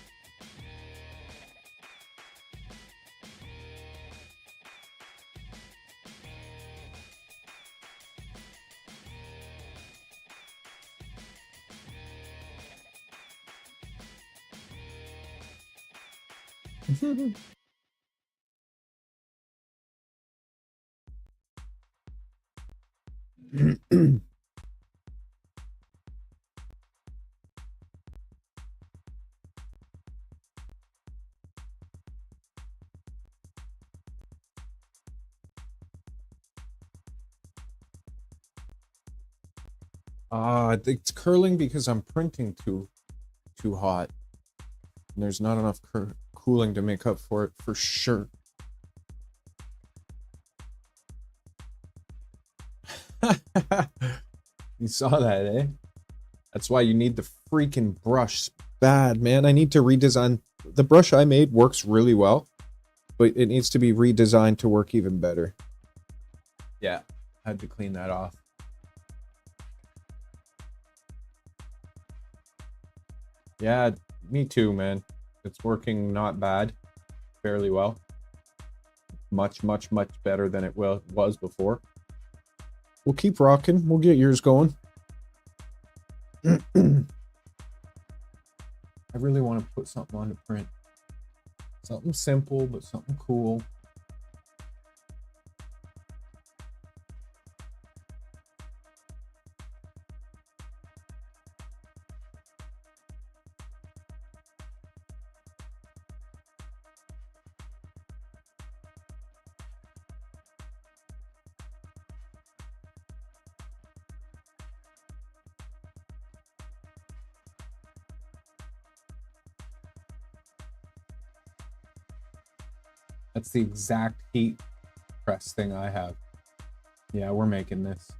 It's curling because I'm printing too hot. And there's not enough cooling to make up for it for sure. You saw that, eh? That's why you need the freaking brush bad, man. I need to redesign. The brush I made works really well, but it needs to be redesigned to work even better. Yeah, had to clean that off. Yeah, me too, man. It's working not bad, fairly well. Much, much, much better than it was before. We'll keep rocking. We'll get yours going. I really want to put something on the print. Something simple, but something cool. That's the exact heat press thing I have. Yeah, we're making this.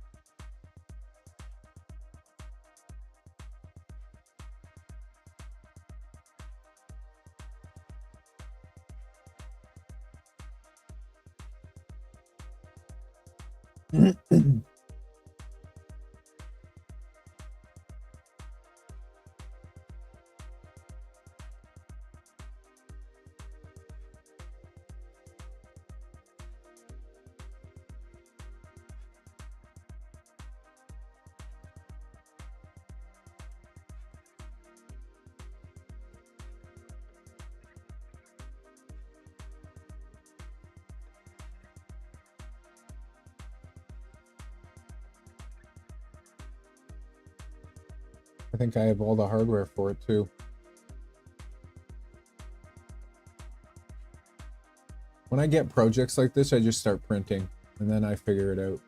I think I have all the hardware for it too. When I get projects like this, I just start printing and then I figure it out.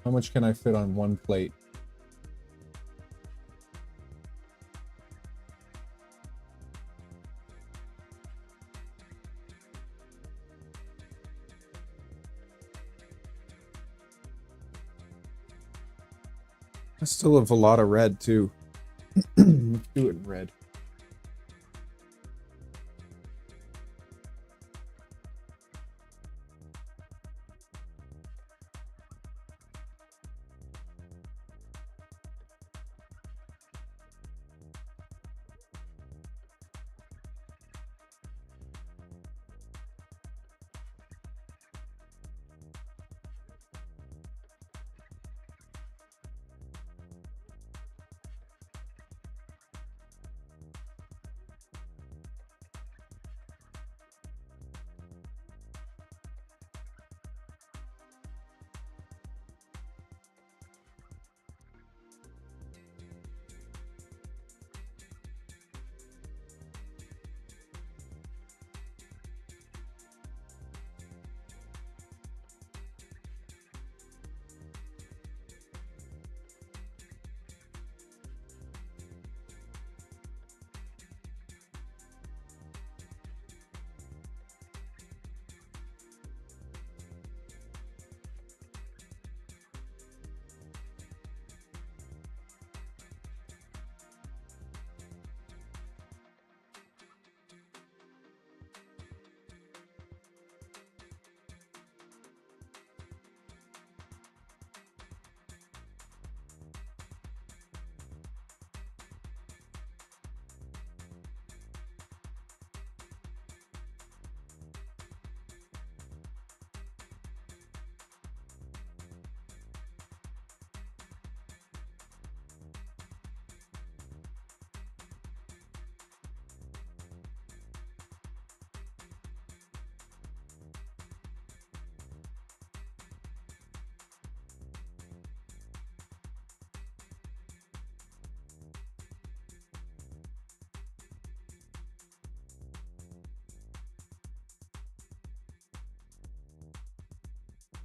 How much can I fit on one plate? I still have a lot of red too. Let's do it in red.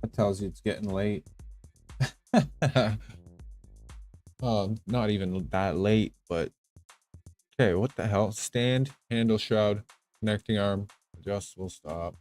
That tells you it's getting late. Not even that late, but okay, what the hell? Stand, handle shroud, connecting arm, adjustable stop.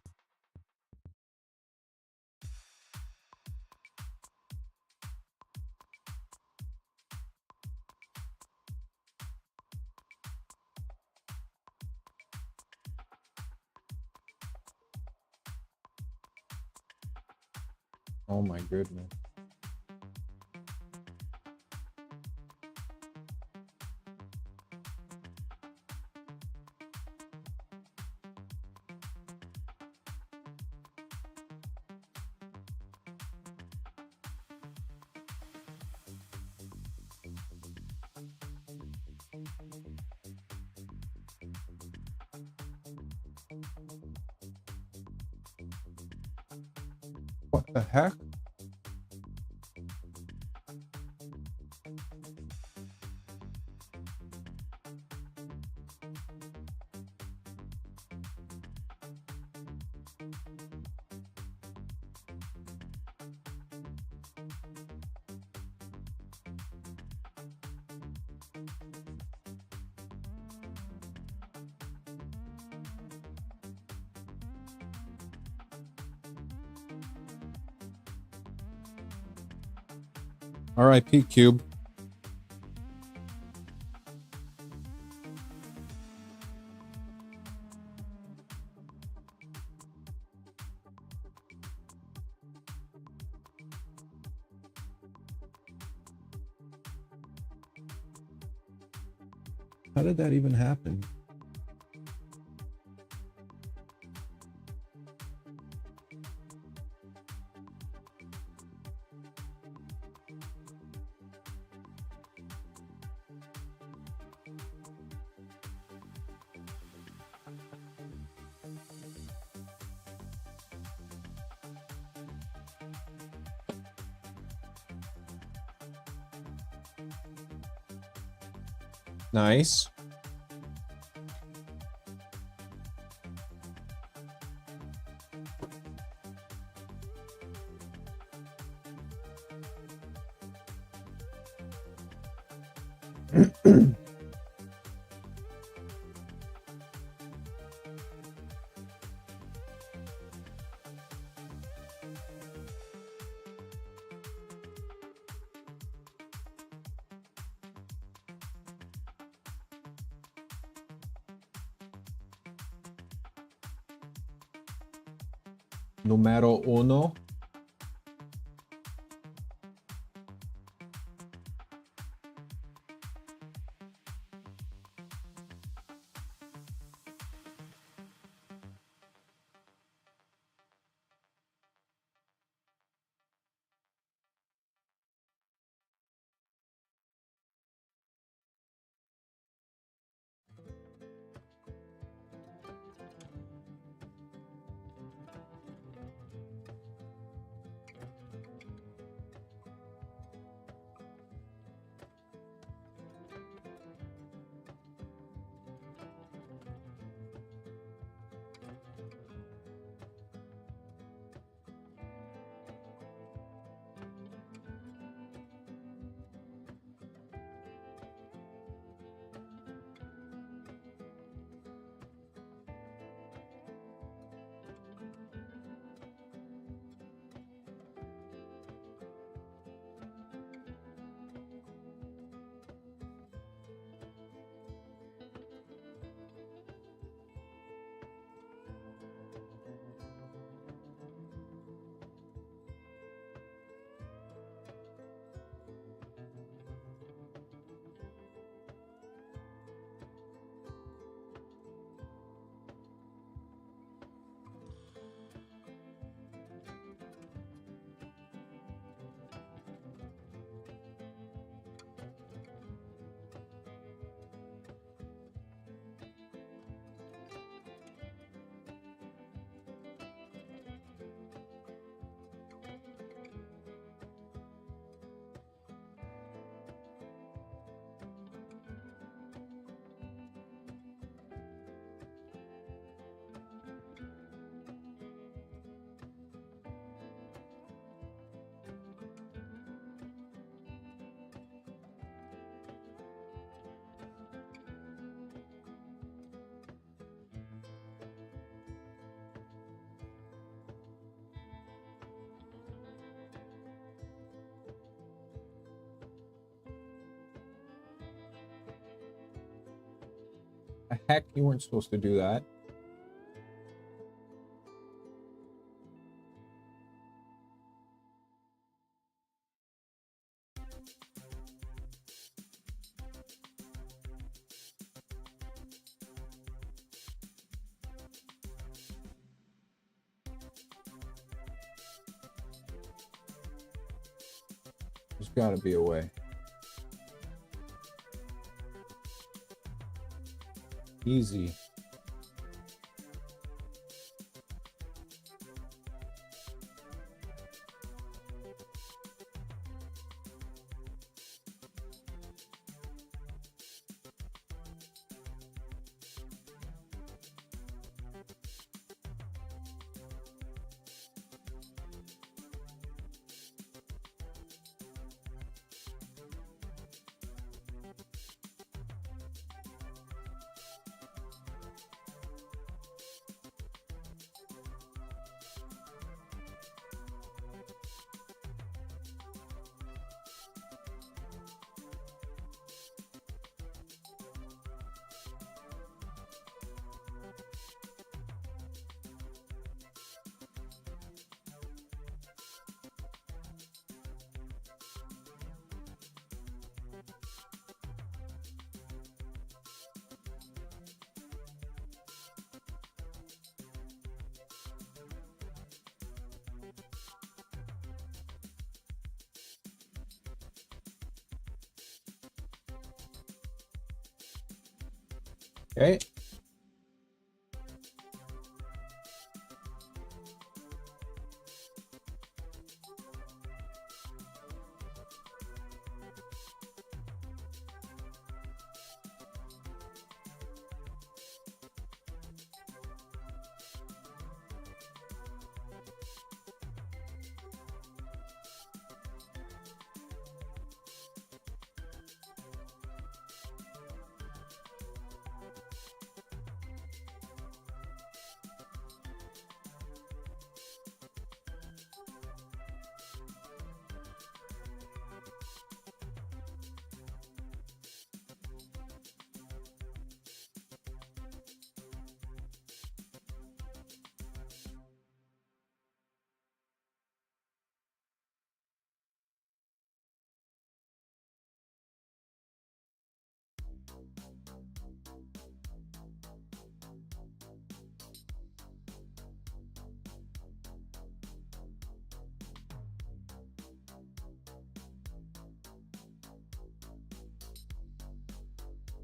Oh my goodness. What the heck? R.I.P. Cube. How did that even happen? Nice. Numero uno. The heck, you weren't supposed to do that. There's gotta be a way. Easy. Okay.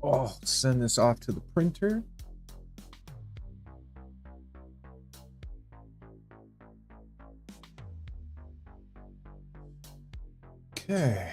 Oh, send this off to the printer. Okay.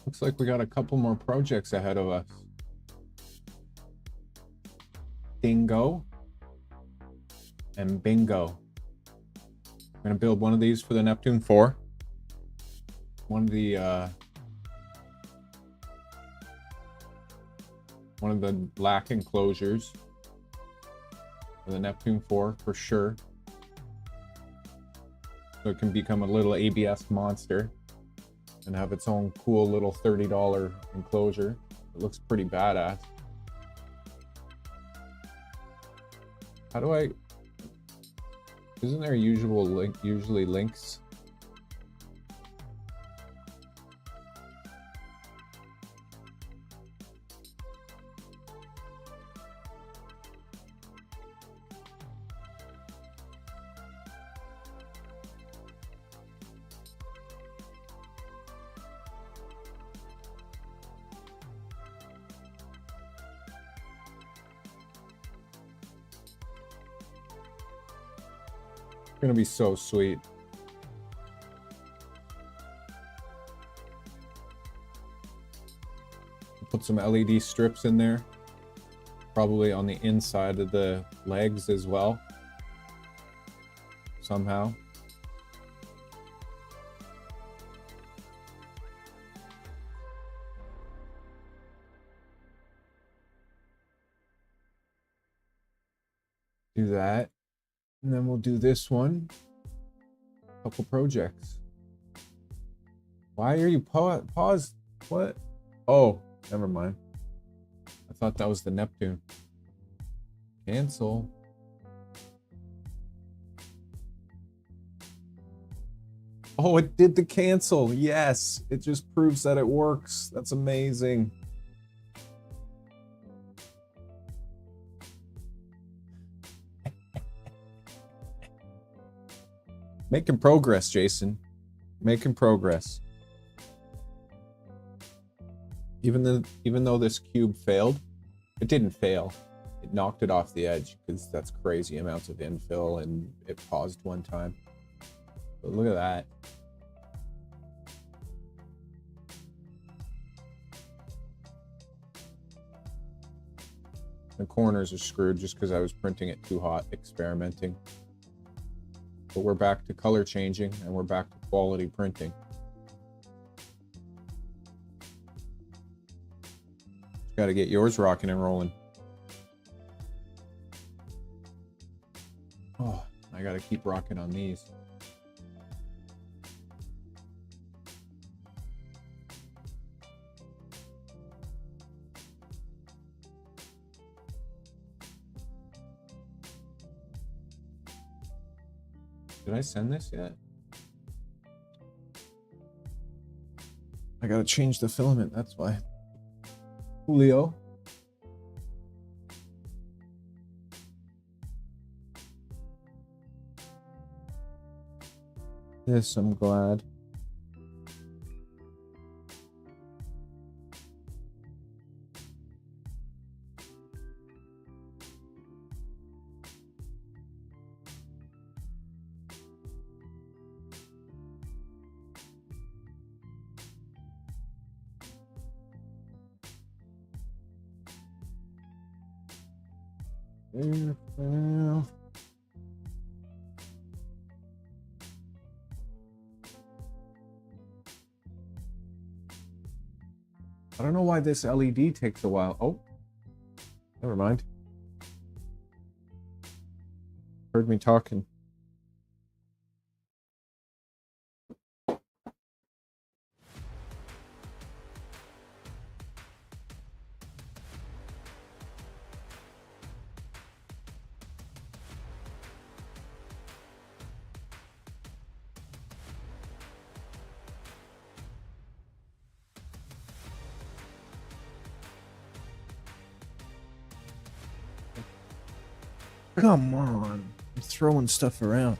Looks like we got a couple more projects ahead of us. Dingo and Bingo. I'm gonna build one of these for the Neptune 4. One of the lack enclosures for the Neptune 4 for sure. So it can become a little ABS monster and have its own cool little $30 enclosure. It looks pretty badass. How do I... Isn't there usually links? Gonna be so sweet. Put some LED strips in there, probably on the inside of the legs as well, somehow. Do that. And then we'll do this one. Couple projects. Why are you paused? What? Oh, never mind. I thought that was the Neptune. Cancel. Oh, it did the cancel. Yes. It just proves that it works. That's amazing. Making progress, Jason. Making progress. Even though this cube failed, it didn't fail. It knocked it off the edge because that's crazy amounts of infill and it paused one time. But look at that. The corners are screwed just because I was printing it too hot, experimenting. But we're back to color changing and we're back to quality printing. Got to get yours rocking and rolling. Oh, I got to keep rocking on these. Did I send this yet? I got to change the filament, that's why. Julio. This, I'm glad. I don't know why this LED takes a while. Oh, never mind. Heard me talking. Come on. I'm throwing stuff around.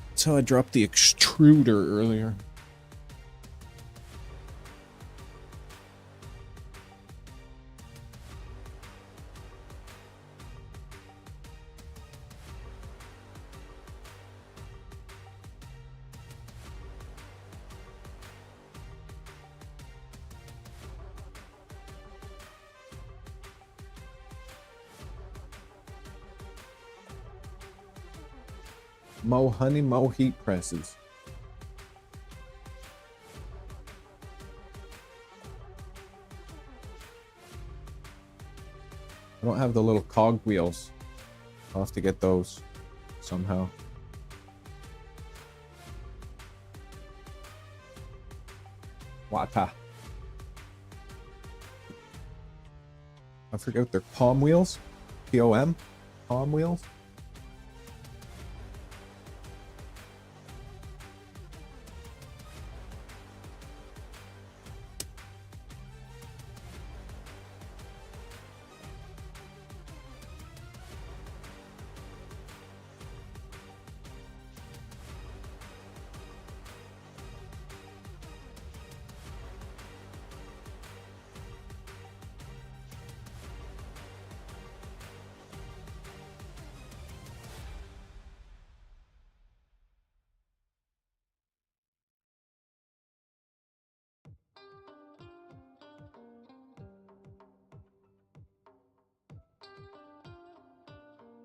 That's how I dropped the extruder earlier. Mo honey, mo heat presses. I don't have the little cog wheels. I'll have to get those somehow. Wata. I forget they're palm wheels. POM? Palm wheels?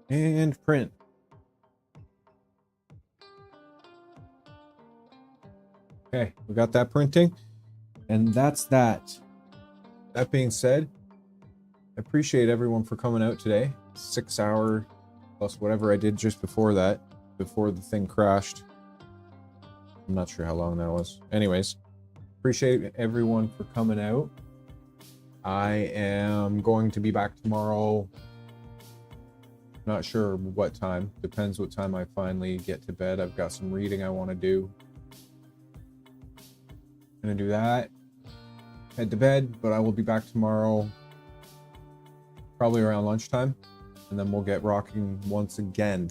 And print. Okay, we got that printing. And that's that. That being said, I appreciate everyone for coming out today. 6 hour plus whatever I did just before that, before the thing crashed. I'm not sure how long that was. Anyways, appreciate everyone for coming out. I am going to be back tomorrow. Not sure what time. Depends what time I finally get to bed. I've got some reading I want to do. Gonna do that. Head to bed, but I will be back tomorrow probably around lunchtime, and then we'll get rocking once again.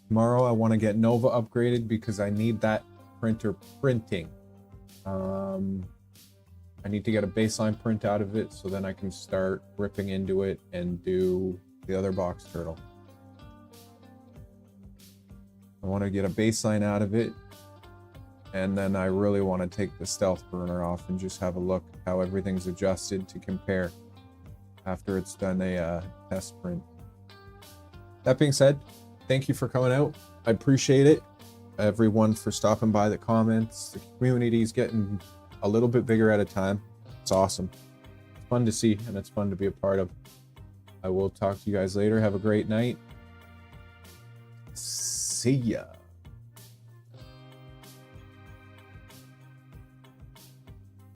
Tomorrow I want to get Nova upgraded because I need that printer printing. I need to get a baseline print out of it so then I can start ripping into it and do the other box turtle. I want to get a baseline out of it, and then I really want to take the stealth burner off and just have a look how everything's adjusted to compare after it's done a test print. That being said, thank you for coming out. I appreciate it. Everyone for stopping by, the comments. The community's getting a little bit bigger at a time. It's awesome. It's fun to see, and it's fun to be a part of. I will talk to you guys later. Have a great night. See ya.